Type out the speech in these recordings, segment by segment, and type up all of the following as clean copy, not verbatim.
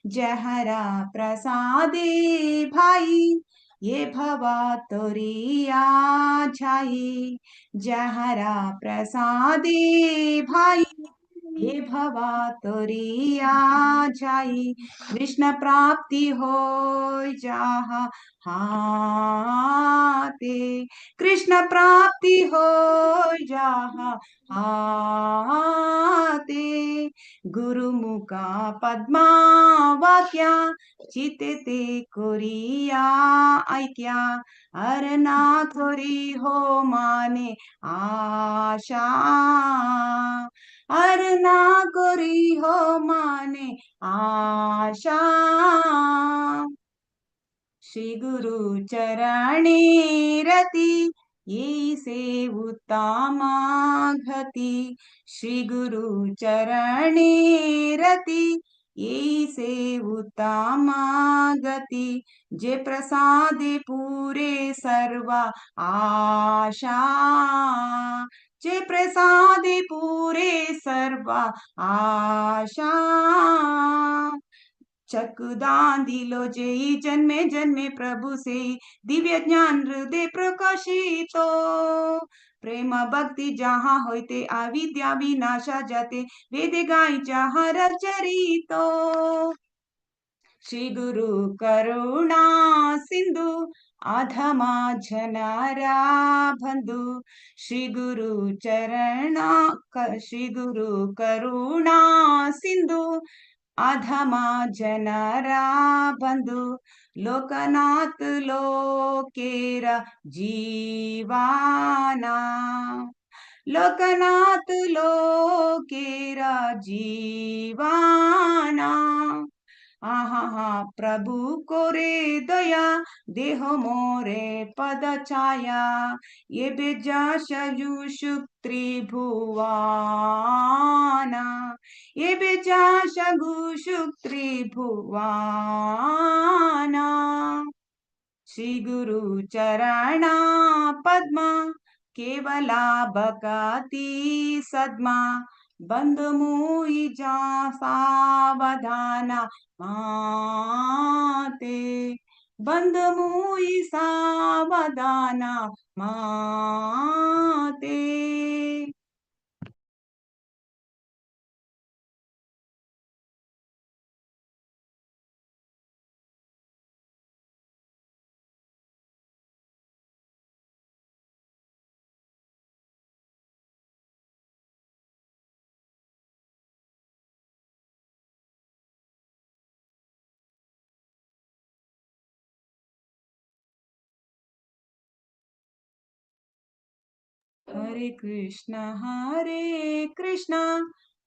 जहरा प्रसादे भाई ये भवा तोरिया छाई। जहरा प्रसादे भाई ये भवा तोरिया छाई। कृष्ण प्राप्ति हो जहाँ हाते। कृष्ण प्राप्ति हो जहाँ हाते। गुरुमुखा पद्मावाक्या चित्ते कोरिया ऐक्या। अरना कोरी हो माने आशा। अरना कोरी हो माने आशा। श्री गुरु चरणी रति ये से उत्तमा गति। श्री गुरु चरणी रति ये से उत्तमा गति। जे प्रसादे पूरे सर्व आशा। जे प्रसादे पूरे सर्व आशा। चकुदान दिलो जेई जन्मे जन्मे प्रभु से दिव्य ज्ञान हृदय प्रकाशितो। प्रेम भक्ति जहाँ होते अविद्या विनाशा जाते। वेद गाई जहाँ रचरितो। श्री गुरु करुणा सिंधु आधमा जनरा बंधु। श्री गुरु चरण श्री गुरु करुणा सिंधु अधमा जनरा बंधु। लोकनाथ लोकेरा जीवाना। लोकनाथ लोकेरा जीवाना। आहा प्रभु कोरे दया देह मोरे पद छाया। ये बेजाशु त्रिभुवाना। ये बेजाशु त्रिभुवाना। श्री गुरु चरणा पद्मा केवला बकाती सद्मा। बंद मुई जा सावधाना माते। बंद मुई सावधाना माते। हरे कृष्ण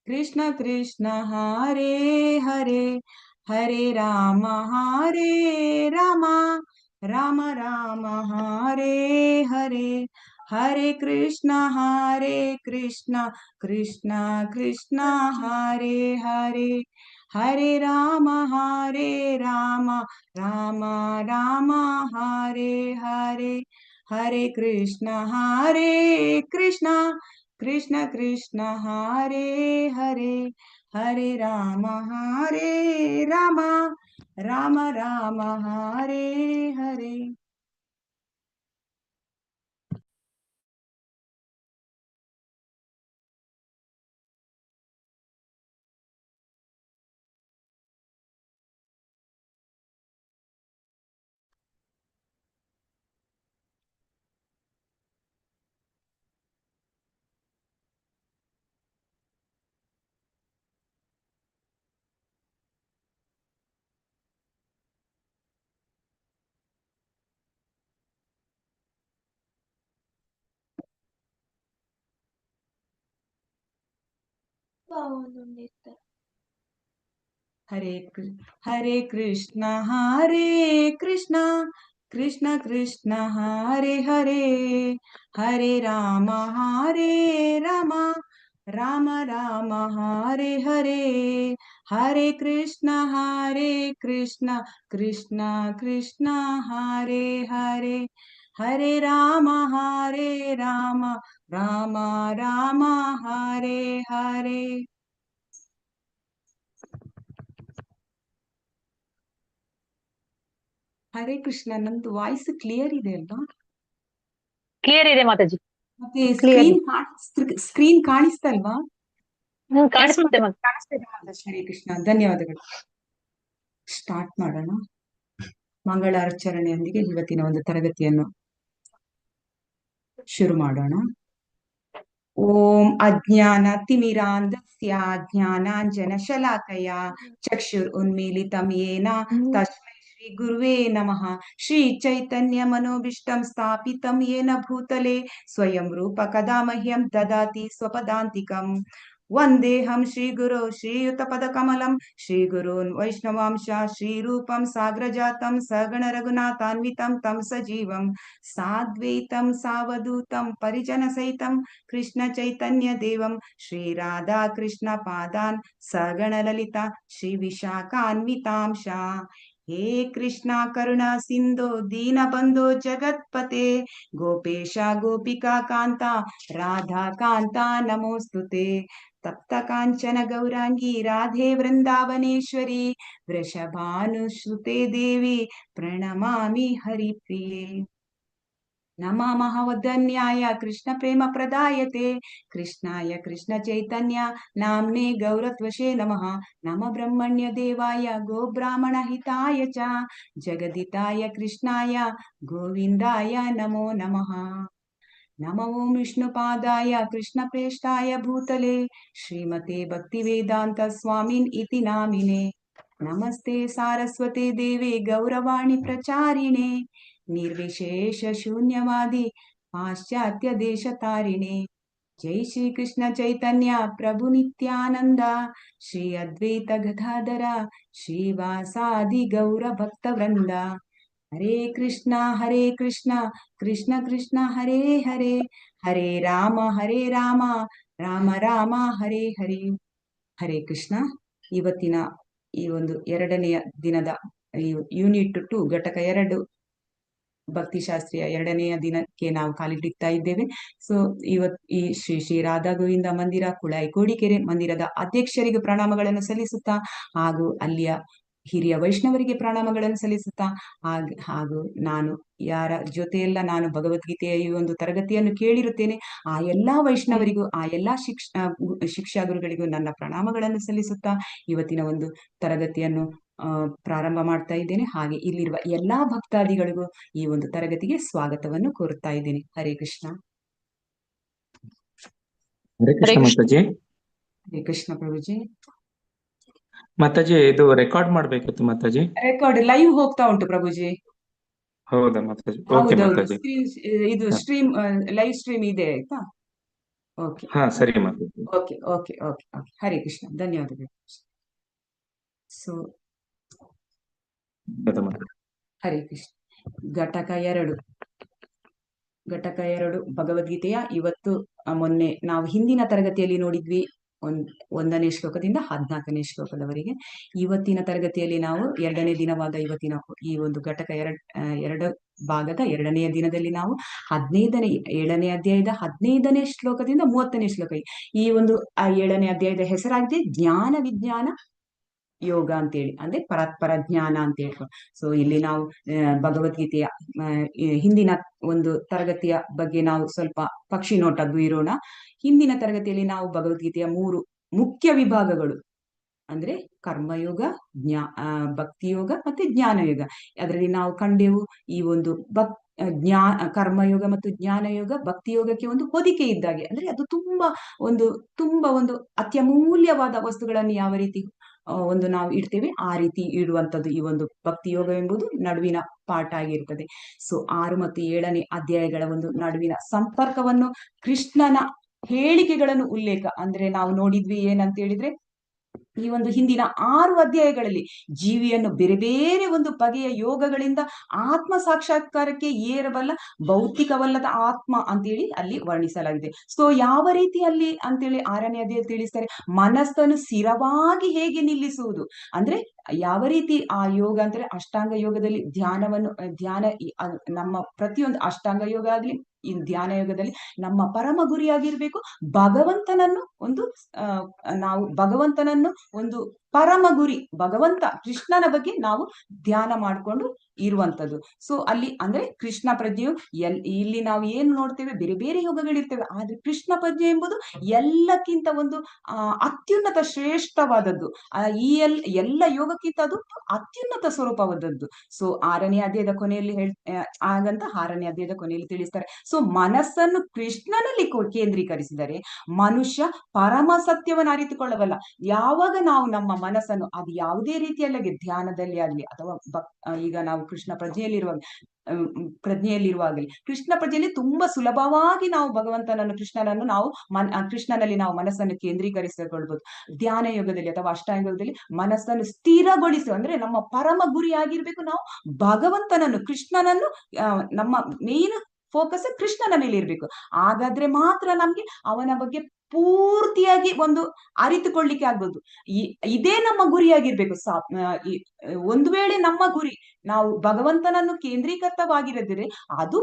कृष्ण कृष्ण हरे हरे। हरे राम राम राम हरे हरे। हरे कृष्ण कृष्ण कृष्ण हरे हरे। हरे राम राम राम राम हरे हरे। हरे कृष्ण कृष्ण कृष्ण हरे हरे। हरे राम राम राम राम हरे हरे। हरे कृष्ण कृष्ण कृष्ण हरे हरे। हरे राम राम राम राम हरे हरे। हरे कृष्ण कृष्ण कृष्ण हरे हरे। हरे राम राम राम राम हरे हरे। ಹರೇ ಕೃಷ್ಣ. ನಮ್ದು ವಾಯ್ಸ್ ಕ್ಲಿಯರ್ ಇದೆ ಅಲ್ವಾ? ಕ್ಲಿಯರ್ ಇದೆ ಮಾತಾಜಿ. ಮತ್ತೆ ಕ್ಲಿಯರ್ ಸ್ಕ್ರೀನ್ ಕಾಣಿಸ್ತಲ್ವಾ? ಕಾಣಿಸುತ್ತೆ ಮತ್ತೆ. ಕಾಣಿಸ್ತಿದೆ ಮಾತಾಜಿ. ಹರೇ ಕೃಷ್ಣ, ಧನ್ಯವಾದಗಳು. ಸ್ಟಾರ್ಟ್ ಮಾಡೋಣ. ಮಂಗಳಾಚರಣೆಯೊಂದಿಗೆ ಇವತ್ತಿನ ಒಂದು ತರಗತಿಯನ್ನು ಶುರು ಮಾಡೋಣ. ಓಂ ಅಜ್ಞಾನತಿಮಿರಾಂಧಸ್ಯ ಜ್ಞಾನಾಂಜನಶಲಾಕಯ ಚಕ್ಷುರುನ್ಮೀಲಿತಂ ಯೇನ ತಸ್ಮೈ ಶ್ರೀ ಗುರುವೇ ನಮಃ. ಶ್ರೀ ಚೈತನ್ಯ ಮನೋಭೀಷ್ಟಂ ಸ್ಥಾಪಿತಂ ಯೇನ ಭೂತಲೆ ಸ್ವಯಂ ರೂಪ ಕದಾ ಮಹ್ಯಂ ದದಾತಿ ಸ್ವಪದಾಂತಿಕಂ. ವಂದೇಹಂ ಶ್ರೀಗುರೋ ಶ್ರೀಯುತಪದಕಮಲಂ ಶ್ರೀಗುರೋನ್ ವೈಷ್ಣವಾಂಶ ಶ್ರೀರೂಪಂ ಸಾಗ್ರಜಾತಂ ಸಗಣ ರಘುನಾಥಾನ್ವಿತಂ ತಂ ಸಜೀವಂ ಸಾದ್ವೈತಂ ಸಾವಧೂತಂ ಪರಿಜನ ಸಹಿತಂ ಕೃಷ್ಣ ಚೈತನ್ಯ ದೇವಂ ಶ್ರೀ ರಾಧಾ ಕೃಷ್ಣ ಪಾದಾನ್ ಸಗಣ ಲಲಿತಾ ಶ್ರೀ ವಿಶಾಖಾನ್ವಿತಾಂಶ. ಹೇ ಕೃಷ್ಣ ಕರುಣಾ ಸಿಂಧೋ ದೀನ ಬಂಧೋ ಜಗತ್ಪತೆ ಗೋಪೇಶ ಗೋಪಿಕಾ ಕಾಂತ ರಾಧಾ ಕಾಂತ ನಮೋಸ್ತುತೆ. ತಪ್ತ ಕಾಂಚನ ಗೌರಾಂಗಿ ರಾಧೆ ವೃಂದಾವನೇಶ್ವರಿ ವೃಷಭಾನುಶ್ರುತೆ ದೇವಿ ಪ್ರಣಮಾಮಿ ಹರಿಪ್ರಿಯೆ. ನಮಃ ವದನ್ಯಾಯ ಕೃಷ್ಣ ಪ್ರೇಮ ಪ್ರದಾಯತೆ ಕೃಷ್ಣಾಯ ಕೃಷ್ಣ ಚೈತನ್ಯ ನಾಮ್ನೆ ಗೌರತ್ವಶೇ ನಮಃ. ನಮ ಬ್ರಹ್ಮಣ್ಯ ದೇವಾಯ ಗೋ ಬ್ರಾಹ್ಮಣ ಹಿತಾಯ ಚ ಜಗದಿತಾಯ ಕೃಷ್ಣಾಯ ಗೋವಿಂದಾಯ ನಮೋ ನಮಃ. ನಮೋ ಓಂ ವಿಷ್ಣುಪಾದಾಯ ಕೃಷ್ಣ ಪ್ರೇಷ್ಠಾಯ ಭೂತಲೆ ಶ್ರೀಮತೆ ಭಕ್ತಿ ವೇದಾಂತ ಸ್ವಾಮಿನ್ ಇತಿ ನಾಮಿನೆ. ನಮಸ್ತೆ ಸಾರಸ್ವತೆ ದೇವೆ ಗೌರವಾಣಿ ಪ್ರಚಾರಿಣೆ ನಿರ್ವಿಶೇಷ ಶೂನ್ಯವಾದಿ ಪಾಶ್ಚಾತ್ಯ ದೇಶ ತಾರಿಣೆ. ಜೈ ಶ್ರೀ ಕೃಷ್ಣ ಚೈತನ್ಯ ಪ್ರಭು ನಿತ್ಯಾನಂದ ಶ್ರೀ ಅದ್ವೈತ ಗದಾಧರ ಶ್ರೀವಾಸಾದಿ ಗೌರ ಭಕ್ತ ವೃಂದ. ಹರೇ ಕೃಷ್ಣ ಕೃಷ್ಣ ಕೃಷ್ಣ ಹರೇ ಹರೇ ಹರೇ ರಾಮ ರಾಮ ರಾಮ ಹರೇ ಹರೇ. ಹರೇ ಕೃಷ್ಣ. ಇವತ್ತಿನ ಈ ಒಂದು 2ನೆಯ ದಿನದ ಯೂನಿಟ್ 2 ಘಟಕ 2 ಭಕ್ತಿಶಾಸ್ತ್ರೀಯ 2ನೆಯ ದಿನಕ್ಕೆ ನಾವು ಕಾಲಿಡ್ತಾ ಇದ್ದೇವೆ. ಸೊ ಈ ಶ್ರೀ ರಾಧಾ ಗೋವಿಂದ ಮಂದಿರ ಕುಳಾಯಿ ಕೋಡಿಕೆರೆ ಮಂದಿರದ ಅಧ್ಯಕ್ಷರಿಗೆ ಪ್ರಣಾಮಗಳನ್ನು ಸಲ್ಲಿಸುತ್ತಾ ಹಾಗೂ ಅಲ್ಲಿಯ ಹಿರಿಯ ವೈಷ್ಣವರಿಗೆ ಪ್ರಣಾಮಗಳನ್ನು ಸಲ್ಲಿಸುತ್ತಾ ಹಾಗೂ ನಾನು ಯಾರ ಜೊತೆಯೆಲ್ಲ ನಾನು ಭಗವದ್ಗೀತೆಯ ಈ ಒಂದು ತರಗತಿಯನ್ನು ಕೇಳಿರುತ್ತೇನೆ ಆ ಎಲ್ಲಾ ವೈಷ್ಣವರಿಗೂ ಆ ಎಲ್ಲಾ ಶಿಕ್ಷಾ ಗುರುಗಳಿಗೂ ನನ್ನ ಪ್ರಣಾಮಗಳನ್ನು ಸಲ್ಲಿಸುತ್ತಾ ಇವತ್ತಿನ ಒಂದು ತರಗತಿಯನ್ನು ಪ್ರಾರಂಭ ಮಾಡ್ತಾ ಇದ್ದೇನೆ. ಹಾಗೆ ಇಲ್ಲಿರುವ ಎಲ್ಲಾ ಭಕ್ತಾದಿಗಳಿಗೂ ಈ ಒಂದು ತರಗತಿಗೆ ಸ್ವಾಗತವನ್ನು ಕೋರುತ್ತಾ ಇದ್ದೇನೆ. ಹರೇ ಕೃಷ್ಣ. ಹರೇ ಕೃಷ್ಣ ಮಾತಾಜಿ. ಹರೇ ಕೃಷ್ಣ ಪ್ರಭುಜಿ. ಮಾತಾಜಿ ಇದು ರೆಕಾರ್ಡ್ ಮಾಡ್ಬೇಕಿತ್ತು ಮಾತಾಜಿ. ರೆಕಾರ್ಡ್ ಲೈವ್ ಹೋಗ್ತಾ ಉಂಟು ಪ್ರಭುಜಿ. ಹೌದಾ ಮಾತಾಜಿ? ಓಕೆ ಮಾತಾಜಿ. ಇದು ಸ್ಟ್ರೀಮ್ ಲೈವ್ ಸ್ಟ್ರೀಮ್ ಇದೆ ಆಯ್ತಾ? ಓಕೆ. ಹಾ ಸರಿ Mataji. Okay okay okay okay. Hare Krishna, ಧನ್ಯವಾದಗಳು. ಸೊ ಹರೇ ಕೃಷ್ಣ. ಘಟಕ 2 ಭಗವದ್ಗೀತೆಯ ಇವತ್ತು ಮೊನ್ನೆ ನಾವು ಹಿಂದಿನ ತರಗತಿಯಲ್ಲಿ ನೋಡಿದ್ವಿ 1ನೇ ಶ್ಲೋಕದಿಂದ 14ನೇ ಶ್ಲೋಕದವರೆಗೆ. ಇವತ್ತಿನ ತರಗತಿಯಲ್ಲಿ ನಾವು 2ನೇ ದಿನವಾದ ಇವತ್ತಿನ ಈ ಒಂದು ಘಟಕ 2 ಭಾಗದ 2ನೆಯ ದಿನದಲ್ಲಿ ನಾವು 7ನೇ ಅಧ್ಯಾಯದ 15ನೇ ಶ್ಲೋಕದಿಂದ 30ನೇ ಶ್ಲೋಕ. ಈ ಒಂದು 7ನೇ ಅಧ್ಯಾಯದ ಹೆಸರಾಗಿದೆ ಜ್ಞಾನ ವಿಜ್ಞಾನ ಯೋಗ ಅಂತೇಳಿ, ಅಂದ್ರೆ ಪರಸ್ಪರ ಜ್ಞಾನ ಅಂತ ಹೇಳ್ಕೊಂಡು. ಸೊ ಇಲ್ಲಿ ನಾವು ಭಗವದ್ಗೀತೆಯ ಹಿಂದಿನ ಒಂದು ತರಗತಿಯ ಬಗ್ಗೆ ನಾವು ಸ್ವಲ್ಪ ಪಕ್ಷಿ ನೋಟ ಬೀರೋಣ. ಹಿಂದಿನ ತರಗತಿಯಲ್ಲಿ ನಾವು ಭಗವದ್ಗೀತೆಯ 3 ಮುಖ್ಯ ವಿಭಾಗಗಳು ಅಂದ್ರೆ ಕರ್ಮಯೋಗ, ಭಕ್ತಿಯೋಗ ಮತ್ತೆ ಜ್ಞಾನಯೋಗ. ಅದರಲ್ಲಿ ನಾವು ಕಂಡೆವು ಈ ಒಂದು ಕರ್ಮಯೋಗ ಮತ್ತು ಜ್ಞಾನಯೋಗ ಭಕ್ತಿಯೋಗಕ್ಕೆ ಒಂದು ಹೊದಿಕೆ ಇದ್ದಾಗೆ, ಅಂದ್ರೆ ಅದು ತುಂಬಾ ಒಂದು ಅತ್ಯಮೂಲ್ಯವಾದ ವಸ್ತುಗಳನ್ನು ಯಾವ ರೀತಿ ಒಂದು ನಾವು ಇಡ್ತೇವೆ ಆ ರೀತಿ ಇಡುವಂಥದ್ದು ಈ ಒಂದು ಭಕ್ತಿ ಯೋಗ ಎಂಬುದು ನಡುವಿನ ಪಾಠ ಆಗಿರ್ತದೆ. ಸೊ 6 ಮತ್ತು 7ನೇ ಅಧ್ಯಾಯಗಳ ಒಂದು ನಡುವಿನ ಸಂಪರ್ಕವನ್ನು ಕೃಷ್ಣನ ಹೇಳಿಕೆಗಳನ್ನು ಉಲ್ಲೇಖ ಅಂದ್ರೆ ನಾವು ನೋಡಿದ್ವಿ ಏನಂತ ಹೇಳಿದ್ರೆ ಈ ಒಂದು ಹಿಂದಿನ 6 ಅಧ್ಯಾಯಗಳಲ್ಲಿ ಜೀವಿಯನ್ನು ಬೇರೆ ಬೇರೆ ಒಂದು ಬಗೆಯ ಯೋಗಗಳಿಂದ ಆತ್ಮ ಸಾಕ್ಷಾತ್ಕಾರಕ್ಕೆ ಏರಬಲ್ಲ ಭೌತಿಕವಲ್ಲದ ಆತ್ಮ ಅಂತೇಳಿ ಅಲ್ಲಿ ವರ್ಣಿಸಲಾಗಿದೆ. ಸೊ ಯಾವ ರೀತಿ ಅಲ್ಲಿ ಅಂತೇಳಿ 6ನೇ ಅಧ್ಯಾಯ ತಿಳಿಸ್ತಾರೆ. ಮನಸ್ಸನ್ನು ಸ್ಥಿರವಾಗಿ ಹೇಗೆ ನಿಲ್ಲಿಸುವುದು ಅಂದ್ರೆ ಯಾವ ರೀತಿ ಆ ಯೋಗ ಅಂದ್ರೆ ಅಷ್ಟಾಂಗ ಯೋಗದಲ್ಲಿ ಧ್ಯಾನ ನಮ್ಮ ಪ್ರತಿಯೊಂದು ಅಷ್ಟಾಂಗ ಯೋಗ ಆಗ್ಲಿ ಈ ಧ್ಯಾನ ಯೋಗದಲ್ಲಿ ನಮ್ಮ ಪರಮ ಗುರಿಯಾಗಿರ್ಬೇಕು ಭಗವಂತನನ್ನು ಒಂದು ನಾವು ಭಗವಂತನನ್ನು ಒಂದು ಪರಮ ಗುರಿ ಭಗವಂತ ಕೃಷ್ಣನ ಬಗ್ಗೆ ನಾವು ಧ್ಯಾನ ಮಾಡಿಕೊಂಡು ಇರುವಂತದ್ದು. ಸೊ ಅಲ್ಲಿ ಅಂದ್ರೆ ಕೃಷ್ಣ ಪ್ರಜ್ಞೆಯು ಇಲ್ಲಿ ನಾವು ಏನು ನೋಡ್ತೇವೆ, ಬೇರೆ ಬೇರೆ ಯೋಗಗಳಿರ್ತೇವೆ, ಆದ್ರೆ ಕೃಷ್ಣ ಪ್ರಜ್ಞೆ ಎಂಬುದು ಎಲ್ಲಕ್ಕಿಂತ ಒಂದು ಅತ್ಯುನ್ನತ ಶ್ರೇಷ್ಠವಾದದ್ದು. ಈ ಎಲ್ಲ ಯೋಗಕ್ಕಿಂತ ಅದು ಅತ್ಯುನ್ನತ ಸ್ವರೂಪವಾದದ್ದು. ಸೊ 6ನೇ ಅಧ್ಯಾಯದ ಕೊನೆಯಲ್ಲಿ ಹಾಗಂತ 6ನೇ ಅಧ್ಯಾಯದ ಕೊನೆಯಲ್ಲಿ ತಿಳಿಸ್ತಾರೆ. ಸೊ ಮನಸ್ಸನ್ನು ಕೃಷ್ಣನಲ್ಲಿ ಕೇಂದ್ರೀಕರಿಸಿದರೆ ಮನುಷ್ಯ ಪರಮ ಸತ್ಯವನ್ನು ಅರಿತುಕೊಳ್ಳಬಲ್ಲ. ಯಾವಾಗ ನಾವು ನಮ್ಮ ಮನಸ್ಸನ್ನು ಅದು ಯಾವುದೇ ರೀತಿಯಲ್ಲಿ ಧ್ಯಾನದಲ್ಲಿ ಆಗ್ಲಿ ಅಥವಾ ಈಗ ನಾವು ಕೃಷ್ಣ ಪ್ರಜ್ಞೆಯಲ್ಲಿರುವಾಗಲಿ ಕೃಷ್ಣ ಪ್ರಜ್ಞೆಯಲ್ಲಿ ತುಂಬಾ ಸುಲಭವಾಗಿ ನಾವು ಭಗವಂತನನ್ನು ಕೃಷ್ಣನನ್ನು ನಾವು ಕೃಷ್ಣನಲ್ಲಿ ನಾವು ಮನಸ್ಸನ್ನು ಕೇಂದ್ರೀಕರಿಸಿಕೊಳ್ಬಹುದು. ಧ್ಯಾನ ಯೋಗದಲ್ಲಿ ಅಥವಾ ಅಷ್ಟಾಂಗ ಯೋಗದಲ್ಲಿ ಮನಸ್ಸನ್ನು ಸ್ಥಿರಗೊಳಿಸುವ ಅಂದ್ರೆ ನಮ್ಮ ಪರಮ ಗುರಿ ಆಗಿರ್ಬೇಕು, ನಾವು ಭಗವಂತನನ್ನು ಕೃಷ್ಣನನ್ನು ನಮ್ಮ ಮೇನ್ ಫೋಕಸ್ ಕೃಷ್ಣನ ಮೇಲೆ ಇರ್ಬೇಕು. ಹಾಗಾದ್ರೆ ಮಾತ್ರ ನಮ್ಗೆ ಅವನ ಬಗ್ಗೆ ಪೂರ್ತಿಯಾಗಿ ಒಂದು ಅರಿತುಕೊಳ್ಳಿಕ್ಕೆ ಆಗ್ಬೋದು. ಇದೇ ನಮ್ಮ ಗುರಿಯಾಗಿರ್ಬೇಕು. ಒಂದು ವೇಳೆ ನಮ್ಮ ಗುರಿ ನಾವು ಭಗವಂತನನ್ನು ಕೇಂದ್ರೀಕೃತವಾಗಿರದಿದ್ರೆ ಅದು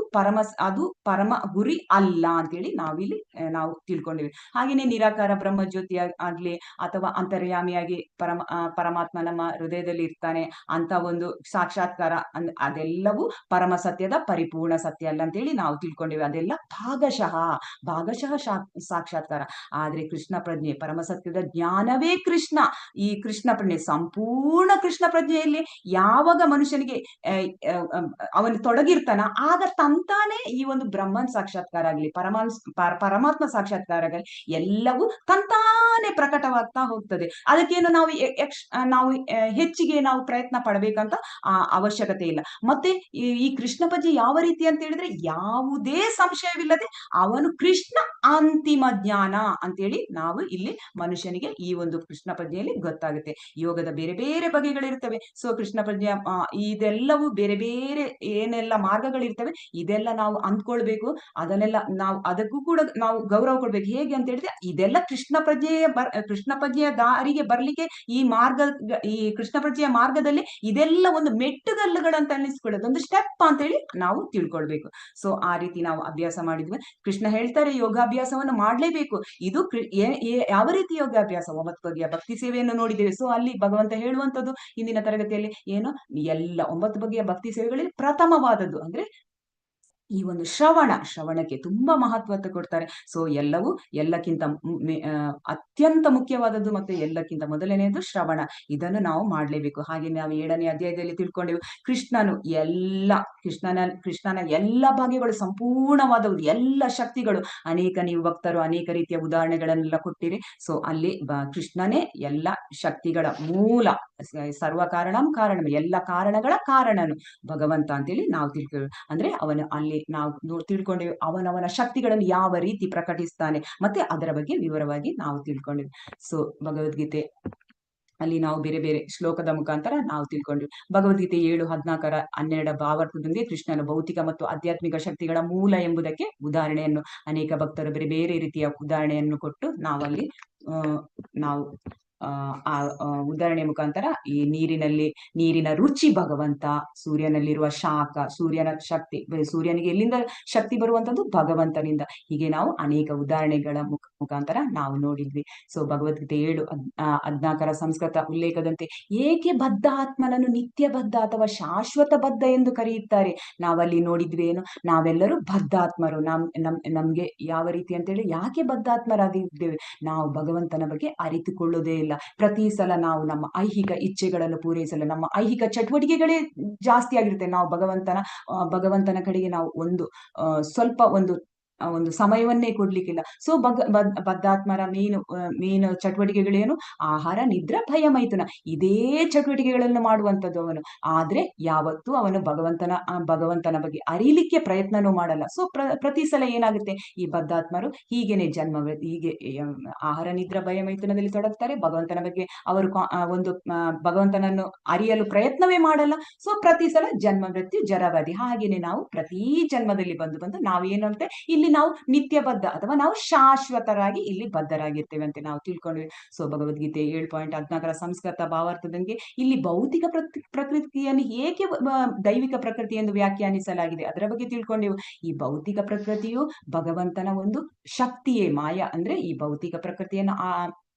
ಪರಮ ಗುರಿ ಅಲ್ಲ ಅಂತೇಳಿ ನಾವು ತಿಳ್ಕೊಂಡಿವಿ. ಹಾಗೇನೆ ನಿರಾಕಾರ ಬ್ರಹ್ಮಜ್ಯೋತಿ ಆಗ್ಲಿ ಅಥವಾ ಅಂತರ್ಯಾಮಿಯಾಗಿ ಪರಮಾತ್ಮ ನಮ್ಮ ಹೃದಯದಲ್ಲಿ ಇರ್ತಾನೆ ಅಂತ ಒಂದು ಸಾಕ್ಷಾತ್ಕಾರ ಅದೆಲ್ಲವೂ ಪರಮ ಸತ್ಯದ ಪರಿಪೂರ್ಣ ಸತ್ಯ ಅಲ್ಲ ಅಂತೇಳಿ ನಾವು ತಿಳ್ಕೊಂಡಿವಿ. ಅದೆಲ್ಲ ಭಾಗಶಃ ಸಾಕ್ಷಾತ್ಕಾರ. ಆದ್ರೆ ಕೃಷ್ಣ ಪ್ರಜ್ಞೆ ಪರಮ ಸತ್ಯದ ಜ್ಞಾನವೇ ಕೃಷ್ಣ. ಈ ಕೃಷ್ಣ ಪ್ರಜ್ಞೆ ಸಂಪೂರ್ಣ ಕೃಷ್ಣ ಪ್ರಜ್ಞೆಯಲ್ಲಿ ಯಾವಾಗ ಮನುಷ್ಯನಿಗೆ ಅವನು ತೊಡಗಿರ್ತಾನ ಆಗ ತಂತಾನೆ ಈ ಒಂದು ಬ್ರಹ್ಮನ್ ಸಾಕ್ಷಾತ್ಕಾರ ಆಗ್ಲಿ ಪರಮಾತ್ಮ ಸಾಕ್ಷಾತ್ಕಾರ ಆಗಲಿ ಎಲ್ಲವೂ ತಂತಾನೆ ಪ್ರಕಟವಾಗ್ತಾ ಹೋಗ್ತದೆ. ಅದಕ್ಕೇನು ನಾವು ಹೆಚ್ಚಿಗೆ ನಾವು ಪ್ರಯತ್ನ ಪಡಬೇಕಂತ ಅವಶ್ಯಕತೆ ಇಲ್ಲ. ಮತ್ತೆ ಈ ಕೃಷ್ಣ ಪ್ರಜ್ಞೆ ಯಾವ ರೀತಿ ಅಂತ ಹೇಳಿದ್ರೆ ಯಾವುದೇ ಸಂಶಯವಿಲ್ಲದೆ ಅವನು ಕೃಷ್ಣ ಅಂತಿಮ ಜ್ಞಾನ ಅಂತೇಳಿ ನಾವು ಇಲ್ಲಿ ಮನುಷ್ಯನಿಗೆ ಈ ಒಂದು ಕೃಷ್ಣ ಪ್ರಜ್ಞೆಯಲ್ಲಿ ಗೊತ್ತಾಗುತ್ತೆ. ಯೋಗದ ಬೇರೆ ಬೇರೆ ಬಗೆಗಳಿರ್ತವೆ. ಸೊ ಕೃಷ್ಣ ಪ್ರಜ್ಞೆ ಇದೆಲ್ಲವೂ ಬೇರೆ ಬೇರೆ ಏನೆಲ್ಲ ಮಾರ್ಗಗಳಿರ್ತವೆ ಇದೆಲ್ಲ ನಾವು ಅಂದ್ಕೊಳ್ಬೇಕು. ಅದನ್ನೆಲ್ಲ ನಾವು ಅದಕ್ಕೂ ಕೂಡ ನಾವು ಗೌರವ ಕೊಡ್ಬೇಕು. ಹೇಗೆ ಅಂತ ಹೇಳಿದ್ರೆ ಇದೆಲ್ಲ ಕೃಷ್ಣ ಪ್ರಜ್ಞೆಯ ದಾರಿಗೆ ಬರ್ಲಿಕ್ಕೆ ಈ ಕೃಷ್ಣ ಪ್ರಜ್ಞೆಯ ಮಾರ್ಗದಲ್ಲಿ ಇದೆಲ್ಲ ಒಂದು ಮೆಟ್ಟುಗಲ್ಲುಗಳಂತ ಅನ್ನಿಸ್ಕೊಳ್ಳೋದು, ಒಂದು ಸ್ಟೆಪ್ ಅಂತೇಳಿ ನಾವು ತಿಳ್ಕೊಳ್ಬೇಕು. ಸೊ ಆ ರೀತಿ ನಾವು ಅಭ್ಯಾಸ ಮಾಡಿದ್ವಿ. ಕೃಷ್ಣ ಹೇಳ್ತಾರೆ ಯೋಗಾಭ್ಯಾಸವನ್ನು ಮಾಡ್ಲೇಬೇಕು. ಇದು ಯಾವ ರೀತಿ ಯೋಗಾಭ್ಯಾಸ? 9 ಬಗೆಯ ಭಕ್ತಿ ಸೇವೆಯನ್ನು ನೋಡಿದ್ದೇವೆ. ಸೊ ಅಲ್ಲಿ ಭಗವಂತ ಹೇಳುವಂತದ್ದು ಇಂದಿನ ತರಗತಿಯಲ್ಲಿ ಏನು 9 ಬಗೆಯ ಭಕ್ತಿ ಸೇವೆಗಳಲ್ಲಿ ಪ್ರಥಮವಾದದ್ದು ಅಂದ್ರೆ ಈ ಒಂದು ಶ್ರವಣಕ್ಕೆ ತುಂಬಾ ಮಹತ್ವತೆ ಕೊಡ್ತಾರೆ. ಸೊ ಎಲ್ಲವೂ ಎಲ್ಲಕ್ಕಿಂತ ಅತ್ಯಂತ ಮುಖ್ಯವಾದದ್ದು ಮತ್ತೆ ಎಲ್ಲಕ್ಕಿಂತ ಮೊದಲನೆಯದು ಶ್ರವಣ. ಇದನ್ನು ನಾವು ಮಾಡ್ಲೇಬೇಕು. ಹಾಗೆ ನಾವು 7ನೇ ಅಧ್ಯಾಯದಲ್ಲಿ ತಿಳ್ಕೊಂಡೆವು ಕೃಷ್ಣನ ಎಲ್ಲ ಭಾಗ್ಯಗಳು ಸಂಪೂರ್ಣವಾದವು, ಎಲ್ಲ ಶಕ್ತಿಗಳು ನೀವು ಭಕ್ತರು ಅನೇಕ ರೀತಿಯ ಉದಾಹರಣೆಗಳನ್ನೆಲ್ಲ ಕೊಟ್ಟಿರಿ. ಸೊ ಅಲ್ಲಿ ಕೃಷ್ಣನೇ ಎಲ್ಲ ಶಕ್ತಿಗಳ ಮೂಲ, ಸರ್ವ ಕಾರಣಂ ಎಲ್ಲ ಕಾರಣಗಳ ಕಾರಣನು ಭಗವಂತ ಅಂತೇಳಿ ನಾವು ತಿಳ್ಕೊಳ್ಳಿ. ಅಂದ್ರೆ ಅವನು ಅಲ್ಲಿ ನಾವು ತಿಳ್ಕೊಂಡಿವಿ ಅವನವನ ಶಕ್ತಿಗಳನ್ನು ಯಾವ ರೀತಿ ಪ್ರಕಟಿಸ್ತಾನೆ ಮತ್ತೆ ಅದರ ಬಗ್ಗೆ ವಿವರವಾಗಿ ನಾವು ತಿಳ್ಕೊಂಡಿವಿ. ಸೊ ಭಗವದ್ಗೀತೆ ಅಲ್ಲಿ ನಾವು ಬೇರೆ ಬೇರೆ ಶ್ಲೋಕದ ಮುಖಾಂತರ ನಾವು ತಿಳ್ಕೊಂಡ್ವಿ. ಭಗವದ್ಗೀತೆ 7:14-12 ಭಾವಾರ್ಥದೊಂದಿಗೆ ಕೃಷ್ಣನ ಭೌತಿಕ ಮತ್ತು ಆಧ್ಯಾತ್ಮಿಕ ಶಕ್ತಿಗಳ ಮೂಲ ಎಂಬುದಕ್ಕೆ ಉದಾಹರಣೆಯನ್ನು ಅನೇಕ ಭಕ್ತರು ಬೇರೆ ಬೇರೆ ರೀತಿಯ ಉದಾಹರಣೆಯನ್ನು ಕೊಟ್ಟು ನಾವಲ್ಲಿ ನಾವು ಉದಾಹರಣೆಯ ಮುಖಾಂತರ ಈ ನೀರಿನ ರುಚಿ ಭಗವಂತ, ಸೂರ್ಯನಲ್ಲಿರುವ ಶಾಖ, ಸೂರ್ಯನ ಶಕ್ತಿ, ಸೂರ್ಯನಿಗೆ ಎಲ್ಲಿಂದ ಶಕ್ತಿ ಬರುವಂತದ್ದು ಭಗವಂತನಿಂದ. ಹೀಗೆ ನಾವು ಅನೇಕ ಉದಾಹರಣೆಗಳ ಮುಖಾಂತರ ನಾವು ನೋಡಿದ್ವಿ. ಸೊ ಭಗವದ್ಗೀತೆ 7:14 ಸಂಸ್ಕೃತ ಉಲ್ಲೇಖದಂತೆ ಏಕೆ ಬದ್ಧ ಆತ್ಮನನ್ನು ನಿತ್ಯ ಬದ್ಧ ಅಥವಾ ಶಾಶ್ವತ ಬದ್ಧ ಎಂದು ಕರೆಯುತ್ತಾರೆ? ನಾವಲ್ಲಿ ನೋಡಿದ್ವಿ ಏನು, ನಾವೆಲ್ಲರೂ ಬದ್ಧಾತ್ಮರು. ನಮ್ಗೆ ಯಾವ ರೀತಿ ಅಂತೇಳಿ ಯಾಕೆ ಬದ್ಧಾತ್ಮರಾಗಿದ್ದೇವೆ? ನಾವು ಭಗವಂತನ ಬಗ್ಗೆ ಅರಿತುಕೊಳ್ಳೋದೇ ಇಲ್ಲ. ಪ್ರತಿ ಸಲ ನಾವು ನಮ್ಮ ಐಹಿಕ ಇಚ್ಛೆಗಳನ್ನು ಪೂರೈಸಲು ನಮ್ಮ ಐಹಿಕ ಚಟುವಟಿಕೆಗಳೇ ಜಾಸ್ತಿ ಆಗಿರುತ್ತೆ. ನಾವು ಭಗವಂತನ ಕಡೆಗೆ ನಾವು ಸ್ವಲ್ಪ ಒಂದು ಸಮಯವನ್ನೇ ಕೊಡ್ಲಿಕ್ಕಿಲ್ಲ. So ಬದ್ಧಾತ್ಮರ main ಚಟುವಟಿಕೆಗಳೇನು? ಆಹಾರ, ನಿದ್ರೆ, ಭಯ, ಮೈಥುನ, ಇದೇ ಚಟುವಟಿಕೆಗಳನ್ನು ಮಾಡುವಂಥದ್ದು ಅವನು. ಆದ್ರೆ ಯಾವತ್ತೂ ಅವನು ಭಗವಂತನ ಬಗ್ಗೆ ಅರಿಲಿಕ್ಕೆ ಪ್ರಯತ್ನನೂ ಮಾಡಲ್ಲ. ಸೊ ಪ್ರತಿ ಸಲ ಏನಾಗುತ್ತೆ, ಈ ಬದ್ಧಾತ್ಮರು ಹೀಗೆ ಆಹಾರ, ನಿದ್ರೆ, ಭಯ, ಮೈಥುನದಲ್ಲಿ ತೊಡಗ್ತಾರೆ. ಭಗವಂತನ ಬಗ್ಗೆ ಅವರು ಭಗವಂತನನ್ನು ಅರಿಯಲು ಪ್ರಯತ್ನವೇ ಮಾಡಲ್ಲ. ಸೊ ಪ್ರತಿ ಸಲ ಜನ್ಮ ಮೃತ್ಯು ಜರಾವಧಿ. ಹಾಗೇನೆ ನಾವು ಪ್ರತಿ ಜನ್ಮದಲ್ಲಿ ಬಂದು ನಾವೇನಂತೆ ಇಲ್ಲಿ ನಾವು ನಿತ್ಯ ಬದ್ಧ ಅಥವಾ ನಾವು ಶಾಶ್ವತರಾಗಿ ಇಲ್ಲಿ ಬದ್ಧರಾಗಿರ್ತೇವೆ ಅಂತ ನಾವು ತಿಳ್ಕೊಂಡ್ವಿ. ಸೊ ಭಗವದ್ಗೀತೆ 7:14 ಸಂಸ್ಕೃತ ಭಾವಾರ್ಥದಂಗೆ ಇಲ್ಲಿ ಭೌತಿಕ ಪ್ರಕೃತಿಯನ್ನು ಹೇಗೆ ದೈವಿಕ ಪ್ರಕೃತಿ ಎಂದು ವ್ಯಾಖ್ಯಾನಿಸಲಾಗಿದೆ ಅದರ ಬಗ್ಗೆ ತಿಳ್ಕೊಂಡೆವು. ಈ ಭೌತಿಕ ಪ್ರಕೃತಿಯು ಭಗವಂತನ ಒಂದು ಶಕ್ತಿಯೇ. ಮಾಯ ಅಂದ್ರೆ ಈ ಭೌತಿಕ ಪ್ರಕೃತಿಯನ್ನು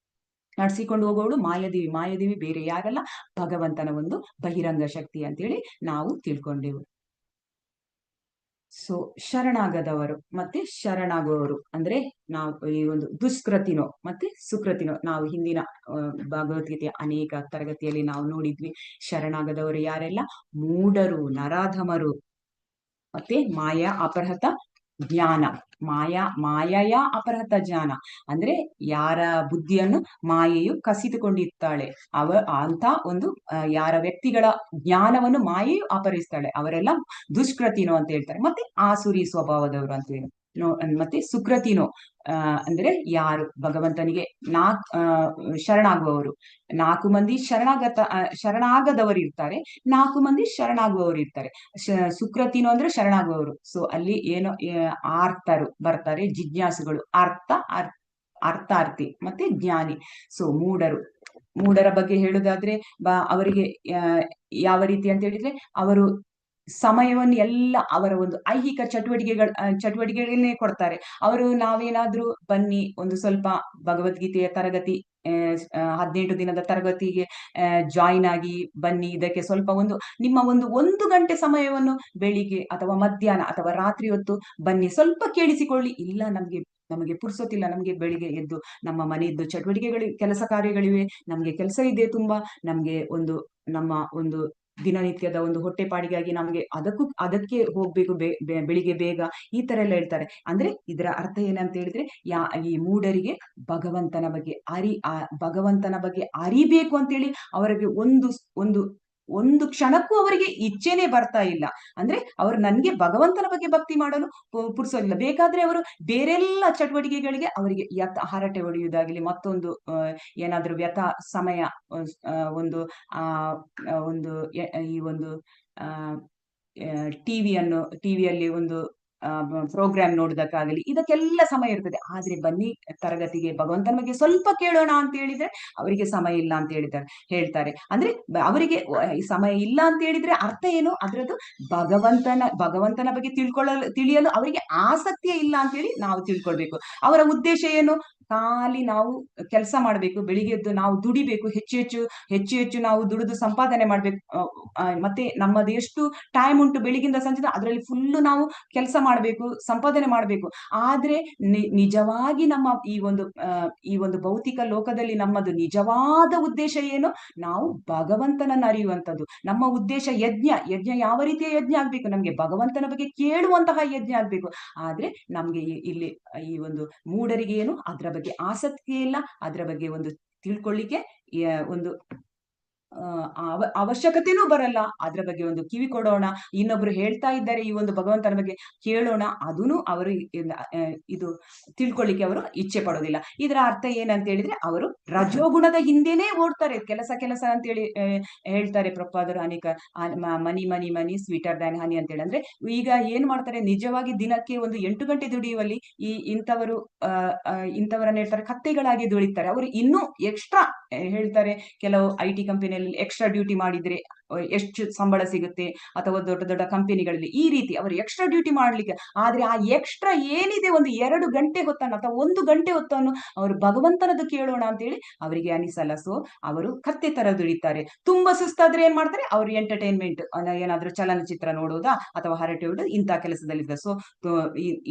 ನಡೆಸಿಕೊಂಡು ಹೋಗೋಳು ಮಾಯಾದೇವಿ. ಮಾಯಾದೇವಿ ಬೇರೆ ಯಾರಲ್ಲ, ಭಗವಂತನ ಒಂದು ಬಹಿರಂಗ ಶಕ್ತಿ ಅಂತೇಳಿ ನಾವು ತಿಳ್ಕೊಂಡೆವು. ಸೊ ಶರಣಾಗದವರು ಮತ್ತೆ ಶರಣಾಗುವವರು ಅಂದ್ರೆ ನಾವು ಈ ಒಂದು ದುಷ್ಕೃತಿನೋ ಮತ್ತೆ ಸುಕೃತಿನೋ, ನಾವು ಹಿಂದಿನ ಭಗವದ್ಗೀತೆಯ ಅನೇಕ ತರಗತಿಯಲ್ಲಿ ನಾವು ನೋಡಿದ್ವಿ. ಶರಣಾಗದವರು ಯಾರೆಲ್ಲ? ಮೂಢರು, ನರಾಧಮರು, ಮತ್ತೆ ಮಾಯಾ ಅಪಹೃತ ಜ್ಞಾನ. ಮಾಯೆಯ ಅಪಹೃತ ಜ್ಞಾನ ಅಂದ್ರೆ ಯಾರ ಬುದ್ಧಿಯನ್ನು ಮಾಯೆಯು ಕಸಿದುಕೊಂಡಿರ್ತಾಳೆ, ಅಂತ ಒಂದು ಯಾರ ವ್ಯಕ್ತಿಗಳ ಜ್ಞಾನವನ್ನು ಮಾಯೆಯು ಅಪಹರಿಸ್ತಾಳೆ, ಅವರೆಲ್ಲ ದುಷ್ಕೃತಿನೋ ಅಂತ ಹೇಳ್ತಾರೆ. ಮತ್ತೆ ಆಸುರಿ ಸ್ವಭಾವದವರು ಅಂತ ಹೇಳಿ ಮತ್ತೆ ಸುಕೃತಿನೋ ಅಂದ್ರೆ ಯಾರು ಭಗವಂತನಿಗೆ ಶರಣಾಗುವವರು. 4 ಮಂದಿ ಶರಣಾಗದವರು ಇರ್ತಾರೆ, 4 ಮಂದಿ ಶರಣಾಗುವವರು ಇರ್ತಾರೆ. ಸುಕೃತಿನೋ ಅಂದ್ರೆ ಶರಣಾಗುವವರು. ಸೊ ಅಲ್ಲಿ ಏನೋ ಆರ್ತರು ಬರ್ತಾರೆ, ಜಿಜ್ಞಾಸುಗಳು, ಅರ್ಥಾರ್ಥಿ ಮತ್ತೆ ಜ್ಞಾನಿ. ಸೊ ಮೂಢರ ಬಗ್ಗೆ ಹೇಳುದಾದ್ರೆ ಅವರಿಗೆ ಯಾವ ರೀತಿ ಅಂತ ಹೇಳಿದ್ರೆ, ಅವರು ಸಮಯವನ್ನು ಎಲ್ಲ ಅವರ ಒಂದು ಐಹಿಕ ಚಟುವಟಿಕೆಗಳನ್ನೇ ಕೊಡ್ತಾರೆ. ಅವರು ನಾವೇನಾದ್ರೂ ಬನ್ನಿ ಒಂದು ಸ್ವಲ್ಪ ಭಗವದ್ಗೀತೆಯ ತರಗತಿ 18 ದಿನದ ತರಗತಿಗೆ ಜಾಯಿನ್ ಆಗಿ ಬನ್ನಿ, ಇದಕ್ಕೆ ಸ್ವಲ್ಪ ನಿಮ್ಮ ಒಂದು ಗಂಟೆ ಸಮಯವನ್ನು ಬೆಳಿಗ್ಗೆ ಅಥವಾ ಮಧ್ಯಾಹ್ನ ಅಥವಾ ರಾತ್ರಿ ಹೊತ್ತು ಬನ್ನಿ, ಸ್ವಲ್ಪ ಕೇಳಿಸಿಕೊಳ್ಳಿ. ಇಲ್ಲ ನಮಗೆ ಪುರ್ಸೊತ್ತಿಲ್ಲ, ನಮ್ಗೆ ಬೆಳಿಗ್ಗೆ ಎದ್ದು ನಮ್ಮ ಮನೆಯದ್ದು ಕೆಲಸ ಕಾರ್ಯಗಳಿವೆ, ನಮ್ಗೆ ಕೆಲಸ ಇದೆ ತುಂಬಾ, ನಮ್ಗೆ ನಮ್ಮ ಒಂದು ದಿನನಿತ್ಯದ ಒಂದು ಹೊಟ್ಟೆಪಾಡಿಗಾಗಿ ನಮ್ಗೆ ಅದಕ್ಕೆ ಹೋಗ್ಬೇಕು ಬೆಳಿಗ್ಗೆ ಬೇಗ, ಈ ತರ ಎಲ್ಲ ಹೇಳ್ತಾರೆ. ಅಂದ್ರೆ ಇದರ ಅರ್ಥ ಏನಂತ ಹೇಳಿದ್ರೆ, ಈ ಮೂಢರಿಗೆ ಭಗವಂತನ ಬಗ್ಗೆ ಅರಿಬೇಕು ಅಂತೇಳಿ ಅವರಿಗೆ ಒಂದು ಕ್ಷಣಕ್ಕೂ ಅವರಿಗೆ ಇಚ್ಛೆನೆ ಬರ್ತಾ ಇಲ್ಲ. ಅಂದ್ರೆ ಅವರು ನನ್ಗೆ ಭಗವಂತನ ಬಗ್ಗೆ ಭಕ್ತಿ ಮಾಡಲು ಪುರ್ಸೋದಿಲ್ಲ. ಬೇಕಾದ್ರೆ ಅವರು ಬೇರೆಲ್ಲ ಚಟುವಟಿಕೆಗಳಿಗೆ ಅವರಿಗೆ ಹರಟೆ ಹೊಡೆಯುವುದಾಗ್ಲಿ, ಮತ್ತೊಂದು ಏನಾದ್ರೂ ಸಮಯ ಈ ಒಂದು ಟಿವಿಯಲ್ಲಿ ಒಂದು ಪ್ರೋಗ್ರಾಮ್ ನೋಡೋದಕ್ಕಾಗಲಿ, ಇದಕ್ಕೆಲ್ಲ ಸಮಯ ಇರ್ತದೆ. ಆದ್ರೆ ಬನ್ನಿ ತರಗತಿಗೆ ಭಗವಂತನ ಬಗ್ಗೆ ಸ್ವಲ್ಪ ಕೇಳೋಣ ಅಂತ ಹೇಳಿದ್ರೆ ಅವರಿಗೆ ಸಮಯ ಇಲ್ಲ ಅಂತ ಹೇಳ್ತಾರೆ. ಅಂದ್ರೆ ಅವರಿಗೆ ಸಮಯ ಇಲ್ಲ ಅಂತ ಹೇಳಿದ್ರೆ ಅರ್ಥ ಏನು? ಅದ್ರದ್ದು ಭಗವಂತನ ಬಗ್ಗೆ ತಿಳಿಯಲು ಅವರಿಗೆ ಆಸಕ್ತಿಯೇ ಇಲ್ಲ ಅಂತ ಹೇಳಿ ನಾವು ತಿಳ್ಕೊಳ್ಬೇಕು. ಅವರ ಉದ್ದೇಶ ಏನು? ಖಾಲಿ ನಾವು ಕೆಲಸ ಮಾಡ್ಬೇಕು, ಬೆಳಿಗ್ಗೆ ಎದ್ದು ನಾವು ದುಡಿಬೇಕು, ಹೆಚ್ಚು ನಾವು ದುಡಿದು ಸಂಪಾದನೆ ಮಾಡ್ಬೇಕು. ಮತ್ತೆ ನಮ್ಮದು ಎಷ್ಟು ಟೈಮ್ ಉಂಟು ಬೆಳಿಗ್ಗಿಂದ ಸಂಜೆ, ಅದರಲ್ಲಿ ಫುಲ್ಲು ನಾವು ಕೆಲಸ ಮಾಡ್ಬೇಕು, ಸಂಪಾದನೆ ಮಾಡ್ಬೇಕು. ಆದ್ರೆ ನಿಜವಾಗಿ ನಮ್ಮ ಈ ಒಂದು ಭೌತಿಕ ಲೋಕದಲ್ಲಿ ನಮ್ಮದು ನಿಜವಾದ ಉದ್ದೇಶ ಏನು? ನಾವು ಭಗವಂತನನ್ನು ಅರಿಯುವಂಥದ್ದು. ನಮ್ಮ ಉದ್ದೇಶ ಯಜ್ಞ ಯಾವ ರೀತಿಯ ಯಜ್ಞ ಆಗ್ಬೇಕು? ನಮ್ಗೆ ಭಗವಂತನ ಬಗ್ಗೆ ಕೇಳುವಂತಹ ಯಜ್ಞ ಆಗ್ಬೇಕು. ಆದ್ರೆ ನಮ್ಗೆ ಇಲ್ಲಿ ಈ ಒಂದು ಮೂಢರಿಗೆ ಏನು ಅದ್ರ ಬಗ್ಗೆ ಆಸಕ್ತಿ ಇಲ್ಲ, ಅದ್ರ ಬಗ್ಗೆ ತಿಳ್ಕೊಳ್ಳಿಕ್ಕೆ ಒಂದು ಅವಶ್ಯಕತೆನೂ ಬರಲ್ಲ. ಅದ್ರ ಬಗ್ಗೆ ಕಿವಿ ಕೊಡೋಣ, ಇನ್ನೊಬ್ರು ಹೇಳ್ತಾ ಇದ್ದಾರೆ ಈ ಒಂದು ಭಗವಂತನ ಬಗ್ಗೆ ಕೇಳೋಣ, ಅದನ್ನು ಅವರು ಇದು ತಿಳ್ಕೊಳ್ಳಿಕ್ಕೆ ಅವರು ಇಚ್ಛೆ ಪಡೋದಿಲ್ಲ. ಇದರ ಅರ್ಥ ಏನಂತ ಹೇಳಿದ್ರೆ, ಅವರು ರಜೋಗುಣದ ಹಿಂದೆನೆ ಓಡ್ತಾರೆ. ಕೆಲಸ ಅಂತೇಳಿ ಹೇಳ್ತಾರೆ ಪ್ರಭುಪಾದರು ಅನೇಕ, ಮನಿ ಸ್ವೀಟರ್ ದ್ಯಾನ್ ಹನಿ ಅಂತ ಹೇಳಿ. ಅಂದ್ರೆ ಈಗ ಏನ್ ಮಾಡ್ತಾರೆ, ನಿಜವಾಗಿ ದಿನಕ್ಕೆ 8 ಗಂಟೆ ದುಡಿಯುವಲ್ಲಿ ಇಂಥವರನ್ನ ಹೇಳ್ತಾರೆ ಕತ್ತೆಗಳಾಗಿ ದುಡಿತಾರೆ. ಅವರು ಇನ್ನೂ ಎಕ್ಸ್ಟ್ರಾ ಹೇಳ್ತಾರೆ, ಕೆಲವು IT ಕಂಪನಿಯಲ್ಲಿ ಎಕ್ಸ್ಟ್ರಾ ಡ್ಯೂಟಿ ಮಾಡಿದ್ರೆ ಎಷ್ಟು ಸಂಬಳ ಸಿಗುತ್ತೆ, ಅಥವಾ ದೊಡ್ಡ ಕಂಪನಿಗಳಲ್ಲಿ ಈ ರೀತಿ ಅವರು ಎಕ್ಸ್ಟ್ರಾ ಡ್ಯೂಟಿ ಮಾಡ್ಲಿಕ್ಕೆ. ಆದ್ರೆ ಆ ಎಕ್ಸ್ಟ್ರಾ ಏನಿದೆ 2 ಗಂಟೆ ಹೊತ್ತನ್ನು ಅಥವಾ 1 ಗಂಟೆ ಹೊತ್ತನ್ನು ಅವರು ಭಗವಂತನದ್ದು ಕೇಳೋಣ ಅಂತೇಳಿ ಅವರಿಗೆ ಅನಿಸಲ್ಲ. ಸೊ ಅವರು ಕತ್ತೆ ತರ ದುಡಿತಾರೆ. ತುಂಬಾ ಸುಸ್ತಾದ್ರೆ ಏನ್ ಮಾಡ್ತಾರೆ, ಅವರು ಎಂಟರ್ಟೈನ್ಮೆಂಟ್ ಏನಾದ್ರೂ ಚಲನಚಿತ್ರ ನೋಡೋದಾ ಅಥವಾ ಹರಟೆ ಹೊಡೋದು, ಇಂಥ ಕೆಲಸದಲ್ಲಿದ್ದಾರೆ. ಸೊ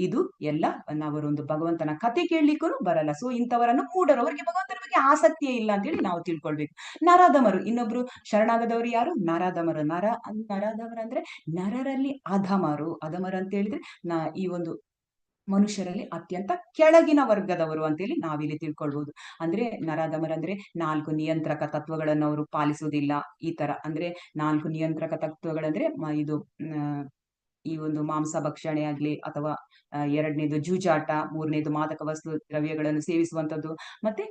ಇದು ಎಲ್ಲ ಅವರೊಂದು ಭಗವಂತನ ಕತೆ ಕೇಳಲಿಕ್ಕೂ ಬರಲ್ಲ. ಸೊ ಇಂಥವರನ್ನು ಮೂಢರು, ಅವರಿಗೆ ಭಗವಂತನ ಬಗ್ಗೆ ಆಸಕ್ತಿಯೇ ಇಲ್ಲ ಅಂತೇಳಿ ನಾವು ತಿಳ್ಕೊಳ್ಬೇಕು. ನರಾಧಮರು, ಇನ್ನೊಬ್ರು ಶರಣಾಗದವರು ಯಾರು? ನರಾಧಮರು ಅಂದ್ರೆ ನರರಲ್ಲಿ ಅಧಮರು ಅಂತ ಹೇಳಿದ್ರೆ ಈ ಒಂದು ಮನುಷ್ಯರಲ್ಲಿ ಅತ್ಯಂತ ಕೆಳಗಿನ ವರ್ಗದವರು ಅಂತೇಳಿ ನಾವಿಲ್ಲಿ ತಿಳ್ಕೊಳ್ಬಹುದು. ಅಂದ್ರೆ ನರಾಧಮರಂದ್ರೆ 4 ನಿಯಂತ್ರಕ ತತ್ವಗಳನ್ನು ಅವರು ಪಾಲಿಸುವುದಿಲ್ಲ. ಈ ತರ ಅಂದ್ರೆ 4 ನಿಯಂತ್ರಕ ತತ್ವಗಳಂದ್ರೆ ಈ ಒಂದು ಮಾಂಸ ಭಕ್ಷಣೆ ಆಗ್ಲಿ, ಅಥವಾ 2ನೇದು ಜೂಜಾಟ, 3ನೇದು ಮಾದಕ ವಸ್ತು ದ್ರವ್ಯಗಳನ್ನು ಸೇವಿಸುವಂಥದ್ದು, ಮತ್ತೆ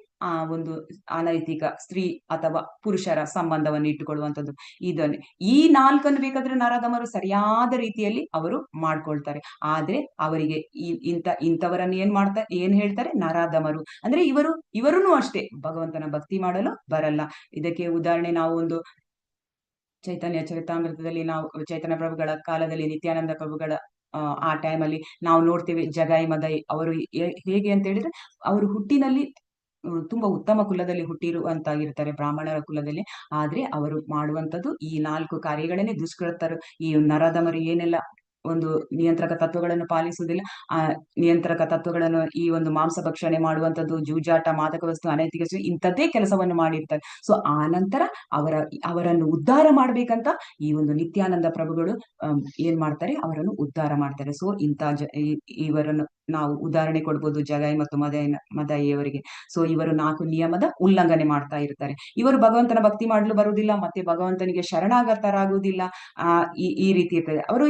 ಒಂದು ಅನೈತಿಕ ಸ್ತ್ರೀ ಅಥವಾ ಪುರುಷರ ಸಂಬಂಧವನ್ನು ಇಟ್ಟುಕೊಳ್ಳುವಂಥದ್ದು. ಈ 4 ಬೇಕಾದ್ರೆ ನರಾಧಮರು ಸರಿಯಾದ ರೀತಿಯಲ್ಲಿ ಅವರು ಮಾಡ್ಕೊಳ್ತಾರೆ. ಆದ್ರೆ ಅವರಿಗೆ ಇಂಥವರನ್ನು ಏನ್ ಹೇಳ್ತಾರೆ? ನರಾಧಮರು. ಅಂದ್ರೆ ಇವರೂ ಅಷ್ಟೇ ಭಗವಂತನ ಭಕ್ತಿ ಮಾಡಲು ಬರಲ್ಲ. ಇದಕ್ಕೆ ಉದಾಹರಣೆ ನಾವು ಚೈತನ್ಯ ಚರಿತಾಮೃತದಲ್ಲಿ ನಾವು ಚೈತನ್ಯ ಪ್ರಭುಗಳ ಕಾಲದಲ್ಲಿ, ನಿತ್ಯಾನಂದ ಪ್ರಭುಗಳ ಆ ಟೈಮಲ್ಲಿ ನಾವು ನೋಡ್ತೇವೆ, ಜಗಾಯಿ ಮದೈ ಅವರು ಹೇಗೆ ಅಂತ ಹೇಳಿದ್ರೆ, ಅವರು ಹುಟ್ಟಿನಲ್ಲಿ ತುಂಬಾ ಉತ್ತಮ ಕುಲದಲ್ಲಿ ಹುಟ್ಟಿರುವಂತಾಗಿರ್ತಾರೆ, ಬ್ರಾಹ್ಮಣರ ಕುಲದಲ್ಲಿ. ಆದ್ರೆ ಅವರು ಮಾಡುವಂತದ್ದು ಈ 4 ಕಾರ್ಯಗಳನ್ನೇ. ದುಷ್ಕೃತರು ಈ ನರದಮರು ಏನೆಲ್ಲ ಒಂದು ನಿಯಂತ್ರಕ ತತ್ವಗಳನ್ನು ಪಾಲಿಸುವುದಿಲ್ಲ, ಆ ನಿಯಂತ್ರಕ ತತ್ವಗಳನ್ನು ಈ ಒಂದು ಮಾಂಸ ಭಕ್ಷಣೆ ಮಾಡುವಂತದ್ದು, ಜೂಜಾಟ, ಮಾದಕ ವಸ್ತು, ಅನೈತಿಕ ಇಂಥದ್ದೇ ಕೆಲಸವನ್ನು ಮಾಡಿರ್ತಾರೆ. ಸೊ ಆ ನಂತರ ಅವರನ್ನು ಉದ್ಧಾರ ಮಾಡ್ಬೇಕಂತ ಈ ಒಂದು ನಿತ್ಯಾನಂದ ಪ್ರಭುಗಳು ಏನ್ ಮಾಡ್ತಾರೆ, ಅವರನ್ನು ಉದ್ಧಾರ ಮಾಡ್ತಾರೆ. ಸೊ ಇವರನ್ನು ನಾವು ಉದಾಹರಣೆ ಕೊಡ್ಬೋದು, ಜಗೈ ಮತ್ತು ಮದಯಿಯವರಿಗೆ. ಸೊ ಇವರು 4 ನಿಯಮದ ಉಲ್ಲಂಘನೆ ಮಾಡ್ತಾ ಇರ್ತಾರೆ. ಇವರು ಭಗವಂತನ ಭಕ್ತಿ ಮಾಡಲು ಬರುವುದಿಲ್ಲ, ಮತ್ತೆ ಭಗವಂತನಿಗೆ ಶರಣಾಗತರಾಗುವುದಿಲ್ಲ. ಈ ರೀತಿ ಇರ್ತದೆ. ಅವರು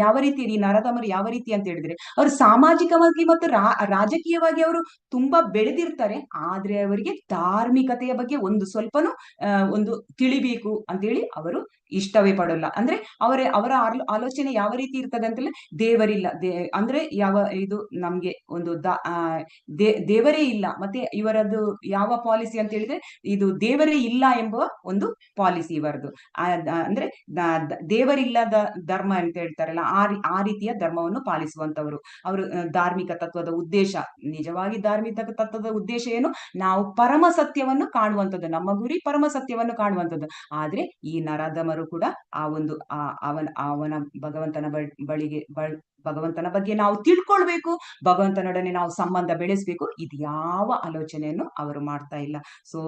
ಯಾವ ರೀತಿ, ಈ ನರದಮರು ಯಾವ ರೀತಿ ಅಂತ ಹೇಳಿದ್ರೆ, ಅವರು ಸಾಮಾಜಿಕವಾಗಿ ಮತ್ತು ರಾಜಕೀಯವಾಗಿ ಅವರು ತುಂಬಾ ಬೆಳೆದಿರ್ತಾರೆ. ಆದ್ರೆ ಅವರಿಗೆ ಧಾರ್ಮಿಕತೆಯ ಬಗ್ಗೆ ಒಂದು ಸ್ವಲ್ಪನೂ ಒಂದು ತಿಳಿಬೇಕು ಅಂತೇಳಿ ಅವರು ಇಷ್ಟವೇ ಪಡಲ್ಲ. ಅಂದ್ರೆ ಅವರ ಆಲೋಚನೆ ಯಾವ ರೀತಿ ಇರ್ತದೆ ಅಂತೇಳಿ, ದೇವರಿಲ್ಲ, ಅಂದ್ರೆ ಇದು ನಮ್ಗೆ ಒಂದು ದೇವರೇ ಇಲ್ಲ. ಮತ್ತೆ ಇವರದ್ದು ಯಾವ ಪಾಲಿಸಿ ಅಂತ ಹೇಳಿದ್ರೆ, ಇದು ದೇವರೇ ಇಲ್ಲ ಎಂಬ ಒಂದು ಪಾಲಿಸಿ ಇವರದು. ಅಂದ್ರೆ ದೇವರಿಲ್ಲದ ಧರ್ಮ ಅಂತ ಹೇಳ್ತಾರಲ್ಲ, ಆ ರೀತಿಯ ಧರ್ಮವನ್ನು ಪಾಲಿಸುವಂತವರು ಅವರು. ಧಾರ್ಮಿಕ ತತ್ವದ ಉದ್ದೇಶ, ನಿಜವಾಗಿ ಧಾರ್ಮಿಕ ತತ್ವದ ಉದ್ದೇಶ ಏನು, ನಾವು ಪರಮ ಸತ್ಯವನ್ನು ಕಾಣುವಂಥದ್ದು, ನಮ್ಮ ಗುರಿ ಪರಮ ಸತ್ಯವನ್ನು ಕಾಣುವಂಥದ್ದು. ಆದ್ರೆ ಈ ನರದಮರು ಕೂಡ ಆ ಒಂದು ಅವನ ಭಗವಂತನ ಬಗ್ಗೆ ನಾವು ತಿಳ್ಕೊಳ್ಬೇಕು, ಭಗವಂತನೊಡನೆ ನಾವು ಸಂಬಂಧ ಬೆಳೆಸ್ಬೇಕು, ಇದು ಯಾವ ಆಲೋಚನೆಯನ್ನು ಅವರು ಮಾಡ್ತಾ ಇಲ್ಲ. ಸೊ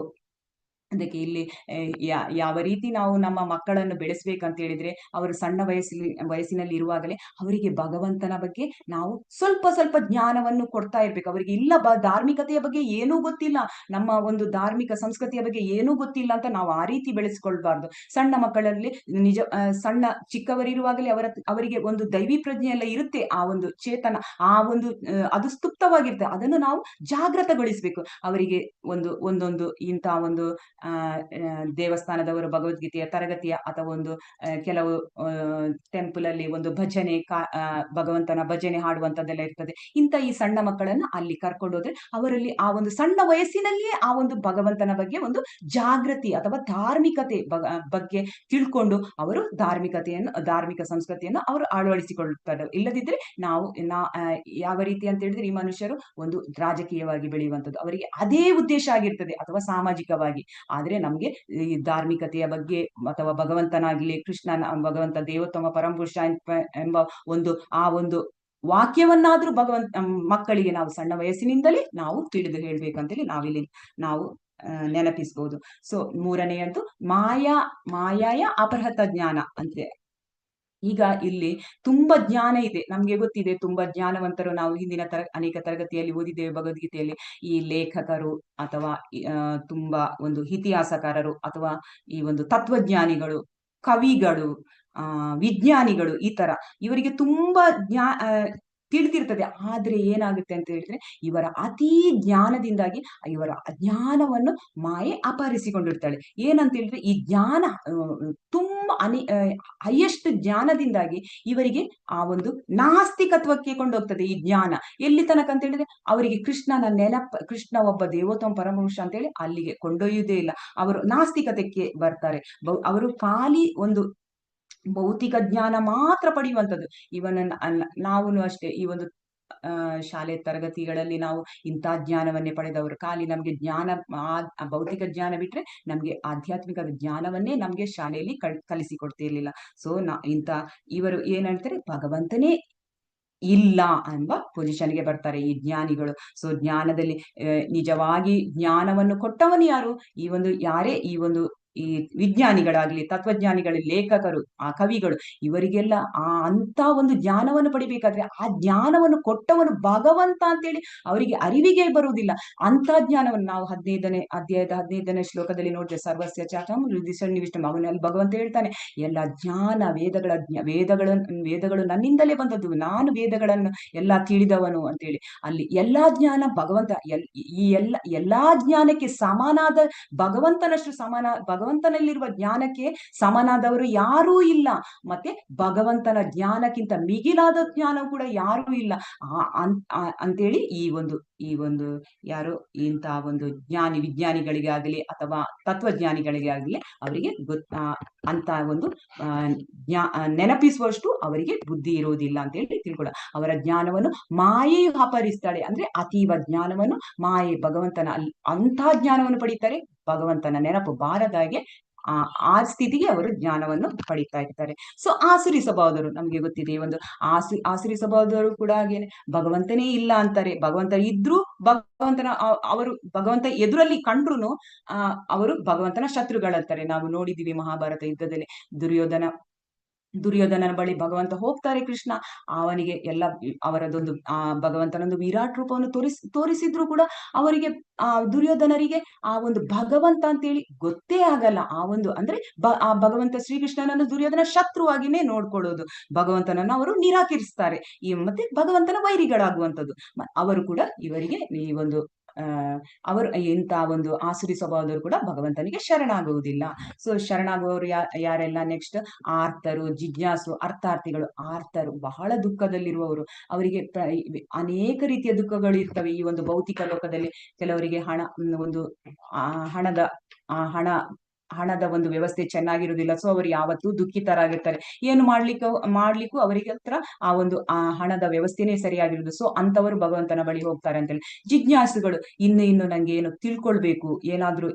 ಅದಕ್ಕೆ ಇಲ್ಲಿ ಯಾವ ರೀತಿ ನಾವು ನಮ್ಮ ಮಕ್ಕಳನ್ನು ಬೆಳೆಸ್ಬೇಕಂತ ಹೇಳಿದ್ರೆ, ಅವರು ಸಣ್ಣ ವಯಸ್ಸಿನಲ್ಲಿ ಇರುವಾಗಲೇ ಅವರಿಗೆ ಭಗವಂತನ ಬಗ್ಗೆ ನಾವು ಸ್ವಲ್ಪ ಜ್ಞಾನವನ್ನು ಕೊಡ್ತಾ ಇರ್ಬೇಕು. ಅವರಿಗೆ ಇಲ್ಲ ಧಾರ್ಮಿಕತೆಯ ಬಗ್ಗೆ ಏನೂ ಗೊತ್ತಿಲ್ಲ, ನಮ್ಮ ಒಂದು ಧಾರ್ಮಿಕ ಸಂಸ್ಕೃತಿಯ ಬಗ್ಗೆ ಏನೂ ಗೊತ್ತಿಲ್ಲ ಅಂತ ನಾವು ಆ ರೀತಿ ಬೆಳೆಸ್ಕೊಳ್ಬಾರ್ದು. ಸಣ್ಣ ಮಕ್ಕಳಲ್ಲಿ ಸಣ್ಣ ಚಿಕ್ಕವರಿರುವಾಗಲೇ ಅವರಿಗೆ ಒಂದು ದೈವಿ ಪ್ರಜ್ಞೆ ಎಲ್ಲ ಇರುತ್ತೆ, ಆ ಒಂದು ಚೇತನ, ಆ ಒಂದು ಅದು ಸ್ತುಪ್ತವಾಗಿರುತ್ತೆ. ಅದನ್ನು ನಾವು ಜಾಗೃತಗೊಳಿಸ್ಬೇಕು. ಅವರಿಗೆ ಒಂದೊಂದು ಇಂಥ ಒಂದು ದೇವಸ್ಥಾನದವರು ಭಗವದ್ಗೀತೆಯ ತರಗತಿಯ ಅಥವಾ ಒಂದು ಕೆಲವು ಟೆಂಪಲ್ ಅಲ್ಲಿ ಒಂದು ಭಜನೆ, ಭಗವಂತನ ಭಜನೆ ಹಾಡುವಂತದ್ದೆಲ್ಲ ಇರ್ತದೆ. ಈ ಸಣ್ಣ ಮಕ್ಕಳನ್ನ ಅಲ್ಲಿ ಕರ್ಕೊಂಡೋದ್ರೆ ಅವರಲ್ಲಿ ಆ ಒಂದು ಸಣ್ಣ ವಯಸ್ಸಿನಲ್ಲಿಯೇ ಆ ಒಂದು ಭಗವಂತನ ಬಗ್ಗೆ ಒಂದು ಜಾಗೃತಿ ಅಥವಾ ಧಾರ್ಮಿಕತೆ ಬಗ್ಗೆ ತಿಳ್ಕೊಂಡು ಅವರು ಧಾರ್ಮಿಕ ಸಂಸ್ಕೃತಿಯನ್ನು ಅವರು ಅಳವಡಿಸಿಕೊಳ್ಳುತ್ತಾರೆ. ಇಲ್ಲದಿದ್ರೆ ಯಾವ ರೀತಿ ಅಂತ ಹೇಳಿದ್ರೆ, ಈ ಮನುಷ್ಯರು ಒಂದು ರಾಜಕೀಯವಾಗಿ ಬೆಳೆಯುವಂಥದ್ದು, ಅವರಿಗೆ ಅದೇ ಉದ್ದೇಶ ಆಗಿರ್ತದೆ, ಅಥವಾ ಸಾಮಾಜಿಕವಾಗಿ. ಆದ್ರೆ ನಮ್ಗೆ ಈ ಧಾರ್ಮಿಕತೆಯ ಬಗ್ಗೆ ಅಥವಾ ಭಗವಂತನಾಗ್ಲಿ, ಭಗವಂತ ದೇವೋತ್ತಮ ಪರಮಪುರುಷ ಎಂಬ ಆ ಒಂದು ವಾಕ್ಯವನ್ನಾದ್ರೂ ಮಕ್ಕಳಿಗೆ ನಾವು ಸಣ್ಣ ವಯಸ್ಸಿನಿಂದಲೇ ನಾವು ತಿಳಿದು ಹೇಳ್ಬೇಕಂತೇಳಿ ನಾವು ನೆನಪಿಸ್ಬೋದು. ಸೊ ಮೂರನೆಯದ್ದು ಮಾಯಾಯ ಅಪಹೃತ ಜ್ಞಾನ ಅಂತೆ. ಈಗ ಇಲ್ಲಿ ತುಂಬಾ ಜ್ಞಾನ ಇದೆ, ನಮ್ಗೆ ಗೊತ್ತಿದೆ, ತುಂಬಾ ಜ್ಞಾನವಂತರು. ನಾವು ಹಿಂದಿನ ಅನೇಕ ತರಗತಿಯಲ್ಲಿ ಓದಿದ್ದೇವೆ ಭಗವದ್ಗೀತೆಯಲ್ಲಿ. ಈ ಲೇಖಕರು ಅಥವಾ ತುಂಬಾ ಒಂದು ಇತಿಹಾಸಕಾರರು ಅಥವಾ ಈ ಒಂದು ತತ್ವಜ್ಞಾನಿಗಳು, ಕವಿಗಳು, ವಿಜ್ಞಾನಿಗಳು, ಈ ತರ ಇವರಿಗೆ ತುಂಬಾ ತಿಳಿದಿರ್ತದೆ. ಆದ್ರೆ ಏನಾಗುತ್ತೆ ಅಂತ ಹೇಳಿದ್ರೆ, ಇವರ ಅತೀ ಜ್ಞಾನದಿಂದಾಗಿ ಇವರ ಅಜ್ಞಾನವನ್ನು ಮಾಯೆ ಅಪಹರಿಸಿಕೊಂಡಿರ್ತಾಳೆ. ಏನಂತ ಹೇಳಿದ್ರೆ, ಈ ಜ್ಞಾನ ತುಂಬಾ ಹೈಯೆಸ್ಟ್ ಜ್ಞಾನದಿಂದಾಗಿ ಇವರಿಗೆ ಆ ಒಂದು ನಾಸ್ತಿಕತ್ವಕ್ಕೆ ಕೊಂಡೋಗ್ತದೆ. ಈ ಜ್ಞಾನ ಎಲ್ಲಿ ತನಕ ಅಂತ ಹೇಳಿದ್ರೆ, ಅವರಿಗೆ ಕೃಷ್ಣ ಒಬ್ಬ ದೇವೋತ್ತಮ ಪರಮಪುರುಷ ಅಂತ ಹೇಳಿ ಅಲ್ಲಿಗೆ ಕೊಂಡೊಯ್ಯುವುದೇ ಇಲ್ಲ. ಅವರು ನಾಸ್ತಿಕತೆಗೆ ಬರ್ತಾರೆ. ಅವರು ಖಾಲಿ ಒಂದು ಭೌತಿಕ ಜ್ಞಾನ ಮಾತ್ರ ಪಡೆಯುವಂಥದ್ದು. ನಾವು ಅಷ್ಟೇ, ಈ ಒಂದು ಶಾಲೆ ತರಗತಿಗಳಲ್ಲಿ ನಾವು ಇಂಥ ಜ್ಞಾನವನ್ನೇ ಪಡೆದವರು. ಖಾಲಿ ನಮ್ಗೆ ಭೌತಿಕ ಜ್ಞಾನ ಬಿಟ್ರೆ ನಮ್ಗೆ ಆಧ್ಯಾತ್ಮಿಕ ಜ್ಞಾನವನ್ನೇ ನಮ್ಗೆ ಶಾಲೆಯಲ್ಲಿ ಕಲಿಸಿಕೊಡ್ತಿರ್ಲಿಲ್ಲ. ಸೊ ಇವರು ಏನ್ ಹೇಳ್ತಾರೆ, ಭಗವಂತನೇ ಇಲ್ಲ ಎಂಬ ಪೊಸಿಷನ್ಗೆ ಬರ್ತಾರೆ ಈ ಜ್ಞಾನಿಗಳು. ಸೊ ಜ್ಞಾನದಲ್ಲಿ ನಿಜವಾಗಿ ಜ್ಞಾನವನ್ನು ಕೊಟ್ಟವನು ಯಾರು? ಯಾರೇ ಈ ವಿಜ್ಞಾನಿಗಳಾಗ್ಲಿ, ತತ್ವಜ್ಞಾನಿಗಳು, ಲೇಖಕರು, ಆ ಕವಿಗಳು, ಇವರಿಗೆಲ್ಲ ಅಂತ ಒಂದು ಜ್ಞಾನವನ್ನು ಪಡಿಬೇಕಾದ್ರೆ ಆ ಜ್ಞಾನವನ್ನು ಕೊಟ್ಟವನು ಭಗವಂತ ಅಂತೇಳಿ ಅವರಿಗೆ ಅರಿವಿಗೆ ಬರುವುದಿಲ್ಲ. ಅಂತ ಜ್ಞಾನವನ್ನು ನಾವು 15ನೇ ಅಧ್ಯಾಯದ 15ನೇ ಶ್ಲೋಕದಲ್ಲಿ ನೋಡಿದ್ರೆ, ಸರ್ವಸ್ಯ ಚಾಟಂ ಹೃದಯ ಸನ್ನಿವಿಷ್ಟಂ, ಅವನಲ್ಲಿ ಭಗವಂತ ಹೇಳ್ತಾನೆ, ಎಲ್ಲ ಜ್ಞಾನ ವೇದಗಳು ನನ್ನಿಂದಲೇ ಬಂದದ್ದು, ನಾನು ವೇದಗಳನ್ನು ಎಲ್ಲ ತಿಳಿದವನು ಅಂತೇಳಿ. ಅಲ್ಲಿ ಎಲ್ಲಾ ಜ್ಞಾನ ಭಗವಂತ, ಈ ಎಲ್ಲಾ ಜ್ಞಾನಕ್ಕೆ ಸಮನಾದ ಭಗವಂತನಷ್ಟು ಭಗವಂತನಲ್ಲಿರುವ ಜ್ಞಾನಕ್ಕೆ ಸಮನಾದವರು ಯಾರೂ ಇಲ್ಲ. ಮತ್ತೆ ಭಗವಂತನ ಜ್ಞಾನಕ್ಕಿಂತ ಮಿಗಿಲಾದ ಜ್ಞಾನ ಕೂಡ ಯಾರೂ ಇಲ್ಲ ಅಂತೇಳಿ ಈ ಒಂದು ಯಾರು ಇಂತಹ ಒಂದು ವಿಜ್ಞಾನಿಗಳಿಗೆ ಆಗಲಿ ಅಥವಾ ತತ್ವಜ್ಞಾನಿಗಳಿಗೆ ಆಗಲಿ ಅವರಿಗೆ ಅಂತ ಒಂದು ನೆನಪಿಸುವಷ್ಟು ಅವರಿಗೆ ಬುದ್ಧಿ ಇರುವುದಿಲ್ಲ ಅಂತ ಹೇಳಿ ತಿಳ್ಕೊಳ್ಳ. ಅವರ ಜ್ಞಾನವನ್ನು ಮಾಯೆಯು ಅಪಹರಿಸ್ತಾಳೆ. ಅಂದ್ರೆ ಅತೀವ ಜ್ಞಾನವನ್ನು ಮಾಯೆ ಭಗವಂತನ ಅಂಥ ಜ್ಞಾನವನ್ನು ಪಡೀತಾರೆ. ಭಗವಂತನ ನೆನಪು ಬಾರದಾಗೆ ಆ ಸ್ಥಿತಿಗೆ ಅವರು ಜ್ಞಾನವನ್ನು ಪಡಿತಾ ಇರ್ತಾರೆ. ಸೊ ಆಸುರಿ ಸ್ವಭಾವದವರು ನಮ್ಗೆ ಗೊತ್ತಿದೆ. ಒಂದು ಆಸುರಿ ಸ್ವಭಾವದವರು ಕೂಡ ಹಾಗೇನೆ ಭಗವಂತನೇ ಇಲ್ಲ ಅಂತಾರೆ. ಭಗವಂತ ಇದ್ರು ಅವರು ಭಗವಂತ ಎದುರಲ್ಲಿ ಕಂಡ್ರು ಅವರು ಭಗವಂತನ ಶತ್ರುಗಳಂತಾರೆ. ನಾವು ನೋಡಿದೀವಿ ಮಹಾಭಾರತ ಯುದ್ಧದಲ್ಲಿ ದುರ್ಯೋಧನನ ಬಳಿ ಭಗವಂತ ಹೋಗ್ತಾರೆ ಕೃಷ್ಣ. ಅವನಿಗೆ ಎಲ್ಲ ಅವರದೊಂದು ಭಗವಂತನೊಂದು ವಿರಾಟ್ ರೂಪವನ್ನು ತೋರಿಸಿದ್ರು ಕೂಡ ಅವರಿಗೆ ದುರ್ಯೋಧನರಿಗೆ ಆ ಒಂದು ಭಗವಂತ ಅಂತೇಳಿ ಗೊತ್ತೇ ಆಗಲ್ಲ. ಅಂದ್ರೆ ಆ ಭಗವಂತ ಶ್ರೀಕೃಷ್ಣನನ್ನು ದುರ್ಯೋಧನ ಶತ್ರುವಾಗಿನೇ ನೋಡ್ಕೊಳ್ಳೋದು. ಭಗವಂತನನ್ನು ಅವರು ನಿರಾಕರಿಸ್ತಾರೆ. ಮತ್ತೆ ಭಗವಂತನ ವೈರಿಗಳಾಗುವಂಥದ್ದು. ಅವರು ಕೂಡ ಇವರಿಗೆ ಈ ಒಂದು ಅವರು ಇಂಥ ಒಂದು ಆಸುರಿ ಸ್ವಭಾವದವರು ಕೂಡ ಭಗವಂತನಿಗೆ ಶರಣಾಗುವುದಿಲ್ಲ. ಸೊ ಶರಣಾಗುವವರು ಯಾರೆಲ್ಲ ನೆಕ್ಸ್ಟ್ ಆರ್ತರು, ಜಿಜ್ಞಾಸು, ಅರ್ಥಾರ್ಥಿಗಳು. ಆರ್ತರು ಬಹಳ ದುಃಖದಲ್ಲಿರುವವರು. ಅವರಿಗೆ ಅನೇಕ ರೀತಿಯ ದುಃಖಗಳು ಇರ್ತವೆ ಈ ಒಂದು ಭೌತಿಕ ಲೋಕದಲ್ಲಿ. ಕೆಲವರಿಗೆ ಹಣದ ಒಂದು ವ್ಯವಸ್ಥೆ ಚೆನ್ನಾಗಿರುವುದಿಲ್ಲ. ಸೊ ಅವರು ಯಾವತ್ತೂ ದುಃಖಿತರಾಗಿರ್ತಾರೆ. ಏನು ಮಾಡ್ಲಿಕ್ಕೂ ಅವರಿಗೆ ಹತ್ರ ಆ ಹಣದ ವ್ಯವಸ್ಥೆನೇ ಸರಿಯಾಗಿರುವುದು. ಸೊ ಅಂತವರು ಭಗವಂತನ ಬಳಿ ಹೋಗ್ತಾರೆ ಅಂತೇಳಿ. ಜಿಜ್ಞಾಸುಗಳು ಇನ್ನು ನಂಗೆ ಏನು ತಿಳ್ಕೊಳ್ಬೇಕು, ಏನಾದ್ರೂ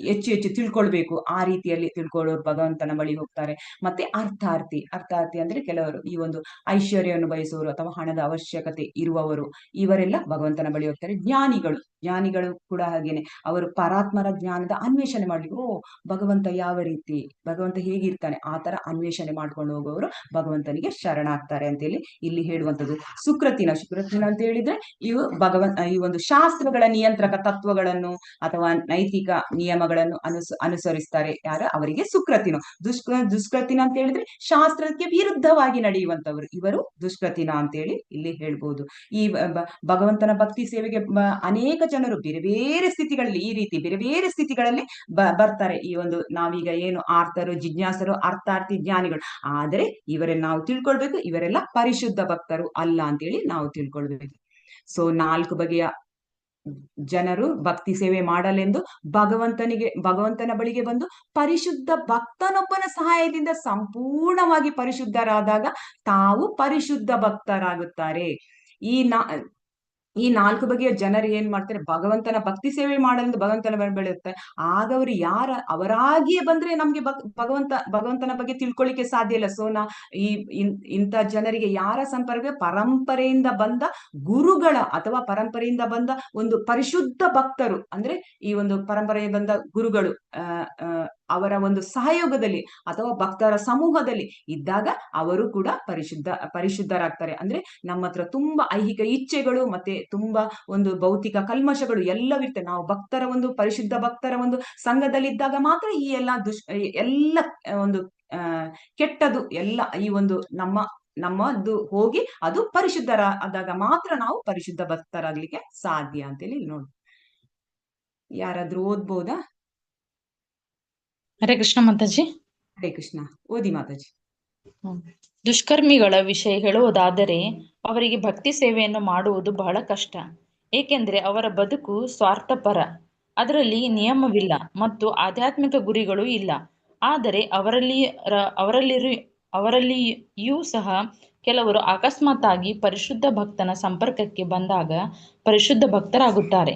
ಹೆಚ್ಚು ತಿಳ್ಕೊಳ್ಬೇಕು, ಆ ರೀತಿಯಲ್ಲಿ ತಿಳ್ಕೊಳ್ಳೋರು ಭಗವಂತನ ಬಳಿ ಹೋಗ್ತಾರೆ. ಮತ್ತೆ ಅರ್ಥಾರ್ಥಿ ಅಂದ್ರೆ ಕೆಲವರು ಈ ಒಂದು ಐಶ್ವರ್ಯವನ್ನು ಬಯಸುವವರು ಅಥವಾ ಹಣದ ಅವಶ್ಯಕತೆ ಇರುವವರು, ಇವರೆಲ್ಲ ಭಗವಂತನ ಬಳಿ ಹೋಗ್ತಾರೆ. ಜ್ಞಾನಿಗಳು ಕೂಡ ಹಾಗೇನೆ. ಅವರು ಪರಾತ್ಮರ ಜ್ಞಾನದ ಅನ್ವೇಷಣೆ ಮಾಡ್ಲಿಕ್ಕೆ ಭಗವಂತ ಯಾವ ರೀತಿ, ಭಗವಂತ ಹೇಗಿರ್ತಾನೆ ಆ ತರ ಅನ್ವೇಷಣೆ ಮಾಡ್ಕೊಂಡು ಹೋಗುವವರು ಭಗವಂತನಿಗೆ ಶರಣಾಗ್ತಾರೆ ಅಂತೇಳಿ ಇಲ್ಲಿ ಹೇಳುವಂಥದ್ದು. ಸುಕೃತಿನ ಅಂತ ಹೇಳಿದ್ರೆ ಈ ಒಂದು ಶಾಸ್ತ್ರಗಳ ನಿಯಂತ್ರಕ ತತ್ವಗಳನ್ನು ಅಥವಾ ನೈತಿಕ ನಿಯಮಗಳನ್ನು ಅನುಸರಿಸ್ತಾರೆ. ಅವರಿಗೆ ಸುಕೃತಿನ. ದುಷ್ಕೃತಿನ ಅಂತ ಹೇಳಿದ್ರೆ ಶಾಸ್ತ್ರಕ್ಕೆ ವಿರುದ್ಧವಾಗಿ ನಡೆಯುವಂತವರು ಇವರು ದುಷ್ಕೃತಿನ ಅಂತೇಳಿ ಇಲ್ಲಿ ಹೇಳ್ಬೋದು. ಈ ಭಗವಂತನ ಭಕ್ತಿ ಸೇವೆಗೆ ಅನೇಕ ಜನರು ಬೇರೆ ಬೇರೆ ಸ್ಥಿತಿಗಳಲ್ಲಿ ಈ ರೀತಿ ಬೇರೆ ಬೇರೆ ಸ್ಥಿತಿಗಳಲ್ಲಿ ಬರ್ತಾರೆ. ಈ ಒಂದು ನಾವೀಗ ಏನು ಆರ್ತರು, ಜಿಜ್ಞಾಸರು, ಅರ್ಥಾರ್ಥಿ, ಜ್ಞಾನಿಗಳು. ಆದರೆ ಇವರೆಲ್ಲ ನಾವು ತಿಳ್ಕೊಳ್ಬೇಕು, ಇವರೆಲ್ಲ ಪರಿಶುದ್ಧ ಭಕ್ತರು ಅಲ್ಲ ಅಂತೇಳಿ ನಾವು ತಿಳ್ಕೊಳ್ಬೇಕು. ಸೊ 4 ಬಗೆಯ ಜನರು ಭಕ್ತಿ ಸೇವೆ ಮಾಡಲೆಂದು ಭಗವಂತನ ಬಳಿಗೆ ಬಂದು ಪರಿಶುದ್ಧ ಭಕ್ತನೊಬ್ಬನ ಸಹಾಯದಿಂದ ಸಂಪೂರ್ಣವಾಗಿ ಪರಿಶುದ್ಧರಾದಾಗ ತಾವು ಪರಿಶುದ್ಧ ಭಕ್ತರಾಗುತ್ತಾರೆ. ಈ 4 ಬಗೆಯ ಜನರು ಏನ್ ಮಾಡ್ತಾರೆ, ಭಗವಂತನ ಭಕ್ತಿ ಸೇವೆ ಮಾಡಲೆಂದು ಭಗವಂತನ ಬೆಳೆಯುತ್ತಾರೆ. ಆಗ ಅವರು ಅವರಾಗಿಯೇ ಬಂದ್ರೆ ನಮ್ಗೆ ಭಗವಂತನ ಬಗ್ಗೆ ತಿಳ್ಕೊಳ್ಳಿಕ್ಕೆ ಸಾಧ್ಯ ಇಲ್ಲ. ಸೊ ಇಂಥ ಜನರಿಗೆ ಯಾರ ಸಂಪರ್ಕ, ಪರಂಪರೆಯಿಂದ ಬಂದ ಗುರುಗಳ ಅಥವಾ ಪರಂಪರೆಯಿಂದ ಬಂದ ಒಂದು ಪರಿಶುದ್ಧ ಭಕ್ತರು, ಅಂದ್ರೆ ಈ ಒಂದು ಪರಂಪರೆಯಿಂದ ಬಂದ ಗುರುಗಳು ಅವರ ಒಂದು ಸಹಯೋಗದಲ್ಲಿ ಅಥವಾ ಭಕ್ತರ ಸಮೂಹದಲ್ಲಿ ಇದ್ದಾಗ ಅವರು ಕೂಡ ಪರಿಶುದ್ಧರಾಗ್ತಾರೆ. ಅಂದ್ರೆ ನಮ್ಮ ಹತ್ರ ತುಂಬಾ ಐಹಿಕ ಇಚ್ಛೆಗಳು ಮತ್ತೆ ತುಂಬಾ ಒಂದು ಭೌತಿಕ ಕಲ್ಮಶಗಳು ಎಲ್ಲವಿರ್ತವೆ. ನಾವು ಪರಿಶುದ್ಧ ಭಕ್ತರ ಒಂದು ಸಂಘದಲ್ಲಿದ್ದಾಗ ಮಾತ್ರ ಈ ಎಲ್ಲ ಒಂದು ಕೆಟ್ಟದು ಎಲ್ಲ ಈ ಒಂದು ನಮ್ಮದು ಹೋಗಿ ಅದು ಪರಿಶುದ್ಧರಾದಾಗ ಮಾತ್ರ ನಾವು ಪರಿಶುದ್ಧ ಭಕ್ತರಾಗ್ಲಿಕ್ಕೆ ಸಾಧ್ಯ ಅಂತೇಳಿ ನೋಡಿ. ಯಾರಾದ್ರೂ ಓದ್ಬೋದಾ? ಹರೇ ಕೃಷ್ಣ ಮಾತಾಜಿ. ಹರೇ ಕೃಷ್ಣ, ಓದಿ ಮಾತಾಜಿ. ದುಷ್ಕರ್ಮಿಗಳ ವಿಷಯ ಹೇಳುವುದಾದರೆ ಅವರಿಗೆ ಭಕ್ತಿ ಸೇವೆಯನ್ನು ಮಾಡುವುದು ಬಹಳ ಕಷ್ಟ. ಏಕೆಂದರೆ ಅವರ ಬದುಕು ಸ್ವಾರ್ಥಪರ, ಅದರಲ್ಲಿ ನಿಯಮವಿಲ್ಲ ಮತ್ತು ಆಧ್ಯಾತ್ಮಿಕ ಗುರಿಗಳು ಇಲ್ಲ. ಆದರೆ ಅವರಲ್ಲಿಯೂ ಸಹ ಕೆಲವರು ಅಕಸ್ಮಾತ್ತಾಗಿ ಪರಿಶುದ್ಧ ಭಕ್ತನ ಸಂಪರ್ಕಕ್ಕೆ ಬಂದಾಗ ಪರಿಶುದ್ಧ ಭಕ್ತರಾಗುತ್ತಾರೆ.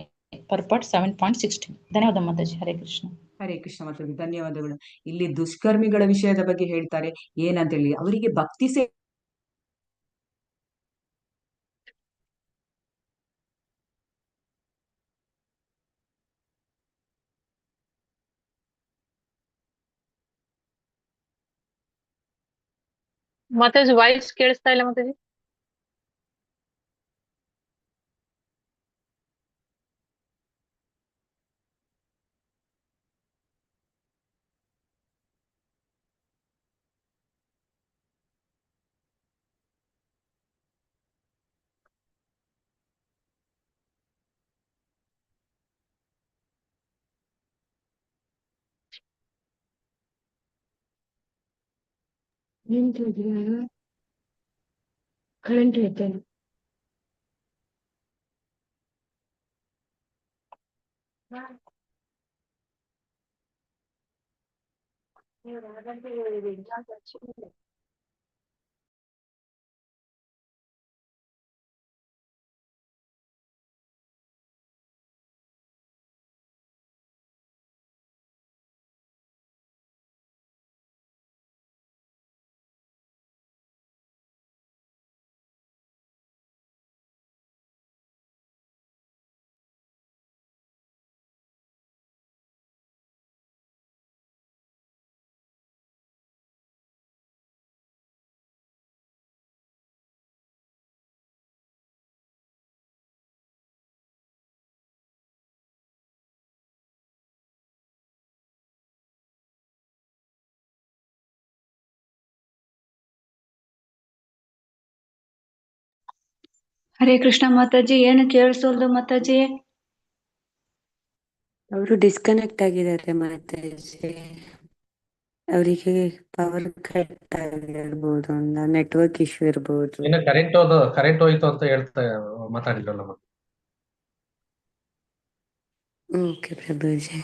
ಪರ್ಪಟ್ 7.16. ಧನ್ಯವಾದ ಮಾತಾಜಿ. ಹರೇ ಕೃಷ್ಣ. ಹರೇ ಕೃಷ್ಣ ಮಾತಾಜಿ, ಧನ್ಯವಾದಗಳು. ಇಲ್ಲಿ ದುಷ್ಕರ್ಮಿಗಳ ವಿಷಯದ ಬಗ್ಗೆ ಹೇಳ್ತಾರೆ. ಏನಂತೇಳಿ ಅವರಿಗೆ ಭಕ್ತಿ ಸೇವೆ ಮಾತಾಜಿ ವಾಯ್ಸ್ ಕೇಳಿಸ್ತಾ ಇಲ್ಲ ಮಾತಾಜಿ. ಕರೆಂಟ್ ಐತೆ. ಹರೇ ಕೃಷ್ಣ ಮಾತಾಜಿ, ಏನು ಕೇಳಿಸೋಲ್ದು ಮಾತಾಜಿ. ಅವರು ಡಿಸ್ಕನೆಕ್ಟ್ ಆಗಿದ್ದಾರೆ ಮಾತಾಜಿ. ಅವರಿಗೆ ಪವರ್ ಕಟ್ ಆಗಿರ್ಬೋದು, ನೆಟ್ವರ್ಕ್ ಇಶ್ಯೂ ಇರ್ಬೋದು. ಇನ್ನು ಕರೆಂಟ್ ಹೋಯ್ತು ಅಂತ ಹೇಳ್ತಾ ಮಾತಾಡಿದ್ರಲ್ಲ. ಓಕೆ ಪ್ರಭುಜಿ.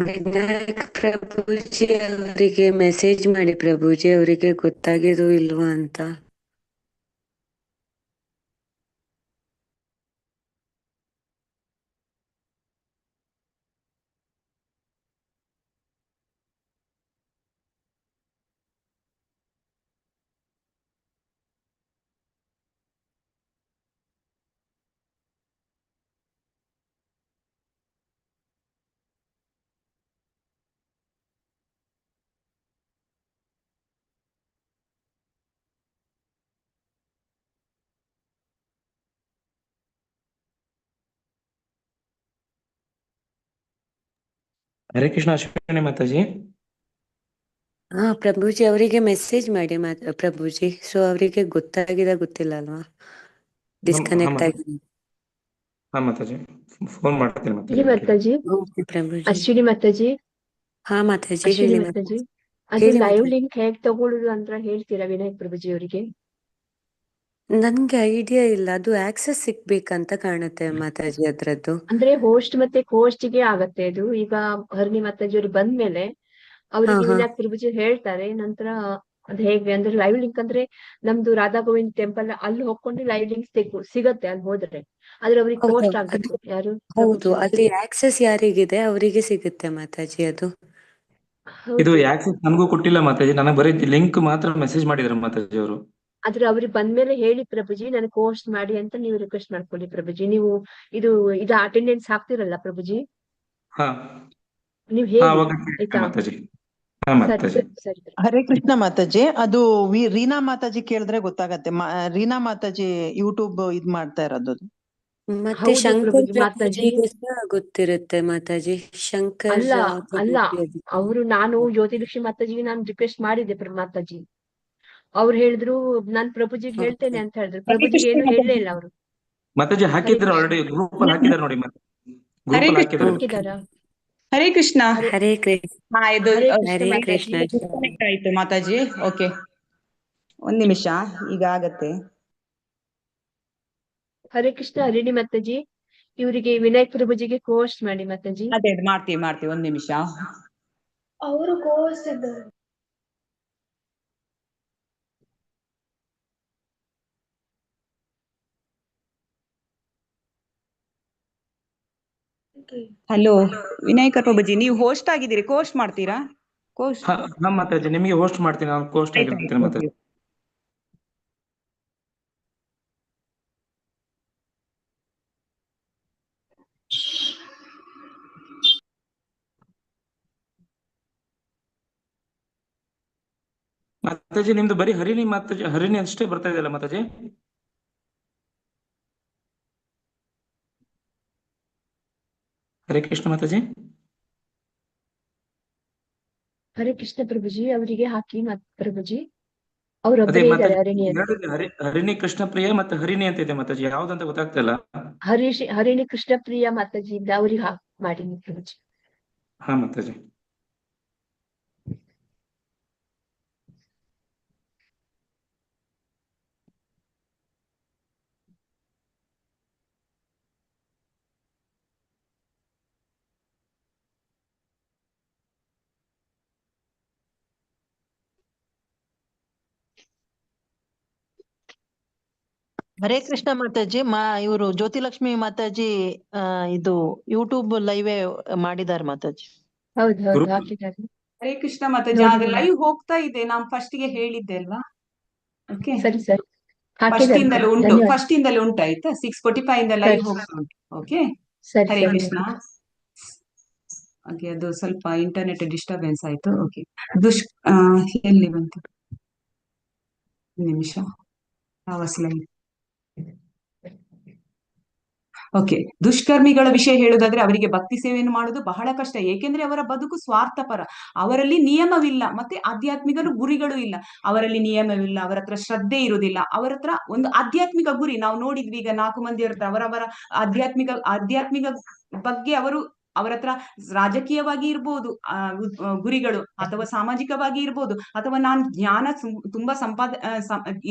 ವಿನಾಯಕ್ ಪ್ರಭುಜಿ ಅವರಿಗೆ ಮೆಸೇಜ್ ಮಾಡಿ ಪ್ರಭುಜಿ, ಅವರಿಗೆ ಗೊತ್ತಾಗಿದೋ ಇಲ್ವಾ ಅಂತ. ಹರೇ ಕೃಷ್ಣ ಅಶ್ವಿನಿ ಮಾತಾಜಿ. ಹಾ ಪ್ರಭುಜಿ, ಅವರಿಗೆ ಮೆಸೇಜ್ ಮಾಡಿ ಪ್ರಭುಜಿ. ಸೊ ಅವರಿಗೆ ಗೊತ್ತಿಲ್ಲ ಅಲ್ವಾ, ಡಿಸ್ಕನೆಕ್ಟ್ ಆಗಿದೆ. ಹಾ ಮಾತಾಜಿ, ಫೋನ್ ಮಾಡ್ತೀನಿ ಮಾತಾಜಿ. ಓಕೆ ಪ್ರಭುಜಿ. ಅಶ್ವಿನಿ ಮಾತಾಜಿ. ಹಾ ಮಾತಾಜಿ, ಅಶ್ವಿನಿ ಹೇಳಿ ಮಾತಾಜಿ, ಮಾತಾಜಿ. ಅದು ಹೇಳಿ ಲೈವ್ ಮಾತಾಜಿ. ಲಿಂಕ್ ಹೇಗ್ ತಗೊಳುದು ಅಂತ ಹೇಳ್ತೀರಾ ವಿನಾಯಕ್ ಪ್ರಭುಜಿ ಅವರಿಗೆ? ನನ್ಗೆ ಐಡಿಯಾ ಇಲ್ಲ, ಅದು ಆಕ್ಸೆಸ್ ಸಿಕ್ಬೇಕಂತ ಕಾಣುತ್ತೆ ಮಾತಾಜಿ ಅದ್ರದ್ದು. ಅಂದ್ರೆ ಹೋಸ್ಟ್ ಮತ್ತೆ ಕೋಸ್ಟ್ ಗೆ ಆಗತ್ತೆ ಅದು. ಈಗ ಹರಿಣಿ ಮಾತಾಜಿ ಅವರು ಬಂದ್ಮೇಲೆ ಅವರಿಗೆ ವಿನಾಯಕ್ ಪ್ರಭುಜಿ ಹೇಳ್ತಾರೆ. ನಂತರ ಅದ್ ಹೇಗೆ ಅಂದ್ರೆ ಲೈವ್ ಲಿಂಕ್ ಅಂದ್ರೆ ನಮ್ದು ರಾಧಾ ಗೋವಿಂದ್ ಟೆಂಪಲ್ ಅಲ್ಲಿ ಹೋಗ್ಕೊಂಡು ಲೈವ್ ಲಿಂಕ್ ಸಿಗತ್ತೆ ಅಲ್ಲಿ ಹೋದ್ರೆ. ಆದ್ರೆ ಅವ್ರಿಗೆ ಕೋಸ್ಟ್ ಆಗ್ಬೇಕು. ಯಾರು? ಹೌದು, ಅಲ್ಲಿ ಆಕ್ಸೆಸ್ ಯಾರಿಗಿದೆ ಅವರಿಗೆ ಸಿಗುತ್ತೆ ಮಾತಾಜಿ ಅದು. ಇದು ಆಕ್ಸೆಸ್ ನನಗೂ ಕೊಟ್ಟಿಲ್ಲ ಮಾತಾಜಿ, ನನಗೆ ಬರೀ ಲಿಂಕ್ ಮಾತ್ರ ಮೆಸೇಜ್ ಮಾಡಿದ್ರು ಮಾತಾಜಿ ಅವರು. ಆದ್ರೆ ಅವ್ರಿಗೆ ಬಂದ್ಮೇಲೆ ಹೇಳಿ ಪ್ರಭುಜಿ, ನನಗೆ ಕೋಸ್ಟ್ ಮಾಡಿ ಅಂತ ನೀವು ರಿಕ್ವೆಸ್ಟ್ ಮಾಡ್ಕೊಳ್ಳಿ ಪ್ರಭುಜಿ. ನೀವು ಇದು ಅಟೆಂಡೆನ್ಸ್ ಹಾಕ್ತಿರಲ್ಲ ಪ್ರಭುಜಿ, ಹಾ ನೀವ್ ಹೇಳಿ ಆಯ್ತಾ ಮಾತಾಜಿ. ಸರಿ. ಹರೇ ಕೃಷ್ಣ ಮಾತಾಜಿ, ಅದು ರೀನಾ ಮಾತಾಜಿ ಕೇಳಿದ್ರೆ ಗೊತ್ತಾಗತ್ತೆ. ರೀನಾ ಮಾತಾಜಿ ಯೂಟ್ಯೂಬ್ ಇದ್ ಮಾಡ್ತಾ ಇರೋದು. ಮತ್ತೆ ಶಂಕರ್ ಪ್ರಭುಜಿಗೆ ಸಹ ಗೊತ್ತಿರುತ್ತೆ ಮಾತಾಜಿ. ಶಂಕರ್ ಅಲ್ಲ ಅವರು, ನಾನು ಜ್ಯೋತಿಲಕ್ಷ್ಮಿ ಮಾತಾಜಿಗೆ ನಾನು ರಿಕ್ವೆಸ್ಟ್ ಮಾಡಿದ್ದೆ ಮಾತಾಜಿ. ಅವ್ರು ಹೇಳಿದ್ರು ನಾನ್ ಪ್ರಭುಜಿಗೆ ಹೇಳ್ತೇನೆ ಅಂತ ಹೇಳಿದ್ರು. ಪ್ರಭುಜಿಗೆ ಏನು ಹೇಳಲೇ ಇಲ್ಲ ಅವರು. ಮಾತಾಜಿ ಹಾಕಿದ್ರು ಆಲ್ರೆಡಿ ಗ್ರೂಪ್ ಅಲ್ಲಿ ಹಾಕಿದಾರೆ ನೋಡಿ. ಹರೇ ಕೃಷ್ಣ. ಹರೇ ಕೃಷ್ಣ. ಹರೇ ಕೃಷ್ಣ. ಹರೇ ಕೃಷ್ಣ ಆಯ್ತು ಮಾತಾಜಿ. ಓಕೆ, ಒಂದ್ ನಿಮಿಷ, ಈಗ ಆಗತ್ತೆ. ಹರೇ ಕೃಷ್ಣ. ಹರಿಣಿ ಮಾತಾಜಿ, ಇವರಿಗೆ ವಿನಾಯಕ್ ಪ್ರಭುಜಿಗೆ ಕೋಸ್ಟ್ ಮಾಡಿ ಮಾತಾಜಿ. ಅದೇ ಮಾಡ್ತೀವಿ, ಒಂದ್ ನಿಮಿಷ. ಅವರು ಕೋಸ್ಟ್ ಇದ್ದಾರೆ. ಹಲೋ ವಿನಾಯಕ ಪ್ರಭುಜಿ, ನೀವು ಹೋಸ್ಟ್ ಆಗಿದ್ದೀರಿ, ಕೋಸ್ಟ್ ಮಾಡ್ತೀರಾ? ಕೋಸ್ಟ್ ಹಾ ಮಾತಾಜಿ, ನಿಮಗೆ ಹೋಸ್ಟ್ ಮಾಡ್ತೀನಿ, ನಾನು ಕೋಸ್ಟ್ ಆಗಿರ್ತೀನಿ ಮಾತಾಜಿ. ಮಾತಾಜಿ ನಿಮ್ದು ಬರೀ ಹರಿಣಿ ಮಾತಾಜಿ, ಹರಿಣಿ ಅಷ್ಟೇ ಬರ್ತಾ ಇದೆಯಲ್ಲ ಮಾತಾಜಿ? ಹರೇ ಕೃಷ್ಣ ಮಾತಾಜಿ. ಹರೇ ಕೃಷ್ಣ ಪ್ರಭುಜಿ, ಅವರಿಗೆ ಹಾಕಿ ಪ್ರಭುಜಿ. ಅವರೊಬ್ಬರೇ ಇದ್ದಾರೆ ಹರಿಣಿ ಅಂತ. ಹರಿಣಿ ಕೃಷ್ಣ ಪ್ರಿಯ ಮತ್ತೆ ಹರಿಣಿ ಅಂತ ಇದೆ ಮಾತಾಜಿ, ಯಾವ್ದಂತ ಗೊತ್ತಾಗ್ತಾ ಇಲ್ಲ. ಹರಿಣಿ ಕೃಷ್ಣಪ್ರಿಯ ಮಾತಾಜಿಯಿಂದ ಅವ್ರಿಗೆ ಮಾಡೀನಿ ಪ್ರಭುಜಿ. ಹಾ ಮಾತಾಜಿ. ಹರೇ ಕೃಷ್ಣ ಮಾತಾಜಿ. ಇವರು ಜ್ಯೋತಿಲಕ್ಷ್ಮಿ ಮಾತಾಜಿ ಇದು ಯೂಟ್ಯೂಬ್ ಲೈವ್ ಮಾಡಿದಾರೆ ಮಾತಾಜಿ. ಹೌದು ಗ್ರೂಪ್ ಹಾಕಿದ್ದಾರೆ. ಹರೇ ಕೃಷ್ಣ ಮಾತಾಜಿ. ಅದು ನೋಡಿದ್ದೀನಿ. ಲೈವ್ ಹೋಗ್ತಾ ಇದೆ, ನಾನು ಫಸ್ಟ್ ಗೆ ಹೇಳಿದ್ದೆ ಅಲ್ವಾ? ಓಕೆ, ಸರಿ ಸರಿ ಫಸ್ಟ್ ಹಾಕಿದ್ದಾರೆ ಇಂದಲೇ ಪ್ರಭು. ಉಂಟು, ಧನ್ಯವಾದ. ಫಸ್ಟ್ ಇಂದಲೇ ಉಂಟು ಆಯ್ತಾ? 6:45 ಇಂದ ಲೈವ್ ಸರಿ ಹೋಗ್ತಾ ಉಂಟು. ಓಕೆ, ಸರಿ ಹರೇ ಸರಿ ಕೃಷ್ಣ. ಓಕೆ, ಅದು ಸ್ವಲ್ಪ ಇಂಟರ್ನೆಟ್ ಡಿಸ್ಟರ್ಬೆನ್ಸ್ ಆಯ್ತು. ಓಕೆ, ಎಲ್ಲಿ ಬಂತು? ಒಂದು ನಿಮಿಷ, ಯಾವ ಸ್ಲೈಡ್? ಓಕೆ, ದುಷ್ಕರ್ಮಿಗಳ ವಿಷಯ ಹೇಳುವುದಾದ್ರೆ ಅವರಿಗೆ ಭಕ್ತಿ ಸೇವೆಯನ್ನು ಮಾಡುವುದು ಬಹಳ ಕಷ್ಟ. ಏಕೆಂದ್ರೆ ಅವರ ಬದುಕು ಸ್ವಾರ್ಥಪರ, ಅವರಲ್ಲಿ ನಿಯಮವಿಲ್ಲ, ಮತ್ತೆ ಆಧ್ಯಾತ್ಮಿಕ ಗುರಿಗಳು ಇಲ್ಲ. ಅವರಲ್ಲಿ ನಿಯಮವಿಲ್ಲ, ಅವರ ಹತ್ರ ಶ್ರದ್ಧೆ ಇರುವುದಿಲ್ಲ, ಅವರ ಹತ್ರ ಒಂದು ಆಧ್ಯಾತ್ಮಿಕ ಗುರಿ. ನಾವು ನೋಡಿದ್ವಿ ಈಗ 4 ಮಂದಿ ಹತ್ರ ಅವರವರ ಆಧ್ಯಾತ್ಮಿಕ ಬಗ್ಗೆ ಅವರ ಹತ್ರ ರಾಜಕೀಯವಾಗಿ ಇರ್ಬೋದು ಗುರಿಗಳು, ಅಥವಾ ಸಾಮಾಜಿಕವಾಗಿ ಇರ್ಬೋದು, ಅಥವಾ ನಾನು ಜ್ಞಾನ ತುಂಬಾ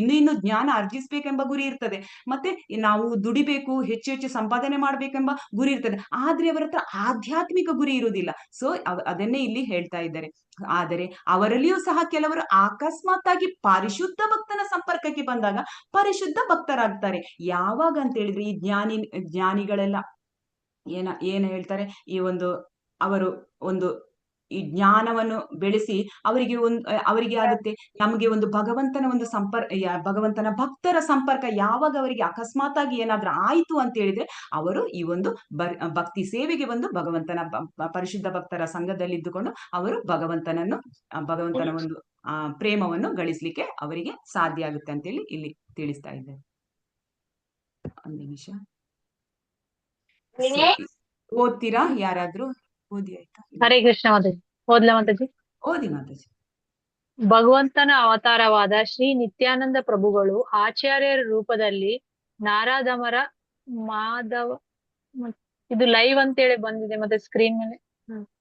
ಇನ್ನು ಜ್ಞಾನ ಅರ್ಜಿಸ್ಬೇಕೆಂಬ ಗುರಿ ಇರ್ತದೆ, ಮತ್ತೆ ನಾವು ದುಡಿಬೇಕು, ಹೆಚ್ಚು ಹೆಚ್ಚು ಸಂಪಾದನೆ ಮಾಡ್ಬೇಕೆಂಬ ಗುರಿ ಇರ್ತದೆ. ಆದ್ರೆ ಅವರ ಹತ್ರ ಆಧ್ಯಾತ್ಮಿಕ ಗುರಿ ಇರುವುದಿಲ್ಲ. ಸೊ ಅದನ್ನೇ ಇಲ್ಲಿ ಹೇಳ್ತಾ ಇದ್ದಾರೆ. ಆದರೆ ಅವರಲ್ಲಿಯೂ ಸಹ ಕೆಲವರು ಅಕಸ್ಮಾತ್ ಆಗಿ ಪರಿಶುದ್ಧ ಭಕ್ತನ ಸಂಪರ್ಕಕ್ಕೆ ಬಂದಾಗ ಪರಿಶುದ್ಧ ಭಕ್ತರಾಗ್ತಾರೆ. ಯಾವಾಗ ಅಂತ ಹೇಳಿದ್ರೆ ಈ ಜ್ಞಾನಿಗಳೆಲ್ಲ ಏನ್ ಹೇಳ್ತಾರೆ, ಅವರು ಒಂದು ಈ ಜ್ಞಾನವನ್ನು ಬೆಳೆಸಿ ಅವರಿಗೆ ಆಗುತ್ತೆ, ನಮಗೆ ಒಂದು ಭಗವಂತನ ಒಂದು ಭಗವಂತನ ಭಕ್ತರ ಸಂಪರ್ಕ ಯಾವಾಗ ಅವರಿಗೆ ಅಕಸ್ಮಾತ್ ಆಗಿ ಏನಾದ್ರೂ ಆಯ್ತು ಅಂತ ಹೇಳಿದ್ರೆ ಅವರು ಈ ಒಂದು ಭಕ್ತಿ ಸೇವೆಗೆ ಬಂದು ಭಗವಂತನ ಪರಿಶುದ್ಧ ಭಕ್ತರ ಸಂಘದಲ್ಲಿದ್ದುಕೊಂಡು ಅವರು ಭಗವಂತನ ಒಂದು ಪ್ರೇಮವನ್ನು ಗಳಿಸ್ಲಿಕ್ಕೆ ಅವರಿಗೆ ಸಾಧ್ಯ ಆಗುತ್ತೆ ಅಂತೇಳಿ ಇಲ್ಲಿ ತಿಳಿಸ್ತಾ ಇದ್ದಾರೆ. ಒಂದು ನಿಮಿಷ, ಓದ್ತೀರಾ ಯಾರಾದ್ರೂ? ಓದಿ ಆಯ್ತಾ? ಹರೇ ಕೃಷ್ಣ ಮಾತಾಜಿ. ಓದ್ಲಾ ಮಾತಾಜಿ? ಓದಿ ಮಾತಾಜಿ. ಭಗವಂತನ ಅವತಾರವಾದ ಶ್ರೀ ನಿತ್ಯಾನಂದ ಪ್ರಭುಗಳು ಆಚಾರ್ಯರ ರೂಪದಲ್ಲಿ ನಾರದಮರ ಮಾಧವ, ಇದು ಲೈವ್ ಅಂತೇಳಿ ಬಂದಿದೆ ಮತ್ತೆ ಸ್ಕ್ರೀನ್ ಮೇಲೆ.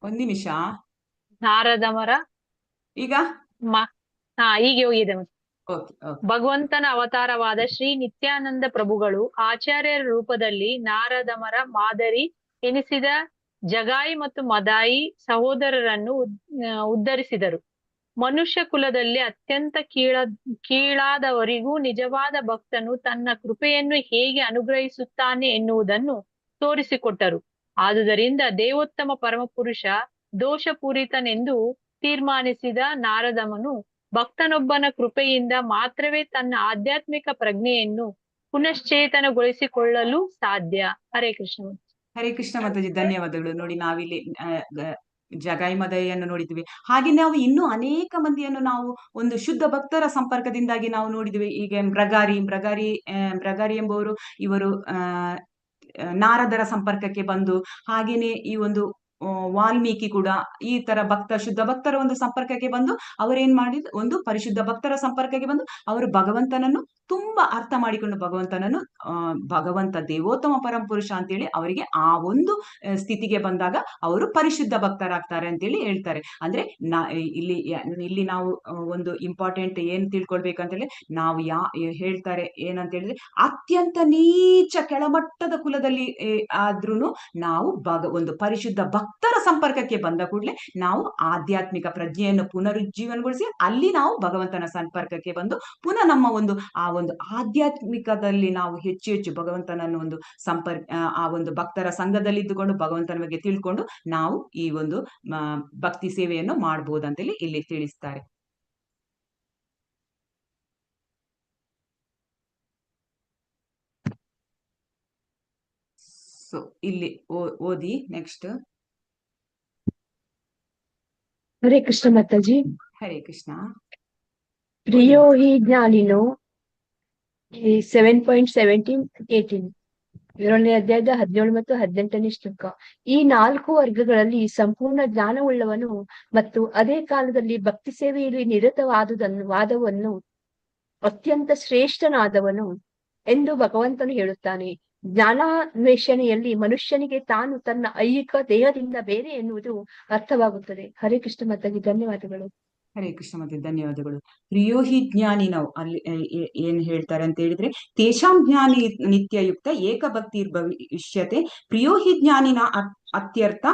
ಒಂದ್ ನಿಮಿಷ, ನಾರದಮರ ಈಗ ಹೀಗೆ ಹೋಗಿದೆ ಮತ್ತೆ. ಓಕೆ, ಭಗವಂತನ ಅವತಾರವಾದ ಶ್ರೀ ನಿತ್ಯಾನಂದ ಪ್ರಭುಗಳು ಆಚಾರ್ಯರ ರೂಪದಲ್ಲಿ ನಾರದಮರ ಮಾದರಿ ಎನಿಸಿದ ಜಗಾಯಿ ಮತ್ತು ಮದಾಯಿ ಸಹೋದರರನ್ನು ಉದ್ಧರಿಸಿದರು. ಮನುಷ್ಯ ಕುಲದಲ್ಲಿ ಅತ್ಯಂತ ಕೀಳಾದವರಿಗೂ ನಿಜವಾದ ಭಕ್ತನು ತನ್ನ ಕೃಪೆಯನ್ನು ಹೇಗೆ ಅನುಗ್ರಹಿಸುತ್ತಾನೆ ಎನ್ನುವುದನ್ನು ತೋರಿಸಿಕೊಟ್ಟರು. ಆದುದರಿಂದ ದೇವೋತ್ತಮ ಪರಮಪುರುಷ ದೋಷಪೂರಿತನೆಂದು ತೀರ್ಮಾನಿಸಿದ ನಾರದಮನು ಭಕ್ತನೊಬ್ಬನ ಕೃಪೆಯಿಂದ ಮಾತ್ರವೇ ತನ್ನ ಆಧ್ಯಾತ್ಮಿಕ ಪ್ರಜ್ಞೆಯನ್ನು ಪುನಶ್ಚೇತನಗೊಳಿಸಿಕೊಳ್ಳಲು ಸಾಧ್ಯ. ಹರೇ ಕೃಷ್ಣ. ಹರೇ ಕೃಷ್ಣ ಮಾತಾಜಿ, ಧನ್ಯವಾದಗಳು. ನೋಡಿ, ನಾವಿಲ್ಲಿ ಜಗಾಯಿ ಮದಯಿಯನ್ನು ನೋಡಿದ್ವಿ. ಹಾಗೆ ನಾವು ಇನ್ನೂ ಅನೇಕ ಮಂದಿಯನ್ನು ನಾವು ಒಂದು ಶುದ್ಧ ಭಕ್ತರ ಸಂಪರ್ಕದಿಂದಾಗಿ ನಾವು ನೋಡಿದ್ವಿ. ಈಗ ಬ್ರಗಾರಿ ಎಂಬುವರು, ಇವರು ನಾರದರ ಸಂಪರ್ಕಕ್ಕೆ ಬಂದು, ಹಾಗೇನೆ ಈ ಒಂದು ವಾಲ್ಮೀಕಿ ಕೂಡ ಈ ತರ ಶುದ್ಧ ಭಕ್ತರ ಒಂದು ಸಂಪರ್ಕಕ್ಕೆ ಬಂದು ಅವರೇನ್ ಮಾಡಿದ್ರು, ಒಂದು ಪರಿಶುದ್ಧ ಭಕ್ತರ ಸಂಪರ್ಕಕ್ಕೆ ಬಂದು ಅವರು ಭಗವಂತನನ್ನು ತುಂಬಾ ಅರ್ಥ ಮಾಡಿಕೊಂಡು ಭಗವಂತ ದೇವೋತ್ತಮ ಪರಮಪುರುಷ ಅಂತೇಳಿ ಅವರಿಗೆ ಆ ಒಂದು ಸ್ಥಿತಿಗೆ ಬಂದಾಗ ಅವರು ಪರಿಶುದ್ಧ ಭಕ್ತರಾಗ್ತಾರೆ ಅಂತೇಳಿ ಹೇಳ್ತಾರೆ. ಅಂದ್ರೆ ಇಲ್ಲಿ ನಾವು ಒಂದು ಇಂಪಾರ್ಟೆಂಟ್ ಏನ್ ತಿಳ್ಕೊಳ್ಬೇಕಂತೇಳಿ, ನಾವು ಹೇಳ್ತಾರೆ ಏನಂತ ಹೇಳಿದ್ರೆ, ಅತ್ಯಂತ ನೀಚ ಕೆಳಮಟ್ಟದ ಕುಲದಲ್ಲಿ ಆದ್ರೂನು ನಾವು ಒಂದು ಪರಿಶುದ್ಧ ಭಕ್ತರ ಸಂಪರ್ಕಕ್ಕೆ ಬಂದ ಕೂಡಲೇ ನಾವು ಆಧ್ಯಾತ್ಮಿಕ ಪ್ರಜ್ಞೆಯನ್ನು ಪುನರುಜ್ಜೀವನಗೊಳಿಸಿ ಅಲ್ಲಿ ನಾವು ಭಗವಂತನ ಸಂಪರ್ಕಕ್ಕೆ ಬಂದು ಪುನಃ ನಮ್ಮ ಒಂದು ಆಧ್ಯಾತ್ಮಿಕದಲ್ಲಿ ನಾವು ಹೆಚ್ಚು ಹೆಚ್ಚು ಭಗವಂತನನ್ನು ಒಂದು ಆ ಒಂದು ಭಕ್ತರ ಸಂಘದಲ್ಲಿದ್ದುಕೊಂಡು ಭಗವಂತನ ಬಗ್ಗೆ ತಿಳ್ಕೊಂಡು ನಾವು ಈ ಒಂದು ಭಕ್ತಿ ಸೇವೆಯನ್ನು ಮಾಡಬಹುದಂತೇಳಿ ಇಲ್ಲಿ ತಿಳಿಸ್ತಾರೆ. ಸೊ ಇಲ್ಲಿ ಓದಿ ನೆಕ್ಸ್ಟ್. ಹರೇ ಕೃಷ್ಣ ಮಾತಾಜಿ. ಹರೇ ಕೃಷ್ಣ. ಪ್ರಿಯೋ ಹಿ ಜ್ಞಾನಿನೋ 7.17-18 7ನೇ ಅಧ್ಯಾಯದ 17 ಮತ್ತು 18ನೇ ಶ್ಲೋಕ. ಈ 4 ವರ್ಗಗಳಲ್ಲಿ ಸಂಪೂರ್ಣ ಜ್ಞಾನವುಳ್ಳವನು ಮತ್ತು ಅದೇ ಕಾಲದಲ್ಲಿ ಭಕ್ತಿ ಸೇವೆಯಲ್ಲಿ ವಾದವನ್ನು ಅತ್ಯಂತ ಶ್ರೇಷ್ಠನಾದವನು ಎಂದು ಭಗವಂತನು ಹೇಳುತ್ತಾನೆ. ಜ್ಞಾನಾನ್ವೇಷಣೆಯಲ್ಲಿ ಮನುಷ್ಯನಿಗೆ ತಾನು ತನ್ನ ಐಹಿಕ ದೇಹದಿಂದ ಬೇರೆ ಎನ್ನುವುದು ಅರ್ಥವಾಗುತ್ತದೆ. ಹರೇ ಕೃಷ್ಣ ಮಾತಾಜಿ, ಧನ್ಯವಾದಗಳು. ಹರೇ ಕೃಷ್ಣ ಮತ್ತೆ ಧನ್ಯವಾದಗಳು. ಪ್ರಿಯೋ ಹಿ ಜ್ಞಾನಿ ನಾವು ಅಲ್ಲಿ ಏನ್ ಹೇಳ್ತಾರೆ ಅಂತ ಹೇಳಿದ್ರೆ, ತೇಷಾಂ ಜ್ಞಾನಿ ನಿತ್ಯಯುಕ್ತ ಏಕಭಕ್ತಿ ಭವಿಷ್ಯತೆ ಪ್ರಿಯೋ ಹಿ ಜ್ಞಾನಿನ ಅತ್ಯರ್ಥ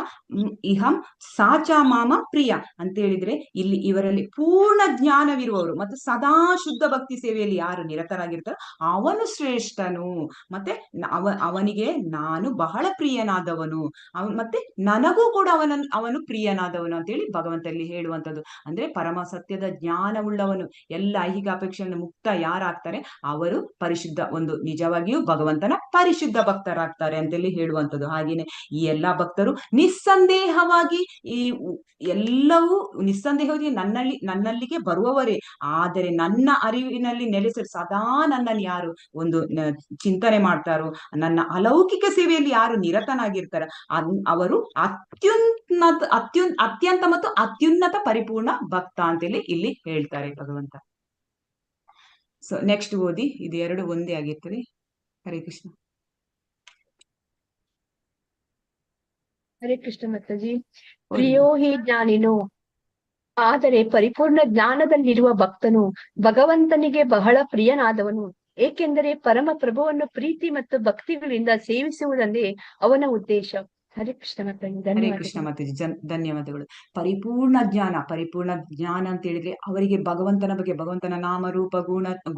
ಇಹಂ ಸಾಚ ಮಾಮ ಪ್ರಿಯ ಅಂತ ಹೇಳಿದ್ರೆ, ಇಲ್ಲಿ ಇವರಲ್ಲಿ ಪೂರ್ಣ ಜ್ಞಾನವಿರುವವರು ಮತ್ತು ಸದಾ ಶುದ್ಧ ಭಕ್ತಿ ಸೇವೆಯಲ್ಲಿ ಯಾರು ನಿರತರಾಗಿರ್ತಾರೋ ಅವನು ಶ್ರೇಷ್ಠನು, ಮತ್ತೆ ಅವನಿಗೆ ನಾನು ಬಹಳ ಪ್ರಿಯನಾದವನು, ಮತ್ತೆ ನನಗೂ ಕೂಡ ಅವನು ಪ್ರಿಯನಾದವನು ಅಂತೇಳಿ ಭಗವಂತಲ್ಲಿ ಹೇಳುವಂಥದ್ದು. ಅಂದ್ರೆ ಪರಮ ಸತ್ಯದ ಜ್ಞಾನವುಳ್ಳವನು, ಎಲ್ಲ ಐಹಿಕ ಅಪೇಕ್ಷೆಯನ್ನು ಮುಕ್ತ ಯಾರಾಗ್ತಾರೆ ಅವರು ಪರಿಶುದ್ಧ ಒಂದು ನಿಜವಾಗಿಯೂ ಭಗವಂತನ ಪರಿಶುದ್ಧ ಭಕ್ತರಾಗ್ತಾರೆ ಅಂತೇಳಿ ಹೇಳುವಂಥದ್ದು. ಹಾಗೇನೆ ಈ ಎಲ್ಲಾ ಭಕ್ತರು ನಿಸ್ಸಂದೇಹವಾಗಿ ಈ ಎಲ್ಲವೂ ನಿಸ್ಸಂದೇಹವಾಗಿ ನನ್ನಲ್ಲಿಗೆ ಬರುವವರೇ, ಆದರೆ ನನ್ನ ಅರಿವಿನಲ್ಲಿ ನೆಲೆಸಲು ಸದಾ ನನ್ನನ್ನು ಯಾರು ಒಂದು ಚಿಂತನೆ ಮಾಡ್ತಾರೋ, ನನ್ನ ಅಲೌಕಿಕ ಸೇವೆಯಲ್ಲಿ ಯಾರು ನಿರತನಾಗಿರ್ತಾರ ಅವರು ಅತ್ಯಂತ ಮತ್ತು ಅತ್ಯುನ್ನತ ಪರಿಪೂರ್ಣ ಭಕ್ತ ಅಂತೇಳಿ ಇಲ್ಲಿ ಹೇಳ್ತಾರೆ ಭಗವಂತ. ಸೊ ನೆಕ್ಸ್ಟ್ ಓದಿ, ಇದು ಎರಡು ಒಂದೇ ಆಗಿರ್ತದೆ. ಹರೇ ಕೃಷ್ಣ. ಹರೇ ಕೃಷ್ಣ ಮಾತಾಜಿ. ಪ್ರಿಯೋ ಹಿ ಜ್ಞಾನಿನೋ, ಆದರೆ ಪರಿಪೂರ್ಣ ಜ್ಞಾನದಲ್ಲಿರುವ ಭಕ್ತನು ಭಗವಂತನಿಗೆ ಬಹಳ ಪ್ರಿಯನಾದವನು, ಏಕೆಂದರೆ ಪರಮ ಪ್ರಭುವನ್ನು ಪ್ರೀತಿ ಮತ್ತು ಭಕ್ತಿಗಳಿಂದ ಸೇವಿಸುವುದನ್ನೇ ಅವನ ಉದ್ದೇಶ. ಹರೇ ಕೃಷ್ಣ ಮಾತಾಜಿ, ಹರೇ ಕೃಷ್ಣ ಮಾತಾಜಿ, ಧನ್ಯವಾದಗಳು. ಪರಿಪೂರ್ಣ ಜ್ಞಾನ ಅಂತ ಹೇಳಿದ್ರೆ ಅವರಿಗೆ ಭಗವಂತನ ಬಗ್ಗೆ, ಭಗವಂತನ ನಾಮ ರೂಪ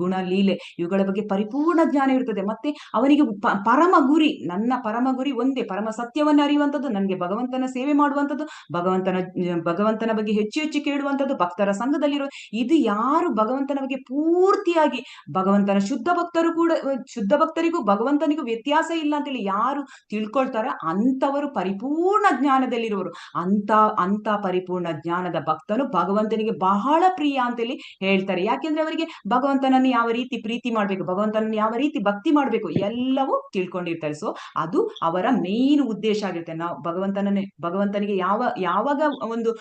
ಗುಣ ಲೀಲೆ ಇವುಗಳ ಬಗ್ಗೆ ಪರಿಪೂರ್ಣ ಜ್ಞಾನ ಇರ್ತದೆ. ಮತ್ತೆ ಅವನಿಗೆ ಪರಮ ಗುರಿ, ನನ್ನ ಪರಮ ಗುರಿ ಒಂದೇ, ಪರಮ ಸತ್ಯವನ್ನ ಅರಿಯುವಂಥದ್ದು, ನನಗೆ ಭಗವಂತನ ಸೇವೆ ಮಾಡುವಂಥದ್ದು, ಭಗವಂತನ ಬಗ್ಗೆ ಹೆಚ್ಚು ಹೆಚ್ಚು ಕೇಳುವಂಥದ್ದು, ಭಕ್ತರ ಸಂಘದಲ್ಲಿರೋ ಇದು ಯಾರು ಭಗವಂತನ ಬಗ್ಗೆ ಪೂರ್ತಿಯಾಗಿ, ಭಗವಂತನ ಶುದ್ಧ ಭಕ್ತರಿಗೂ ಭಗವಂತನಿಗೂ ವ್ಯತ್ಯಾಸ ಇಲ್ಲ ಅಂತೇಳಿ ಯಾರು ತಿಳ್ಕೊಳ್ತಾರ ಅಂತವರು ಪರಿಪೂರ್ಣ ಜ್ಞಾನದಲ್ಲಿರುವರು. ಅಂತ ಪರಿಪೂರ್ಣ ಜ್ಞಾನದ ಭಕ್ತನು ಭಗವಂತನಿಗೆ ಬಹಳ ಪ್ರಿಯ ಅಂತೇಳಿ ಹೇಳ್ತಾರೆ. ಯಾಕೆಂದ್ರೆ ಅವರಿಗೆ ಭಗವಂತನನ್ನು ಯಾವ ರೀತಿ ಪ್ರೀತಿ ಮಾಡ್ಬೇಕು, ಭಗವಂತನನ್ನು ಯಾವ ರೀತಿ ಭಕ್ತಿ ಮಾಡ್ಬೇಕು ಎಲ್ಲವೂ ತಿಳ್ಕೊಂಡಿರ್ತಾರೆ. ಸೊ ಅದು ಅವರ ಮೇನ್ ಉದ್ದೇಶ ಆಗಿರುತ್ತೆ. ನಾವು ಭಗವಂತನಿಗೆ ಯಾವಾಗ ಒಂದು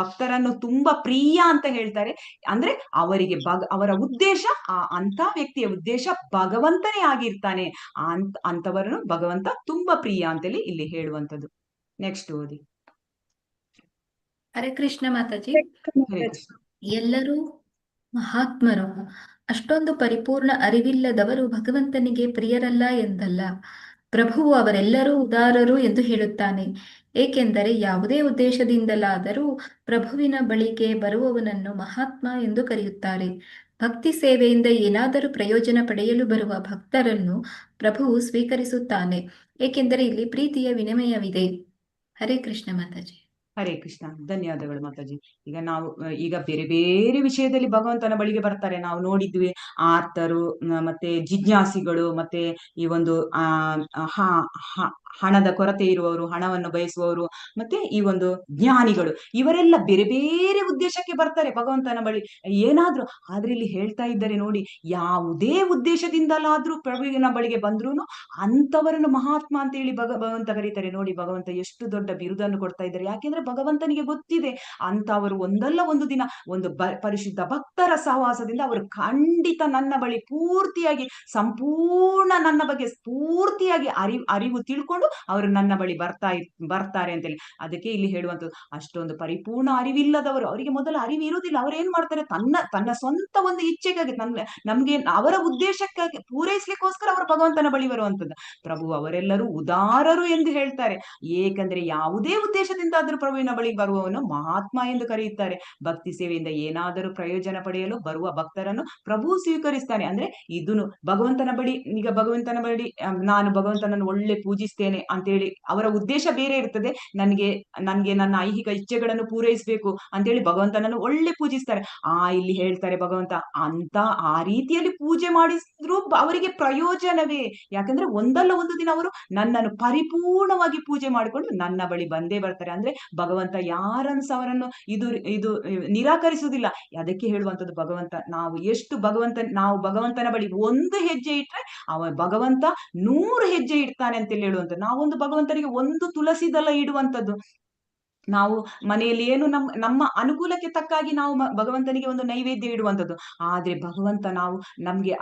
ಭಕ್ತರನ್ನು ತುಂಬಾ ಪ್ರಿಯ ಅಂತ ಹೇಳ್ತಾರೆ ಅಂದ್ರೆ ಅವರಿಗೆ ಅವರ ಉದ್ದೇಶ, ಅಂತ ವ್ಯಕ್ತಿಯ ಉದ್ದೇಶ ಭಗವಂತನೇ ಆಗಿರ್ತಾನೆ, ಅಂತವರನ್ನು ಭಗವಂತ ತುಂಬಾ ಪ್ರಿಯ ಅಂತೇಳಿ ಇಲ್ಲಿ ಹೇಳುವಂಥದ್ದು. ನೆಕ್ಸ್ಟ್ ಓದಿ. ಹರೇ ಕೃಷ್ಣ ಮಾತಾಜಿ. ಹರೇ ಕೃಷ್ಣ. ಎಲ್ಲರೂ ಮಹಾತ್ಮರು, ಅಷ್ಟೊಂದು ಪರಿಪೂರ್ಣ ಅರಿವಿಲ್ಲದವರು ಭಗವಂತನಿಗೆ ಪ್ರಿಯರಲ್ಲ ಎಂದಲ್ಲ. ಪ್ರಭುವು ಅವರೆಲ್ಲರೂ ಉದಾರರು ಎಂದು ಹೇಳುತ್ತಾನೆ, ಏಕೆಂದರೆ ಯಾವುದೇ ಉದ್ದೇಶದಿಂದಲಾದರೂ ಪ್ರಭುವಿನ ಬಳಿಗೆ ಬರುವವನನ್ನು ಮಹಾತ್ಮ ಎಂದು ಕರೆಯುತ್ತಾರೆ. ಭಕ್ತಿ ಸೇವೆಯಿಂದ ಏನಾದರೂ ಪ್ರಯೋಜನ ಪಡೆಯಲು ಬರುವ ಭಕ್ತರನ್ನು ಪ್ರಭುವು ಸ್ವೀಕರಿಸುತ್ತಾನೆ, ಏಕೆಂದರೆ ಇಲ್ಲಿ ಪ್ರೀತಿಯ ವಿನಿಮಯವಿದೆ. ಹರೇ ಕೃಷ್ಣ ಮಾತಾಜಿ. ಹರೇ ಕೃಷ್ಣ, ಧನ್ಯವಾದಗಳು ಮಾತಾಜಿ. ಈಗ ಬೇರೆ ಬೇರೆ ವಿಷಯದಲ್ಲಿ ಭಗವಂತನ ಬಳಿಗೆ ಬರ್ತಾರೆ. ನಾವು ನೋಡಿದ್ವಿ, ಆರ್ತರು, ಮತ್ತೆ ಜಿಜ್ಞಾಸಿಗಳು, ಮತ್ತೆ ಈ ಒಂದು ಹಣದ ಕೊರತೆ ಇರುವವರು, ಹಣವನ್ನು ಬಯಸುವವರು, ಮತ್ತೆ ಈ ಒಂದು ಜ್ಞಾನಿಗಳು, ಇವರೆಲ್ಲ ಬೇರೆ ಬೇರೆ ಉದ್ದೇಶಕ್ಕೆ ಬರ್ತಾರೆ ಭಗವಂತನ ಬಳಿ ಏನಾದ್ರೂ. ಆದ್ರೆ ಇಲ್ಲಿ ಹೇಳ್ತಾ ಇದ್ದಾರೆ ನೋಡಿ, ಯಾವುದೇ ಉದ್ದೇಶದಿಂದಲಾದ್ರೂ ಪ್ರಭುವಿನ ಬಳಿಗೆ ಬಂದ್ರು ಅಂತವರನ್ನು ಮಹಾತ್ಮ ಅಂತ ಹೇಳಿ ಭಗವಂತ ಕರೀತಾರೆ. ನೋಡಿ ಭಗವಂತ ಎಷ್ಟು ದೊಡ್ಡ ಬಿರುದನ್ನು ಕೊಡ್ತಾ ಇದ್ದಾರೆ. ಯಾಕೆಂದ್ರೆ ಭಗವಂತನಿಗೆ ಗೊತ್ತಿದೆ ಅಂತವರು ಒಂದಲ್ಲ ಒಂದು ದಿನ ಒಂದು ಪರಿಶುದ್ಧ ಭಕ್ತರ ಸಹವಾಸದಿಂದ ಅವರು ಖಂಡಿತ ನನ್ನ ಬಳಿ ಪೂರ್ತಿಯಾಗಿ ಸಂಪೂರ್ಣ ನನ್ನ ಬಗ್ಗೆ ಪೂರ್ತಿಯಾಗಿ ಅರಿವು ತಿಳ್ಕೊಂಡು ಅವರು ನನ್ನ ಬಳಿ ಬರ್ತಾರೆ ಅಂತೇಳಿ. ಅದಕ್ಕೆ ಇಲ್ಲಿ ಹೇಳುವಂಥದ್ದು, ಅಷ್ಟೊಂದು ಪರಿಪೂರ್ಣ ಅರಿವಿಲ್ಲದವರು, ಅವರಿಗೆ ಮೊದಲ ಅರಿವು ಇರುವುದಿಲ್ಲ. ಅವ್ರು ಏನ್ ಮಾಡ್ತಾರೆ, ತನ್ನ ಸ್ವಂತ ಒಂದು ಇಚ್ಛೆಗಾಗಿ, ನಮ್ಗೆ ಅವರ ಉದ್ದೇಶಕ್ಕಾಗಿ ಪೂರೈಸ್ಲಿಕ್ಕೋಸ್ಕರ ಅವರು ಭಗವಂತನ ಬಳಿ ಬರುವಂತದ್ದು. ಪ್ರಭು ಅವರೆಲ್ಲರೂ ಉದಾರರು ಎಂದು ಹೇಳ್ತಾರೆ, ಏಕೆಂದ್ರೆ ಯಾವುದೇ ಉದ್ದೇಶದಿಂದಾದ್ರೂ ಪ್ರಭುವಿನ ಬಳಿ ಬರುವವನು ಮಹಾತ್ಮ ಎಂದು ಕರೆಯುತ್ತಾರೆ. ಭಕ್ತಿ ಸೇವೆಯಿಂದ ಏನಾದರೂ ಪ್ರಯೋಜನ ಪಡೆಯಲು ಬರುವ ಭಕ್ತರನ್ನು ಪ್ರಭು ಸ್ವೀಕರಿಸ್ತಾನೆ. ಅಂದ್ರೆ ಇದನ್ನು ಭಗವಂತನ ಬಳಿ, ಈಗ ಭಗವಂತನ ಬಳಿ ನಾನು ಭಗವಂತನನ್ನು ಒಳ್ಳೆ ಪೂಜಿಸ್ತೇನೆ ಅಂತೇಳಿ ಅವರ ಉದ್ದೇಶ ಬೇರೆ ಇರ್ತದೆ. ನನ್ಗೆ ನನ್ನ ಐಹಿಕ ಇಚ್ಛೆಗಳನ್ನು ಪೂರೈಸಬೇಕು ಅಂತೇಳಿ ಭಗವಂತನನ್ನು ಒಳ್ಳೆ ಪೂಜಿಸ್ತಾರೆ. ಇಲ್ಲಿ ಹೇಳ್ತಾರೆ ಭಗವಂತ, ಆ ರೀತಿಯಲ್ಲಿ ಪೂಜೆ ಮಾಡಿದ್ರು ಅವರಿಗೆ ಪ್ರಯೋಜನವೇ. ಯಾಕಂದ್ರೆ ಒಂದಲ್ಲ ಒಂದು ದಿನ ಅವರು ನನ್ನನ್ನು ಪರಿಪೂರ್ಣವಾಗಿ ಪೂಜೆ ಮಾಡಿಕೊಂಡು ನನ್ನ ಬಳಿ ಬಂದೇ ಬರ್ತಾರೆ. ಅಂದ್ರೆ ಭಗವಂತ ಯಾರನ್ನು ಅವರನ್ನು ಇದು ನಿರಾಕರಿಸುವುದಿಲ್ಲ. ಅದಕ್ಕೆ ಹೇಳುವಂಥದ್ದು ಭಗವಂತ, ನಾವು ಭಗವಂತನ ಬಳಿ ಒಂದು ಹೆಜ್ಜೆ ಇಟ್ರೆ ಭಗವಂತ 100 ಹೆಜ್ಜೆ ಇಡ್ತಾನೆ ಅಂತೇಳಿ ಹೇಳುವಂಥದ್ದು. ನಾವೊಂದು ಭಗವಂತನಿಗೆ ಒಂದು ತುಳಸಿ ದಳ ಇಡುವಂಥದ್ದು, ನಾವು ಮನೆಯಲ್ಲಿ ಏನು ನಮ್ಮ ಅನುಕೂಲಕ್ಕೆ ತಕ್ಕಾಗಿ ನಾವು ಭಗವಂತನಿಗೆ ಒಂದು ನೈವೇದ್ಯ ಇಡುವಂಥದ್ದು. ಆದ್ರೆ ಭಗವಂತ ನಮ್ಗೆ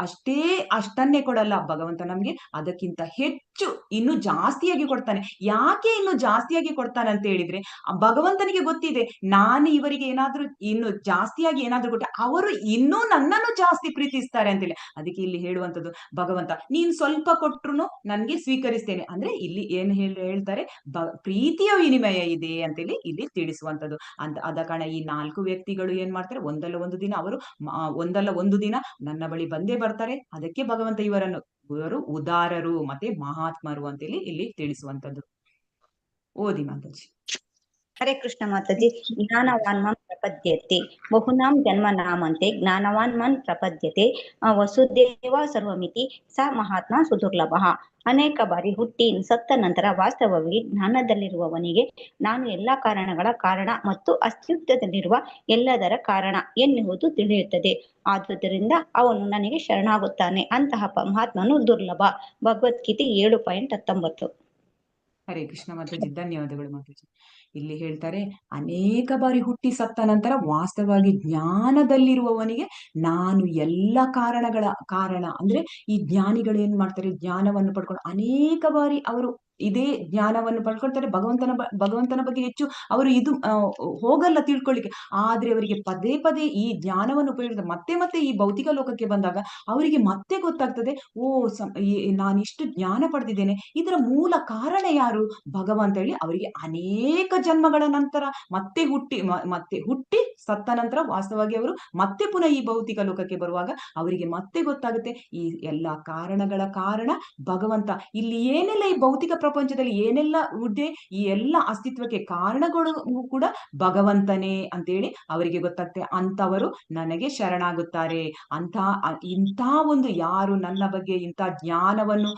ಅಷ್ಟನ್ನೇ ಕೊಡಲ್ಲ. ಭಗವಂತ ನಮ್ಗೆ ಅದಕ್ಕಿಂತ ಹೆಚ್ಚು ಇನ್ನು ಜಾಸ್ತಿಯಾಗಿ ಕೊಡ್ತಾನೆ. ಯಾಕೆ ಇನ್ನು ಜಾಸ್ತಿಯಾಗಿ ಕೊಡ್ತಾನೆ ಅಂತ ಹೇಳಿದ್ರೆ, ಭಗವಂತನಿಗೆ ಗೊತ್ತಿದೆ, ನಾನು ಇವರಿಗೆ ಏನಾದ್ರೂ ಇನ್ನು ಜಾಸ್ತಿಯಾಗಿ ಏನಾದ್ರೂ ಕೊಟ್ಟೆ ಅವರು ಇನ್ನೂ ನನ್ನನ್ನು ಜಾಸ್ತಿ ಪ್ರೀತಿಸ್ತಾರೆ ಅಂತೇಳಿ. ಅದಕ್ಕೆ ಇಲ್ಲಿ ಹೇಳುವಂಥದ್ದು, ಭಗವಂತ ನೀನ್ ಸ್ವಲ್ಪ ಕೊಟ್ರು ನನ್ಗೆ ಸ್ವೀಕರಿಸ್ತೇನೆ ಅಂದ್ರೆ ಇಲ್ಲಿ ಏನ್ ಹೇಳ್ತಾರೆ, ಪ್ರೀತಿಯ ವಿನಿಮಯ ಇದೆ ಅಂತೇಳಿ ಇಲ್ಲಿ ತಿಳಿಸುವಂಥದ್ದು. ಆದ ಕಾರಣ ಈ 4 ವ್ಯಕ್ತಿಗಳು ಏನ್ ಮಾಡ್ತಾರೆ, ಒಂದಲ್ಲ ಒಂದು ದಿನ ನನ್ನ ಬಳಿ ಬಂದೇ ಬರ್ತಾರೆ. ಅದಕ್ಕೆ ಭಗವಂತ ಇವರು ಉದಾರರು ಮತ್ತೆ ಮಹಾತ್ಮರು ಅಂತೇಳಿ ಇಲ್ಲಿ ತಿಳಿಸುವಂಥದ್ದು. ಓದಿ ಮಾತಾಜಿ. ಹರೇ ಕೃಷ್ಣ ಮಾತಾಜಿ. ಜ್ಞಾನವಾನ್ ಮಾಂ ಪ್ರಪದ್ಯತೆ ಬಹುನಾಂ ಜನ್ಮನಾಮಂತೆ ಜ್ಞಾನವಾನ್ ಮಾಂ ಪ್ರಪದ್ಯತೆ ವಸುದೇವ ಸರ್ವಮಿತಿ ಸ ಮಹಾತ್ಮ ಸುದುರ್ಲಭ. ಅನೇಕ ಬಾರಿ ಹುಟ್ಟಿ ಸತ್ತ ನಂತರ ವಾಸ್ತವವಾಗಿ ಜ್ಞಾನದಲ್ಲಿರುವವನಿಗೆ ನಾನು ಎಲ್ಲಾ ಕಾರಣಗಳ ಕಾರಣ ಮತ್ತು ಅಸ್ತಿತ್ವದಲ್ಲಿರುವ ಎಲ್ಲದರ ಕಾರಣ ಎನ್ನುವುದು ತಿಳಿಯುತ್ತದೆ. ಆದುದರಿಂದ ಅವನು ನನಗೆ ಶರಣಾಗುತ್ತಾನೆ. ಅಂತಹ ಮಹಾತ್ಮನು ದುರ್ಲಭ. ಭಗವದ್ಗೀತೆ 7:19. ಹರೇ ಕೃಷ್ಣ ಮಾತಾಜಿ, ಧನ್ಯವಾದಗಳು ಮಾತಾಜಿ. ಇಲ್ಲಿ ಹೇಳ್ತಾರೆ, ಅನೇಕ ಬಾರಿ ಹುಟ್ಟಿ ಸತ್ತ ನಂತರ ವಾಸ್ತವವಾಗಿ ಜ್ಞಾನದಲ್ಲಿರುವವನಿಗೆ ನಾನು ಎಲ್ಲ ಕಾರಣ ಅಂದ್ರೆ ಈ ಜ್ಞಾನಿಗಳು ಏನ್ ಮಾಡ್ತಾರೆ, ಜ್ಞಾನವನ್ನು ಪಡ್ಕೊಂಡು ಅನೇಕ ಬಾರಿ ಅವರು ಇದೇ ಜ್ಞಾನವನ್ನು ಪಡ್ಕೊಳ್ತಾರೆ. ಭಗವಂತನ ಬಗ್ಗೆ ಹೆಚ್ಚು ಅವರು ಹೋಗಲ್ಲ ತಿಳ್ಕೊಳ್ಳಿಕ್ಕೆ. ಆದ್ರೆ ಅವರಿಗೆ ಪದೇ ಪದೇ ಈ ಜ್ಞಾನವನ್ನು ಉಪಯೋಗಿಸ್ತಾರೆ. ಮತ್ತೆ ಈ ಭೌತಿಕ ಲೋಕಕ್ಕೆ ಬಂದಾಗ ಅವರಿಗೆ ಮತ್ತೆ ಗೊತ್ತಾಗ್ತದೆ, ನಾನಿಷ್ಟು ಜ್ಞಾನ ಪಡೆದಿದ್ದೇನೆ, ಇದರ ಮೂಲ ಕಾರಣ ಯಾರು, ಭಗವಂತ ಹೇಳಿ. ಅವರಿಗೆ ಅನೇಕ ಜನ್ಮಗಳ ನಂತರ ಮತ್ತೆ ಹುಟ್ಟಿ ಸತ್ತ ನಂತರ ವಾಸ್ತವವಾಗಿ ಅವರು ಮತ್ತೆ ಪುನಃ ಈ ಭೌತಿಕ ಲೋಕಕ್ಕೆ ಬರುವಾಗ ಅವರಿಗೆ ಮತ್ತೆ ಗೊತ್ತಾಗುತ್ತೆ, ಈ ಎಲ್ಲಾ ಕಾರಣಗಳ ಕಾರಣ ಭಗವಂತ. ಇಲ್ಲಿ ಏನೆಲ್ಲ ಈ ಭೌತಿಕ ಪ್ರಪಂಚದಲ್ಲಿ ಏನೆಲ್ಲ ಇದೆ, ಈ ಎಲ್ಲ ಅಸ್ತಿತ್ವಕ್ಕೆ ಕಾರಣಗಳು ಕೂಡ ಭಗವಂತನೇ ಅಂತೇಳಿ ಅವರಿಗೆ ಗೊತ್ತಾಗ್ತದೆ. ಅಂತವರು ನನಗೆ ಶರಣಾಗುತ್ತಾರೆ. ಇಂಥ ಒಂದು ಯಾರು ನನ್ನ ಬಗ್ಗೆ ಇಂಥ ಜ್ಞಾನವನ್ನು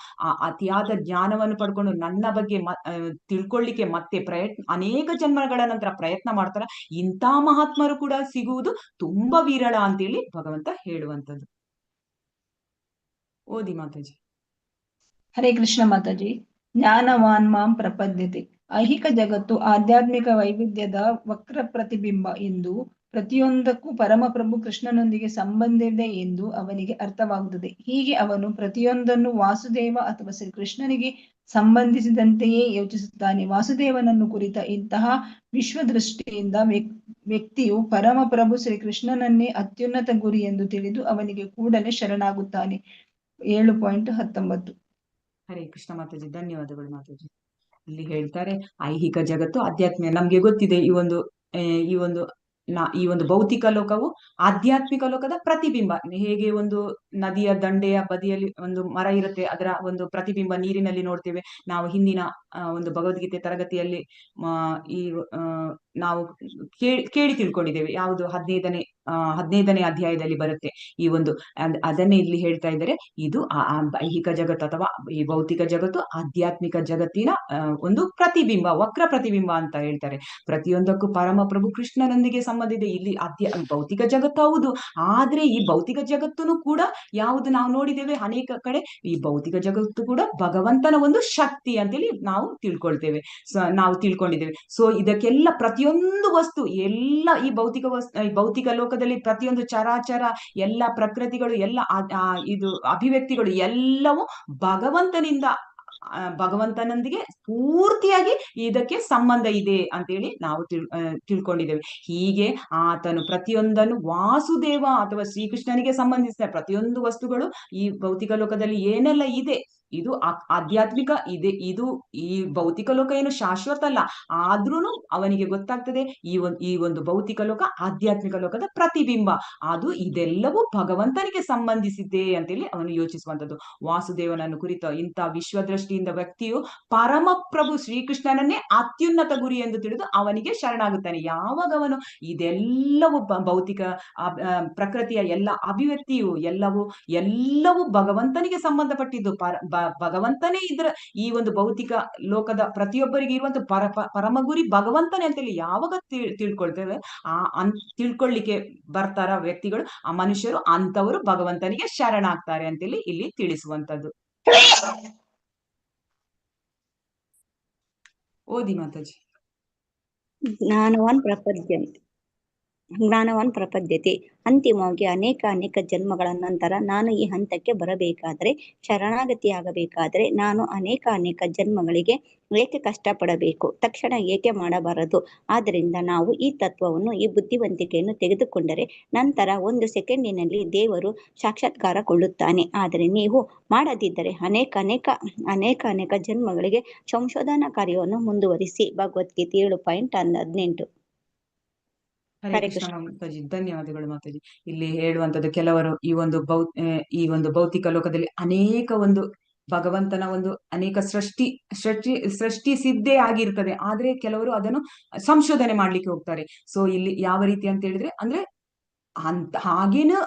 ಅತಿಯಾದ ಜ್ಞಾನವನ್ನು ಪಡ್ಕೊಂಡು ನನ್ನ ಬಗ್ಗೆ ತಿಳ್ಕೊಳ್ಳಿಕ್ಕೆ ಮತ್ತೆ ಅನೇಕ ಜನ್ಮಗಳ ನಂತರ ಪ್ರಯತ್ನ ಮಾಡ್ತಾರ, ಇಂಥ ಮಹಾತ್ಮರು ಕೂಡ ಸಿಗುವುದು ತುಂಬಾ ವಿರಳ ಅಂತೇಳಿ ಭಗವಂತ ಹೇಳುವಂಥದ್ದು. ಓದಿ ಮಾತಾಜಿ. ಹರೇ ಕೃಷ್ಣ ಮಾತಾಜಿ. ಜ್ಞಾನವಾನ್ ಮಾಂ ಪ್ರಪದ್ಯತೆ. ಐಹಿಕ ಜಗತ್ತು ಆಧ್ಯಾತ್ಮಿಕ ವೈವಿಧ್ಯದ ವಕ್ರ ಪ್ರತಿಬಿಂಬ ಎಂದು ಪ್ರತಿಯೊಂದಕ್ಕೂ ಪರಮಪ್ರಭು ಕೃಷ್ಣನೊಂದಿಗೆ ಸಂಬಂಧವಿದೆ ಎಂದು ಅವನಿಗೆ ಅರ್ಥವಾಗುತ್ತದೆ. ಹೀಗೆ ಅವನು ಪ್ರತಿಯೊಂದನ್ನು ವಾಸುದೇವ ಅಥವಾ ಶ್ರೀ ಕೃಷ್ಣನಿಗೆ ಸಂಬಂಧಿಸಿದಂತೆಯೇ ಯೋಚಿಸುತ್ತಾನೆ. ವಾಸುದೇವನನ್ನು ಕುರಿತ ಇಂತಹ ವಿಶ್ವದೃಷ್ಟಿಯಿಂದ ವ್ಯಕ್ತಿಯು ಪರಮಪ್ರಭು ಶ್ರೀ ಕೃಷ್ಣನನ್ನೇ ಅತ್ಯುನ್ನತ ಗುರಿ ಎಂದು ತಿಳಿದು ಅವನಿಗೆ ಕೂಡಲೇ ಶರಣಾಗುತ್ತಾನೆ. 7:19. ಹರೇ ಕೃಷ್ಣ ಮಾತಾಜಿ, ಧನ್ಯವಾದಗಳು ಮಾತಾಜಿ. ಇಲ್ಲಿ ಹೇಳ್ತಾರೆ, ಐಹಿಕ ಜಗತ್ತು ಆಧ್ಯಾತ್ಮಿಕ, ನಮ್ಗೆ ಗೊತ್ತಿದೆ ಈ ಒಂದು ಭೌತಿಕ ಲೋಕವು ಆಧ್ಯಾತ್ಮಿಕ ಲೋಕದ ಪ್ರತಿಬಿಂಬ. ಹೇಗೆ ಒಂದು ನದಿಯ ದಂಡೆಯ ಬದಿಯಲ್ಲಿ ಒಂದು ಮರ ಇರುತ್ತೆ, ಅದರ ಒಂದು ಪ್ರತಿಬಿಂಬ ನೀರಿನಲ್ಲಿ ನೋಡ್ತೇವೆ. ನಾವು ಹಿಂದಿನ ಒಂದು ಭಗವದ್ಗೀತೆ ತರಗತಿಯಲ್ಲಿ ನಾವು ಕೇಳಿ ತಿಳ್ಕೊಂಡಿದ್ದೇವೆ. ಯಾವುದು 15ನೇ ಅಧ್ಯಾಯದಲ್ಲಿ ಬರುತ್ತೆ ಈ ಒಂದು. ಅದನ್ನೇ ಇಲ್ಲಿ ಹೇಳ್ತಾ ಇದ್ದಾರೆ, ಇದು ಐಹಿಕ ಜಗತ್ತು ಅಥವಾ ಈ ಭೌತಿಕ ಜಗತ್ತು ಆಧ್ಯಾತ್ಮಿಕ ಜಗತ್ತಿನ ಒಂದು ಪ್ರತಿಬಿಂಬ, ವಕ್ರ ಪ್ರತಿಬಿಂಬ ಅಂತ ಹೇಳ್ತಾರೆ. ಪ್ರತಿಯೊಂದಕ್ಕೂ ಪರಮಪ್ರಭು ಕೃಷ್ಣನೊಂದಿಗೆ ಸಂಬಂಧ ಇದೆ. ಇಲ್ಲಿ ಭೌತಿಕ ಜಗತ್ತು ಹೌದು, ಆದ್ರೆ ಈ ಭೌತಿಕ ಜಗತ್ತನ್ನು ಕೂಡ ಯಾವುದು ನಾವು ನೋಡಿದ್ದೇವೆ ಅನೇಕ ಕಡೆ, ಈ ಭೌತಿಕ ಜಗತ್ತು ಕೂಡ ಭಗವಂತನ ಒಂದು ಶಕ್ತಿ ಅಂತೇಳಿ ನಾವು ತಿಳ್ಕೊಂಡಿದ್ದೇವೆ. ಸೊ ಇದಕ್ಕೆಲ್ಲ ಪ್ರತಿಯೊಂದು ವಸ್ತು ಎಲ್ಲ ಈ ಭೌತಿಕ ಲೋಕದಲ್ಲಿ ಪ್ರತಿಯೊಂದು ಚರಾಚರ, ಎಲ್ಲ ಪ್ರಕೃತಿಗಳು, ಎಲ್ಲ ಇದು ಅಭಿವ್ಯಕ್ತಿಗಳು ಎಲ್ಲವೂ ಭಗವಂತನೊಂದಿಗೆ ಪೂರ್ತಿಯಾಗಿ ಇದಕ್ಕೆ ಸಂಬಂಧ ಇದೆ ಅಂತೇಳಿ ನಾವು ತಿಳ್ಕೊಂಡಿದ್ದೇವೆ. ಹೀಗೆ ಆತನು ಪ್ರತಿಯೊಂದನ್ನು ವಾಸುದೇವ ಅಥವಾ ಶ್ರೀಕೃಷ್ಣನಿಗೆ ಸಂಬಂಧಿಸಿದ ಪ್ರತಿಯೊಂದು ವಸ್ತುಗಳು ಈ ಭೌತಿಕ ಲೋಕದಲ್ಲಿ ಏನೆಲ್ಲ ಇದೆ, ಇದು ಆಧ್ಯಾತ್ಮಿಕ ಇದೆ. ಈ ಭೌತಿಕ ಲೋಕ ಏನು ಶಾಶ್ವತ ಅಲ್ಲ, ಆದ್ರೂನು ಅವನಿಗೆ ಗೊತ್ತಾಗ್ತದೆ ಈ ಒಂದು ಭೌತಿಕ ಲೋಕ ಆಧ್ಯಾತ್ಮಿಕ ಲೋಕದ ಪ್ರತಿಬಿಂಬ, ಅದು ಇದೆಲ್ಲವೂ ಭಗವಂತನಿಗೆ ಸಂಬಂಧಿಸಿದೆ ಅಂತೇಳಿ ಅವನು ಯೋಚಿಸುವಂಥದ್ದು. ವಾಸುದೇವನನ್ನು ಕುರಿತ ಇಂಥ ವಿಶ್ವದೃಷ್ಟಿಯಿಂದ ವ್ಯಕ್ತಿಯು ಪರಮಪ್ರಭು ಶ್ರೀಕೃಷ್ಣನನ್ನೇ ಅತ್ಯುನ್ನತ ಗುರಿ ಎಂದು ತಿಳಿದು ಅವನಿಗೆ ಶರಣಾಗುತ್ತಾನೆ. ಯಾವಾಗ ಅವನು ಇದೆಲ್ಲವೂ ಭೌತಿಕ ಪ್ರಕೃತಿಯ ಎಲ್ಲ ಅಭಿವ್ಯಕ್ತಿಯು ಎಲ್ಲವೂ ಭಗವಂತನಿಗೆ ಸಂಬಂಧಪಟ್ಟಿದ್ದು, ಭಗವಂತನೇ ಈ ಒಂದು ಭೌತಿಕ ಲೋಕದ ಪ್ರತಿಯೊಬ್ಬರಿಗೆ ಇರುವಂತ ಪರಮ ಗುರಿ ಭಗವಂತನೇ ಅಂತೇಳಿ ಯಾವಾಗ ತಿಳ್ಕೊಳ್ತೇವೆ, ತಿಳ್ಕೊಳ್ಳಿಕ್ಕೆ ಬರ್ತಾರ ವ್ಯಕ್ತಿಗಳು, ಆ ಮನುಷ್ಯರು, ಅಂತವರು ಭಗವಂತನಿಗೆ ಶರಣಾಗ್ತಾರೆ ಅಂತೇಳಿ ಇಲ್ಲಿ ತಿಳಿಸುವಂತದ್ದು. ಓದಿ ಮಾತಾಜಿ. ಜ್ಞಾನವಾನ್ ಪ್ರಪದ್ಯತೆ. ಅಂತಿಮವಾಗಿ ಅನೇಕ ಜನ್ಮಗಳ ನಂತರ ನಾನು ಈ ಹಂತಕ್ಕೆ ಬರಬೇಕಾದರೆ, ಶರಣಾಗತಿಯಾಗಬೇಕಾದರೆ ನಾನು ಅನೇಕ ಜನ್ಮಗಳಿಗೆ ಏಕೆ ಕಷ್ಟಪಡಬೇಕು, ತಕ್ಷಣ ಏಕೆ ಮಾಡಬಾರದು? ಆದ್ದರಿಂದ ನಾವು ಈ ತತ್ವವನ್ನು, ಈ ಬುದ್ಧಿವಂತಿಕೆಯನ್ನು ತೆಗೆದುಕೊಂಡರೆ ನಂತರ 1 ಸೆಕೆಂಡಿನಲ್ಲಿ ದೇವರು ಸಾಕ್ಷಾತ್ಕಾರಗೊಳ್ಳುತ್ತಾನೆ. ಆದರೆ ನೀವು ಮಾಡದಿದ್ದರೆ ಅನೇಕ ಜನ್ಮಗಳಿಗೆ ಸಂಶೋಧನಾ ಕಾರ್ಯವನ್ನು ಮುಂದುವರಿಸಿ. ಭಗವದ್ಗೀತೆ 7:18. ಹರೇ ಹರೇ ಕೃಷ್ಣ ಕೃಷ್ಣ. ಮಾತಾಜಿ, ಧನ್ಯವಾದಗಳು ಮಾತಾಜಿ. ಇಲ್ಲಿ ಹೇಳುವಂತದ್ದು ಕೆಲವರು ಈ ಒಂದು ಭೌತಿಕ ಲೋಕದಲ್ಲಿ ಅನೇಕ ಒಂದು ಭಗವಂತನ ಒಂದು ಅನೇಕ ಸೃಷ್ಟಿ ಸಿದ್ಧೇ ಆಗಿರ್ತದೆ, ಆದ್ರೆ ಕೆಲವರು ಅದನ್ನು ಸಂಶೋಧನೆ ಮಾಡ್ಲಿಕ್ಕೆ ಹೋಗ್ತಾರೆ. ಸೊ ಇಲ್ಲಿ ಯಾವ ರೀತಿ ಅಂತ ಹೇಳಿದ್ರೆ, ಅಂದ್ರೆ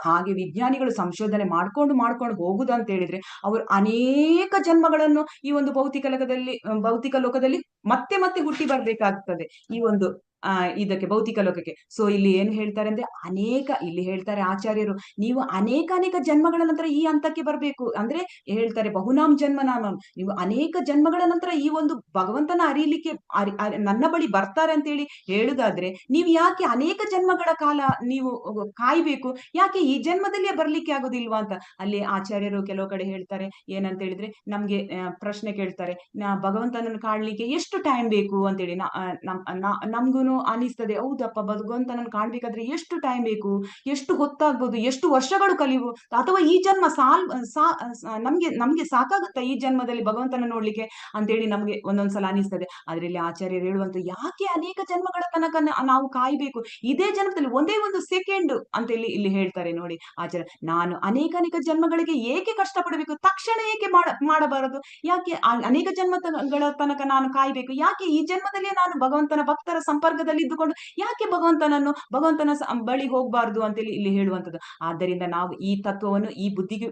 ಹಾಗೆ ವಿಜ್ಞಾನಿಗಳು ಸಂಶೋಧನೆ ಮಾಡ್ಕೊಂಡು ಹೋಗುದು ಅಂತ ಹೇಳಿದ್ರೆ, ಅವರು ಅನೇಕ ಜನ್ಮಗಳನ್ನು ಈ ಒಂದು ಭೌತಿಕ ಲೋಕದಲ್ಲಿ ಮತ್ತೆ ಹುಟ್ಟಿ ಬರ್ಬೇಕಾಗ್ತದೆ ಈ ಒಂದು ಇದಕ್ಕೆ ಭೌತಿಕ ಲೋಕಕ್ಕೆ. ಸೊ ಇಲ್ಲಿ ಏನು ಹೇಳ್ತಾರೆ ಅಂದ್ರೆ, ಇಲ್ಲಿ ಹೇಳ್ತಾರೆ ಆಚಾರ್ಯರು, ನೀವು ಅನೇಕ ಜನ್ಮಗಳ ನಂತರ ಈ ಹಂತಕ್ಕೆ ಬರ್ಬೇಕು. ಅಂದ್ರೆ ಹೇಳ್ತಾರೆ ಬಹುನಾಮ್ ಜನ್ಮನಾಮಂ, ನೀವು ಅನೇಕ ಜನ್ಮಗಳ ನಂತರ ಈ ಒಂದು ಭಗವಂತನ ಅರಿಲಿಕ್ಕೆ ನನ್ನ ಬಳಿ ಬರ್ತಾರೆ ಅಂತ ಹೇಳಿ ಹೇಳುದಾದ್ರೆ, ನೀವು ಯಾಕೆ ಅನೇಕ ಜನ್ಮಗಳ ಕಾಲ ನೀವು ಕಾಯ್ಬೇಕು? ಯಾಕೆ ಈ ಜನ್ಮದಲ್ಲೇ ಬರ್ಲಿಕ್ಕೆ ಆಗೋದಿಲ್ವಾ ಅಂತ ಅಲ್ಲಿ ಆಚಾರ್ಯರು ಕೆಲವು ಕಡೆ ಹೇಳ್ತಾರೆ. ಏನಂತ ಹೇಳಿದ್ರೆ, ನಮ್ಗೆ ಪ್ರಶ್ನೆ ಕೇಳ್ತಾರೆ, ಭಗವಂತನನ್ನು ಕಾಣ್ಲಿಕ್ಕೆ ಎಷ್ಟು ಟೈಮ್ ಬೇಕು ಅಂತೇಳಿ. ನಮ್ಗೂನು ಅನಿಸ್ತದೆ, ಹೌದಪ್ಪ, ಭಗವಂತನನ್ನು ಕಾಣ್ಬೇಕಾದ್ರೆ ಎಷ್ಟು ಟೈಮ್ ಬೇಕು, ಎಷ್ಟು ಹೊತ್ತಾಗ್ಬೋದು, ಎಷ್ಟು ವರ್ಷಗಳು ಕಲಿವು, ಅಥವಾ ಈ ಜನ್ಮ ನಮ್ಗೆ ಸಾಕಾಗುತ್ತಾ ಈ ಜನ್ಮದಲ್ಲಿ ಭಗವಂತನ ನೋಡ್ಲಿಕ್ಕೆ ಅಂತೇಳಿ ನಮ್ಗೆ ಒಂದೊಂದ್ಸಲ ಅನಿಸ್ತದೆ. ಆದ್ರೆ ಇಲ್ಲಿ ಆಚಾರ್ಯರು ಹೇಳುವಂತ, ಯಾಕೆ ಅನೇಕ ಜನ್ಮಗಳ ತನಕ ನಾವು ಕಾಯ್ಬೇಕು? ಇದೇ ಜನ್ಮದಲ್ಲಿ ಒಂದೇ ಒಂದು ಸೆಕೆಂಡ್ ಅಂತ ಇಲ್ಲಿ ಹೇಳ್ತಾರೆ ನೋಡಿ ಆಚಾರ್ಯ. ನಾನು ಅನೇಕ ಜನ್ಮಗಳಿಗೆ ಏಕೆ ಕಷ್ಟಪಡಬೇಕು? ತಕ್ಷಣ ಏಕೆ ಮಾಡಬಾರದು? ಯಾಕೆ ಅನೇಕ ಜನ್ಮಗಳ ತನಕ ನಾನು ಕಾಯ್ಬೇಕು? ಯಾಕೆ ಈ ಜನ್ಮದಲ್ಲೇ ನಾನು ಭಗವಂತನ ಭಕ್ತರ ಸಂಪರ್ಕದಲ್ಲಿ ಇದ್ದುಕೊಂಡು ಯಾಕೆ ಭಗವಂತನ ಬಳಿ ಹೋಗ್ಬಾರ್ದು ಅಂತೇಳಿ ಇಲ್ಲಿ ಹೇಳುವಂಥದ್ದು. ಆದ್ದರಿಂದ ನಾವು ಈ ತತ್ವವನ್ನು, ಈ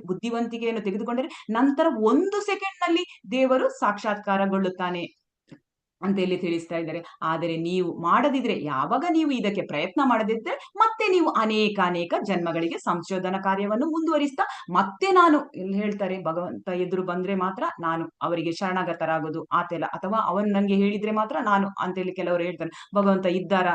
ಬುದ್ಧಿವಂತಿಕೆಯನ್ನು ತೆಗೆದುಕೊಂಡರೆ ನಂತರ 1 ಸೆಕೆಂಡ್ ನಲ್ಲಿ ದೇವರು ಸಾಕ್ಷಾತ್ಕಾರಗೊಳ್ಳುತ್ತಾನೆ ಅಂತ ಇಲ್ಲಿ ತಿಳಿಸ್ತಾ ಇದ್ದಾರೆ. ಆದರೆ ನೀವು ಮಾಡದಿದ್ರೆ, ಯಾವಾಗ ನೀವು ಇದಕ್ಕೆ ಪ್ರಯತ್ನ ಮಾಡದಿದ್ರೆ, ಮತ್ತೆ ನೀವು ಅನೇಕ ಜನ್ಮಗಳಿಗೆ ಸಂಶೋಧನಾ ಕಾರ್ಯವನ್ನು ಮುಂದುವರಿಸ್ತಾ ಮತ್ತೆ ನಾನು ಇಲ್ಲಿ ಹೇಳ್ತಾರೆ, ಭಗವಂತ ಎದುರು ಬಂದ್ರೆ ಮಾತ್ರ ನಾನು ಅವರಿಗೆ ಶರಣಾಗತರಾಗೋದು ಆತೆಲ್ಲ, ಅಥವಾ ಅವನ್ ನನ್ಗೆ ಹೇಳಿದ್ರೆ ಮಾತ್ರ ನಾನು ಅಂತೇಳಿ ಕೆಲವರು ಹೇಳ್ತಾರೆ. ಭಗವಂತ ಇದ್ದಾರ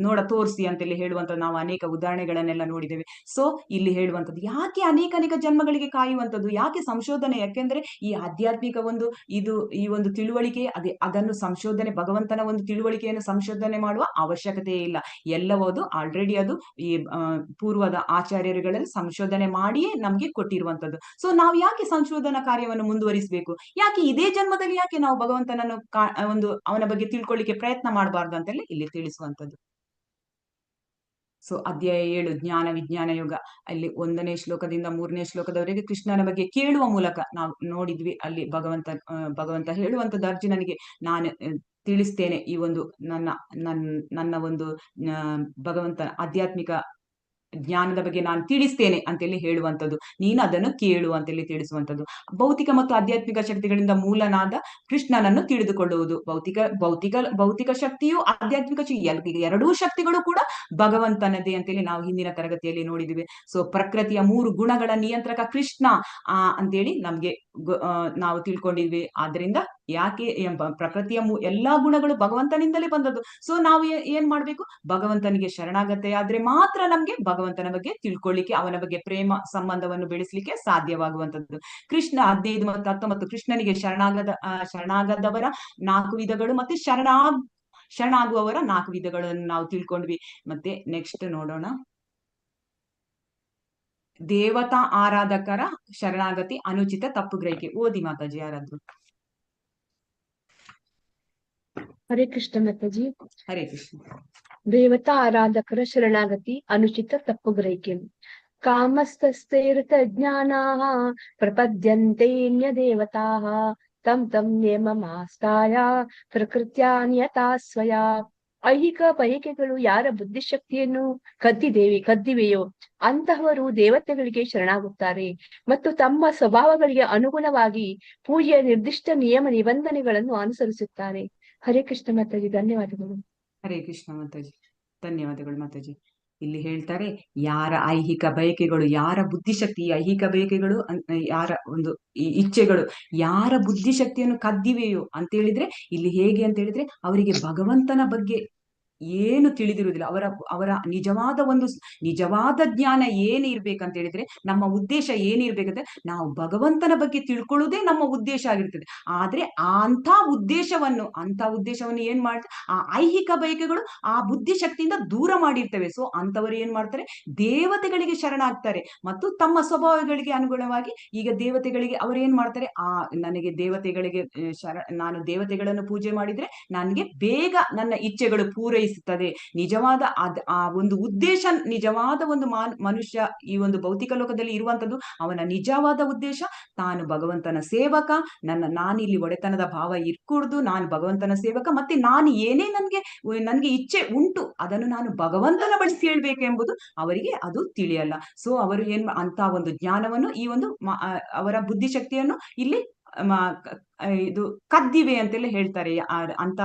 ನೋಡ ತೋರಿಸಿ ಅಂತೇಳಿ ಹೇಳುವಂತ ನಾವು ಅನೇಕ ಉದಾಹರಣೆಗಳನ್ನೆಲ್ಲ ನೋಡಿದ್ದೇವೆ. ಸೊ ಇಲ್ಲಿ ಹೇಳುವಂಥದ್ದು, ಯಾಕೆ ಅನೇಕ ಜನ್ಮಗಳಿಗೆ ಕಾಯುವಂಥದ್ದು, ಯಾಕೆ ಸಂಶೋಧನೆ? ಯಾಕೆಂದ್ರೆ ಈ ಆಧ್ಯಾತ್ಮಿಕ ಈ ಒಂದು ತಿಳುವಳಿಕೆ ಅದನ್ನು ಸಂಶೋಧನೆ, ಭಗವಂತನ ಒಂದು ತಿಳುವಳಿಕೆಯನ್ನು ಸಂಶೋಧನೆ ಮಾಡುವ ಅವಶ್ಯಕತೆ ಇಲ್ಲ. ಎಲ್ಲವೂ ಆಲ್ರೆಡಿ ಅದು ಈ ಪೂರ್ವದ ಆಚಾರ್ಯರುಗಳಲ್ಲಿ ಸಂಶೋಧನೆ ಮಾಡಿಯೇ ನಮ್ಗೆ ಕೊಟ್ಟಿರುವಂತದ್ದು. ಸೊ ನಾವು ಯಾಕೆ ಸಂಶೋಧನಾ ಕಾರ್ಯವನ್ನು ಮುಂದುವರಿಸಬೇಕು? ಯಾಕೆ ಇದೇ ಜನ್ಮದಲ್ಲಿ ಯಾಕೆ ನಾವು ಭಗವಂತನನ್ನು ಅವನ ಬಗ್ಗೆ ತಿಳ್ಕೊಳ್ಳಿಕ್ಕೆ ಪ್ರಯತ್ನ ಮಾಡಬಾರ್ದು ಅಂತೇಳಿ ಇಲ್ಲಿ ತಿಳಿಸುವಂತದ್ದು. ಸೊ ಅಧ್ಯಾಯ 7 ಜ್ಞಾನ ವಿಜ್ಞಾನ ಯೋಗ, ಅಲ್ಲಿ 1ನೇ ಶ್ಲೋಕದಿಂದ 3ನೇ ಶ್ಲೋಕದವರೆಗೆ ಕೃಷ್ಣನ ಬಗ್ಗೆ ಕೇಳುವ ಮೂಲಕ ನಾವು ನೋಡಿದ್ವಿ. ಅಲ್ಲಿ ಭಗವಂತ ಹೇಳುವಂತದ್ದು ಅರ್ಜುನನಿಗೆ, ನಾನು ತಿಳಿಸ್ತೇನೆ ಈ ಒಂದು ನನ್ನ ಒಂದು ಭಗವಂತ ಆಧ್ಯಾತ್ಮಿಕ ಜ್ಞಾನದ ಬಗ್ಗೆ ನಾನು ತಿಳಿಸ್ತೇನೆ ಅಂತೇಳಿ ಹೇಳುವಂಥದ್ದು, ನೀನು ಅದನ್ನು ಕೇಳು ಅಂತೇಳಿ ತಿಳಿಸುವಂಥದ್ದು. ಭೌತಿಕ ಮತ್ತು ಆಧ್ಯಾತ್ಮಿಕ ಶಕ್ತಿಗಳಿಂದ ಮೂಲನಾದ ಕೃಷ್ಣನನ್ನು ತಿಳಿದುಕೊಳ್ಳುವುದು. ಭೌತಿಕ ಶಕ್ತಿಯು ಆಧ್ಯಾತ್ಮಿಕ ಎರಡೂ ಶಕ್ತಿಗಳು ಕೂಡ ಭಗವಂತನದೇ ಅಂತೇಳಿ ನಾವು ಹಿಂದಿನ ತರಗತಿಯಲ್ಲಿ ನೋಡಿದ್ವಿ. ಸೊ ಪ್ರಕೃತಿಯ 3 ಗುಣಗಳ ನಿಯಂತ್ರಕ ಕೃಷ್ಣ ಅಂತೇಳಿ ನಮ್ಗೆ ನಾವು ತಿಳ್ಕೊಂಡಿದ್ವಿ. ಆದ್ರಿಂದ ಯಾಕೆ ಪ್ರಕೃತಿಯ ಎಲ್ಲಾ ಗುಣಗಳು ಭಗವಂತನಿಂದಲೇ ಬಂದದ್ದು. ಸೊ ನಾವು ಏನ್ ಮಾಡ್ಬೇಕು? ಭಗವಂತನಿಗೆ ಶರಣಾಗತೆ ಆದ್ರೆ ಮಾತ್ರ ನಮ್ಗೆ ಭಗವಂತನ ಬಗ್ಗೆ ತಿಳ್ಕೊಳ್ಳಿಕ್ಕೆ, ಅವನ ಬಗ್ಗೆ ಪ್ರೇಮ ಸಂಬಂಧವನ್ನು ಬೆಳೆಸಲಿಕ್ಕೆ ಸಾಧ್ಯವಾಗುವಂತದ್ದು. ಕೃಷ್ಣ 15 ಮತ್ತು 19 ಕೃಷ್ಣನಿಗೆ ಶರಣಾಗದವರ 4 ವಿಧಗಳು ಮತ್ತೆ ಶರಣಾಗುವವರ 4 ವಿಧಗಳನ್ನು ನಾವು ತಿಳ್ಕೊಂಡ್ವಿ. ಮತ್ತೆ ನೆಕ್ಸ್ಟ್ ನೋಡೋಣ, ದೇವತಾ ಆರಾಧಕರ ಶರಣಾಗತಿ, ಅನುಚಿತ ತಪ್ಪುಗ್ರಹಿಕೆ. ಓದಿ ಮಾತಾಜಿ ಯಾರಾದ್ರು. ಹರೇ ಕೃಷ್ಣ ಮಾತಾಜಿ. ಹರೇ ಕೃಷ್ಣ. ದೇವತಾ ಆರಾಧಕರ ಶರಣಾಗತಿ, ಅನುಚಿತ ತಪ್ಪುಗ್ರಹಿಕೆ. ಕಾಮಸ್ತಸ್ಥೈರ್ತ ಜ್ಞಾನಾಃ ಪ್ರಪದ್ಯಂತೇನ್ಯ ದೇವತಾಃ ತಂ ನಿಯಮಮಾಸ್ಥಾಯ ಪ್ರಕೃತ್ಯಾ ನಿಯತಾ ಸ್ವಯಾ. ಐಹಿಕ ಬಯಕೆಗಳು ಯಾರ ಬುದ್ಧಿಶಕ್ತಿಯನ್ನು ಕದ್ದಿವೆಯೋ ಅಂತಹವರು ದೇವತೆಗಳಿಗೆ ಶರಣಾಗುತ್ತಾರೆ ಮತ್ತು ತಮ್ಮ ಸ್ವಭಾವಗಳಿಗೆ ಅನುಗುಣವಾಗಿ ಪೂಜೆಯ ನಿರ್ದಿಷ್ಟ ನಿಯಮ ನಿಬಂಧನೆಗಳನ್ನು ಅನುಸರಿಸುತ್ತಾರೆ. ಹರೇ ಕೃಷ್ಣ ಮಾತಾಜಿ, ಧನ್ಯವಾದಗಳು. ಹರೇ ಕೃಷ್ಣ ಮಾತಾಜಿ, ಧನ್ಯವಾದಗಳು ಮಾತಾಜಿ. ಇಲ್ಲಿ ಹೇಳ್ತಾರೆ, ಯಾರ ಐಹಿಕ ಬಯಕೆಗಳು, ಯಾರ ಬುದ್ಧಿಶಕ್ತಿ, ಐಹಿಕ ಬಯಕೆಗಳು, ಯಾರ ಒಂದು ಇಚ್ಛೆಗಳು ಯಾರ ಬುದ್ಧಿಶಕ್ತಿಯನ್ನು ಕದ್ದಿವೆಯೋ ಅಂತ ಹೇಳಿದ್ರೆ, ಇಲ್ಲಿ ಹೇಗೆ ಅಂತ ಹೇಳಿದ್ರೆ, ಅವರಿಗೆ ಭಗವಂತನ ಬಗ್ಗೆ ಏನು ತಿಳಿದಿರುವುದಿಲ್ಲ. ಅವರ ಅವರ ನಿಜವಾದ ಜ್ಞಾನ ಏನಿರ್ಬೇಕಂತ ಹೇಳಿದ್ರೆ, ನಮ್ಮ ಉದ್ದೇಶ ಏನಿರ್ಬೇಕಂದ್ರೆ ನಾವು ಭಗವಂತನ ಬಗ್ಗೆ ತಿಳ್ಕೊಳ್ಳುವುದೇ ನಮ್ಮ ಉದ್ದೇಶ ಆಗಿರ್ತದೆ. ಆದ್ರೆ ಅಂತ ಉದ್ದೇಶವನ್ನು ಏನ್ ಮಾಡ್ತಾರೆ, ಆ ಐಹಿಕ ಬಯಕೆಗಳು ಆ ಬುದ್ಧಿಶಕ್ತಿಯಿಂದ ದೂರ ಮಾಡಿರ್ತವೆ. ಸೊ ಅಂತವರು ಏನ್ ಮಾಡ್ತಾರೆ, ದೇವತೆಗಳಿಗೆ ಶರಣಾಗ್ತಾರೆ ಮತ್ತು ತಮ್ಮ ಸ್ವಭಾವಗಳಿಗೆ ಅನುಗುಣವಾಗಿ ಈಗ ದೇವತೆಗಳಿಗೆ ಅವರು ಏನ್ ಮಾಡ್ತಾರೆ, ನನಗೆ ದೇವತೆಗಳಿಗೆ ನಾನು ದೇವತೆಗಳನ್ನು ಪೂಜೆ ಮಾಡಿದ್ರೆ ನನಗೆ ಬೇಗ ನನ್ನ ಇಚ್ಛೆಗಳು ಪೂರೈಸುತ್ತದೆ. ನಿಜವಾದ ಆ ಒಂದು ಉದ್ದೇಶ, ನಿಜವಾದ ಒಂದು ಮನುಷ್ಯ ಈ ಒಂದು ಭೌತಿಕ ಲೋಕದಲ್ಲಿ ಇರುವಂತದ್ದು, ಅವನ ನಿಜವಾದ ಉದ್ದೇಶ ತಾನು ಭಗವಂತನ ಸೇವಕ, ನಾನಿಲ್ಲಿ ಒಡೆತನದ ಭಾವ ಇರ್ಕೂಡ್ದು, ನಾನು ಭಗವಂತನ ಸೇವಕ, ಮತ್ತೆ ನಾನು ಏನೇ ನನ್ಗೆ ಇಚ್ಛೆ ಉಂಟು ಅದನ್ನು ನಾನು ಭಗವಂತನ ಬಳಿ ಕೇಳ್ಬೇಕು ಎಂಬುದು ಅವರಿಗೆ ಅದು ತಿಳಿಯಲ್ಲ. ಸೊ ಅವರು ಅಂತ ಒಂದು ಜ್ಞಾನವನ್ನು ಈ ಒಂದು ಅವರ ಬುದ್ಧಿಶಕ್ತಿಯನ್ನು ಇಲ್ಲಿ ಇದು ಕದ್ದಿವೆ ಅಂತೆಲ್ಲ ಹೇಳ್ತಾರೆ. ಅಂತ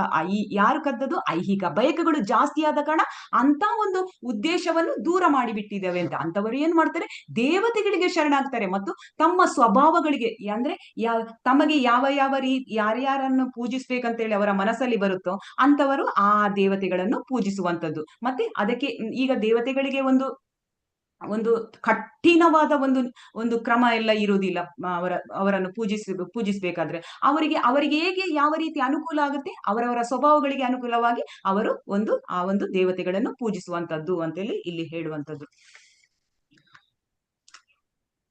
ಯಾರು ಕದ್ದದು, ಐಹಿಕ ಬಯಕೆಗಳು ಜಾಸ್ತಿ ಆದ ಕಾರಣ ಅಂತ ಒಂದು ಉದ್ದೇಶವನ್ನು ದೂರ ಮಾಡಿಬಿಟ್ಟಿದ್ದೇವೆ ಅಂತ ಅಂತವರು ಏನ್ ಮಾಡ್ತಾರೆ, ದೇವತೆಗಳಿಗೆ ಶರಣಾಗ್ತಾರೆ ಮತ್ತು ತಮ್ಮ ಸ್ವಭಾವಗಳಿಗೆ ಅಂದ್ರೆ ತಮಗೆ ಯಾವ ಯಾರ್ಯಾರನ್ನು ಪೂಜಿಸ್ಬೇಕಂತ ಹೇಳಿ ಅವರ ಮನಸ್ಸಲ್ಲಿ ಬರುತ್ತೋ ಅಂತವರು ಆ ದೇವತೆಗಳನ್ನು ಪೂಜಿಸುವಂತದ್ದು. ಮತ್ತೆ ಅದಕ್ಕೆ ಈಗ ದೇವತೆಗಳಿಗೆ ಒಂದು ಕಠಿಣವಾದ ಒಂದು ಕ್ರಮ ಎಲ್ಲ ಇರುವುದಿಲ್ಲ. ಅವರನ್ನು ಪೂಜಿಸ್ಬೇಕಾದ್ರೆ ಅವರಿಗೆ ಹೇಗೆ ಯಾವ ರೀತಿ ಅನುಕೂಲ ಆಗುತ್ತೆ, ಅವರವರ ಸ್ವಭಾವಗಳಿಗೆ ಅನುಕೂಲವಾಗಿ ಅವರು ಆ ಒಂದು ದೇವತೆಗಳನ್ನು ಪೂಜಿಸುವಂತದ್ದು ಅಂತೇಳಿ ಇಲ್ಲಿ ಹೇಳುವಂತದ್ದು.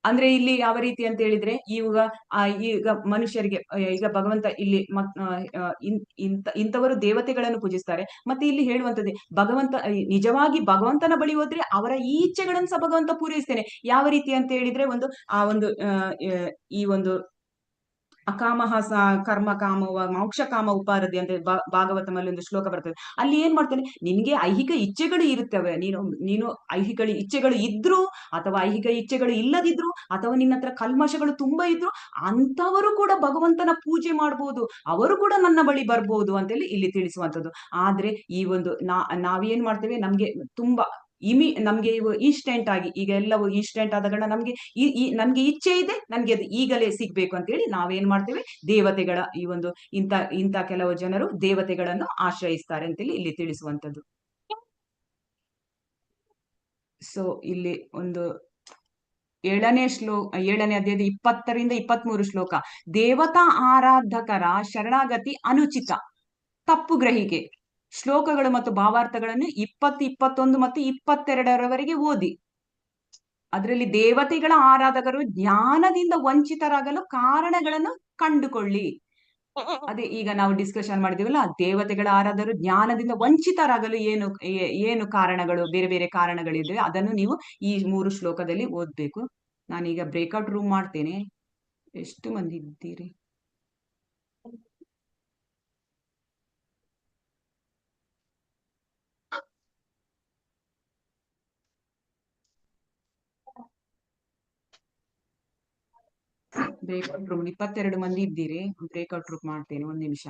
ಅಂದ್ರೆ ಇಲ್ಲಿ ಯಾವ ರೀತಿ ಅಂತ ಹೇಳಿದ್ರೆ, ಈಗ ಮನುಷ್ಯರಿಗೆ ಈಗ ಭಗವಂತ ಇಲ್ಲಿ ಇಂಥವರು ದೇವತೆಗಳನ್ನು ಪೂಜಿಸ್ತಾರೆ. ಮತ್ತೆ ಇಲ್ಲಿ ಹೇಳುವಂತದ್ದೇ, ನಿಜವಾಗಿ ಭಗವಂತನ ಬಳಿ ಹೋದ್ರೆ ಅವರ ಈ ಇಚ್ಛೆಗಳನ್ನು ಸಹ ಭಗವಂತ ಪೂರೈಸ್ತೇನೆ. ಯಾವ ರೀತಿ ಅಂತ ಹೇಳಿದ್ರೆ, ಈ ಒಂದು ಅಕಾಮಹ ಕರ್ಮ ಕಾಮವ ಮೋಕ್ಷ ಕಾಮ ಉಪಾರಧಿ ಅಂತ ಭಾಗವತಮಲ್ಲಿ ಒಂದು ಶ್ಲೋಕ ಬರ್ತದೆ. ಅಲ್ಲಿ ಏನ್ ಮಾಡ್ತಾನೆ, ನಿನ್ಗೆ ಐಹಿಕ ಇಚ್ಛೆಗಳು ಇರುತ್ತವೆ, ನೀನು ಐಹಿಕ ಇಚ್ಛೆಗಳು ಇದ್ರು ಅಥವಾ ಐಹಿಕ ಇಚ್ಛೆಗಳು ಇಲ್ಲದಿದ್ರು ಅಥವಾ ನಿನ್ನ ಹತ್ರ ಕಲ್ಮಶಗಳು ತುಂಬಾ ಇದ್ರು ಅಂತವರು ಕೂಡ ಭಗವಂತನ ಪೂಜೆ ಮಾಡ್ಬೋದು, ಅವರು ಕೂಡ ನನ್ನ ಬಳಿ ಬರ್ಬೋದು ಅಂತೇಳಿ ಇಲ್ಲಿ ತಿಳಿಸುವಂತದ್ದು. ಆದ್ರೆ ಈ ಒಂದು ನಾವೇನ್ ಮಾಡ್ತೇವೆ, ನಮ್ಗೆ ತುಂಬಾ ನಮ್ಗೆ ಇನ್ಸ್ಟೆಂಟ್ ಆಗಿ ಈಗ ಎಲ್ಲವೂ ಇನ್ಸ್ಟೆಂಟ್ ಆದ ಕಾರಣ ನನ್ಗೆ ಇಚ್ಛೆ ಇದೆ, ನನ್ಗೆ ಅದು ಈಗಲೇ ಸಿಗ್ಬೇಕು ಅಂತೇಳಿ ನಾವೇನ್ ಮಾಡ್ತೇವೆ, ದೇವತೆಗಳ ಇಂಥ ಕೆಲವು ಜನರು ದೇವತೆಗಳನ್ನು ಆಶ್ರಯಿಸ್ತಾರೆ ಅಂತೇಳಿ ಇಲ್ಲಿ ತಿಳಿಸುವಂತದ್ದು. ಸೊ ಇಲ್ಲಿ ಒಂದು 7ನೇ ಅಧ್ಯಾಯದ 20ರಿಂದ 23 ಶ್ಲೋಕ. ದೇವತಾ ಆರಾಧಕರ ಶರಣಾಗತಿ ಅನುಚಿತ, ತಪ್ಪು ಗ್ರಹಿಕೆ. ಶ್ಲೋಕಗಳು ಮತ್ತು ಭಾವಾರ್ಥಗಳನ್ನು 20, 21 ಮತ್ತು 22ರವರೆಗೆ ಓದಿ. ಅದರಲ್ಲಿ ದೇವತೆಗಳ ಆರಾಧಕರು ಜ್ಞಾನದಿಂದ ವಂಚಿತರಾಗಲು ಕಾರಣಗಳನ್ನು ಕಂಡುಕೊಳ್ಳಿ. ಅದೇ ಈಗ ನಾವು ಡಿಸ್ಕಷನ್ ಮಾಡಿದೀವಲ್ಲ, ದೇವತೆಗಳ ಆರಾಧಕರು ಜ್ಞಾನದಿಂದ ವಂಚಿತರಾಗಲು ಏನು ಕಾರಣಗಳು, ಬೇರೆ ಬೇರೆ ಕಾರಣಗಳಿವೆ, ಅದನ್ನು ನೀವು ಈ 3 ಶ್ಲೋಕದಲ್ಲಿ ಓದ್ಬೇಕು. ನಾನೀಗ ಬ್ರೇಕ್ಔಟ್ ರೂಮ್ ಮಾಡ್ತೇನೆ. ಎಷ್ಟು ಮಂದಿ ಇದ್ದೀರಿ? ಬ್ರೇಕ್ಔಟ್ ರೂಮ್ 22 ಮಂದಿ ಇದ್ದೀರಿ. ಬ್ರೇಕ್ಔಟ್ ರೂಮ್ ಮಾಡ್ತೇನೆ, 1 ನಿಮಿಷ.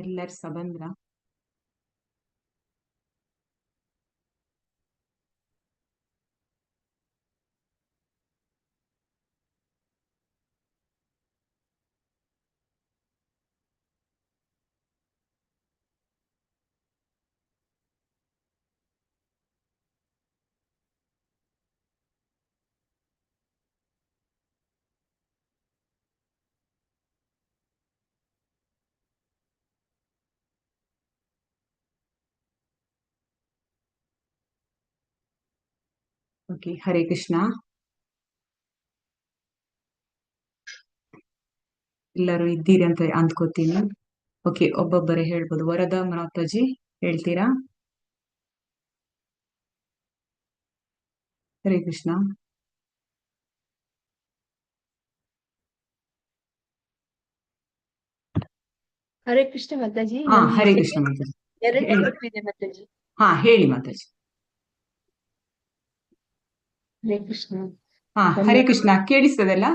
ಎಲ್ಲರ ಸಬಂದ್ರ ಓಕೆ. ಹರೇ ಕೃಷ್ಣ. ಎಲ್ಲರೂ ಇದ್ದೀರಿ ಅಂತ ಅಂದ್ಕೋತೀನಿ. ಓಕೆ, ಒಬ್ಬೊಬ್ಬರೇ ಹೇಳ್ಬೋದು. ವರದಾ ಮಾತಾಜಿ ಹೇಳ್ತೀರಾ? ಹರೇ ಕೃಷ್ಣ. ಹರೇ ಕೃಷ್ಣ ಮಾತಾಜಿ. ಹಾ, ನಮ್ಗೆ ಹರೇ ಕೃಷ್ಣ ಮಾತಾಜಿ. ಎರಡು ಹೇಳಿ. ನಿಮಿಷ ಇದೆ ಮಾತಾಜಿ. ಹಾ, ಹೇಳಿ ಮಾತಾಜಿ. ಹರೇ ಕೃಷ್ಣ. ಹಾ, ಹರೇ ಕೃಷ್ಣ. ಕೇಳಿಸ್ತದಲ್ಲ?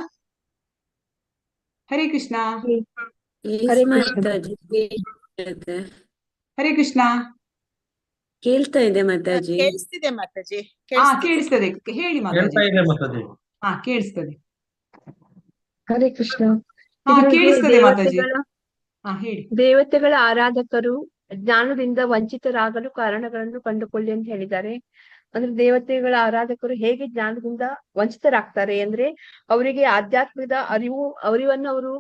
ಹರೇ ಕೃಷ್ಣ. ಹರೇ ಕೃಷ್ಣ. ಮಾತಾಜಿ ಕೇಳ್ತಾ ಹರೇ ಕೃಷ್ಣ. ಕೇಳ್ತಾ ಇದೆ ಮಾತಾಜಿ. ಕೇಳಿಸ್ತಿದೆ ಮಾತಾಜಿ, ಹಾ, ಕೇಳಿಸ್ತಿದೆ. ಕೇಳಿಸ್ತದೆ. ಹೇಳಿ ಕೇಳ್ತಾ ಮಾತಾಜಿ. ಇದೆ ಮಾತಾಜಿ. ಹಾ, ಕೇಳಿಸ್ತದೆ. ಹರೇ ಕೃಷ್ಣ. ಹಾ, ಇದ್ರೊಳಗೆ ಕೇಳಿಸ್ತದೆ ಮಾತಾಜಿ. ಹಾ, ಹೇಳಿ. ದೇವತೆಗಳ ಆರಾಧಕರು ಜ್ಞಾನದಿಂದ ವಂಚಿತರಾಗಲು ಕಾರಣಗಳನ್ನು ಕಂಡುಕೊಳ್ಳಿ ಅಂತ ಹೇಳಿದ್ದಾರೆ. ಅಂದ್ರೆ ದೇವತೆಗಳ ಆರಾಧಕರು ಹೇಗೆ ಜ್ಞಾನದಿಂದ ವಂಚಿತರಾಗ್ತಾರೆ ಅಂದ್ರೆ, ಅವರಿಗೆ ಆಧ್ಯಾತ್ಮದ ಅರಿವನ್ನು ಅವರು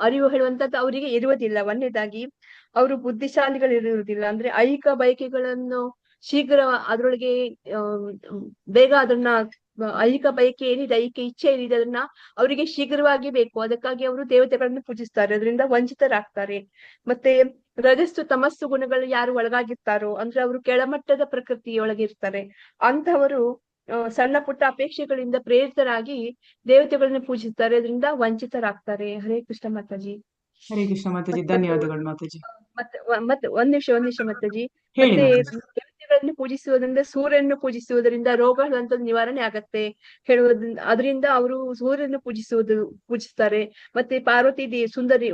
ಅರಿವು ಹೇಳುವಂತದ್ದು ಅವರಿಗೆ ಇರುವುದಿಲ್ಲ. ಒಂದನೇದಾಗಿ ಅವರು ಬುದ್ಧಿಶಾಲಿಗಳಿರುವುದಿಲ್ಲ. ಅಂದ್ರೆ ಐಹಿಕ ಬಯಕೆಗಳನ್ನು ಶೀಘ್ರ ಅದರೊಳಗೆ ಬೇಗ ಅದನ್ನ ಐಹಿಕ ಬಯಕೆ ಏನಿದೆ, ಐಹಿಕ ಇಚ್ಛೆ ಏನಿದೆ ಅದನ್ನ ಅವರಿಗೆ ಶೀಘ್ರವಾಗಿ ಬೇಕು. ಅದಕ್ಕಾಗಿ ಅವರು ದೇವತೆಗಳನ್ನು ಪೂಜಿಸ್ತಾರೆ, ಅದರಿಂದ ವಂಚಿತರಾಗ್ತಾರೆ. ಮತ್ತೆ ರಜಸ್ಸು ತಮಸ್ಸು ಗುಣಗಳು ಯಾರು ಒಳಗಾಗಿರ್ತಾರೋ ಅಂದ್ರೆ ಅವರು ಕೆಳಮಟ್ಟದ ಪ್ರಕೃತಿಯೊಳಗಿರ್ತಾರೆ. ಅಂತಹವರು ಸಣ್ಣ ಪುಟ್ಟ ಅಪೇಕ್ಷೆಗಳಿಂದ ಪ್ರೇರಿತರಾಗಿ ದೇವತೆಗಳನ್ನ ಪೂಜಿಸ್ತಾರೆ, ಅದರಿಂದ ವಂಚಿತರಾಗ್ತಾರೆ. ಹರೇ ಕೃಷ್ಣ ಮಾತಾಜಿ. ಹರೇ ಕೃಷ್ಣ ಮಾತಾಜಿ. ಧನ್ಯವಾದಗಳು ಮಾತಾಜಿ. ಮತ್ತೆ ಒಂದ್ ನಿಮಿಷ ಮಾತಾಜಿ. ಹೇಳಿ ಮತ್ತೆ ಮಾತಾಜಿ. ದೇವತೆಗಳನ್ನು ಪೂಜಿಸುವುದರಿಂದ, ಸೂರ್ಯನನ್ನು ಪೂಜಿಸುವುದರಿಂದ ರೋಗಗಳಂತ ನಿವಾರಣೆ ಆಗತ್ತೆ ಹೇಳುವುದ್ರಿಂದ, ಅದರಿಂದ ಅವರು ಸೂರ್ಯನ ಪೂಜಿಸ್ತಾರೆ. ಮತ್ತೆ ಪಾರ್ವತಿ ಸುಂದರಿ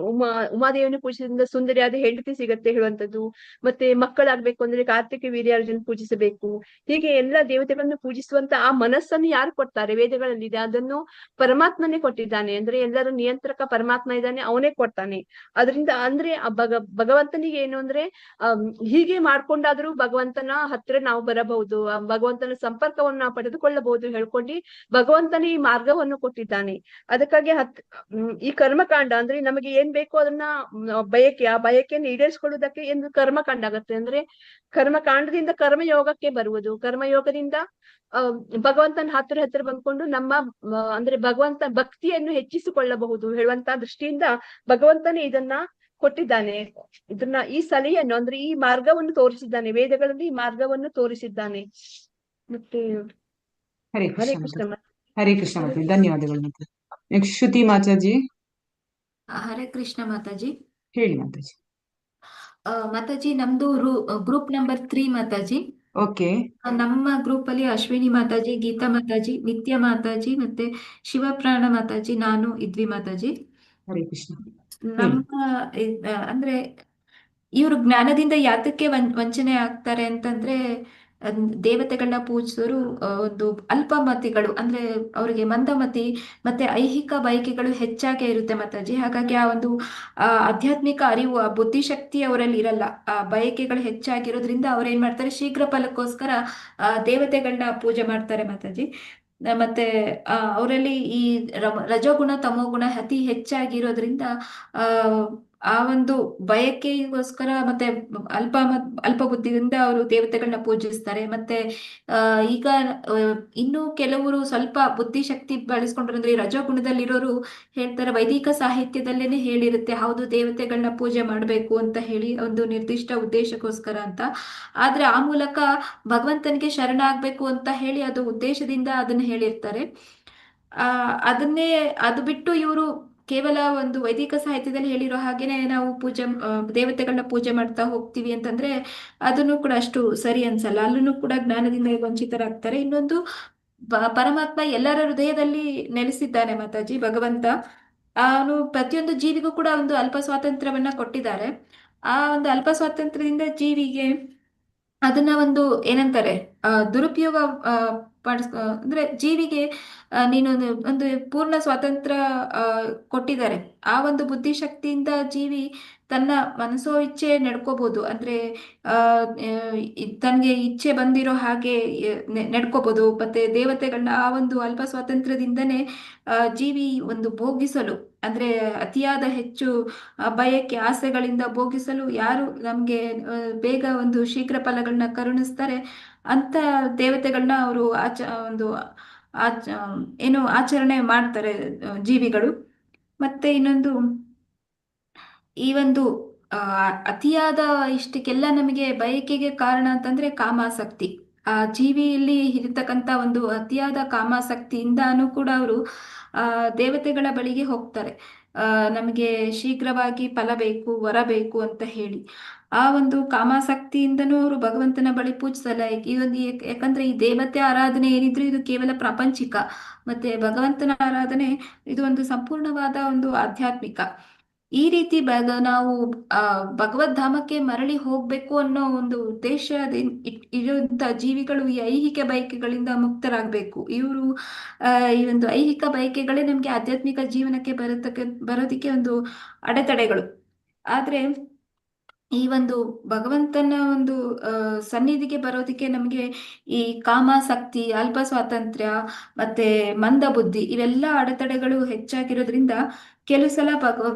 ಉಮಾದೇವಿಯನ್ನು ಪೂಜಿಸುವುದರಿಂದ ಸುಂದರಿಯಾದ ಹೆಂಡತಿ ಸಿಗತ್ತೆ ಹೇಳುವಂತದ್ದು. ಮತ್ತೆ ಮಕ್ಕಳಾಗ್ಬೇಕು ಅಂದ್ರೆ ಕಾರ್ತಿಕ ವೀರ್ಯಾರ್ಜುನ ಪೂಜಿಸಬೇಕು. ಹೀಗೆ ಎಲ್ಲ ದೇವತೆಗಳನ್ನು ಪೂಜಿಸುವಂತ ಆ ಮನಸ್ಸನ್ನು ಯಾರು ಕೊಡ್ತಾರೆ? ವೇದಗಳಲ್ಲಿದೆ. ಅದನ್ನು ಪರಮಾತ್ಮನೇ ಕೊಟ್ಟಿದ್ದಾನೆ. ಅಂದ್ರೆ ಎಲ್ಲರ ನಿಯಂತ್ರಕ ಪರಮಾತ್ಮ ಇದ್ದಾನೆ, ಅವನೇ ಕೊಡ್ತಾನೆ. ಅದರಿಂದ ಅಂದ್ರೆ ಆ ಭಗವಂತನಿಗೆ ಏನು ಅಂದ್ರೆ ಹೀಗೆ ಮಾಡ್ಕೊಂಡಾದ್ರೂ ಭಗವಂತನ ಹತ್ರ ನಾವು ಬರಬಹುದು, ಭಗವಂತನ ಸಂಪರ್ಕವನ್ನು ನಾವು ಪಡೆದುಕೊಳ್ಳಬಹುದು ಹೇಳ್ಕೊಂಡು ಭಗವಂತನೇ ಈ ಮಾರ್ಗವನ್ನು ಕೊಟ್ಟಿದ್ದಾನೆ. ಅದಕ್ಕಾಗಿ ಈ ಕರ್ಮಕಾಂಡ ಅಂದ್ರೆ ನಮಗೆ ಏನ್ ಬೇಕೋ ಅದನ್ನ ಆ ಬಯಕೆಯನ್ನು ಈಡೇರಿಸಿಕೊಳ್ಳುವುದಕ್ಕೆ ಎಂದು ಕರ್ಮಕಾಂಡ ಆಗತ್ತೆ. ಅಂದ್ರೆ ಕರ್ಮಕಾಂಡದಿಂದ ಕರ್ಮಯೋಗಕ್ಕೆ ಬರುವುದು, ಕರ್ಮಯೋಗದಿಂದ ಭಗವಂತನ ಹತ್ತಿರ ಬಂದ್ಕೊಂಡು ನಮ್ಮ ಅಂದ್ರೆ ಭಗವಂತ ಭಕ್ತಿಯನ್ನು ಹೆಚ್ಚಿಸಿಕೊಳ್ಳಬಹುದು ಹೇಳುವಂತ ದೃಷ್ಟಿಯಿಂದ ಭಗವಂತನೇ ಇದನ್ನ ಕೊಟ್ಟಿದ್ದಾನೆ. ಇದನ್ನ ಈ ಸಲಹೆಯನ್ನು ಅಂದ್ರೆ ಈ ಮಾರ್ಗವನ್ನು ತೋರಿಸಿದ್ದಾನೆ. ವೇದಗಳಲ್ಲಿ ಈ ಮಾರ್ಗವನ್ನು ತೋರಿಸಿದ್ದಾನೆ. ಮತ್ತೆ ಹರೇ ಹರೇ ಕೃಷ್ಣ ಕೃಷ್ಣ. ಮಾತಾಜಿ. ಹರೇ ಕೃಷ್ಣ ಮಾತಾಜಿ. ಧನ್ಯವಾದಗಳು ಮಾತಾಜಿ. ನೆಕ್ಸ್ಟ್ ಶ್ರುತಿ ಮಾತಾಜಿ. ಹರೇ ಕೃಷ್ಣ ಮಾತಾಜಿ. ಹೇಳಿ ಮಾತಾಜಿ. ಮಾತಾಜಿ ನಮ್ದು ಗ್ರೂಪ್ ನಂಬರ್ 3 ಮಾತಾಜಿ. ಓಕೆ. ನಮ್ಮ ಗ್ರೂಪ್ ಅಲ್ಲಿ ಅಶ್ವಿನಿ ಮಾತಾಜಿ, ಗೀತಾ ಮಾತಾಜಿ, ನಿತ್ಯ ಮಾತಾಜಿ ಮತ್ತೆ ಶಿವಪ್ರಾಣ ಮಾತಾಜಿ, ನಾನು ಇದ್ವಿ ಮಾತಾಜಿ. ಹರೇ ಕೃಷ್ಣ. ನಮ್ಮ ಅಂದ್ರೆ ಇವರು ಜ್ಞಾನದಿಂದ ಯಾತಕ್ಕೆ ವಂಚನೆ ಆಗ್ತಾರೆ ಅಂತಂದ್ರೆ, ದೇವತೆಗಳನ್ನ ಪೂಜಿಸೋರು ಒಂದು ಅಲ್ಪಮತಿಗಳು, ಅಂದ್ರೆ ಅವರಿಗೆ ಮಂದಮತಿ ಮತ್ತೆ ಐಹಿಕ ಬಯಕೆಗಳು ಹೆಚ್ಚಾಗೇ ಇರುತ್ತೆ ಮಾತಾಜಿ. ಹಾಗಾಗಿ ಆ ಒಂದು ಆಧ್ಯಾತ್ಮಿಕ ಅರಿವು, ಆ ಬುದ್ಧಿಶಕ್ತಿ ಅವರಲ್ಲಿ ಇರಲ್ಲ. ಆ ಬಯಕೆಗಳು ಹೆಚ್ಚಾಗಿರೋದ್ರಿಂದ ಅವ್ರು ಏನ್ ಮಾಡ್ತಾರೆ, ಶೀಘ್ರ ಫಲಕ್ಕೋಸ್ಕರ ದೇವತೆಗಳನ್ನ ಪೂಜೆ ಮಾಡ್ತಾರೆ ಮಾತಾಜಿ. ಮತ್ತೆ ಅವರಲ್ಲಿ ಈ ರಜೋಗುಣ ತಮೋಗುಣ ಅತಿ ಹೆಚ್ಚಾಗಿರೋದ್ರಿಂದ ಆ ಒಂದು ಬಯಕೆಗೋಸ್ಕರ ಮತ್ತೆ ಅಲ್ಪ ಬುದ್ಧಿಯಿಂದ ಅವರು ದೇವತೆಗಳನ್ನ ಪೂಜಿಸ್ತಾರೆ. ಮತ್ತೆ ಈಗ ಇನ್ನು ಕೆಲವರು ಸ್ವಲ್ಪ ಬುದ್ಧಿಶಕ್ತಿ ಬಳಸ್ಕೊಂಡ್ರೆ ರಜೋಗುಣದಲ್ಲಿರೋರು ಹೇಳ್ತಾರೆ, ವೈದಿಕ ಸಾಹಿತ್ಯದಲ್ಲೇನೆ ಹೇಳಿರುತ್ತೆ, ಹೌದು ದೇವತೆಗಳನ್ನ ಪೂಜೆ ಮಾಡಬೇಕು ಅಂತ ಹೇಳಿ ಒಂದು ನಿರ್ದಿಷ್ಟ ಉದ್ದೇಶಕ್ಕೋಸ್ಕರ ಅಂತ. ಆದ್ರೆ ಆ ಮೂಲಕ ಭಗವಂತನಿಗೆ ಶರಣಾಗ್ಬೇಕು ಅಂತ ಹೇಳಿ ಅದು ಉದ್ದೇಶದಿಂದ ಅದನ್ನ ಹೇಳಿರ್ತಾರೆ. ಅದು ಬಿಟ್ಟು ಇವರು ಕೇವಲ ಒಂದು ವೈದಿಕ ಸಾಹಿತ್ಯದಲ್ಲಿ ಹೇಳಿರೋ ಹಾಗೇನೆ ನಾವು ದೇವತೆಗಳನ್ನ ಪೂಜೆ ಮಾಡ್ತಾ ಹೋಗ್ತೀವಿ ಅಂತಂದ್ರೆ ಅದನ್ನು ಕೂಡ ಅಷ್ಟು ಸರಿ ಅನ್ಸಲ್ಲ. ಅಲ್ಲೂ ಕೂಡ ಜ್ಞಾನದಿಂದ ವಂಚಿತರಾಗ್ತಾರೆ. ಇನ್ನೊಂದು, ಪರಮಾತ್ಮ ಎಲ್ಲರ ಹೃದಯದಲ್ಲಿ ನೆಲೆಸಿದ್ದಾನೆ ಮಾತಾಜಿ. ಭಗವಂತ ಅವನು ಪ್ರತಿಯೊಂದು ಜೀವಿಗೂ ಕೂಡ ಒಂದು ಅಲ್ಪ ಸ್ವಾತಂತ್ರ್ಯವನ್ನ ಕೊಟ್ಟಿದ್ದಾರೆ. ಆ ಒಂದು ಅಲ್ಪ ಸ್ವಾತಂತ್ರ್ಯದಿಂದ ಜೀವಿಗೆ ಅದನ್ನ ಒಂದು ಏನಂತಾರೆ ದುರುಪಯೋಗ ಅಂದ್ರೆ ಜೀವಿಗೆ ನೀನು ಒಂದು ಪೂರ್ಣ ಸ್ವಾತಂತ್ರ್ಯ ಕೊಟ್ಟಿದ್ದಾರೆ. ಆ ಒಂದು ಬುದ್ಧಿಶಕ್ತಿಯಿಂದ ಜೀವಿ ತನ್ನ ಮನಸೋ ಇಚ್ಛೆ ನಡ್ಕೋಬಹುದು. ಅಂದ್ರೆ ಆ ತನ್ಗೆ ಇಚ್ಛೆ ಬಂದಿರೋ ಹಾಗೆ ನಡ್ಕೋಬಹುದು. ಮತ್ತೆ ದೇವತೆಗಳನ್ನ ಆ ಒಂದು ಅಲ್ಪ ಸ್ವಾತಂತ್ರ್ಯದಿಂದನೇ ಜೀವಿ ಒಂದು ಭೋಗಿಸಲು, ಅಂದ್ರೆ ಅತಿಯಾದ ಹೆಚ್ಚು ಬಯಕೆ ಆಸೆಗಳಿಂದ ಭೋಗಿಸಲು ಯಾರು ನಮ್ಗೆ ಬೇಗ ಒಂದು ಶೀಘ್ರ ಫಲಗಳನ್ನ ಕರುಣಿಸ್ತಾರೆ ಅಂತ ದೇವತೆಗಳನ್ನ ಅವರು ಒಂದು ಆಚ ಏನು ಆಚರಣೆ ಮಾಡ್ತಾರೆ ಜೀವಿಗಳು. ಮತ್ತೆ ಇನ್ನೊಂದು ಈ ಒಂದು ಅತಿಯಾದ ಇಷ್ಟಕ್ಕೆಲ್ಲ ನಮಗೆ ಬಯಕೆಗೆ ಕಾರಣ ಅಂತಂದ್ರೆ ಕಾಮಾಸಕ್ತಿ. ಆ ಜೀವಿಯಲ್ಲಿ ಇರತಕ್ಕಂತ ಒಂದು ಅತಿಯಾದ ಕಾಮಾಸಕ್ತಿಯಿಂದಾನು ಕೂಡ ಅವರು ದೇವತೆಗಳ ಬಳಿಗೆ ಹೋಗ್ತಾರೆ. ನಮಗೆ ಶೀಘ್ರವಾಗಿ ಫಲ ಬೇಕು, ವರ ಬೇಕು ಅಂತ ಹೇಳಿ. ಆ ಒಂದು ಕಾಮಾಸಕ್ತಿಯಿಂದನೂ ಅವರು ಭಗವಂತನ ಬಳಿ ಪೂಜಿಸಲ್ಲ. ಈ ಒಂದು ಯಾಕಂದ್ರೆ ಈ ದೇವತೆ ಆರಾಧನೆ ಏನಿದ್ರು ಇದು ಕೇವಲ ಪ್ರಾಪಂಚಿಕ, ಮತ್ತೆ ಭಗವಂತನ ಆರಾಧನೆ ಇದು ಒಂದು ಸಂಪೂರ್ಣವಾದ ಒಂದು ಆಧ್ಯಾತ್ಮಿಕ. ಈ ರೀತಿ ನಾವು ಭಗವದ್ಧಾಮಕ್ಕೆ ಮರಳಿ ಹೋಗ್ಬೇಕು ಅನ್ನೋ ಒಂದು ಉದ್ದೇಶ ಇರುವಂತ ಜೀವಿಗಳು ಈ ಐಹಿಕ ಬಯಕೆಗಳಿಂದ ಮುಕ್ತರಾಗಬೇಕು. ಇವರು ಈ ಒಂದು ಐಹಿಕ ಬಯಕೆಗಳೇ ನಮ್ಗೆ ಆಧ್ಯಾತ್ಮಿಕ ಜೀವನಕ್ಕೆ ಬರೋದಕ್ಕೆ ಒಂದು ಅಡೆತಡೆಗಳು. ಆದ್ರೆ ಈ ಒಂದು ಭಗವಂತನ ಒಂದು ಸನ್ನಿಧಿಗೆ ಬರೋದಕ್ಕೆ ನಮಗೆ ಈ ಕಾಮಾಸಕ್ತಿ, ಅಲ್ಪ ಸ್ವಾತಂತ್ರ್ಯ ಮತ್ತೆ ಮಂದ ಬುದ್ಧಿ ಇವೆಲ್ಲ ಅಡೆತಡೆಗಳು ಹೆಚ್ಚಾಗಿರೋದ್ರಿಂದ ಕೆಲವು ಸಲ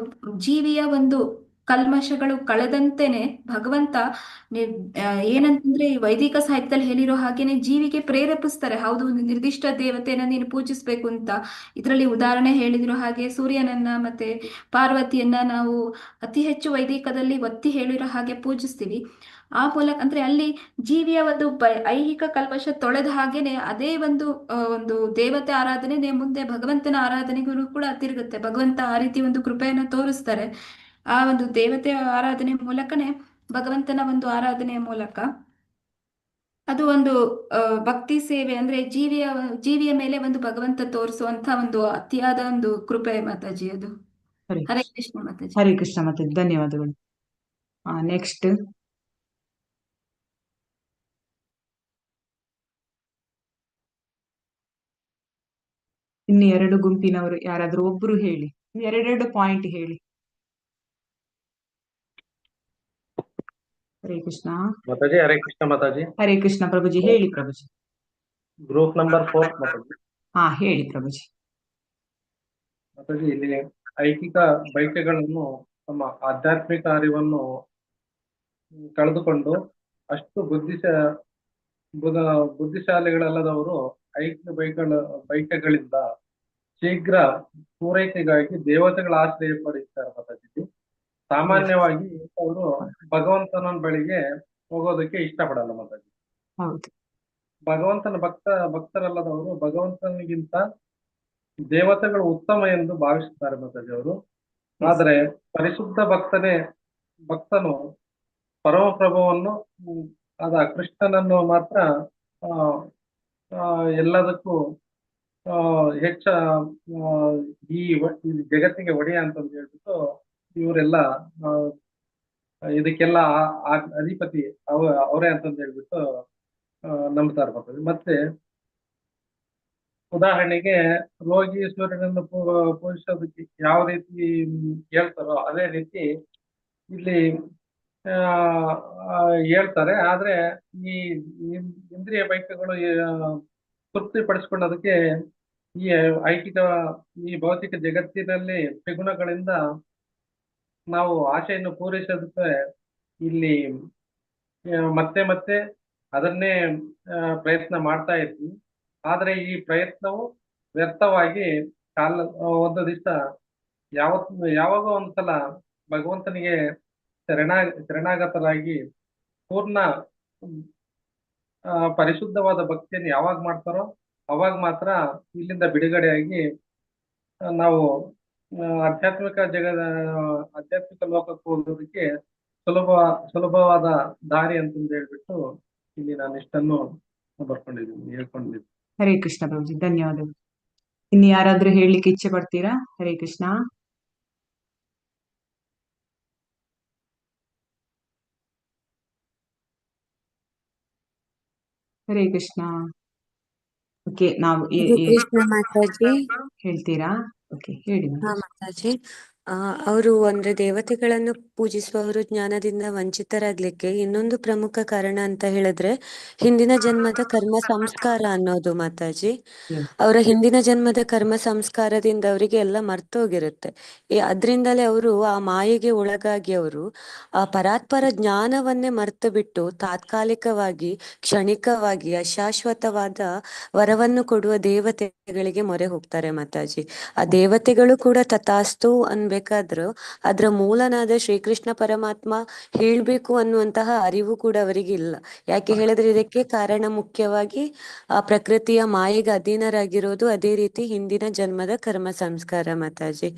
ಜೀವಿಯ ಒಂದು ಕಲ್ಮಶಗಳು ಕಳೆದಂತೆನೆ ಭಗವಂತ ಏನಂತಂದ್ರೆ ಈ ವೈದಿಕ ಸಾಹಿತ್ಯದಲ್ಲಿ ಹೇಳಿರೋ ಹಾಗೇನೆ ಜೀವಿಗೆ ಪ್ರೇರೇಪಿಸ್ತಾರೆ. ಹೌದು, ಒಂದು ನಿರ್ದಿಷ್ಟ ದೇವತೆಯನ್ನ ನೀನು ಪೂಜಿಸ್ಬೇಕು ಅಂತ. ಇದರಲ್ಲಿ ಉದಾಹರಣೆ ಹೇಳಿದಿರೋ ಹಾಗೆ ಸೂರ್ಯನನ್ನ ಮತ್ತೆ ಪಾರ್ವತಿಯನ್ನ ನಾವು ಅತಿ ಹೆಚ್ಚು ವೈದಿಕದಲ್ಲಿ ಒತ್ತಿ ಹೇಳಿರೋ ಹಾಗೆ ಪೂಜಿಸ್ತೀವಿ. ಆ ಮೂಲಕ ಅಂದ್ರೆ ಅಲ್ಲಿ ಜೀವಿಯ ಒಂದು ಐಹಿಕ ಕಲ್ಮಶ ತೊಳೆದ ಹಾಗೇನೆ ಅದೇ ಒಂದು ದೇವತೆ ಆರಾಧನೆ ಮುಂದೆ ಭಗವಂತನ ಆರಾಧನೆಗೂ ಕೂಡ ತಿರುಗುತ್ತೆ. ಭಗವಂತ ಆ ರೀತಿ ಒಂದು ಕೃಪೆಯನ್ನು ತೋರಿಸ್ತಾರೆ. ಆ ಒಂದು ದೇವತೆ ಆರಾಧನೆ ಮೂಲಕನೇ, ಭಗವಂತನ ಒಂದು ಆರಾಧನೆಯ ಮೂಲಕ ಅದು ಒಂದು ಭಕ್ತಿ ಸೇವೆ. ಅಂದ್ರೆ ಜೀವಿಯ ಮೇಲೆ ಒಂದು ಭಗವಂತ ತೋರಿಸುವಂತ ಒಂದು ಅತಿಯಾದ ಒಂದು ಕೃಪೆ ಮಾತಾಜಿ ಅದು. ಹರೇ ಕೃಷ್ಣ ಮಾತಾಜಿ. ಹರೇ ಕೃಷ್ಣ ಮಾತಾಜಿ, ಧನ್ಯವಾದಗಳು. ನೆಕ್ಸ್ಟ್ ಇನ್ನು ಎರಡು ಗುಂಪಿನವರು ಯಾರಾದ್ರೂ ಒಬ್ರು ಹೇಳಿ, ಎರಡೆರಡು ಪಾಯಿಂಟ್ ಹೇಳಿ. ಹರೇ ಕೃಷ್ಣ ಮಾತಾಜಿ. ಹರೇ ಕೃಷ್ಣ ಮಾತಾಜಿ. ಹರೇ ಕೃಷ್ಣ ಪ್ರಭುಜಿ. ಹೇಳಿ ಪ್ರಭುಜಿ. Group number 4 Mataji. ಹೇಳಿ ಪ್ರಭುಜಿ. ಮಾತಾಜಿ, ಇಲ್ಲಿ ಐಹಿಕ ಬಯಕೆಗಳನ್ನು ತಮ್ಮ ಆಧ್ಯಾತ್ಮಿಕ ಅರಿವನ್ನು ಕಳೆದುಕೊಂಡು ಅಷ್ಟು ಬುದ್ಧಿಶಾಲಿಗಳಲ್ಲದವರು ಐಹಿಕ ಬಯಕೆಗಳಿಂದ ಶೀಘ್ರ ಪೂರೈಕೆಗಾಗಿ ದೇವತೆಗಳ ಆಶ್ರಯ ಪಡೆಯುತ್ತಾರೆ ಮಾತಾಜಿ. ಸಾಮಾನ್ಯವಾಗಿ ಅವರು ಭಗವಂತನ ಬಳಿಗೆ ಹೋಗೋದಕ್ಕೆ ಇಷ್ಟಪಡಲ್ಲ ಮಾತಾಜಿ. ಭಗವಂತನ ಭಕ್ತರಲ್ಲದವರು ಭಗವಂತನಿಗಿಂತ ದೇವತೆಗಳು ಉತ್ತಮ ಎಂದು ಭಾವಿಸುತ್ತಾರೆ ಮಾತಾಜಿ ಅವರು. ಆದರೆ ಪರಿಶುದ್ಧ ಭಕ್ತನು ಪರಮಪ್ರಭುವನ್ನು ಕೃಷ್ಣನನ್ನು ಮಾತ್ರ ಎಲ್ಲದಕ್ಕೂ ಹೆಚ್ಚ ಈ ಜಗತ್ತಿಗೆ ಒಡೆಯ ಅಂತಂದು ಹೇಳ್ಬಿಟ್ಟು ಇವರೆಲ್ಲ ಇದಕ್ಕೆಲ್ಲ ಅಧಿಪತಿ ಅವರೇ ಅಂತಂದು ಹೇಳ್ಬಿಟ್ಟು ನಂಬ್ತಾರೆ ಮಾತಾಜಿ. ಮತ್ತೆ ಉದಾಹರಣೆಗೆ ರೋಗಿ ಸೂರ್ಯನನ್ನು ಪೂಜಿಸೋದಕ್ಕೆ ಯಾವ ರೀತಿ ಹೇಳ್ತಾರೋ ಅದೇ ರೀತಿ ಇಲ್ಲಿ ಹೇಳ್ತಾರೆ. ಆದ್ರೆ ಈ ಇಂದ್ರಿಯ ಬಯಕೆಗಳು ತೃಪ್ತಿಪಡಿಸ್ಕೊಳ್ಳೋದಕ್ಕೆ ಈ ಭೌತಿಕ ಜಗತ್ತಿನಲ್ಲಿ ತ್ರಿಗುಣಗಳಿಂದ ನಾವು ಆಶೆಯನ್ನು ಪೂರೈಸೋದಕ್ಕೆ ಇಲ್ಲಿ ಮತ್ತೆ ಮತ್ತೆ ಅದನ್ನೇ ಪ್ರಯತ್ನ ಮಾಡ್ತಾ ಇದ್ವಿ. ಆದ್ರೆ ಈ ಪ್ರಯತ್ನವು ವ್ಯರ್ಥವಾಗಿ ಒಂದು ದಿವಸ ಯಾವಾಗೋ ಒಂದ್ಸಲ ಭಗವಂತನಿಗೆ ಶರಣಾಗತರಾಗಿ ಪೂರ್ಣ ಪರಿಶುದ್ಧವಾದ ಭಕ್ತಿಯನ್ನು ಯಾವಾಗ ಮಾಡ್ತಾರೋ ಅವಾಗ ಮಾತ್ರ ಇಲ್ಲಿಂದ ಬಿಡುಗಡೆಯಾಗಿ ನಾವು ಆಧ್ಯಾತ್ಮಿಕ ಲೋಕಕ್ಕೆ ಹೋಗೋದಕ್ಕೆ ಸುಲಭವಾದ ದಾರಿ ಅಂತಂದು ಹೇಳ್ಬಿಟ್ಟು ಇಲ್ಲಿ ನಾನು ಇಷ್ಟನ್ನು ಹೇಳ್ಕೊಂಡಿದ್ದೀನಿ. ಹರೇ ಕೃಷ್ಣ ಪ್ರಭುಜಿ, ಧನ್ಯವಾದಗಳು. ಇನ್ನು ಯಾರಾದ್ರೂ ಹೇಳಲಿಕ್ಕೆ ಇಚ್ಛೆ ಪಡ್ತೀರಾ? ಹರೇ ಕೃಷ್ಣ. ಹರೇ ಕೃಷ್ಣ. ಓಕೆ, ನಾವು ಹರೇ ಕೃಷ್ಣ ಮಾತಾಜಿ. ಹೇಳ್ತೀರಾ? ಓಕೆ, ಹೇಳಿ. ಹಾ ಮಾತಾಜಿ, ಅವರು ಅಂದ್ರೆ ದೇವತೆಗಳನ್ನು ಪೂಜಿಸುವವರು ಜ್ಞಾನದಿಂದ ವಂಚಿತರಾಗ್ಲಿಕ್ಕೆ ಇನ್ನೊಂದು ಪ್ರಮುಖ ಕಾರಣ ಅಂತ ಹೇಳಿದ್ರೆ ಹಿಂದಿನ ಜನ್ಮದ ಕರ್ಮ ಸಂಸ್ಕಾರ ಅನ್ನೋದು ಮಾತಾಜಿ. ಅವರ ಹಿಂದಿನ ಜನ್ಮದ ಕರ್ಮ ಸಂಸ್ಕಾರದಿಂದ ಅವರಿಗೆ ಎಲ್ಲ ಮರ್ತೋಗಿರುತ್ತೆ. ಅದ್ರಿಂದಲೇ ಅವರು ಆ ಮಾಯೆಗೆ ಒಳಗಾಗಿ ಅವರು ಆ ಪರಾತ್ಪರ ಜ್ಞಾನವನ್ನೇ ಮರ್ತು ಬಿಟ್ಟು ತಾತ್ಕಾಲಿಕವಾಗಿ ಕ್ಷಣಿಕವಾಗಿ ಅಶಾಶ್ವತವಾದ ವರವನ್ನು ಕೊಡುವ ದೇವತೆಗಳಿಗೆ ಮೊರೆ ಹೋಗ್ತಾರೆ ಮಾತಾಜಿ. ಆ ದೇವತೆಗಳು ಕೂಡ ತಥಾಸ್ತು ಅನ್ಬೇಕಾದ್ರು ಅದ್ರ ಮೂಲನಾದ ಶ್ರೀಕೃಷ್ಣ ಪರಮಾತ್ಮ ಹೇಳ್ಬೇಕು ಅನ್ನುವಂತಹ ಅರಿವು ಕೂಡ ಅವರಿಗೆ ಇಲ್ಲ. ಯಾಕೆ ಹೇಳಿದ್ರೆ ಇದಕ್ಕೆ ಕಾರಣ ಮುಖ್ಯವಾಗಿ ಆ ಪ್ರಕೃತಿಯ ಮಾಯೆಗೆ ಅಧೀನರಾಗಿರೋದು, ಅದೇ ರೀತಿ ಹಿಂದಿನ ಜನ್ಮದ ಕರ್ಮ ಸಂಸ್ಕಾರ ಮಾತಾಜಿ.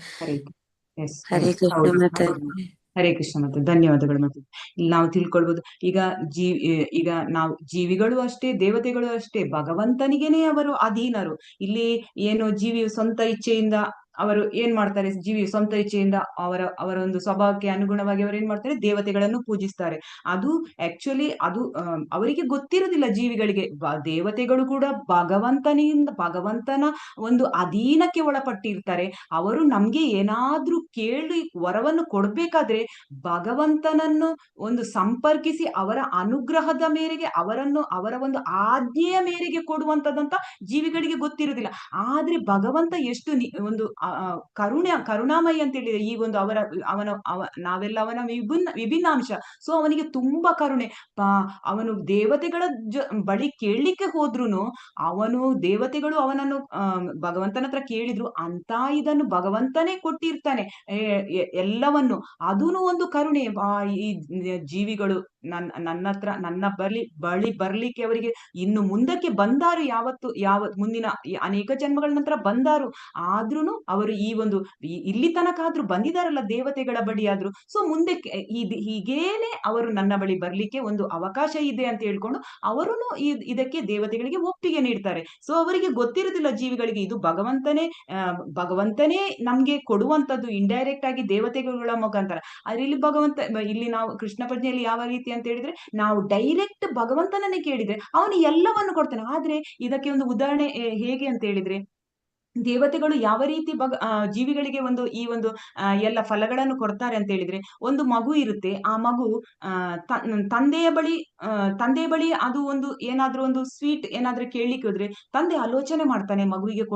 ಹರೇ ಕೃಷ್ಣ ಮಾತಾಜಿ. ಹರೇ ಕೃಷ್ಣ ಮಾತಾಜಿ, ಧನ್ಯವಾದಗಳು ಮಾತಾಜಿ. ಇಲ್ಲಿ ನಾವು ತಿಳ್ಕೊಳ್ಬಹುದು, ಈಗ ನಾವು ಜೀವಿಗಳು ಅಷ್ಟೇ, ದೇವತೆಗಳು ಅಷ್ಟೇ, ಭಗವಂತನಿಗೇನೆ ಅವರು ಅಧೀನರು. ಇಲ್ಲಿ ಏನು ಜೀವಿಯು ಸ್ವಂತ ಇಚ್ಛೆಯಿಂದ ಅವರು ಏನ್ ಮಾಡ್ತಾರೆ, ಜೀವಿ ಸ್ವಂತ ಇಚ್ಛೆಯಿಂದ ಅವರ ಒಂದು ಸ್ವಭಾವಕ್ಕೆ ಅನುಗುಣವಾಗಿ ಅವರು ಏನ್ ಮಾಡ್ತಾರೆ, ದೇವತೆಗಳನ್ನು ಪೂಜಿಸ್ತಾರೆ. ಅದು ಆಕ್ಚುಲಿ ಅದು ಅವರಿಗೆ ಗೊತ್ತಿರೋದಿಲ್ಲ ಜೀವಿಗಳಿಗೆ. ದೇವತೆಗಳು ಕೂಡ ಭಗವಂತನ ಒಂದು ಅಧೀನಕ್ಕೆ ಒಳಪಟ್ಟಿರ್ತಾರೆ. ಅವರು ನಮ್ಗೆ ಏನಾದ್ರೂ ಕೇಳಿ ವರವನ್ನು ಕೊಡ್ಬೇಕಾದ್ರೆ ಭಗವಂತನನ್ನು ಒಂದು ಸಂಪರ್ಕಿಸಿ ಅವರ ಅನುಗ್ರಹದ ಮೇರೆಗೆ ಅವರ ಒಂದು ಆಜ್ಞೆಯ ಮೇರೆಗೆ ಕೊಡುವಂತದಂತ ಜೀವಿಗಳಿಗೆ ಗೊತ್ತಿರುವುದಿಲ್ಲ. ಆದ್ರೆ ಭಗವಂತ ಎಷ್ಟು ಒಂದು ಕರುಣಾಮಯಿ ಅಂತ ಹೇಳಿದ್ರೆ, ಈ ಒಂದು ನಾವೆಲ್ಲ ಅವನ ವಿಭಿನ್ನಾಂಶ. ಸೊ ಅವನಿಗೆ ತುಂಬಾ ಕರುಣೆ. ಅವನು ದೇವತೆಗಳ ಬಳಿ ಕೇಳಲಿಕ್ಕೆ ಹೋದ್ರುನು ದೇವತೆಗಳು ಅವನನ್ನು ಭಗವಂತನ ಹತ್ರ ಕೇಳಿದ್ರು ಅಂತ ಇದನ್ನು ಭಗವಂತನೇ ಕೊಟ್ಟಿರ್ತಾನೆ ಎಲ್ಲವನ್ನು. ಅದೂನು ಒಂದು ಕರುಣೆ. ಈ ಜೀವಿಗಳು ನನ್ನ ಬಳಿ ಬರ್ಲಿಕ್ಕೆ ಅವರಿಗೆ ಇನ್ನು ಮುಂದಕ್ಕೆ ಬಂದಾರು, ಮುಂದಿನ ಅನೇಕ ಜನ್ಮಗಳ ನಂತರ ಬಂದಾರು. ಆದ್ರೂನು ಅವರು ಈ ಒಂದು ಇಲ್ಲಿ ತನಕ ಆದ್ರೂ ಬಂದಿದಾರಲ್ಲ ದೇವತೆಗಳ ಬಳಿ ಆದ್ರೂ. ಸೊ ಮುಂದಕ್ಕೆ ಹೀಗೇನೆ ಅವರು ನನ್ನ ಬಳಿ ಬರ್ಲಿಕ್ಕೆ ಒಂದು ಅವಕಾಶ ಇದೆ ಅಂತ ಹೇಳ್ಕೊಂಡು ಅವರುನು ಇದಕ್ಕೆ ದೇವತೆಗಳಿಗೆ ಒಪ್ಪಿಗೆ ನೀಡ್ತಾರೆ. ಸೊ ಅವರಿಗೆ ಗೊತ್ತಿರುವುದಿಲ್ಲ ಜೀವಿಗಳಿಗೆ, ಇದು ಭಗವಂತನೇ ನಮ್ಗೆ ಕೊಡುವಂತದ್ದು ಇಂಡೈರೆಕ್ಟ್ ಆಗಿ ದೇವತೆಗಳ ಮುಖಾಂತರ. ಆದ್ರೆ ಇಲ್ಲಿ ನಾವು ಕೃಷ್ಣ ಪ್ರಜ್ಞೆಯಲ್ಲಿ ಯಾವ ರೀತಿ ಅಂತ ಹೇಳಿದ್ರೆ, ನಾವು ಡೈರೆಕ್ಟ್ ಭಗವಂತನನ್ನೇ ಕೇಳಿದ್ರೆ ಅವನು ಎಲ್ಲವನ್ನು ಕೊಡ್ತಾನೆ. ಆದ್ರೆ ಇದಕ್ಕೆ ಒಂದು ಉದಾಹರಣೆ ಹೇಗೆ ಅಂತ ಹೇಳಿದ್ರೆ, ದೇವತೆಗಳು ಯಾವ ರೀತಿ ಜೀವಿಗಳಿಗೆ ಈ ಒಂದು ಎಲ್ಲ ಫಲಗಳನ್ನು ಕೊಡ್ತಾರೆ ಅಂತ ಹೇಳಿದ್ರೆ, ಒಂದು ಮಗು ಇರುತ್ತೆ. ಆ ಮಗು ತಂದೆಯ ಬಳಿ ಅದು ಒಂದು ಏನಾದ್ರೂ ಒಂದು ಸ್ವೀಟ್ ಏನಾದ್ರೂ ಕೇಳಲಿಕ್ಕೆ ಹೋದ್ರೆ ತಂದೆ ಆಲೋಚನೆ ಮಾಡ್ತಾನೆ, ಮಗುವಿಗೆ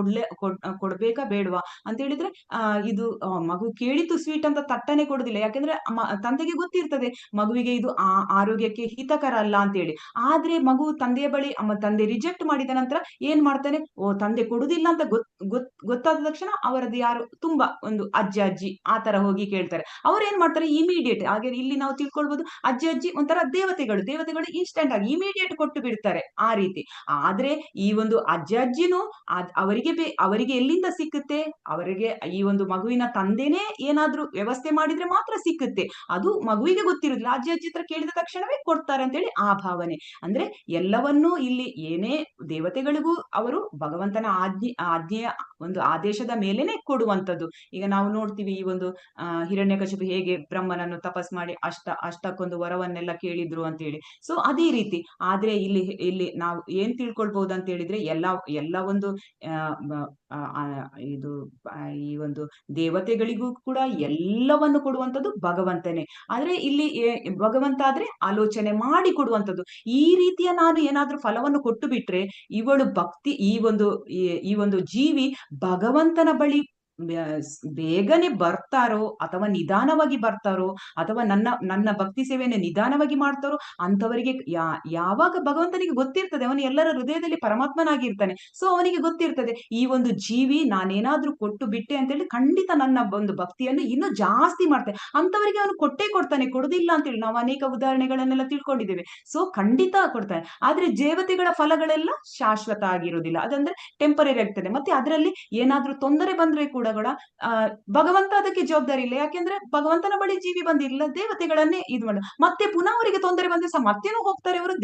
ಕೊಡ್ಬೇಕಾ ಬೇಡವಾ ಅಂತ ಹೇಳಿದ್ರೆ ಇದು ಮಗು ಕೇಳಿತು ಸ್ವೀಟ್ ಅಂತ ತಟ್ಟನೆ ಕೊಡುದಿಲ್ಲ. ಯಾಕಂದ್ರೆ ತಂದೆಗೆ ಗೊತ್ತಿರ್ತದೆ ಮಗುವಿಗೆ ಇದು ಆರೋಗ್ಯಕ್ಕೆ ಹಿತಕರ ಅಲ್ಲ ಅಂತ ಹೇಳಿ. ಆದ್ರೆ ಮಗು ತಂದೆಯ ಬಳಿ ತಂದೆ ರಿಜೆಕ್ಟ್ ಮಾಡಿದ ನಂತರ ಏನ್ ಮಾಡ್ತಾನೆ, ತಂದೆ ಕೊಡುದಿಲ್ಲ ಅಂತ ಗೊತ್ತಾದ ತಕ್ಷಣ ಅವರದ್ದು ಯಾರು ತುಂಬಾ ಒಂದು ಅಜ್ಜಿ ಆ ತರ ಹೋಗಿ ಕೇಳ್ತಾರೆ. ಅವ್ರು ಏನ್ ಮಾಡ್ತಾರೆ, ಇಮಿಡಿಯೇಟ್. ಹಾಗೆ ಇಲ್ಲಿ ನಾವು ತಿಳ್ಕೊಳ್ಬಹುದು, ಅಜ್ಜಿ ಒಂಥರ ದೇವತೆಗಳು ಇನ್ಸ್ಟೆಂಟ್ ಆಗಿ ಇಮಿಡಿಯೇಟ್ ಕೊಟ್ಟು ಬಿಡ್ತಾರೆ ಆ ರೀತಿ. ಆದ್ರೆ ಈ ಒಂದು ಅಜ್ಜಿನೂ ಅವರಿಗೆ ಎಲ್ಲಿಂದ ಸಿಕ್ಕುತ್ತೆ, ಅವರಿಗೆ ಈ ಒಂದು ಮಗುವಿನ ತಂದೆನೇ ಏನಾದ್ರೂ ವ್ಯವಸ್ಥೆ ಮಾಡಿದ್ರೆ ಮಾತ್ರ ಸಿಕ್ಕುತ್ತೆ. ಅದು ಮಗುವಿಗೆ ಗೊತ್ತಿರುದಿಲ್ಲ. ಅಜ್ಜಿ ಹತ್ರ ಕೇಳಿದ ತಕ್ಷಣವೇ ಕೊಡ್ತಾರೆ ಅಂತೇಳಿ ಆ ಭಾವನೆ. ಅಂದ್ರೆ ಎಲ್ಲವನ್ನೂ ಇಲ್ಲಿ ಏನೇ ದೇವತೆಗಳಿಗೂ ಅವರು ಭಗವಂತನ ಆಜ್ಞೆಯ ಒಂದು ಆದೇಶದ ಮೇಲೆನೆ ಕೊಡುವಂತದ್ದು. ಈಗ ನಾವು ನೋಡ್ತೀವಿ, ಈ ಒಂದು ಹಿರಣ್ಯಕಶಿಪು ಹೇಗೆ ಬ್ರಹ್ಮನನ್ನು ತಪಸ್ ಮಾಡಿ ಅಷ್ಟಕ್ಕೊಂದು ವರವನ್ನೆಲ್ಲ ಕೇಳಿದ್ರು ಅಂತ ಹೇಳಿ. ಸೊ ಅದೇ ರೀತಿ. ಆದ್ರೆ ಇಲ್ಲಿ ನಾವು ಏನ್ ತಿಳ್ಕೊಳ್ಬಹುದು ಅಂತ ಹೇಳಿದ್ರೆ, ಎಲ್ಲ ಒಂದು ಈ ಒಂದು ದೇವತೆಗಳಿಗೂ ಕೂಡ ಎಲ್ಲವನ್ನು ಕೊಡುವಂತದ್ದು ಭಗವಂತನೇ. ಆದ್ರೆ ಇಲ್ಲಿ ಭಗವಂತ ಆದ್ರೆ ಆಲೋಚನೆ ಮಾಡಿ ಕೊಡುವಂತದ್ದು. ಈ ರೀತಿಯ ನಾನು ಏನಾದ್ರೂ ಫಲವನ್ನು ಕೊಟ್ಟು ಬಿಟ್ರೆ ಇವಳು ಭಕ್ತಿ ಈ ಒಂದು ಜೀವಿ ಭಗವಂತನ ಬಳಿ ಬೇಗನೆ ಬರ್ತಾರೋ ಅಥವಾ ನಿಧಾನವಾಗಿ ಬರ್ತಾರೋ ಅಥವಾ ನನ್ನ ಭಕ್ತಿ ಸೇವೆಯನ್ನು ನಿಧಾನವಾಗಿ ಮಾಡ್ತಾರೋ ಅಂತವರಿಗೆ ಯಾವಾಗ ಭಗವಂತನಿಗೆ ಗೊತ್ತಿರ್ತದೆ, ಅವನು ಎಲ್ಲರ ಹೃದಯದಲ್ಲಿ ಪರಮಾತ್ಮನಾಗಿರ್ತಾನೆ. ಸೊ ಅವನಿಗೆ ಗೊತ್ತಿರ್ತದೆ, ಈ ಒಂದು ಜೀವಿ ನಾನೇನಾದ್ರೂ ಕೊಟ್ಟು ಬಿಟ್ಟೆ ಅಂತ ಹೇಳಿ ಖಂಡಿತ ನನ್ನ ಒಂದು ಭಕ್ತಿಯನ್ನು ಇನ್ನೂ ಜಾಸ್ತಿ ಮಾಡ್ತಾನೆ. ಅಂತವರಿಗೆ ಅವನು ಕೊಟ್ಟೇ ಕೊಡ್ತಾನೆ, ಕೊಡುದಿಲ್ಲ ಅಂತೇಳಿ ನಾವು ಅನೇಕ ಉದಾಹರಣೆಗಳನ್ನೆಲ್ಲ ತಿಳ್ಕೊಂಡಿದ್ದೇವೆ. ಸೊ ಖಂಡಿತ ಕೊಡ್ತಾನೆ. ಆದ್ರೆ ದೇವತೆಗಳ ಫಲಗಳೆಲ್ಲ ಶಾಶ್ವತ ಆಗಿರುವುದಿಲ್ಲ, ಅದಂದ್ರೆ ಟೆಂಪರರಿ ಆಗ್ತದೆ. ಮತ್ತೆ ಅದರಲ್ಲಿ ಏನಾದ್ರೂ ತೊಂದರೆ ಬಂದ್ರೆ ಕೂಡ ಕೂಡ ಆ ಭಗವಂತ ಅದಕ್ಕೆ ಜವಾಬ್ದಾರಿ ಇಲ್ಲ. ಯಾಕೆಂದ್ರೆ ಭಗವಂತನ ಬಳಿ ಜೀವಿ ಬಂದಿಲ್ಲ, ದೇವತೆಗಳನ್ನೇ ಇದು ಮಾಡ, ಮತ್ತೆ ಪುನಃ ಅವರಿಗೆ ತೊಂದರೆ ಬಂದ್ರೆ ಸಹ ಮತ್ತೇನೋ ಹೋಗ್ತಾರೆ ಅವರು,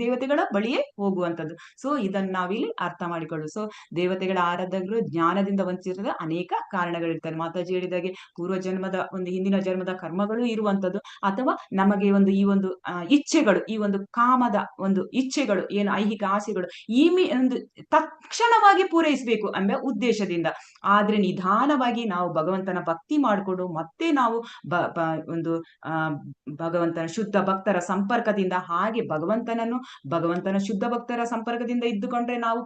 ದೇವತೆಗಳ ಬಳಿಯೇ ಹೋಗುವಂತದ್ದು. ಸೊ ಇದನ್ನ ನಾವಿಲ್ಲಿ ಅರ್ಥ ಮಾಡಿಕೊಳ್ಳು. ಸೊ ದೇವತೆಗಳ ಆರಾಧಕರು ಜ್ಞಾನದಿಂದ ವಂಚಿಸಿದ ಅನೇಕ ಕಾರಣಗಳಿರ್ತಾರೆ. ಮಾತಾಜಿ ಹೇಳಿದಾಗೆ ಪೂರ್ವ ಜನ್ಮದ ಒಂದು ಹಿಂದಿನ ಜನ್ಮದ ಕರ್ಮಗಳು ಇರುವಂತದ್ದು, ಅಥವಾ ನಮಗೆ ಒಂದು ಈ ಒಂದು ಇಚ್ಛೆಗಳು, ಈ ಒಂದು ಕಾಮದ ಒಂದು ಇಚ್ಛೆಗಳು ಏನು ಐಹಿಕ ಆಸೆಗಳು ಒಂದು ತಕ್ಷಣವಾಗಿ ಪೂರೈಸಬೇಕು ಎಂಬ ಉದ್ದೇಶದಿಂದ. ಆದ್ರೆ ನಿಧಾನವಾಗಿ ನಾವು ಭಗವಂತನ ಭಕ್ತಿ ಮಾಡಿಕೊಂಡು ಮತ್ತೆ ನಾವು ಒಂದು ಭಗವಂತನ ಶುದ್ಧ ಭಕ್ತರ ಸಂಪರ್ಕದಿಂದ, ಹಾಗೆ ಭಗವಂತನ ಶುದ್ಧ ಭಕ್ತರ ಸಂಪರ್ಕದಿಂದ ಇದ್ದುಕೊಂಡ್ರೆ ನಾವು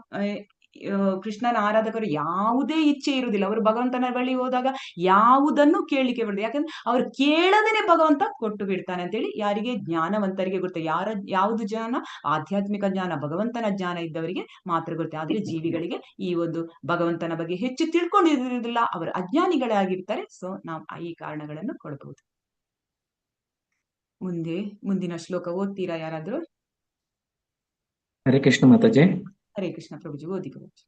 ಕೃಷ್ಣನ ಆರಾಧಕರು ಯಾವುದೇ ಇಚ್ಛೆ ಇರುವುದಿಲ್ಲ. ಅವರು ಭಗವಂತನ ಬಳಿ ಹೋದಾಗ ಯಾವುದನ್ನು ಕೇಳಲಿಕ್ಕೆ ಬಿಡುದು, ಯಾಕಂದ್ರೆ ಅವ್ರು ಕೇಳದೇನೆ ಭಗವಂತ ಕೊಟ್ಟು ಬಿಡ್ತಾನೆ ಅಂತೇಳಿ ಯಾರಿಗೆ ಜ್ಞಾನವಂತರಿಗೆ ಗೊತ್ತೆ. ಯಾವುದು ಜ್ಞಾನ? ಆಧ್ಯಾತ್ಮಿಕ ಜ್ಞಾನ, ಭಗವಂತನ ಜ್ಞಾನ ಇದ್ದವರಿಗೆ ಮಾತ್ರ ಗೊತ್ತೆ. ಆದ್ರೆ ಜೀವಿಗಳಿಗೆ ಈ ಒಂದು ಭಗವಂತನ ಬಗ್ಗೆ ಹೆಚ್ಚು ತಿಳ್ಕೊಂಡಿರುವುದಿಲ್ಲ, ಅವರು ಅಜ್ಞಾನಿಗಳೇ ಆಗಿರ್ತಾರೆ. ಸೊ ನಾವು ಈ ಕಾರಣಗಳನ್ನು ಕೊಡಬಹುದು. ಮುಂದಿನ ಶ್ಲೋಕ ಓದ್ತೀರಾ ಯಾರಾದ್ರೂ? ಹರೇ ಕೃಷ್ಣ ಮಾತಾಜಿ. ಹರೇ ಕೃಷ್ಣ ಪ್ರಭುಜಿ, ಓದಿ ಪ್ರಭುಜಿ.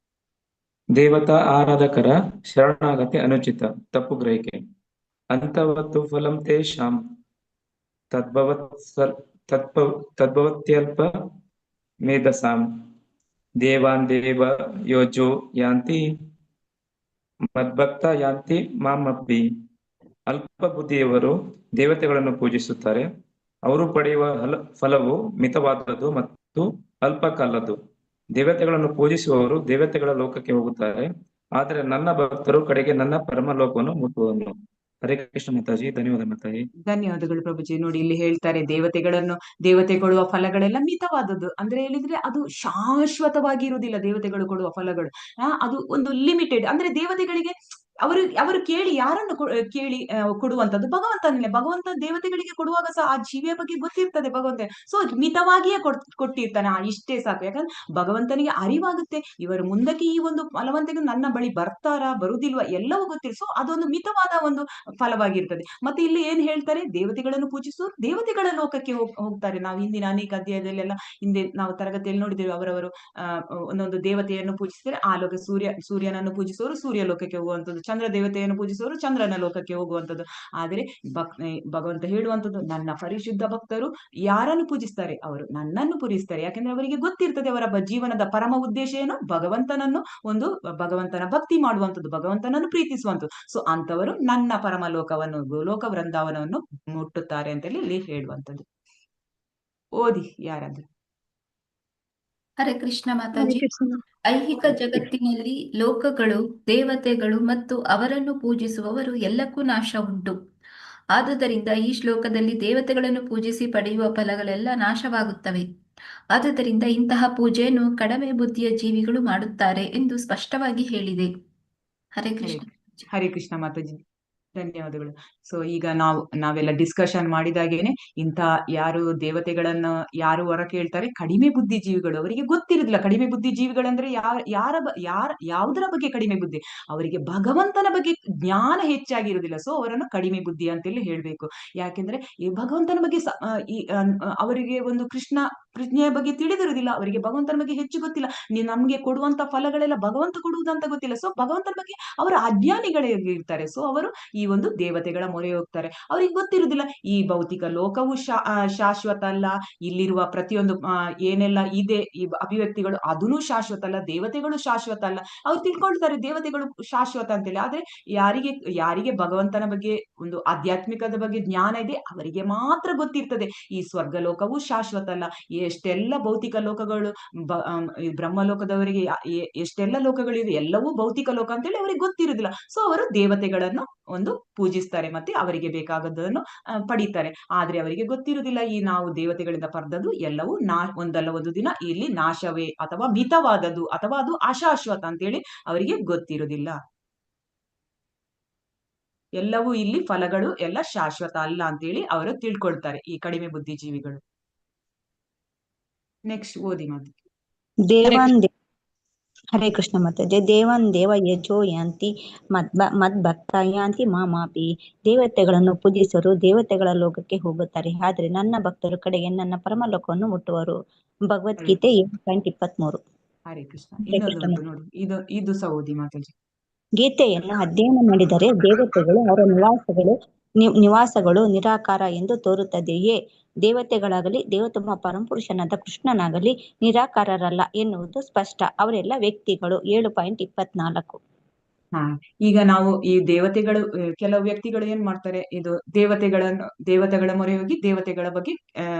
ದೇವತಾ ಆರಾಧಕರ ಶರಣಾಗತಿ ಅನುಚಿತ, ತಪ್ಪು ಗ್ರಹಿಕೆ. ಅಂತವತ್ತು ಫಲಂ ತೇಷಾಂ ತದ್ಭವತ್ಯಲ್ಪ ಮೇಧಸಾಂ ದೇವಾನ್ ದೇವ ಯೋಜೋ ಯಾಂತಿ ಮದ್ಭಕ್ತ ಯಾಂತಿ ಮಾಮಪ್ಪಿ. ಅಲ್ಪ ಬುದ್ಧಿಯವರು ದೇವತೆಗಳನ್ನು ಪೂಜಿಸುತ್ತಾರೆ, ಅವರು ಪಡೆಯುವ ಫಲವು ಮಿತವಾದದ್ದು ಮತ್ತು ಅಲ್ಪ ಕಾಲದ್ದು. ದೇವತೆಗಳನ್ನು ಪೂಜಿಸುವವರು ದೇವತೆಗಳ ಲೋಕಕ್ಕೆ ಹೋಗುತ್ತಾರೆ, ಆದರೆ ನನ್ನ ಭಕ್ತರು ಕಡೆಗೆ ನನ್ನ ಪರಮ ಲೋಕವನ್ನು ಮುಟ್ಟುವನು. ಹರೇ ಕೃಷ್ಣ ಮಾತಾಜಿ. ಧನ್ಯವಾದ ಮಾತಾಜಿ. ಧನ್ಯವಾದಗಳು ಪ್ರಭುಜಿ. ನೋಡಿ ಇಲ್ಲಿ ಹೇಳ್ತಾರೆ, ದೇವತೆ ಕೊಡುವ ಫಲಗಳೆಲ್ಲ ಮಿತವಾದದ್ದು. ಅಂದ್ರೆ ಹೇಳಿದ್ರೆ ಅದು ಶಾಶ್ವತವಾಗಿ ಇರುವುದಿಲ್ಲ. ದೇವತೆಗಳು ಕೊಡುವ ಫಲಗಳು ಅದು ಒಂದು ಲಿಮಿಟೆಡ್. ಅಂದ್ರೆ ದೇವತೆಗಳಿಗೆ ಅವರು ಕೇಳಿ ಯಾರನ್ನು ಕೇಳಿ ಕೊಡುವಂತದ್ದು? ಭಗವಂತ ದೇವತೆಗಳಿಗೆ ಕೊಡುವಾಗ ಸಹ ಆ ಜೀವಿಯ ಬಗ್ಗೆ ಗೊತ್ತಿರ್ತದೆ ಭಗವಂತ. ಸೊ ಮಿತವಾಗಿಯೇ ಕೊಟ್ಟಿರ್ತಾನೆ, ಇಷ್ಟೇ ಸಾಕು. ಯಾಕಂದ್ರೆ ಭಗವಂತನಿಗೆ ಅರಿವಾಗುತ್ತೆ ಇವರು ಮುಂದಕ್ಕೆ ಈ ಒಂದು ಫಲವಂತಿಗೆ ನನ್ನ ಬಳಿ ಬರ್ತಾರಾ ಬರುದಿಲ್ವಾ ಎಲ್ಲವೂ ಗೊತ್ತಿಲ್ಲ. ಸೊ ಅದೊಂದು ಮಿತವಾದ ಒಂದು ಫಲವಾಗಿರ್ತದೆ. ಮತ್ತೆ ಇಲ್ಲಿ ಏನ್ ಹೇಳ್ತಾರೆ? ದೇವತೆಗಳನ್ನು ಪೂಜಿಸುವರು ದೇವತೆಗಳ ಲೋಕಕ್ಕೆ ಹೋಗ್ತಾರೆ. ನಾವು ಹಿಂದಿನ ಅನೇಕ ಅಧ್ಯಾಯದಲ್ಲೆಲ್ಲ ಹಿಂದೆ ನಾವು ತರಗತಿಯಲ್ಲಿ ನೋಡಿದ್ದೇವೆ. ಅವರವರು ಒಂದೊಂದು ದೇವತೆಯನ್ನು ಪೂಜಿಸಿದರೆ ಆ ಲೋಕ, ಸೂರ್ಯನನ್ನು ಪೂಜಿಸುವವರು ಸೂರ್ಯ ಲೋಕಕ್ಕೆ ಹೋಗುವಂಥದ್ದು, ಚಂದ್ರ ದೇವತೆಯನ್ನು ಪೂಜಿಸುವವರು ಚಂದ್ರನ ಲೋಕಕ್ಕೆ ಹೋಗುವಂಥದ್ದು. ಆದರೆ ಭಗವಂತ ಹೇಳುವಂಥದ್ದು, ನನ್ನ ಪರಿಶುದ್ಧ ಭಕ್ತರು ಯಾರನ್ನು ಪೂಜಿಸ್ತಾರೆ? ಅವರು ನನ್ನನ್ನು ಪೂಜಿಸ್ತಾರೆ. ಯಾಕೆಂದ್ರೆ ಅವರಿಗೆ ಗೊತ್ತಿರ್ತದೆ ಅವರ ಜೀವನದ ಪರಮ ಉದ್ದೇಶ ಏನು? ಭಗವಂತನ ಭಕ್ತಿ ಮಾಡುವಂಥದ್ದು, ಭಗವಂತನನ್ನು ಪ್ರೀತಿಸುವಂಥದ್ದು. ಸೊ ಅಂತವರು ನನ್ನ ಪರಮ ಲೋಕವನ್ನು, ಗೋಲೋಕ ವೃಂದಾವನವನ್ನು ಮುಟ್ಟುತ್ತಾರೆ ಅಂತೇಳಿ ಇಲ್ಲಿ ಹೇಳುವಂಥದ್ದು. ಓದಿ ಯಾರಾದ್ರೂ. ಹರೇ ಕೃಷ್ಣ ಮಾತಾಜಿ. ಐಹಿಕ ಜಗತ್ತಿನಲ್ಲಿ ಲೋಕಗಳು, ದೇವತೆಗಳು ಮತ್ತು ಅವರನ್ನು ಪೂಜಿಸುವವರು ಎಲ್ಲಕ್ಕೂ ನಾಶ ಉಂಟು. ಆದುದರಿಂದ ಈ ಶ್ಲೋಕದಲ್ಲಿ ದೇವತೆಗಳನ್ನು ಪೂಜಿಸಿ ಪಡೆಯುವ ಫಲಗಳೆಲ್ಲ ನಾಶವಾಗುತ್ತವೆ. ಆದುದರಿಂದ ಇಂತಹ ಪೂಜೆಯನ್ನು ಕಡಿಮೆ ಬುದ್ಧಿಯ ಜೀವಿಗಳು ಮಾಡುತ್ತಾರೆ ಎಂದು ಸ್ಪಷ್ಟವಾಗಿ ಹೇಳಿದೆ. ಹರೇ ಕೃಷ್ಣ. ಹರೇ ಕೃಷ್ಣ ಮಾತಾಜಿ, ಧನ್ಯವಾದಗಳು. ಸೊ ಈಗ ನಾವೆಲ್ಲ ಡಿಸ್ಕಷನ್ ಮಾಡಿದಾಗೇನೆ ಇಂಥ ಯಾರು ದೇವತೆಗಳನ್ನು ಯಾರು ಹೊರ ಕೇಳ್ತಾರೆ? ಕಡಿಮೆ ಬುದ್ಧಿ ಜೀವಿಗಳು. ಅವರಿಗೆ ಗೊತ್ತಿರುದಿಲ್ಲ. ಕಡಿಮೆ ಬುದ್ಧಿ ಜೀವಿಗಳಂದ್ರೆ ಯಾವುದರ ಬಗ್ಗೆ ಕಡಿಮೆ ಬುದ್ಧಿ? ಅವರಿಗೆ ಭಗವಂತನ ಬಗ್ಗೆ ಜ್ಞಾನ ಹೆಚ್ಚಾಗಿರುವುದಿಲ್ಲ. ಸೊ ಅವರನ್ನು ಕಡಿಮೆ ಬುದ್ಧಿ ಅಂತೇಳಿ ಹೇಳ್ಬೇಕು. ಯಾಕೆಂದ್ರೆ ಈ ಭಗವಂತನ ಬಗ್ಗೆ ಅವರಿಗೆ ಒಂದು ಪ್ರಜ್ಞೆಯ ಬಗ್ಗೆ ತಿಳಿದಿರುವುದಿಲ್ಲ. ಅವರಿಗೆ ಭಗವಂತನ ಬಗ್ಗೆ ಹೆಚ್ಚು ಗೊತ್ತಿಲ್ಲ. ನಮ್ಗೆ ಕೊಡುವಂತ ಫಲಗಳೆಲ್ಲ ಭಗವಂತ ಕೊಡುವುದಂತ ಗೊತ್ತಿಲ್ಲ. ಸೊ ಭಗವಂತನ ಬಗ್ಗೆ ಅವರು ಅಜ್ಞಾನಿಗಳೇ ಇರ್ತಾರೆ. ಸೊ ಅವರು ಈ ಒಂದು ದೇವತೆಗಳ ಮೊರೆ ಹೋಗ್ತಾರೆ. ಅವ್ರಿಗೆ ಗೊತ್ತಿರುವುದಿಲ್ಲ ಈ ಭೌತಿಕ ಲೋಕವು ಶಾಶ್ವತ ಅಲ್ಲ, ಇಲ್ಲಿರುವ ಪ್ರತಿಯೊಂದು ಏನೆಲ್ಲ ಇದೆ ಈ ಅಭಿವ್ಯಕ್ತಿಗಳು ಅದೂ ಶಾಶ್ವತ ಅಲ್ಲ, ದೇವತೆಗಳು ಶಾಶ್ವತ ಅಲ್ಲ. ಅವ್ರು ತಿಳ್ಕೊಳ್ತಾರೆ ದೇವತೆಗಳು ಶಾಶ್ವತ ಅಂತೇಳಿ. ಆದ್ರೆ ಯಾರಿಗೆ ಭಗವಂತನ ಬಗ್ಗೆ ಒಂದು ಆಧ್ಯಾತ್ಮಿಕದ ಬಗ್ಗೆ ಜ್ಞಾನ ಇದೆ ಅವರಿಗೆ ಮಾತ್ರ ಗೊತ್ತಿರ್ತದೆ ಈ ಸ್ವರ್ಗ ಲೋಕವು ಶಾಶ್ವತ ಅಲ್ಲ. ಎಷ್ಟೆಲ್ಲ ಭೌತಿಕ ಲೋಕಗಳು, ಬ್ರಹ್ಮಲೋಕದವರಿಗೆ ಎಷ್ಟೆಲ್ಲ ಲೋಕಗಳಿವೆ, ಎಲ್ಲವೂ ಭೌತಿಕ ಲೋಕ ಅಂತೇಳಿ ಅವರಿಗೆ ಗೊತ್ತಿರುವುದಿಲ್ಲ. ಸೊ ಅವರು ದೇವತೆಗಳನ್ನು ಒಂದು ಪೂಜಿಸ್ತಾರೆ, ಮತ್ತೆ ಅವರಿಗೆ ಬೇಕಾಗದ್ದನ್ನು ಪಡೀತಾರೆ. ಆದ್ರೆ ಅವರಿಗೆ ಗೊತ್ತಿರುವುದಿಲ್ಲ ಈ ನಾವು ದೇವತೆಗಳಿಂದ ಪಡೆದದ್ದು ಎಲ್ಲವೂ ಒಂದಲ್ಲ ಒಂದು ದಿನ ಇಲ್ಲಿ ನಾಶವೇ, ಅಥವಾ ಮಿತವಾದದ್ದು, ಅಥವಾ ಅದು ಅಶಾಶ್ವತ ಅಂತೇಳಿ ಅವರಿಗೆ ಗೊತ್ತಿರುವುದಿಲ್ಲ. ಎಲ್ಲವೂ ಇಲ್ಲಿ ಫಲಗಳು ಎಲ್ಲ ಶಾಶ್ವತ ಅಲ್ಲ ಅಂತೇಳಿ ಅವರು ತಿಳ್ಕೊಳ್ತಾರೆ ಈ ಕಡಿಮೆ ಬುದ್ಧಿಜೀವಿಗಳು. ನೆಕ್ಸ್ಟ್ ಓದಿ ಮಾತು. ಹರೇ ಕೃಷ್ಣ ಮಾತಾಜಿ. ದೇವಾನ್ ದೇವ ಯಜೋ ಯಾಂತಿ ಮದ್ಭಕ್ತ ಯಾಂತಿ ಮಾಮಾಪಿ. ದೇವತೆಗಳನ್ನು ಪೂಜಿಸರು ದೇವತೆಗಳ ಲೋಕಕ್ಕೆ ಹೋಗುತ್ತಾರೆ, ಆದ್ರೆ ನನ್ನ ಭಕ್ತರು ಕಡೆಗೆ ನನ್ನ ಪರಮ ಲೋಕವನ್ನು ಮುಟ್ಟುವರು. ಭಗವದ್ಗೀತೆ 7:23. ಹರೇ ಕೃಷ್ಣ. ಇನ್ನೊಂದು ನೋಡಿ, ಇದು ಸಹ ಓದಿ ಮಾತಾಜಿ. ಗೀತೆಯನ್ನು ಅಧ್ಯಯನ ಮಾಡಿದರೆ ದೇವತೆಗಳು ಅವರ ನಿವಾಸಗಳು ನಿರಾಕಾರ ಎಂದು ತೋರುತ್ತದೆಯೇ? ದೇವತೆಗಳಾಗಲಿ ದೇವೋತ್ತಮ ಪರಮಪುರುಷನಾದ ಕೃಷ್ಣನಾಗಲಿ ನಿರಾಕಾರರಲ್ಲ ಎನ್ನುವುದು ಸ್ಪಷ್ಟ. ಅವರೆಲ್ಲ ವ್ಯಕ್ತಿಗಳು. 7.24. ಹಾ, ಈಗ ನಾವು ಈ ದೇವತೆಗಳು ಕೆಲವು ವ್ಯಕ್ತಿಗಳು ಏನ್ ಮಾಡ್ತಾರೆ, ಇದು ದೇವತೆಗಳ ಮೊರೆ ಹೋಗಿ ದೇವತೆಗಳ ಬಗ್ಗೆ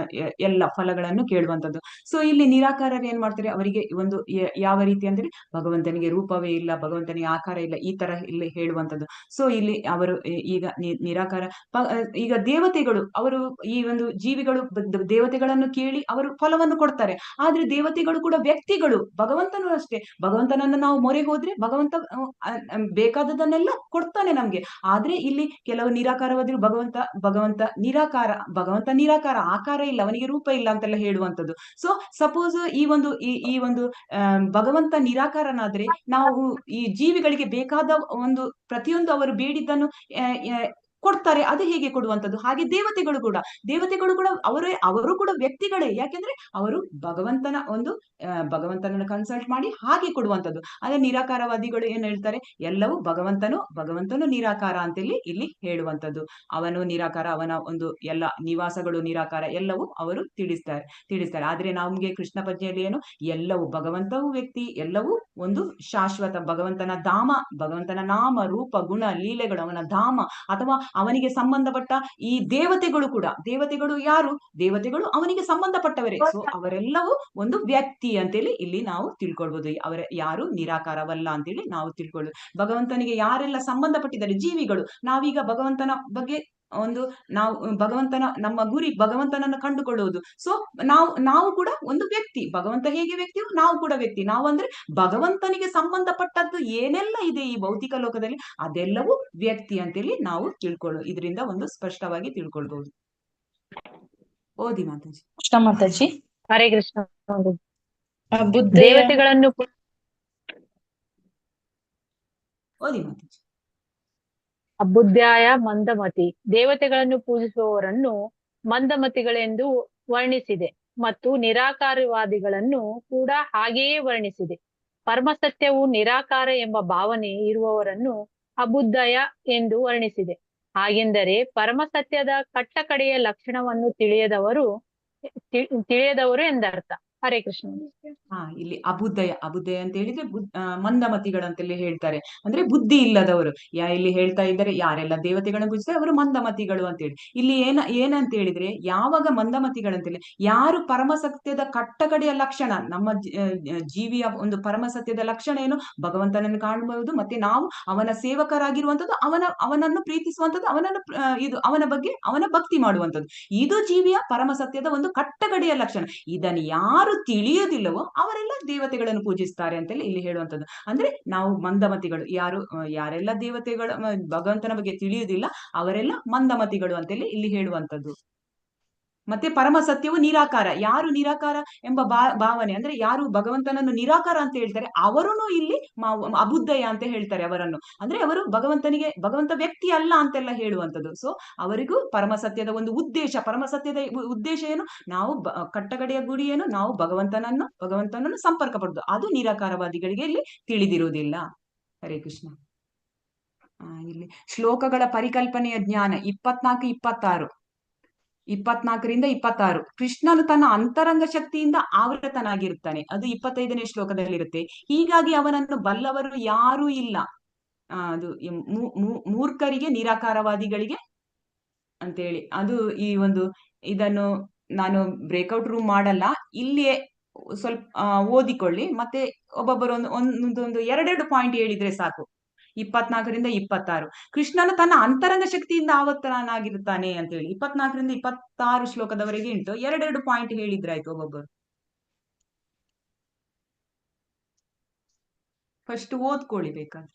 ಎಲ್ಲ ಫಲಗಳನ್ನು ಕೇಳುವಂತದ್ದು. ಸೊ ಇಲ್ಲಿ ನಿರಾಕಾರರು ಏನ್ ಮಾಡ್ತಾರೆ, ಅವರಿಗೆ ಒಂದು ಯಾವ ರೀತಿ ಅಂದ್ರೆ ಭಗವಂತನಿಗೆ ರೂಪವೇ ಇಲ್ಲ, ಭಗವಂತನಿಗೆ ಆಕಾರ ಇಲ್ಲ, ಈ ತರ ಇಲ್ಲಿ ಹೇಳುವಂತದ್ದು. ಸೊ ಇಲ್ಲಿ ಅವರು ಈಗ ನಿರಾಕಾರ ಈಗ ದೇವತೆಗಳು ಅವರು ಈ ಒಂದು ಜೀವಿಗಳು ದೇವತೆಗಳನ್ನು ಕೇಳಿ ಅವರು ಫಲವನ್ನು ಕೊಡ್ತಾರೆ. ಆದ್ರೆ ದೇವತೆಗಳು ಕೂಡ ವ್ಯಕ್ತಿಗಳು, ಭಗವಂತನು ಅಷ್ಟೇ. ಭಗವಂತನನ್ನು ನಾವು ಮೊರೆ ಹೋದ್ರೆ ಭಗವಂತ ಬೇಕಾದದನ್ನೆಲ್ಲ ಕೊಡ್ತಾನೆ ನಮ್ಗೆ. ಆದ್ರೆ ಇಲ್ಲಿ ಕೆಲವು ನಿರಾಕಾರವಾದ್ರು ಭಗವಂತ ನಿರಾಕಾರ, ಆಕಾರ ಇಲ್ಲ, ಅವನಿಗೆ ರೂಪ ಇಲ್ಲ ಅಂತೆಲ್ಲ ಹೇಳುವಂತದ್ದು. ಸೊ ಸಪೋಸ್ ಈ ಒಂದು ಭಗವಂತ ನಿರಾಕಾರನಾದ್ರೆ ನಾವು ಈ ಜೀವಿಗಳಿಗೆ ಬೇಕಾದ ಒಂದು ಪ್ರತಿಯೊಂದು ಅವರು ಬೇಡಿದ್ದನ್ನು ಕೊಡ್ತಾರೆ. ಅದು ಹೇಗೆ ಕೊಡುವಂತದ್ದು? ಹಾಗೆ ದೇವತೆಗಳು ಕೂಡ ಅವರು ಕೂಡ ವ್ಯಕ್ತಿಗಳೇ. ಯಾಕೆಂದ್ರೆ ಅವರು ಭಗವಂತನನ್ನು ಕನ್ಸಲ್ಟ್ ಮಾಡಿ ಹಾಗೆ ಕೊಡುವಂತದ್ದು. ಆದ್ರೆ ನಿರಾಕಾರವಾದಿಗಳು ಏನ್ ಹೇಳ್ತಾರೆ, ಎಲ್ಲವೂ ಭಗವಂತನು ನಿರಾಕಾರ ಅಂತೇಳಿ ಇಲ್ಲಿ ಹೇಳುವಂತದ್ದು. ಅವನು ನಿರಾಕಾರ, ಅವನ ಒಂದು ಎಲ್ಲ ನಿವಾಸಗಳು ನಿರಾಕಾರ, ಎಲ್ಲವೂ ಅವರು ತಿಳಿಸ್ತಾರೆ. ಆದ್ರೆ ನಮ್ಗೆ ಕೃಷ್ಣ ಪದ್ಯದಲ್ಲಿ ಏನು, ಎಲ್ಲವೂ ಭಗವಂತವೂ ವ್ಯಕ್ತಿ, ಎಲ್ಲವೂ ಒಂದು ಶಾಶ್ವತ. ಭಗವಂತನ ನಾಮ ರೂಪ ಗುಣ ಲೀಲೆಗಳು, ಅವನ ಧಾಮ ಅಥವಾ ಅವನಿಗೆ ಸಂಬಂಧಪಟ್ಟ ಈ ದೇವತೆಗಳು ಯಾರು? ದೇವತೆಗಳು ಅವನಿಗೆ ಸಂಬಂಧಪಟ್ಟವರೇ. ಸೊ ಅವರೆಲ್ಲವೂ ಒಂದು ವ್ಯಕ್ತಿ ಅಂತೇಳಿ ಇಲ್ಲಿ ನಾವು ತಿಳ್ಕೊಳ್ಬಹುದು. ಅವರ ಯಾರು ನಿರಾಕಾರವಲ್ಲ ಅಂತೇಳಿ ನಾವು ತಿಳ್ಕೊಳ್ಳೋದು. ಭಗವಂತನಿಗೆ ಯಾರೆಲ್ಲ ಸಂಬಂಧಪಟ್ಟಿದ್ದಾರೆ ಜೀವಿಗಳು, ನಾವೀಗ ಭಗವಂತನ ಬಗ್ಗೆ ನಮ್ಮ ಗುರಿ ಭಗವಂತನನ್ನು ಕಂಡುಕೊಳ್ಳುವುದು. ಸೊ ನಾವು ಕೂಡ ಒಂದು ವ್ಯಕ್ತಿ. ಭಗವಂತ ಹೇಗೆ ವ್ಯಕ್ತಿಯೋ ನಾವು ಕೂಡ ವ್ಯಕ್ತಿ. ನಾವು ಅಂದ್ರೆ ಭಗವಂತನಿಗೆ ಸಂಬಂಧಪಟ್ಟದ್ದು ಏನೆಲ್ಲ ಇದೆ ಈ ಭೌತಿಕ ಲೋಕದಲ್ಲಿ ಅದೆಲ್ಲವೂ ವ್ಯಕ್ತಿ ಅಂತೇಳಿ ನಾವು ಇದರಿಂದ ಒಂದು ಸ್ಪಷ್ಟವಾಗಿ ತಿಳ್ಕೊಳ್ಬಹುದು. ಓದಿ ಮಾತಾಜಿ. ಕೃಷ್ಣ ಮಾತಾಜಿ. ಹರೇ ಕೃಷ್ಣ. ಬುದ್ಧೆಯ ದೇವತೆಗಳನ್ನು ಓದಿ ಮಾತಾಜಿ. ಅಬುದ್ಧಾಯ ಮಂದಮತಿ, ದೇವತೆಗಳನ್ನು ಪೂಜಿಸುವವರನ್ನು ಮಂದಮತಿಗಳೆಂದು ವರ್ಣಿಸಿದೆ ಮತ್ತು ನಿರಾಕಾರವಾದಿಗಳನ್ನು ಕೂಡ ಹಾಗೆಯೇ ವರ್ಣಿಸಿದೆ. ಪರಮಸತ್ಯವು ನಿರಾಕಾರ ಎಂಬ ಭಾವನೆ ಇರುವವರನ್ನು ಅಬುದ್ಧಯ ಎಂದು ವರ್ಣಿಸಿದೆ. ಹಾಗೆಂದರೆ ಪರಮಸತ್ಯದ ಕಟ್ಟಕಡೆಯ ಲಕ್ಷಣವನ್ನು ತಿಳಿಯದವರು ಎಂದರ್ಥ. ಹರೇ ಕೃಷ್ಣ. ಇಲ್ಲಿ ಅಬುದ್ಧಯ ಅಂತ ಹೇಳಿದ್ರೆ ಮಂದಮತಿಗಳಂತೆಲ್ಲ ಹೇಳ್ತಾರೆ, ಅಂದ್ರೆ ಬುದ್ಧಿ ಇಲ್ಲದವರು. ಇಲ್ಲಿ ಹೇಳ್ತಾ ಇದ್ದಾರೆ ಯಾರೆಲ್ಲ ದೇವತೆಗಳನ್ನು ಪೂಜಿಸ್ತಾರೆ ಅವರು ಮಂದಮತಿಗಳು ಅಂತೇಳಿ. ಇಲ್ಲಿ ಏನಂತ ಹೇಳಿದ್ರೆ, ಯಾವಾಗ ಮಂದಮತಿಗಳಂತೇಳಿ ಯಾರು ಪರಮಸತ್ಯದ ಕಟ್ಟಕಡೆಯ ಲಕ್ಷಣ, ನಮ್ಮ ಜೀವಿಯ ಒಂದು ಪರಮಸತ್ಯದ ಲಕ್ಷಣ ಏನು, ಭಗವಂತನನ್ನು ಕಾಣಬಹುದು, ಮತ್ತೆ ನಾವು ಅವನ ಸೇವಕರಾಗಿರುವಂತದ್ದು, ಅವನನ್ನು ಪ್ರೀತಿಸುವಂತದ್ದು, ಅವನ ಬಗ್ಗೆ ಅವನ ಭಕ್ತಿ ಮಾಡುವಂತದ್ದು. ಇದು ಜೀವಿಯ ಪರಮಸತ್ಯದ ಒಂದು ಕಟ್ಟಕಡೆಯ ಲಕ್ಷಣ. ಇದನ್ನು ಯಾರು ತಿಳಿಯೋದಿಲ್ಲವೋ ಅವರೆಲ್ಲ ದೇವತೆಗಳನ್ನು ಪೂಜಿಸ್ತಾರೆ ಅಂತೇಳಿ ಇಲ್ಲಿ ಹೇಳುವಂತದ್ದು. ಅಂದ್ರೆ ನಾವು ಮಂದಮತಿಗಳು, ಯಾರೆಲ್ಲ ಭಗವಂತನ ಬಗ್ಗೆ ತಿಳಿಯುವುದಿಲ್ಲ ಅವರೆಲ್ಲ ಮಂದಮತಿಗಳು ಅಂತೇಳಿ ಇಲ್ಲಿ ಹೇಳುವಂತದ್ದು. ಮತ್ತೆ ಪರಮ ಸತ್ಯವು ನಿರಾಕಾರ. ಯಾರು ನಿರಾಕಾರ ಎಂಬ ಭಾವನೆ, ಅಂದ್ರೆ ಯಾರು ಭಗವಂತನನ್ನು ನಿರಾಕಾರ ಅಂತ ಹೇಳ್ತಾರೆ ಅವರನ್ನು ಇಲ್ಲಿ ಅಬುದ್ಧಯ ಅಂತ ಹೇಳ್ತಾರೆ ಅವರನ್ನು. ಅಂದ್ರೆ ಅವರು ಭಗವಂತ ವ್ಯಕ್ತಿ ಅಲ್ಲ ಅಂತೆಲ್ಲ ಹೇಳುವಂತದ್ದು. ಸೊ ಅವರಿಗೂ ಪರಮಸತ್ಯದ ಒಂದು ಉದ್ದೇಶ, ಪರಮಸತ್ಯದ ಉದ್ದೇಶ ಏನು, ನಾವು ಕಟ್ಟಗಡೆಯ ಗುರಿ ಏನು, ನಾವು ಭಗವಂತನನ್ನು ಸಂಪರ್ಕ ಪಡುದು. ಅದು ನಿರಾಕಾರವಾದಿಗಳಿಗೆ ಇಲ್ಲಿ ತಿಳಿದಿರುವುದಿಲ್ಲ. ಹರೇ ಕೃಷ್ಣ. ಇಲ್ಲಿ ಶ್ಲೋಕಗಳ ಪರಿಕಲ್ಪನೆಯ ಜ್ಞಾನ 24-26. 24-26. ಕೃಷ್ಣನು ತನ್ನ ಅಂತರಂಗ ಶಕ್ತಿಯಿಂದ ಆವೃತನಾಗಿರುತ್ತಾನೆ. ಅದು 25ನೇ ಶ್ಲೋಕದಲ್ಲಿರುತ್ತೆ. ಹೀಗಾಗಿ ಅವನನ್ನು ಬಲ್ಲವರು ಯಾರೂ ಇಲ್ಲ. ಅದು ಮೂರ್ಖರಿಗೆ, ನಿರಾಕಾರವಾದಿಗಳಿಗೆ ಅಂತೇಳಿ. ಅದು ಇದನ್ನು ನಾನು ಬ್ರೇಕ್ಔಟ್ ರೂಮ್ ಮಾಡಲ್ಲ, ಇಲ್ಲಿಯೇ ಸ್ವಲ್ಪ ಓದಿಕೊಳ್ಳಿ. ಮತ್ತೆ ಒಬ್ಬೊಬ್ಬರು ಒಂದೊಂದು 2 ಪಾಯಿಂಟ್ ಹೇಳಿದ್ರೆ ಸಾಕು. 24-26. ಕೃಷ್ಣನು ತನ್ನ ಅಂತರಂಗ ಶಕ್ತಿಯಿಂದ ಆವರ್ತನಾಗಿರುತ್ತಾನೆ ಅಂತ ಹೇಳಿ 24-26 ಶ್ಲೋಕದವರೆಗೆ ಉಂಟು. 2 ಪಾಯಿಂಟ್ ಹೇಳಿದ್ರಾಯ್ತು ಒಬ್ಬೊಬ್ಬರು. ಫಸ್ಟ್ ಓದ್ಕೊಳ್ಳಿ ಬೇಕಾದ್ರೆ.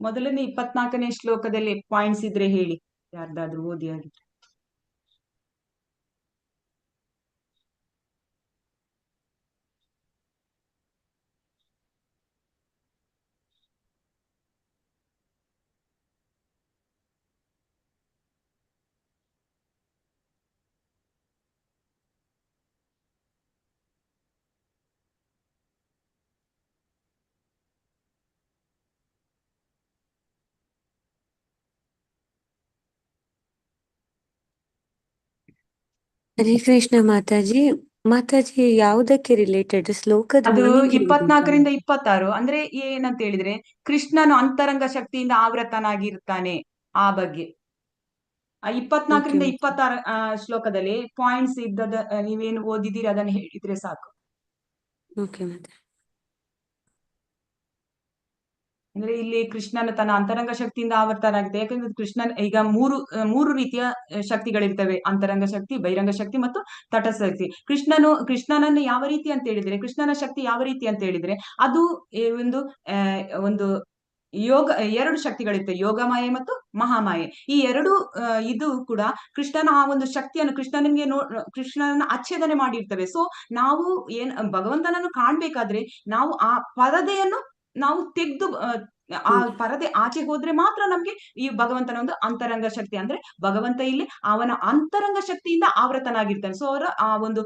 ಮೊದಲನೇ 24ನೇ ಶ್ಲೋಕದಲ್ಲಿ ಪಾಯಿಂಟ್ಸ್ ಇದ್ರೆ ಹೇಳಿ, ಯಾರ್ದಾದ್ರೂ ಓದಿ ಆಗಿದ್ರೆ. ಹರೇ ಕೃಷ್ಣ ಮಾತಾಜಿ. ಮಾತಾಜಿ ಯಾವುದಕ್ಕೆ ರಿಲೇಟೆಡ್ ಶ್ಲೋಕದ ಅದು ಮೀನಿಂಗ್ 24ರಿಂದ 26 ಅಂದ್ರೆ ಏನಂತ ಹೇಳಿದ್ರೆ, ಕೃಷ್ಣನು ಅಂತರಂಗ ಶಕ್ತಿಯಿಂದ ಆವೃತನಾಗಿರ್ತಾನೆ ಆ ಬಗ್ಗೆ. 24ರಿಂದ 26 ಶ್ಲೋಕದಲ್ಲಿ ಪಾಯಿಂಟ್ಸ್ ಇದ್ದದ ನೀವೇನು ಓದಿದ್ದೀರಿ ಅದನ್ನ ಹೇಳಿದ್ರೆ ಸಾಕು. ಓಕೆ ಮಾತಾಜಿ. ಅಂದ್ರೆ ಇಲ್ಲಿ ಕೃಷ್ಣನ ತನ್ನ ಅಂತರಂಗ ಶಕ್ತಿಯಿಂದ ಆವರ್ತನಾಗಿದೆ. ಯಾಕಂದ್ರೆ ಕೃಷ್ಣನ್ ಈಗ ಮೂರು ರೀತಿಯ ಶಕ್ತಿಗಳಿರ್ತವೆ: ಅಂತರಂಗ ಶಕ್ತಿ, ಬಹಿರಂಗ ಶಕ್ತಿ ಮತ್ತು ತಟಸ್ಥ ಶಕ್ತಿ. ಕೃಷ್ಣನನ್ನು ಯಾವ ರೀತಿ ಅಂತ ಹೇಳಿದ್ರೆ, ಕೃಷ್ಣನ ಶಕ್ತಿ ಯಾವ ರೀತಿ ಅಂತ ಹೇಳಿದ್ರೆ, ಅದು ಒಂದು ಎರಡು ಶಕ್ತಿಗಳಿರ್ತವೆ, ಯೋಗಮಾಯೆ ಮತ್ತು ಮಹಾಮಾಯೆ. ಈ ಎರಡು ಇದು ಕೂಡ ಕೃಷ್ಣನ ಆ ಒಂದು ಶಕ್ತಿಯನ್ನು ಕೃಷ್ಣನನ್ನ ಆಚ್ಛೇದನೆ ಮಾಡಿರ್ತವೆ. ಸೊ ನಾವು ಭಗವಂತನನ್ನು ಕಾಣ್ಬೇಕಾದ್ರೆ ನಾವು ಆ ಪರದೆಯನ್ನು ನಾವು ತೆಗೆದು ಆ ಪರದೆ ಆಚೆ ಹೋದ್ರೆ ಮಾತ್ರ ನಮ್ಗೆ ಈ ಭಗವಂತನ ಒಂದು ಅಂತರಂಗ ಶಕ್ತಿ, ಅಂದ್ರೆ ಭಗವಂತ ಇಲ್ಲಿ ಅವನ ಅಂತರಂಗ ಶಕ್ತಿಯಿಂದ ಆವೃತನಾಗಿರ್ತಾನೆ. ಸೊ ಅವರ ಆ ಒಂದು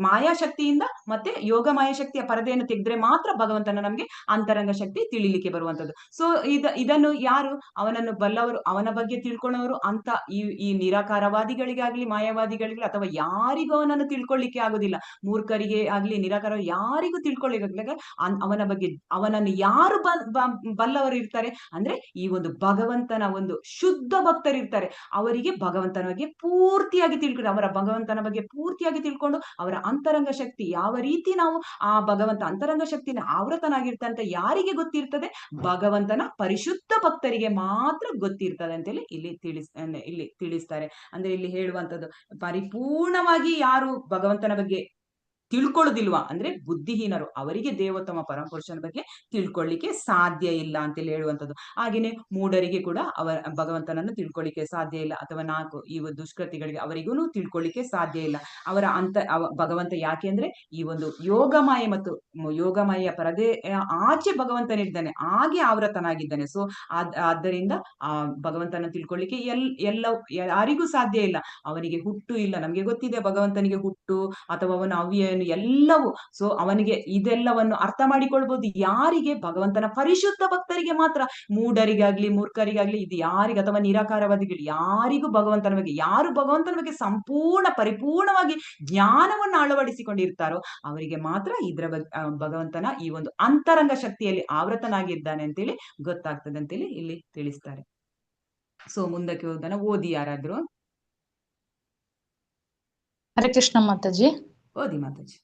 ಮಾಯಾ ಶಕ್ತಿಯಿಂದ ಮತ್ತೆ ಯೋಗ ಮಾಯಾ ಶಕ್ತಿಯ ಪರದೆಯನ್ನು ತೆಗೆದ್ರೆ ಮಾತ್ರ ಭಗವಂತನ ನಮ್ಗೆ ಅಂತರಂಗ ಶಕ್ತಿ ತಿಳಿಲಿಕ್ಕೆ ಬರುವಂತದ್ದು. ಸೊ ಇದನ್ನು ಯಾರು ಅವನನ್ನು ಬಲ್ಲವರು, ಅವನ ಬಗ್ಗೆ ತಿಳ್ಕೊಳ್ಳೋರು ಅಂತ ಈ ನಿರಾಕಾರವಾದಿಗಳಿಗಾಗ್ಲಿ, ಮಾಯಾವಾದಿಗಳಿಗೆ ಅಥವಾ ಯಾರಿಗೂ ಅವನನ್ನು ತಿಳ್ಕೊಳ್ಳಿಕ್ಕೆ ಆಗುದಿಲ್ಲ. ಮೂರ್ಖರಿಗೆ ಆಗ್ಲಿ, ನಿರಾಕಾರ ಯಾರಿಗೂ ತಿಳ್ಕೊಳ್ಳಿಕ್ಕೆ ಅವನನ್ನು ಯಾರು ಬಲ್ಲವರು ಇರ್ತಾರೆ ಅಂದ್ರೆ ಈ ಒಂದು ಭಗವಂತನ ಒಂದು ಶುದ್ಧ ಭಕ್ತರಿರ್ತಾರೆ. ಅವರಿಗೆ ಭಗವಂತನ ಬಗ್ಗೆ ಪೂರ್ತಿಯಾಗಿ ತಿಳ್ಕೊಂಡು, ಅವರ ಭಗವಂತನ ಬಗ್ಗೆ ಪೂರ್ತಿಯಾಗಿ ತಿಳ್ಕೊಂಡು, ಅವರ ಅಂತರಂಗ ಶಕ್ತಿ ಯಾವ ರೀತಿ ನಾವು ಆ ಭಗವಂತ ಅಂತರಂಗ ಶಕ್ತಿನ ಆವೃತನಾಗಿರ್ತಾನೆ ಅಂತ ಯಾರಿಗೆ ಗೊತ್ತಿರ್ತದೆ? ಭಗವಂತನ ಪರಿಶುದ್ಧ ಭಕ್ತರಿಗೆ ಮಾತ್ರ ಗೊತ್ತಿರ್ತದೆ ಅಂತೇಳಿ ಇಲ್ಲಿ ತಿಳಿಸ್ತಾರೆ. ಅಂದ್ರೆ ಇಲ್ಲಿ ಹೇಳುವಂತದ್ದು, ಪರಿಪೂರ್ಣವಾಗಿ ಯಾರು ಭಗವಂತನ ಬಗ್ಗೆ ತಿಳ್ಕೊಳ್ಳೋದಿಲ್ವಾ ಅಂದ್ರೆ ಬುದ್ಧಿಹೀನರು, ಅವರಿಗೆ ದೇವೋತ್ತಮ ಪರಮಪುರುಷನ ಬಗ್ಗೆ ತಿಳ್ಕೊಳ್ಳಿಕ್ಕೆ ಸಾಧ್ಯ ಇಲ್ಲ ಅಂತೇಳಿ ಹೇಳುವಂಥದ್ದು. ಹಾಗೇನೆ ಮೂಢರಿಗೆ ಕೂಡ ಭಗವಂತನನ್ನು ತಿಳ್ಕೊಳ್ಳಿಕ್ಕೆ ಸಾಧ್ಯ ಇಲ್ಲ, ಅಥವಾ ಈ ದುಷ್ಕೃತಿಗಳಿಗೆ ಅವರಿಗೂ ತಿಳ್ಕೊಳ್ಳಿಕ್ಕೆ ಸಾಧ್ಯ ಇಲ್ಲ. ಭಗವಂತ ಯಾಕೆ ಅಂದ್ರೆ ಈ ಒಂದು ಯೋಗಮಾಯೆ ಮತ್ತು ಯೋಗಮಾಯೆಯ ಪರದೆ ಆಚೆ ಭಗವಂತನಿದ್ದಾನೆ, ಹಾಗೆ ಆವೃತನಾಗಿದ್ದಾನೆ. ಸೊ ಆದ್ದರಿಂದ ಆ ಭಗವಂತನ ತಿಳ್ಕೊಳ್ಳಿಕ್ಕೆ ಯಾರಿಗೂ ಸಾಧ್ಯ ಇಲ್ಲ. ಅವನಿಗೆ ಹುಟ್ಟು ಇಲ್ಲ, ನಮ್ಗೆ ಗೊತ್ತಿದೆ ಭಗವಂತನಿಗೆ ಹುಟ್ಟು ಅಥವಾ ಅವನ ಅವ್ಯಯನು ಎಲ್ಲವೂ. ಸೊ ಅವನಿಗೆ ಇದೆಲ್ಲವನ್ನು ಅರ್ಥ ಮಾಡಿಕೊಳ್ಬಹುದು ಯಾರಿಗೆ? ಭಗವಂತನ ಪರಿಶುದ್ಧ ಭಕ್ತರಿಗೆ ಮಾತ್ರ. ಮೂಢರಿಗಾಗ್ಲಿ, ಮೂರ್ಖರಿಗಾಗ್ಲಿ, ಇದು ಯಾರಿಗೆ, ಅಥವಾ ನಿರಾಕಾರವಾದಿಗಳು ಯಾರಿಗೂ ಯಾರು ಭಗವಂತನ ಬಗ್ಗೆ ಸಂಪೂರ್ಣ ಪರಿಪೂರ್ಣವಾಗಿ ಜ್ಞಾನವನ್ನು ಅಳವಡಿಸಿಕೊಂಡಿರ್ತಾರೋ ಅವರಿಗೆ ಮಾತ್ರ ಇದರ ಭಗವಂತನ ಈ ಒಂದು ಅಂತರಂಗ ಶಕ್ತಿಯಲ್ಲಿ ಆವೃತನಾಗಿದ್ದಾನೆ ಅಂತೇಳಿ ಗೊತ್ತಾಗ್ತದೆ ಅಂತೇಳಿ ಇಲ್ಲಿ ತಿಳಿಸ್ತಾರೆ. ಸೊ ಮುಂದಕ್ಕೆ ಹೋದನ ಓದಿ ಯಾರಾದ್ರೂ. ಹರೇ ಕೃಷ್ಣ ಮಾತಾಜಿ. ಓದಿ ಮಾತಾಜಿ.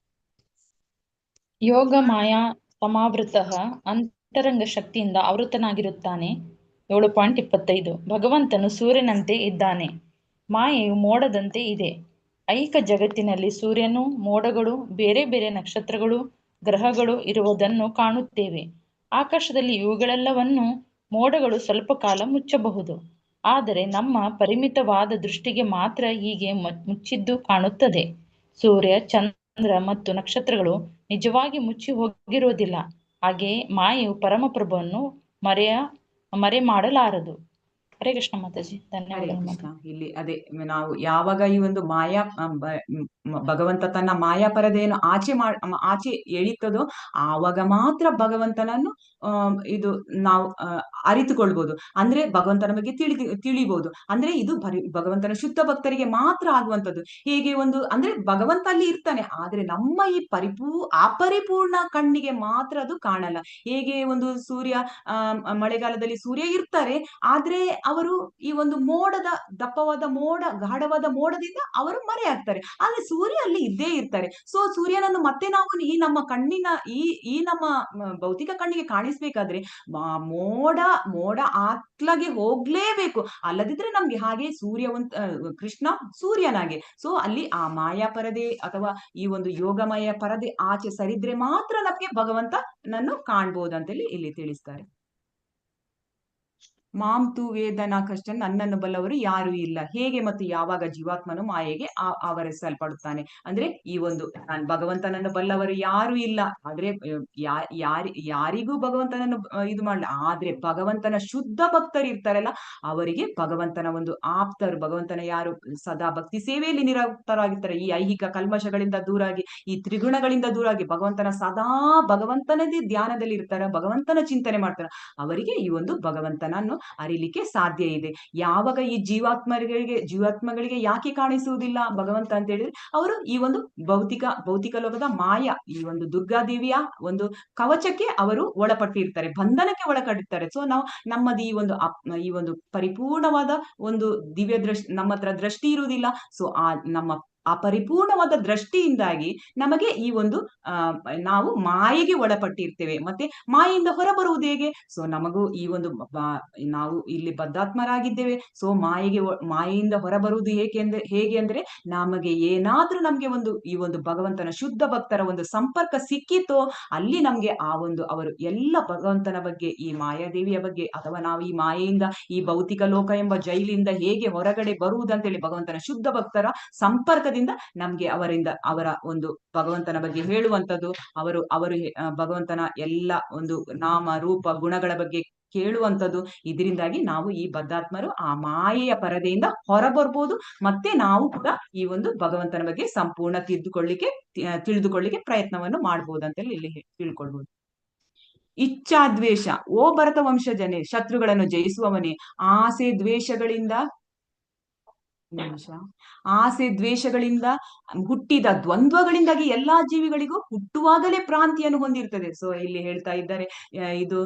ಯೋಗ ಮಾಯಾ ಸಮಾವೃತ ಅಂತರಂಗ ಶಕ್ತಿಯಿಂದ ಆವೃತನಾಗಿರುತ್ತಾನೆ. 7.25 ಭಗವಂತನು ಸೂರ್ಯನಂತೆ ಇದ್ದಾನೆ, ಮಾಯೆಯು ಮೋಡದಂತೆ ಇದೆ. ಐಹಿಕ ಜಗತ್ತಿನಲ್ಲಿ ಸೂರ್ಯನು, ಮೋಡಗಳು, ಬೇರೆ ಬೇರೆ ನಕ್ಷತ್ರಗಳು, ಗ್ರಹಗಳು ಇರುವುದನ್ನು ಕಾಣುತ್ತೇವೆ. ಆಕಾಶದಲ್ಲಿ ಇವುಗಳೆಲ್ಲವನ್ನು ಮೋಡಗಳು ಸ್ವಲ್ಪ ಕಾಲ ಮುಚ್ಚಬಹುದು, ಆದರೆ ನಮ್ಮ ಪರಿಮಿತವಾದ ದೃಷ್ಟಿಗೆ ಮಾತ್ರ ಹೀಗೆ ಮುಚ್ಚಿದ್ದು ಕಾಣುತ್ತದೆ. ಸೂರ್ಯ, ಚಂದ್ರ ಮತ್ತು ನಕ್ಷತ್ರಗಳು ನಿಜವಾಗಿ ಮುಚ್ಚಿ ಹೋಗಿರುವುದಿಲ್ಲ. ಹಾಗೆಯೇ ಮಾಯೆಯು ಪರಮಪ್ರಭುವನ್ನು ಮರೆ ಮಾಡಲಾರದು. ಹರೇ ಕೃಷ್ಣ ಮಾತಾಜಿ. ಧನ್ಯವಾದ. ಇಲ್ಲಿ ಅದೇ ನಾವು ಯಾವಾಗ ಈ ಒಂದು ಮಾಯಾ ಭಗವಂತ ತನ್ನ ಮಾಯಾ ಪರದೆಯನ್ನು ಆಚೆ ಎಳಿತದೋ ಆವಾಗ ಮಾತ್ರ ಭಗವಂತನನ್ನು ಇದು ನಾವು ಅರಿತುಕೊಳ್ಬಹುದು, ಅಂದ್ರೆ ಭಗವಂತನ ಬಗ್ಗೆ ತಿಳಿಬಹುದು. ಅಂದ್ರೆ ಇದು ಭಗವಂತನ ಶುದ್ಧ ಭಕ್ತರಿಗೆ ಮಾತ್ರ ಆಗುವಂತದ್ದು. ಹೇಗೆ ಅಂದ್ರೆ ಭಗವಂತ ಅಲ್ಲಿ ಇರ್ತಾನೆ, ಆದ್ರೆ ನಮ್ಮ ಈ ಅಪರಿಪೂರ್ಣ ಕಣ್ಣಿಗೆ ಮಾತ್ರ ಅದು ಕಾಣಲ್ಲ. ಹೇಗೆ ಸೂರ್ಯ ಮಳೆಗಾಲದಲ್ಲಿ ಸೂರ್ಯ ಇರ್ತಾರೆ, ಆದ್ರೆ ಅವರು ಈ ಒಂದು ದಪ್ಪವಾದ ಗಾಢವಾದ ಮೋಡದಿಂದ ಅವರು ಮರೆಯಾಗ್ತಾರೆ, ಆದ್ರೆ ಸೂರ್ಯ ಅಲ್ಲಿ ಇದ್ದೇ ಇರ್ತಾರೆ. ಸೊ ಸೂರ್ಯನನ್ನು ಮತ್ತೆ ನಾವು ಈ ನಮ್ಮ ಕಣ್ಣಿನ ಈ ನಮ್ಮ ಭೌತಿಕ ಕಣ್ಣಿಗೆ ಕಾಣಿಸ್ಬೇಕಾದ್ರೆ ಮೋಡ ಆತ್ಲಗೆ ಹೋಗ್ಲೇಬೇಕು, ಅಲ್ಲದಿದ್ರೆ ನಮ್ಗೆ ಹಾಗೆ ಕೃಷ್ಣ ಸೂರ್ಯನಾಗೆ. ಸೊ ಅಲ್ಲಿ ಆ ಮಾಯಾ ಪರದೆ ಅಥವಾ ಈ ಒಂದು ಯೋಗಮಯ ಪರದೆ ಆಚೆ ಸರಿದ್ರೆ ಮಾತ್ರ ನಮ್ಗೆ ಭಗವಂತನನ್ನು ಕಾಣ್ಬೋದು ಅಂತೇಳಿ ಇಲ್ಲಿ ತಿಳಿಸ್ತಾರೆ. ಮಾಂ ತು ವೇದನಾ ಕಷ್ಟ, ನನ್ನನ್ನು ಬಲ್ಲವರು ಯಾರು ಇಲ್ಲ. ಹೇಗೆ ಮತ್ತು ಯಾವಾಗ ಜೀವಾತ್ಮನು ಮಾಯೆಗೆ ಆವರಿಸಲ್ಪಡುತ್ತಾನೆ ಅಂದ್ರೆ ಈ ಒಂದು ಭಗವಂತನನ್ನು ಬಲ್ಲವರು ಯಾರು ಇಲ್ಲ. ಆದ್ರೆ ಯಾರಿಗೂ ಭಗವಂತನನ್ನು ಇದು ಮಾಡಲ್ಲ. ಆದ್ರೆ ಭಗವಂತನ ಶುದ್ಧ ಭಕ್ತರು ಇರ್ತಾರಲ್ಲ, ಅವರಿಗೆ ಭಗವಂತನ ಒಂದು ಆಪ್ತರು, ಭಗವಂತನ ಯಾರು ಸದಾ ಭಕ್ತಿ ಸೇವೆಯಲ್ಲಿ ನಿರತರಾಗಿರ್ತಾರೆ, ಈ ಐಹಿಕ ಕಲ್ಮಶಗಳಿಂದ ದೂರಾಗಿ, ಈ ತ್ರಿಗುಣಗಳಿಂದ ದೂರಾಗಿ ಭಗವಂತನ ಸದಾ ಭಗವಂತನದೇ ಧ್ಯಾನದಲ್ಲಿ ಇರ್ತಾರ, ಭಗವಂತನ ಚಿಂತನೆ ಮಾಡ್ತಾರ, ಅವರಿಗೆ ಈ ಒಂದು ಭಗವಂತನನ್ನು ಅರಿಲಿಕ್ಕೆ ಸಾಧ್ಯ ಇದೆ. ಯಾವಾಗ ಈ ಜೀವಾತ್ಮಗಳಿಗೆ ಯಾಕೆ ಕಾಣಿಸುವುದಿಲ್ಲ ಭಗವಂತ ಅಂತ ಹೇಳಿದ್ರೆ, ಅವರು ಈ ಒಂದು ಭೌತಿಕ ಲೋಕದ ಮಾಯ, ಈ ಒಂದು ದುರ್ಗಾದೇವಿಯ ಒಂದು ಕವಚಕ್ಕೆ ಅವರು ಒಳಪಟ್ಟಿರ್ತಾರೆ, ಬಂಧನಕ್ಕೆ ಒಳಪಟ್ಟಿರ್ತಾರೆ. ಸೊ ನಾವು ನಮ್ಮದು ಈ ಒಂದು ಪರಿಪೂರ್ಣವಾದ ಒಂದು ದಿವ್ಯ ದೃಷ್ಟಿ ನಮ್ಮ ಹತ್ರ ದೃಷ್ಟಿ ಇರುವುದಿಲ್ಲ. ಸೊ ನಮ್ಮ ಪರಿಪೂರ್ಣವಾದ ದೃಷ್ಟಿಯಿಂದಾಗಿ ನಮಗೆ ಈ ಒಂದು ನಾವು ಮಾಯೆಗೆ ಒಳಪಟ್ಟಿರ್ತೇವೆ. ಮತ್ತೆ ಮಾಯೆಯಿಂದ ಹೊರಬರುವುದು ಹೇಗೆ? ಸೊ ನಮಗೂ ಈ ಒಂದು ನಾವು ಇಲ್ಲಿ ಬದ್ಧಾತ್ಮರಾಗಿದ್ದೇವೆ. ಸೊ ಮಾಯೆಯಿಂದ ಹೊರಬರುವುದು ಹೇಗೆ ಅಂದ್ರೆ, ನಮಗೆ ಏನಾದ್ರೂ ನಮ್ಗೆ ಈ ಒಂದು ಭಗವಂತನ ಶುದ್ಧ ಭಕ್ತರ ಒಂದು ಸಂಪರ್ಕ ಸಿಕ್ಕಿತೋ, ಅಲ್ಲಿ ನಮ್ಗೆ ಅವರು ಎಲ್ಲ ಭಗವಂತನ ಬಗ್ಗೆ, ಈ ಮಾಯಾದೇವಿಯ ಬಗ್ಗೆ, ಅಥವಾ ನಾವು ಈ ಮಾಯೆಯಿಂದ, ಈ ಭೌತಿಕ ಲೋಕ ಎಂಬ ಜೈಲಿಂದ ಹೇಗೆ ಹೊರಗಡೆ ಬರುವುದಂತೇಳಿ ಭಗವಂತನ ಶುದ್ಧ ಭಕ್ತರ ಸಂಪರ್ಕದಿಂದ ನಮ್ಗೆ ಅವರ ಒಂದು ಭಗವಂತನ ಬಗ್ಗೆ ಹೇಳುವಂಥದ್ದು, ಅವರು ಭಗವಂತನ ಎಲ್ಲ ಒಂದು ನಾಮ ರೂಪ ಗುಣಗಳ ಬಗ್ಗೆ ಕೇಳುವಂಥದ್ದು, ಇದರಿಂದಾಗಿ ನಾವು ಈ ಬದ್ಧಾತ್ಮರು ಆ ಮಾಯೆಯ ಪರದೆಯಿಂದ ಹೊರಬರ್ಬೋದು. ಮತ್ತೆ ನಾವು ಕೂಡ ಈ ಒಂದು ಭಗವಂತನ ಬಗ್ಗೆ ಸಂಪೂರ್ಣ ತಿಳಿದುಕೊಳ್ಳಿಕ್ಕೆ ಪ್ರಯತ್ನವನ್ನು ಮಾಡ್ಬೋದು ಅಂತೇಳಿ ಇಲ್ಲಿ ತಿಳ್ಕೊಳ್ಬಹುದು. ಇಚ್ಛಾದ್ವೇಷ, ಓ ಭರತ ವಂಶಜನೇ, ಶತ್ರುಗಳನ್ನು ಜಯಿಸುವವನೇ, ಆಸೆ ದ್ವೇಷಗಳಿಂದ ಹುಟ್ಟಿದ ದ್ವಂದ್ವಗಳಿಂದಾಗಿ ಎಲ್ಲಾ ಜೀವಿಗಳಿಗೂ ಹುಟ್ಟುವಾಗಲೇ ಭ್ರಾಂತಿಯನ್ನು ಹೊಂದಿರ್ತದೆ. ಸೊ ಇಲ್ಲಿ ಹೇಳ್ತಾ ಇದ್ದಾರೆ, ಇದು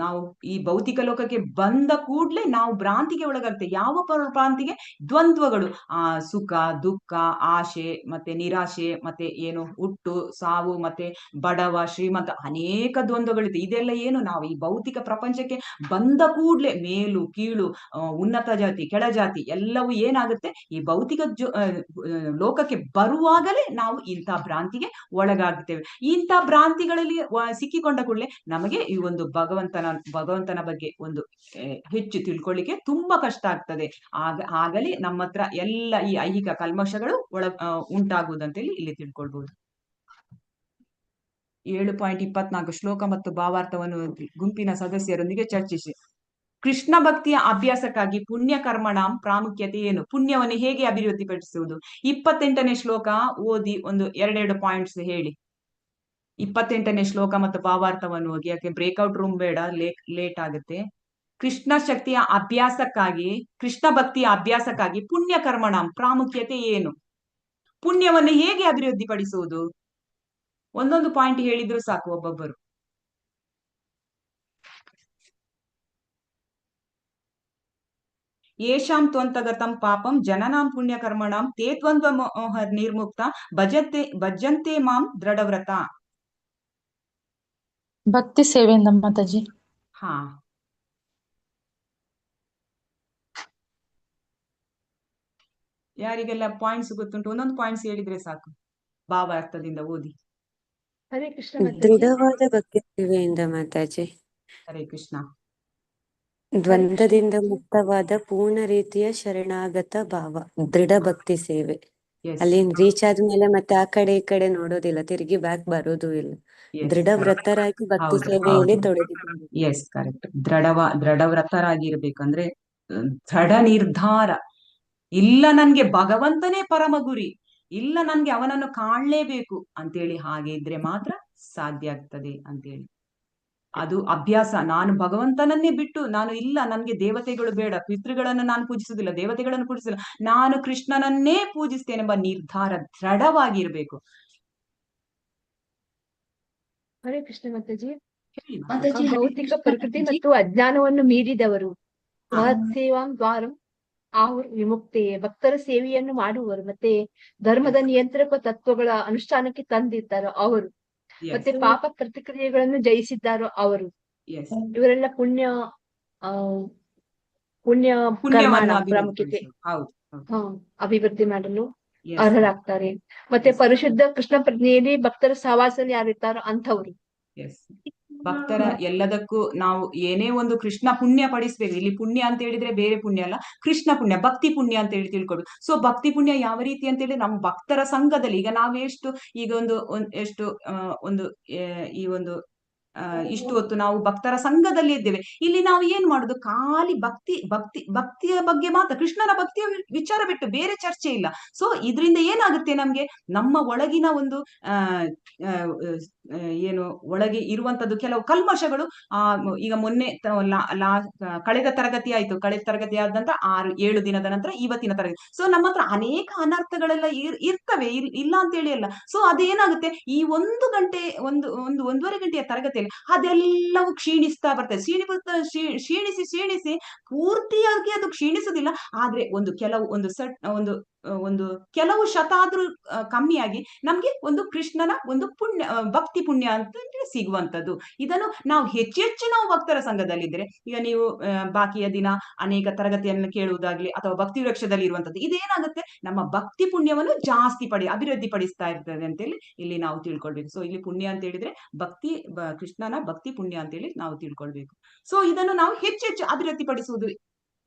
ನಾವು ಈ ಭೌತಿಕ ಲೋಕಕ್ಕೆ ಬಂದ ಕೂಡ್ಲೆ ನಾವು ಭ್ರಾಂತಿಗೆ ಒಳಗಾಗ್ತೇವೆ. ಯಾವ ಭ್ರಾಂತಿಗೆ? ದ್ವಂದ್ವಗಳು, ಸುಖ ದುಃಖ, ಆಶೆ ಮತ್ತೆ ನಿರಾಶೆ, ಮತ್ತೆ ಏನು ಹುಟ್ಟು ಸಾವು, ಮತ್ತೆ ಬಡವ ಶ್ರೀಮಂತ, ಅನೇಕ ದ್ವಂದ್ವಗಳಿದೆ. ಇದೆಲ್ಲ ಏನು? ನಾವು ಈ ಭೌತಿಕ ಪ್ರಪಂಚಕ್ಕೆ ಬಂದ ಕೂಡ್ಲೆ ಮೇಲು ಕೀಳು, ಉನ್ನತ ಜಾತಿ ಕೆಳ ಜಾತಿ ಎಲ್ಲವೂ ಏನಾಗುತ್ತೆ, ಈ ಭೌತಿಕ ಲೋಕಕ್ಕೆ ಬರುವಾಗಲೇ ನಾವು ಇಂಥ ಭ್ರಾಂತಿಗೆ ಒಳಗಾಗ್ತೇವೆ. ಇಂಥ ಭ್ರಾಂತಿಗಳಲ್ಲಿ ಸಿಕ್ಕಿಕೊಂಡ ಕೂಡಲೇ ನಮಗೆ ಈ ಒಂದು ಭಗವಂತನ ಬಗ್ಗೆ ಒಂದು ಹೆಚ್ಚು ತಿಳ್ಕೊಳ್ಳಿಕ್ಕೆ ತುಂಬಾ ಕಷ್ಟ ಆಗ್ತದೆ. ಆಗಲೇ ನಮ್ಮ ಹತ್ರ ಎಲ್ಲ ಈ ಐಹಿಕ ಕಲ್ಮಶಗಳು ಉಂಟಾಗುವುದಂತೇಳಿ ಇಲ್ಲಿ ತಿಳ್ಕೊಳ್ಬಹುದು. 7.24 ಶ್ಲೋಕ ಮತ್ತು ಭಾವಾರ್ಥವನ್ನು ಗುಂಪಿನ ಸದಸ್ಯರೊಂದಿಗೆ ಚರ್ಚಿಸಿ. ಕೃಷ್ಣ ಭಕ್ತಿಯ ಅಭ್ಯಾಸಕ್ಕಾಗಿ ಪುಣ್ಯ ಕರ್ಮಣ ಪ್ರಾಮುಖ್ಯತೆ ಏನು? ಪುಣ್ಯವನ್ನು ಹೇಗೆ ಅಭಿವೃದ್ಧಿಪಡಿಸುವುದು? 28ನೇ ಶ್ಲೋಕ ಓದಿ ಒಂದು 2 ಪಾಯಿಂಟ್ಸ್ ಹೇಳಿ. 28ನೇ ಶ್ಲೋಕ ಮತ್ತು ಭಾವಾರ್ಥವನ್ನು ಹೋಗಿ, ಯಾಕೆ ಬ್ರೇಕ್ಔಟ್ ರೂಮ್ ಬೇಡ, ಲೇಟ್ ಆಗುತ್ತೆ. ಕೃಷ್ಣ ಭಕ್ತಿಯ ಅಭ್ಯಾಸಕ್ಕಾಗಿ ಪುಣ್ಯ ಕರ್ಮಣ ಪ್ರಾಮುಖ್ಯತೆ ಏನು? ಪುಣ್ಯವನ್ನು ಹೇಗೆ ಅಭಿವೃದ್ಧಿಪಡಿಸುವುದು? ಒಂದೊಂದು ಪಾಯಿಂಟ್ ಹೇಳಿದ್ರು ಸಾಕು ಒಬ್ಬೊಬ್ಬರು. ಯೇಷಾಂ ತ್ವಂತಗತಂ ಪಾಪಂ ಜನನಾಂ ಪುಣ್ಯ ಕರ್ಮಣಾಂ ತೇ ದ್ವಂದ್ವ ಮೋಹ ನಿರ್ಮುಕ್ತ ಭಜಂತೆ ಮಾಂ ದೃಢವ್ರತ. ಭಕ್ತಿ ಸೇವೆಯಿಂದ ಮಾತಾಜಿ. ಹಾ, ಯಾರಿಗೆಲ್ಲ ಪಾಯಿಂಟ್ಸ್ ಗೊತ್ತುಂಟು ಒಂದೊಂದು ಪಾಯಿಂಟ್ಸ್ ಹೇಳಿದ್ರೆ ಸಾಕು, ಭಾವಾರ್ಥದಿಂದ ಓದಿ. ಹರೇ ಕೃಷ್ಣ ಮಾತಾಜಿ. ದೃಢವಾದ ಭಕ್ತಿ ಸೇವೆಯಿಂದ ಮಾತಾಜಿ. ಹರೇ ಕೃಷ್ಣ. ದ್ವಂದ್ವದಿಂದ ಮುಕ್ತವಾದ ಪೂರ್ಣ ರೀತಿಯ ಶರಣಾಗತ ಭಾವ, ದೃಢ ಭಕ್ತಿ ಸೇವೆ. ಅಲ್ಲಿ ರೀಚ್ ಆದ್ಮೇಲೆ ಮತ್ತೆ ಆ ಕಡೆ ಈ ಕಡೆ ನೋಡೋದಿಲ್ಲ, ತಿರುಗಿ ಬ್ಯಾಕ್ ಬರೋದು ಇಲ್ಲ. ದೃಢ ವ್ರತರಾಗಿ ಭಕ್ತಿ ಸೇವೆಯಲ್ಲಿ ತೊಡಗಿಕೊಂಡು. S, correct. ದೃಢವ್ರತರಾಗಿರ್ಬೇಕಂದ್ರೆ ದೃಢ ನಿರ್ಧಾರ, ಇಲ್ಲ ನನ್ಗೆ ಭಗವಂತನೇ ಪರಮ ಗುರಿ, ಇಲ್ಲ ನನ್ಗೆ ಅವನನ್ನು ಕಾಣ್ಲೇಬೇಕು ಅಂತೇಳಿ, ಹಾಗೆ ಇದ್ರೆ ಮಾತ್ರ ಸಾಧ್ಯ ಆಗ್ತದೆ ಅಂತೇಳಿ. ಅದು ಅಭ್ಯಾಸ. ನಾನು ಭಗವಂತನನ್ನೇ ಬಿಟ್ಟು ನಾನು ಇಲ್ಲ, ನನ್ಗೆ ದೇವತೆಗಳು ಬೇಡ, ಪಿತೃಗಳನ್ನು ನಾನು ಪೂಜಿಸುದಿಲ್ಲ, ದೇವತೆಗಳನ್ನು ಪೂಜಿಸಿಲ್ಲ, ನಾನು ಕೃಷ್ಣನನ್ನೇ ಪೂಜಿಸ್ತೇನೆಂಬ ನಿರ್ಧಾರ ದೃಢವಾಗಿರ್ಬೇಕು. ಹರೇ ಕೃಷ್ಣ ಮಾತಾಜಿ. ಭೌತಿಕ ಪ್ರಕೃತಿ ಮತ್ತು ಅಜ್ಞಾನವನ್ನು ಮೀರಿದವರು, ಮಹತ್ ಸೇವಾಂ ದ್ವಾರಂ ಆಹುರ್ ವಿಮುಕ್ತಿ, ಭಕ್ತರ ಸೇವೆಯನ್ನು ಮಾಡುವವರು, ಮತ್ತೆ ಧರ್ಮದ ನಿಯಂತ್ರಕ ತತ್ವಗಳ ಅನುಷ್ಠಾನಕ್ಕೆ ತಂದಿದ್ದಾರೋ ಅವರು, ಮತ್ತೆ ಪಾಪ ಪ್ರತಿಕ್ರಿಯೆಗಳನ್ನು ಜಯಿಸಿದ್ದಾರೋ ಅವರು, ಇವರೆಲ್ಲ ಪುಣ್ಯ ಕರ್ಮನ ಪ್ರಾಮುಖ್ಯತೆ ಅಭಿವೃದ್ಧಿ ಮಾಡಲು ಅರ್ಹರಾಗ್ತಾರೆ. ಮತ್ತೆ ಪರಿಶುದ್ಧ ಕೃಷ್ಣ ಪ್ರಜ್ಞೆಯಲ್ಲಿ ಭಕ್ತರ ಸಹವಾಸದಲ್ಲಿ ಯಾರಿರ್ತಾರೋ ಅಂಥವ್ರು. ಭಕ್ತರ ಎಲ್ಲದಕ್ಕೂ ನಾವು ಏನೇ ಒಂದು ಕೃಷ್ಣ ಪುಣ್ಯ ಪಡಿಸ್ಬೇಕು. ಇಲ್ಲಿ ಪುಣ್ಯ ಅಂತ ಹೇಳಿದ್ರೆ ಬೇರೆ ಪುಣ್ಯ ಅಲ್ಲ, ಕೃಷ್ಣ ಪುಣ್ಯ, ಭಕ್ತಿ ಪುಣ್ಯ ಅಂತ ಹೇಳಿ ತಿಳ್ಕೊಡು. ಸೊ ಭಕ್ತಿ ಪುಣ್ಯ ಯಾವ ರೀತಿ ಅಂತ ಹೇಳಿ ನಮ್ಮ ಭಕ್ತರ ಸಂಘದಲ್ಲಿ ಈಗ ನಾವೆಷ್ಟು ಈಗ ಎಷ್ಟು ಒಂದು ಈ ಒಂದು ಇಷ್ಟು ಹೊತ್ತು ನಾವು ಭಕ್ತರ ಸಂಘದಲ್ಲಿ ಇದ್ದೇವೆ. ಇಲ್ಲಿ ನಾವು ಏನ್ ಮಾಡುದು, ಖಾಲಿ ಭಕ್ತಿಯ ಬಗ್ಗೆ ಮಾತ್ರ, ಕೃಷ್ಣನ ಭಕ್ತಿಯ ವಿಚಾರ ಬಿಟ್ಟು ಬೇರೆ ಚರ್ಚೆ ಇಲ್ಲ. ಸೊ ಇದರಿಂದ ಏನಾಗುತ್ತೆ, ನಮ್ಗೆ ನಮ್ಮ ಒಳಗಿನ ಒಂದು ಏನು ಒಳಗೆ ಇರುವಂತದ್ದು ಕೆಲವು ಕಲ್ಮಶಗಳು ಈಗ ಮೊನ್ನೆ ಕಳೆದ ತರಗತಿ ಆಯ್ತು, ಕಳೆದ ತರಗತಿ ಆದ ನಂತರ 6-7 ದಿನದ ನಂತರ ಇವತ್ತಿನ ತರಗತಿ. ಸೊ ನಮ್ಮ ಹತ್ರ ಅನೇಕ ಅನರ್ಥಗಳೆಲ್ಲ ಇರ್ತವೆ, ಇಲ್ಲ ಅಂತ ಹೇಳಿ ಅಲ್ಲ. ಸೊ ಅದೇನಾಗುತ್ತೆ, ಈ 1 ಗಂಟೆ ಒಂದೂವರೆ ಗಂಟೆಯ ತರಗತಿಯಲ್ಲಿ ಅದೆಲ್ಲವೂ ಕ್ಷೀಣಿಸ್ತಾ ಬರ್ತದೆ. ಕ್ಷೀಣಿಸಿ ಪೂರ್ತಿಯಾಗಿ ಅದು ಕ್ಷೀಣಿಸುದಿಲ್ಲ, ಆದ್ರೆ ಒಂದು ಕೆಲವು ಶತ ಆದ್ರೂ ಕಮ್ಮಿಯಾಗಿ ನಮ್ಗೆ ಒಂದು ಕೃಷ್ಣನ ಒಂದು ಪುಣ್ಯ, ಭಕ್ತಿ ಪುಣ್ಯ ಅಂತ ಸಿಗುವಂತದ್ದು. ಇದನ್ನು ನಾವು ಹೆಚ್ಚು ನಾವು ಭಕ್ತರ ಸಂಘದಲ್ಲಿದ್ರೆ, ಈಗ ನೀವು ಬಾಕಿಯ ದಿನ ಅನೇಕ ತರಗತಿಯನ್ನು ಕೇಳುವುದಾಗ್ಲಿ ಅಥವಾ ಭಕ್ತಿ ವೃಕ್ಷದಲ್ಲಿ ಇರುವಂತದ್ದು, ಇದೇನಾಗುತ್ತೆ, ನಮ್ಮ ಭಕ್ತಿ ಪುಣ್ಯವನ್ನು ಜಾಸ್ತಿ ಅಭಿವೃದ್ಧಿ ಪಡಿಸ್ತಾ ಇರ್ತದೆ ಅಂತೇಳಿ ಇಲ್ಲಿ ನಾವು ತಿಳ್ಕೊಳ್ಬೇಕು. ಸೊ ಇಲ್ಲಿ ಪುಣ್ಯ ಅಂತ ಹೇಳಿದ್ರೆ ಕೃಷ್ಣನ ಭಕ್ತಿ ಪುಣ್ಯ ಅಂತೇಳಿ ನಾವು ತಿಳ್ಕೊಳ್ಬೇಕು. ಸೊ ಇದನ್ನು ನಾವು ಹೆಚ್ಚು ಅಭಿವೃದ್ಧಿ ಪಡಿಸುವುದು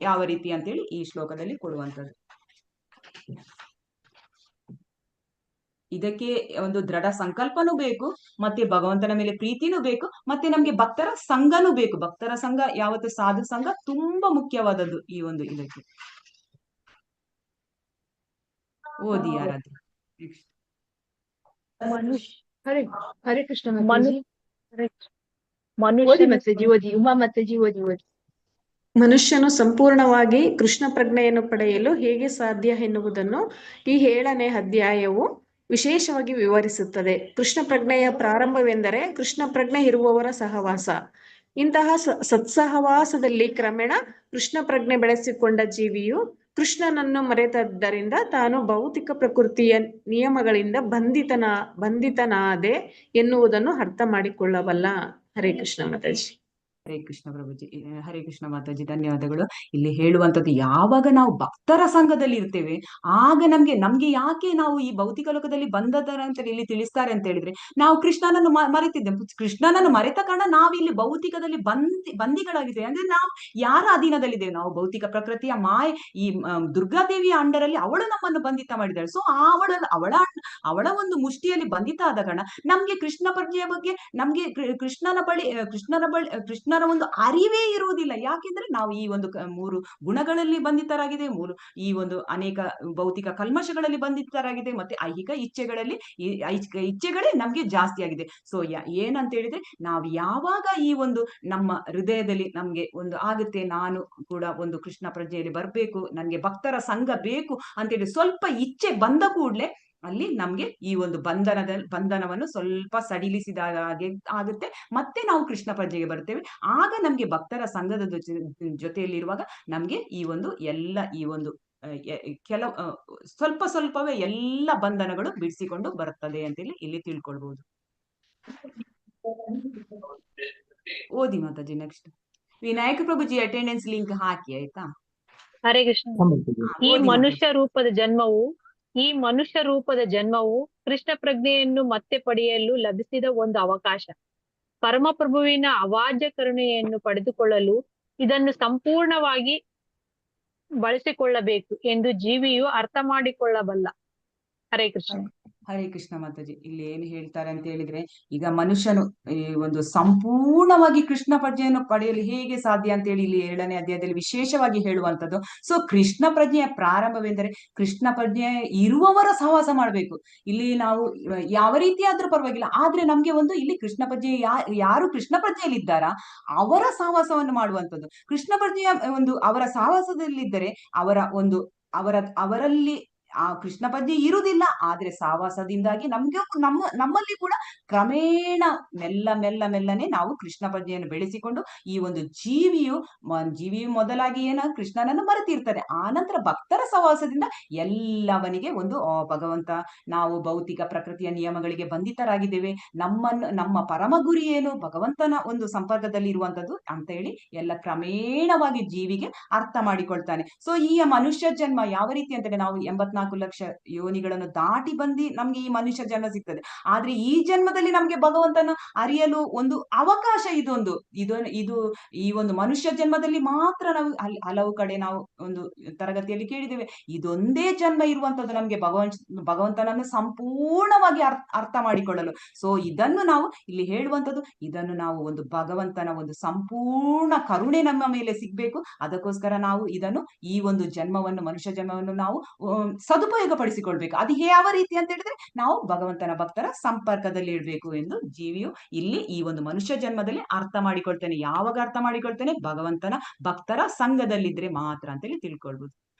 ಯಾವ ರೀತಿ ಅಂತೇಳಿ ಈ ಶ್ಲೋಕದಲ್ಲಿ ಕೊಡುವಂತದ್ದು. ಇದಕ್ಕೆ ಒಂದು ದೃಢ ಸಂಕಲ್ಪನೂ ಬೇಕು, ಮತ್ತೆ ಭಗವಂತನ ಮೇಲೆ ಪ್ರೀತಿನೂ ಬೇಕು, ಮತ್ತೆ ನಮ್ಗೆ ಭಕ್ತರ ಸಂಘನೂ ಬೇಕು. ಭಕ್ತರ ಸಂಘ ಯಾವತ್ತು ಸಾಧು ಸಂಘ ತುಂಬಾ ಮುಖ್ಯವಾದದ್ದು ಈ ಒಂದು ಇದಕ್ಕೆ. ಓದಿ ಯಾರಾದ್ರೂ. ಹರೇ ಕೃಷ್ಣ ಮಾತಾಜಿ. ಓದಿ ಮಾತಾಜಿ, ಓದಿ. ಉಮಾ ಮಾತಾಜಿ ಓದಿ. ಮನುಷ್ಯನು ಸಂಪೂರ್ಣವಾಗಿ ಕೃಷ್ಣ ಪ್ರಜ್ಞೆಯನ್ನು ಪಡೆಯಲು ಹೇಗೆ ಸಾಧ್ಯ ಎನ್ನುವುದನ್ನು ಈ 7ನೇ ಅಧ್ಯಾಯವು ವಿಶೇಷವಾಗಿ ವಿವರಿಸುತ್ತದೆ. ಕೃಷ್ಣ ಪ್ರಜ್ಞೆಯ ಪ್ರಾರಂಭವೆಂದರೆ ಕೃಷ್ಣ ಪ್ರಜ್ಞೆ ಇರುವವರ ಸಹವಾಸ. ಇಂತಹ ಸತ್ಸಹವಾಸದಲ್ಲಿ ಕ್ರಮೇಣ ಕೃಷ್ಣ ಪ್ರಜ್ಞೆ ಬೆಳೆಸಿಕೊಂಡ ಜೀವಿಯು ಕೃಷ್ಣನನ್ನು ಮರೆತದ್ದರಿಂದ ತಾನು ಭೌತಿಕ ಪ್ರಕೃತಿಯ ನಿಯಮಗಳಿಂದ ಬಂಧಿತನಾದೆ ಎನ್ನುವುದನ್ನು ಅರ್ಥ ಮಾಡಿಕೊಳ್ಳಬಲ್ಲ. ಹರೇ ಕೃಷ್ಣ ಮಾತಾಜಿ. ಹರೇ ಕೃಷ್ಣ ಪ್ರಭುಜಿ. ಹರೇ ಕೃಷ್ಣ ಮಾತಾಜಿ, ಧನ್ಯವಾದಗಳು. ಇಲ್ಲಿ ಹೇಳುವಂತದ್ದು, ಯಾವಾಗ ನಾವು ಭಕ್ತರ ಸಂಘದಲ್ಲಿ ಇರ್ತೇವೆ ಆಗ ನಮ್ಗೆ ಯಾಕೆ ನಾವು ಈ ಭೌತಿಕ ಲೋಕದಲ್ಲಿ ಬಂದದರ ಅಂತ ಇಲ್ಲಿ ತಿಳಿಸ್ತಾರೆ ಅಂತ ಹೇಳಿದ್ರೆ, ನಾವು ಕೃಷ್ಣನನ್ನು ಮರೆತಿದ್ದೇವೆ. ಕೃಷ್ಣನನ್ನು ಮರೆತ ಕಾರಣ ನಾವು ಇಲ್ಲಿ ಭೌತಿಕದಲ್ಲಿ ಬಂದಿಗಳಾಗಿದ್ದೇವೆ. ಅಂದ್ರೆ ನಾವು ಯಾರ ಅಧೀನದಲ್ಲಿದ್ದೇವೆ, ನಾವು ಭೌತಿಕ ಪ್ರಕೃತಿಯ ಮಾಯೆ, ಈ ದುರ್ಗಾದೇವಿಯ ಅಂಡರಲ್ಲಿ ಅವಳು ನಮ್ಮನ್ನು ಬಂಧಿತ ಮಾಡಿದ್ದಾಳೆ. ಸೊ ಅವಳ ಒಂದು ಮುಷ್ಟಿಯಲ್ಲಿ ಬಂಧಿತ ಆದ ಕಾರಣ ನಮ್ಗೆ ಕೃಷ್ಣ ಪ್ರಜ್ಞೆಯ ಬಗ್ಗೆ, ನಮ್ಗೆ ಕೃಷ್ಣನ ಒಂದು ಅರಿವೇ ಇರುವುದಿಲ್ಲ. ಯಾಕೆಂದ್ರೆ ನಾವು ಈ ಒಂದು 3 ಗುಣಗಳಲ್ಲಿ ಬಂಧಿತರಾಗಿದೆ, ಈ ಒಂದು ಅನೇಕ ಭೌತಿಕ ಕಲ್ಮಶಗಳಲ್ಲಿ ಬಂಧಿತರಾಗಿದೆ, ಮತ್ತೆ ಐಹಿಕ ಇಚ್ಛೆಗಳೇ ನಮ್ಗೆ ಜಾಸ್ತಿ ಆಗಿದೆ. ಸೊ ಏನಂತ ಹೇಳಿದ್ರೆ, ನಾವು ಯಾವಾಗ ಈ ಒಂದು ನಮ್ಮ ಹೃದಯದಲ್ಲಿ ನಮ್ಗೆ ಒಂದು ಆಗುತ್ತೆ, ನಾನು ಕೂಡ ಒಂದು ಕೃಷ್ಣ ಪ್ರಜ್ಞೆಯಲ್ಲಿ ಬರ್ಬೇಕು, ನನ್ಗೆ ಭಕ್ತರ ಸಂಘ ಬೇಕು ಅಂತೇಳಿ ಸ್ವಲ್ಪ ಇಚ್ಛೆ ಬಂದ ಕೂಡ್ಲೆ ಅಲ್ಲಿ ನಮ್ಗೆ ಈ ಒಂದು ಬಂಧನವನ್ನು ಸ್ವಲ್ಪ ಸಡಿಲಿಸಿದಾಗ ಆಗುತ್ತೆ. ಮತ್ತೆ ನಾವು ಕೃಷ್ಣ ಪ್ರಜ್ಞೆಗೆ ಬರ್ತೇವೆ. ಆಗ ನಮ್ಗೆ ಭಕ್ತರ ಸಂಘದ ಜೊತೆಯಲ್ಲಿರುವಾಗ ನಮ್ಗೆ ಈ ಒಂದು ಸ್ವಲ್ಪವೇ ಎಲ್ಲ ಬಂಧನಗಳು ಬಿಡಿಸಿಕೊಂಡು ಬರ್ತದೆ ಅಂತೇಳಿ ಇಲ್ಲಿ ತಿಳ್ಕೊಳ್ಬಹುದು. ಓದಿ Mataji. Next Vinayaka Prabhuji attendance link ಹಾಕಿ, ಆಯ್ತಾ? ಹರೇ ಕೃಷ್ಣ. ಈ ಮನುಷ್ಯ ರೂಪದ ಜನ್ಮವು ಕೃಷ್ಣ ಪ್ರಜ್ಞೆಯನ್ನು ಮತ್ತೆ ಪಡೆಯಲು ಲಭಿಸಿದ ಒಂದು ಅವಕಾಶ. ಪರಮಪ್ರಭುವಿನ ಅವಾಜ್ಯ ಕರುಣೆಯನ್ನು ಪಡೆದುಕೊಳ್ಳಲು ಇದನ್ನು ಸಂಪೂರ್ಣವಾಗಿ ಬಳಸಿಕೊಳ್ಳಬೇಕು ಎಂದು ಜೀವಿಯು ಅರ್ಥ ಮಾಡಿಕೊಳ್ಳಬಲ್ಲ. ಹರೇ ಕೃಷ್ಣ. ಹರೇ ಕೃಷ್ಣ ಮಾತಾಜಿ. ಇಲ್ಲಿ ಏನು ಹೇಳ್ತಾರೆ ಅಂತ ಹೇಳಿದ್ರೆ, ಈಗ ಮನುಷ್ಯನು ಈ ಒಂದು ಸಂಪೂರ್ಣವಾಗಿ ಕೃಷ್ಣ ಪ್ರಜ್ಞೆಯನ್ನು ಪಡೆಯಲು ಹೇಗೆ ಸಾಧ್ಯ ಅಂತ ಹೇಳಿ ಇಲ್ಲಿ 7ನೇ ಅಧ್ಯಾಯದಲ್ಲಿ ವಿಶೇಷವಾಗಿ ಹೇಳುವಂತದ್ದು. ಸೊ ಕೃಷ್ಣ ಪ್ರಜ್ಞೆಯ ಪ್ರಾರಂಭವೆಂದರೆ ಕೃಷ್ಣ ಪ್ರಜ್ಞೆ ಇರುವವರ ಸಹವಾಸ ಮಾಡಬೇಕು. ಇಲ್ಲಿ ನಾವು ಯಾವ ರೀತಿ ಆದ್ರೂ ಪರವಾಗಿಲ್ಲ, ಆದ್ರೆ ನಮ್ಗೆ ಒಂದು ಇಲ್ಲಿ ಕೃಷ್ಣ ಪ್ರಜ್ಞೆ ಯಾರು ಕೃಷ್ಣ ಪ್ರಜ್ಞೆಯಲ್ಲಿ ಇದ್ದಾರಾ ಅವರ ಸಹವಾಸವನ್ನು ಮಾಡುವಂಥದ್ದು. ಕೃಷ್ಣ ಪ್ರಜ್ಞೆಯ ಒಂದು ಅವರ ಸಹವಾಸದಲ್ಲಿದ್ದರೆ ಅವರಲ್ಲಿ ಆ ಕೃಷ್ಣ ಪ್ರಜ್ಞೆ ಇರುವುದಿಲ್ಲ, ಆದ್ರೆ ಸಹವಾಸದಿಂದಾಗಿ ನಮ್ಮಲ್ಲಿ ಕೂಡ ಕ್ರಮೇಣ ಮೆಲ್ಲನೆ ನಾವು ಕೃಷ್ಣ ಪ್ರಜ್ಞೆಯನ್ನು ಬೆಳೆಸಿಕೊಂಡು ಈ ಒಂದು ಜೀವಿಯು ಮೊದಲಾಗಿ ಕೃಷ್ಣನನ್ನು ಮರೆತಿರ್ತಾರೆ. ಆ ನಂತರ ಭಕ್ತರ ಸಹವಾಸದಿಂದ ಎಲ್ಲವನಿಗೆ ಒಂದು ಭಗವಂತ, ನಾವು ಭೌತಿಕ ಪ್ರಕೃತಿಯ ನಿಯಮಗಳಿಗೆ ಬಂಧಿತರಾಗಿದ್ದೇವೆ, ನಮ್ಮ ಪರಮ ಗುರಿ ಏನು, ಭಗವಂತನ ಒಂದು ಸಂಪರ್ಕದಲ್ಲಿ ಇರುವಂತದ್ದು ಅಂತ ಹೇಳಿ ಎಲ್ಲ ಕ್ರಮೇಣವಾಗಿ ಜೀವಿಗೆ ಅರ್ಥ ಮಾಡಿಕೊಳ್ತಾನೆ. ಸೊ ಈ ಮನುಷ್ಯ ಜನ್ಮ ಯಾವ ರೀತಿ ಅಂತಂದ್ರೆ, ನಾವು 84 14 ಲಕ್ಷ ಯೋನಿಗಳನ್ನು ದಾಟಿ ಬಂದು ನಮ್ಗೆ ಈ ಮನುಷ್ಯ ಜನ್ಮ ಸಿಗ್ತದೆ. ಆದ್ರೆ ಈ ಜನ್ಮದಲ್ಲಿ ನಮ್ಗೆ ಭಗವಂತನ ಅರಿಯಲು ಒಂದು ಅವಕಾಶ ಇದೊಂದು ಇದು ಈ ಒಂದು ಮನುಷ್ಯ ಜನ್ಮದಲ್ಲಿ ಮಾತ್ರ ನಾವು ಹಲವು ಕಡೆ ನಾವು ಒಂದು ತರಗತಿಯಲ್ಲಿ ಕೇಳಿದ್ದೇವೆ. ಇದೊಂದೇ ಜನ್ಮ ಇರುವಂತದ್ದು ನಮ್ಗೆ ಭಗವಂತನನ್ನು ಸಂಪೂರ್ಣವಾಗಿ ಅರ್ಥ ಮಾಡಿಕೊಳ್ಳಲು. ಸೊ ಇದನ್ನು ನಾವು ಇಲ್ಲಿ ಹೇಳುವಂತದ್ದು, ಇದನ್ನು ನಾವು ಒಂದು ಭಗವಂತನ ಒಂದು ಸಂಪೂರ್ಣ ಕರುಣೆ ನಮ್ಮ ಮೇಲೆ ಸಿಗ್ಬೇಕು. ಅದಕ್ಕೋಸ್ಕರ ನಾವು ಇದನ್ನು ಈ ಒಂದು ಜನ್ಮವನ್ನು, ಮನುಷ್ಯ ಜನ್ಮವನ್ನು ನಾವು ಸದುಪಯೋಗ ಪಡಿಸಿಕೊಳ್ಬೇಕು. ಅದು ಯಾವ ರೀತಿ ಅಂತ ಹೇಳಿದ್ರೆ, ನಾವು ಭಗವಂತನ ಭಕ್ತರ ಸಂಪರ್ಕದಲ್ಲಿ ಇರ್ಬೇಕು ಎಂದು ಜೀವಿಯು ಇಲ್ಲಿ ಈ ಒಂದು ಮನುಷ್ಯ ಜನ್ಮದಲ್ಲಿ ಅರ್ಥ ಮಾಡಿಕೊಳ್ತೇನೆ. ಯಾವಾಗ ಅರ್ಥ ಮಾಡಿಕೊಳ್ತೇನೆ? ಭಗವಂತನ ಭಕ್ತರ ಸಂಘದಲ್ಲಿದ್ರೆ ಮಾತ್ರ ಅಂತೇಳಿ ತಿಳ್ಕೊಳ್ಬಹುದು.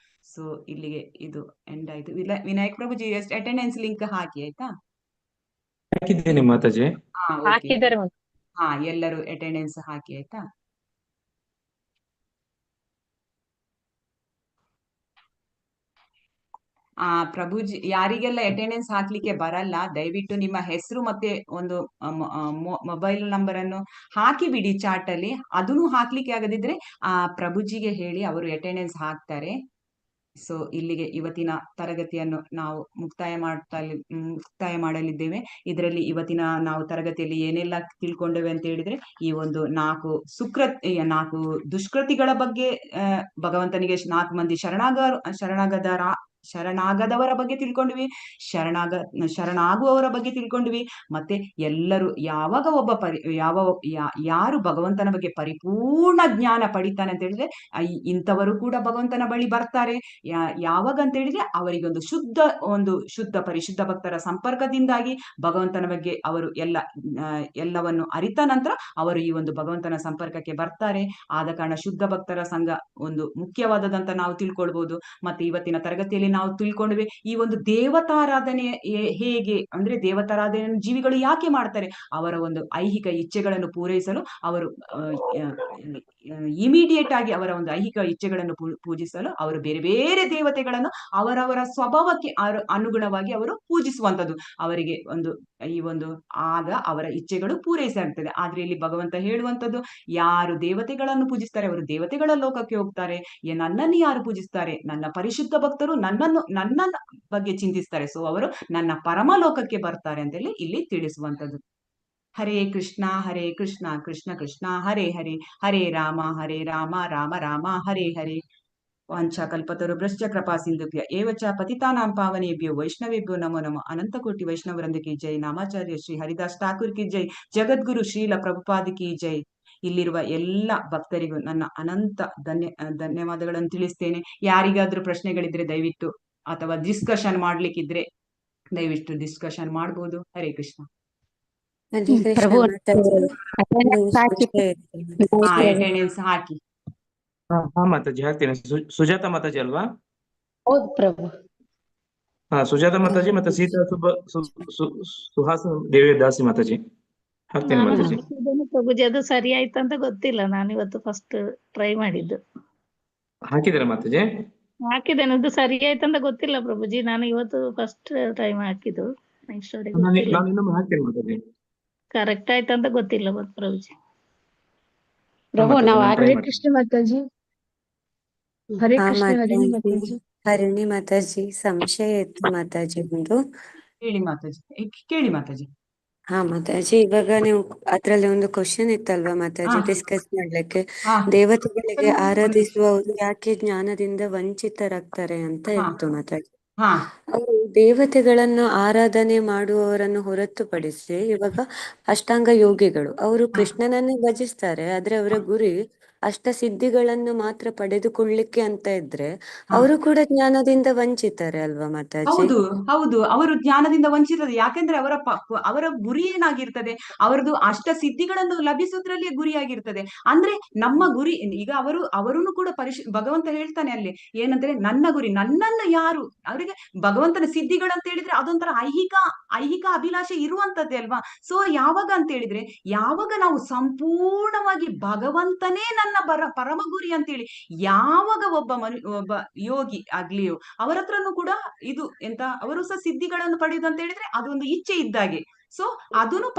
ಸೊ ಇಲ್ಲಿಗೆ ಇದು ಎಂಡ್ ಆಯ್ತು. ವಿನಾಯಕ್ ಪ್ರಭುಜಿ ಅಟೆಂಡೆನ್ಸ್ ಲಿಂಕ್ ಹಾಕಿ ಆಯ್ತಾ? ಹಾಕಿದ್ದೇನೆ ಮಾತಾಜಿ. ಹಾಕಿದ್ದಾರೆ. ಹಾ, ಎಲ್ಲರೂ ಅಟೆಂಡೆನ್ಸ್ ಹಾಕಿ ಆಯ್ತಾ? ಪ್ರಭುಜಿ, ಯಾರಿಗೆಲ್ಲ ಅಟೆಂಡೆನ್ಸ್ ಹಾಕ್ಲಿಕ್ಕೆ ಬರಲ್ಲ ದಯವಿಟ್ಟು ನಿಮ್ಮ ಹೆಸರು ಮತ್ತೆ ಒಂದು ಮೊಬೈಲ್ ನಂಬರ್ ಅನ್ನು ಹಾಕಿ ಬಿಡಿ ಚಾಟ್ ಅಲ್ಲಿ. ಅದನ್ನು ಹಾಕ್ಲಿಕ್ಕೆ ಆಗದಿದ್ರೆ ಪ್ರಭುಜಿಗೆ ಹೇಳಿ, ಅವರು ಅಟೆಂಡೆನ್ಸ್ ಹಾಕ್ತಾರೆ. ಸೊ ಇಲ್ಲಿಗೆ ಇವತ್ತಿನ ತರಗತಿಯನ್ನು ನಾವು ಮುಕ್ತಾಯ ಮಾಡಲಿದ್ದೇವೆ. ಇದರಲ್ಲಿ ಇವತ್ತಿನ ನಾವು ತರಗತಿಯಲ್ಲಿ ಏನೆಲ್ಲ ತಿಳ್ಕೊಂಡೇವೆ ಅಂತ ಹೇಳಿದ್ರೆ, ಈ ಒಂದು 4 ದುಷ್ಕೃತಿಗಳ ಬಗ್ಗೆ, ಭಗವಂತನಿಗೆ 4 ಮಂದಿ ಶರಣಾಗದವರ ಬಗ್ಗೆ ತಿಳ್ಕೊಂಡ್ವಿ, ಶರಣಾಗುವವರ ಬಗ್ಗೆ ತಿಳ್ಕೊಂಡ್ವಿ. ಮತ್ತೆ ಎಲ್ಲರೂ ಯಾವಾಗ ಯಾರು ಭಗವಂತನ ಬಗ್ಗೆ ಪರಿಪೂರ್ಣ ಜ್ಞಾನ ಪಡಿತಾನೆ ಅಂತ ಹೇಳಿದ್ರೆ, ಇಂಥವರು ಕೂಡ ಭಗವಂತನ ಬಳಿ ಬರ್ತಾರೆ. ಯಾವಾಗ ಅಂತ ಹೇಳಿದ್ರೆ, ಅವರಿಗೆ ಒಂದು ಶುದ್ಧ ಪರಿಶುದ್ಧ ಭಕ್ತರ ಸಂಪರ್ಕದಿಂದಾಗಿ ಭಗವಂತನ ಬಗ್ಗೆ ಅವರು ಎಲ್ಲವನ್ನು ಅರಿತ ನಂತರ ಅವರು ಈ ಒಂದು ಭಗವಂತನ ಸಂಪರ್ಕಕ್ಕೆ ಬರ್ತಾರೆ. ಆದ ಕಾರಣ ಶುದ್ಧ ಭಕ್ತರ ಸಂಘ ಒಂದು ಮುಖ್ಯವಾದದಂತ ನಾವು ತಿಳ್ಕೊಳ್ಬಹುದು. ಮತ್ತೆ ಇವತ್ತಿನ ತರಗತಿಯಲ್ಲಿ ನಾವು ತಿಳ್ಕೊಂಡ್ವಿ, ಈ ಒಂದು ದೇವತಾರಾಧನೆ ಹೇಗೆ ಅಂದ್ರೆ, ದೇವತಾರಾಧನೆ ಜೀವಿಗಳು ಯಾಕೆ ಮಾಡ್ತಾರೆ? ಅವರ ಒಂದು ಐಹಿಕ ಇಚ್ಛೆಗಳನ್ನು ಪೂರೈಸಲು ಅವರು ಇಮಿಡಿಯೇಟ್ ಆಗಿ ಅವರ ಒಂದು ಐಹಿಕ ಇಚ್ಛೆಗಳನ್ನು ಪೂಜಿಸಲು ಅವರು ಬೇರೆ ಬೇರೆ ದೇವತೆಗಳನ್ನು ಅವರವರ ಸ್ವಭಾವಕ್ಕೆ ಅನುಗುಣವಾಗಿ ಅವರು ಪೂಜಿಸುವಂತದ್ದು. ಅವರಿಗೆ ಆಗ ಅವರ ಇಚ್ಛೆಗಳು ಪೂರೈಸಾಗ್ತದೆ. ಆದ್ರೆ ಇಲ್ಲಿ ಭಗವಂತ ಹೇಳುವಂತದ್ದು, ಯಾರು ದೇವತೆಗಳನ್ನು ಪೂಜಿಸ್ತಾರೆ ಅವರು ದೇವತೆಗಳ ಲೋಕಕ್ಕೆ ಹೋಗ್ತಾರೆ. ನನ್ನನ್ನು ಯಾರು ಪೂಜಿಸ್ತಾರೆ, ನನ್ನ ಪರಿಶುದ್ಧ ಭಕ್ತರು ನನ್ನ ಬಗ್ಗೆ ಚಿಂತಿಸ್ತಾರೆ, ಸೊ ಅವರು ನನ್ನ ಪರಮ ಲೋಕಕ್ಕೆ ಬರ್ತಾರೆ ಅಂತೇಳಿ ಇಲ್ಲಿ ತಿಳಿಸುವಂತದ್ದು. ಹರೇ ಕೃಷ್ಣ ಕೃಷ್ಣ ಕೃಷ್ಣ ಹರೇ ಹರೇ, ಹರೇ ರಾಮ ರಾಮ ರಾಮ ಹರೇ ಹರೇ. ವಾಂಛಾಕಲ್ಪತರುಭ್ಯಶ್ಚ ಕೃಪಾ ಸಿಂಧುಭ್ಯ ಏವ ಚ ಪತಿತಾನಾಂ ಪಾವನೇಭ್ಯೋ ವೈಷ್ಣವೇಭ್ಯೋ ನಮೋ ನಮಃ. ಅನಂತಕೋಟಿ ವೈಷ್ಣವೃಂದ ಕಿ ಜೈ. ನಾಮಾಚಾರ್ಯ ಶ್ರೀ ಹರಿದಾಸ್ ಠಾಕೂರ್ ಕಿ ಜೈ. ಜಗದ್ಗುರು ಶ್ರೀಲ ಪ್ರಭುಪಾದ ಕಿ ಜೈ. ಇಲ್ಲಿರುವ ಎಲ್ಲ ಭಕ್ತರಿಗೂ ನನ್ನ ಅನಂತ ಧನ್ಯವಾದಗಳನ್ನು ತಿಳಿಸ್ತೇನೆ. ಯಾರಿಗಾದ್ರೂ ಪ್ರಶ್ನೆಗಳಿದ್ರೆ ದಯವಿಟ್ಟು, ಅಥವಾ ಡಿಸ್ಕಷನ್ ಮಾಡ್ಲಿಕ್ಕಿದ್ರೆ ದಯವಿಟ್ಟು ಡಿಸ್ಕಷನ್ ಮಾಡ್ಬೋದು. ಹರೇ ಕೃಷ್ಣ. ಅಟೆಂಡೆನ್ಸ್ ಹಾಕಿ. ಮಾತಾಜಿ ಹಾಕ್ತೇನೆ. ಸುಜಾತ ಮಾತಾಜಿ ಅಲ್ವಾ? ಹೌದು ಪ್ರಭು. ಸುಜಾತ ಮಾತಾಜಿ ಮತ್ತೆ ಸೀತಾ ಸುಹಾಸ ದೇವಿದಾಸಿ ಮಾತಾಜಿ ಹಾಕ್ತೇನೆ ಮಾತಾಜಿ. ಪ್ರಭುಜಿ ಅದು ಸರಿ ಆಯ್ತು ಅಂತ ಗೊತ್ತಿಲ್ಲ, ನಾನು ಇವತ್ತು ಫಸ್ಟ್ ಟ್ರೈ ಮಾಡಿದ್ದು. ಹಾಕಿದಾರೆ ಮಾತಾಜಿ? ಹಾಕಿದ್ದೇನೆ, ಅದು ಸರಿ ಆಯ್ತು ಅಂತ ಗೊತ್ತಿಲ್ಲ ಪ್ರಭುಜಿ, ನಾನು ಇವತ್ತು ಫಸ್ಟ್ ಟೈಮ್ ಹಾಕಿದ್ದು. ಕರೆಕ್ಟ್ ಆಯ್ತು ಅಂತ ಗೊತ್ತಿಲ್ಲ ಪ್ರಭುಜಿ. ಪ್ರಭು ನಾವು ಹರೇ ಕೃಷ್ಣ ಮಾತಾಜಿ. ಹರೇ ಕೃಷ್ಣ. ಹರಿಣಿ ಮಾತಾಜಿ, ಸಂಶಯ ಇತ್ತು ಮಾತಾಜಿ ಒಂದು. ಕೇಳಿ ಮಾತಾಜಿ. ಮಾತಾಜಿ, ಇವಾಗ ನೀವು ಅದ್ರಲ್ಲಿ ಒಂದು ಕ್ವಶನ್ ಇತ್ತಲ್ವಾ ಮಾತಾಜಿ ಡಿಸ್ಕಸ್ ಮಾಡ್ಲಿಕ್ಕೆ, ದೇವತೆಗಳಿಗೆ ಆರಾಧಿಸುವವರು ಯಾಕೆ ಜ್ಞಾನದಿಂದ ವಂಚಿತರಾಗ್ತಾರೆ ಅಂತ ಇತ್ತು ಮಾತಾಜಿ. ಅವರು ದೇವತೆಗಳನ್ನು ಆರಾಧನೆ ಮಾಡುವವರನ್ನು ಹೊರತುಪಡಿಸಿ ಇವಾಗ ಅಷ್ಟಾಂಗ ಯೋಗಿಗಳು ಅವರು ಕೃಷ್ಣನನ್ನೇ ಭಜಿಸ್ತಾರೆ, ಆದ್ರೆ ಅವರ ಗುರಿ ಅಷ್ಟ ಸಿದ್ಧಿಗಳನ್ನು ಮಾತ್ರ ಪಡೆದುಕೊಳ್ಳಿಕ್ಕೆ ಅಂತ ಇದ್ರೆ ಅವರು ಕೂಡ ಜ್ಞಾನದಿಂದ ವಂಚಿತಾರೆ ಅಲ್ವಾ ಮಾತಾಜಿ? ಹೌದು, ಅವರು ಜ್ಞಾನದಿಂದ ವಂಚಿತರು. ಯಾಕೆಂದ್ರೆ ಅವರ ಗುರಿ ಏನಾಗಿರ್ತದೆ, ಅವರದು ಅಷ್ಟ ಸಿದ್ಧಿಗಳನ್ನು ಲಭಿಸುವುದ್ರಲ್ಲಿಯೇ ಗುರಿಯಾಗಿರ್ತದೆ. ಅಂದ್ರೆ ನಮ್ಮ ಗುರಿ ಈಗ ಅವರನ್ನು ಕೂಡ ಭಗವಂತ ಹೇಳ್ತಾನೆ ಅಲ್ಲಿ ಏನಂದ್ರೆ, ನನ್ನ ಗುರಿ, ನನ್ನನ್ನು ಯಾರು ಅವರಿಗೆ ಭಗವಂತನ ಸಿದ್ಧಿಗಳಂತ ಹೇಳಿದ್ರೆ ಅದೊಂಥರ ಐಹಿಕ ಅಭಿಲಾಷೆ ಇರುವಂತದ್ದೇ ಅಲ್ವಾ. ಸೊ ಯಾವಾಗ ಅಂತ ಹೇಳಿದ್ರೆ, ಯಾವಾಗ ನಾವು ಸಂಪೂರ್ಣವಾಗಿ ಭಗವಂತನೇ ನನ್ನ ಪರಮ ಗುರಿ ಅಂತೇಳಿ ಯಾವಾಗ ಒಬ್ಬ ಯೋಗಿ ಆಗ್ಲಿಯೋ ಅವರ ಹತ್ರನು ಕೂಡ ಇದು ಅವರು ಸಹ ಸಿದ್ಧಿಗಳನ್ನು ಪಡೆಯುವುದು ಅಂತ ಹೇಳಿದ್ರೆ ಅದೊಂದು ಇಚ್ಛೆ ಇದ್ದಾಗೆ. ಸೊ ಅದನ್ನು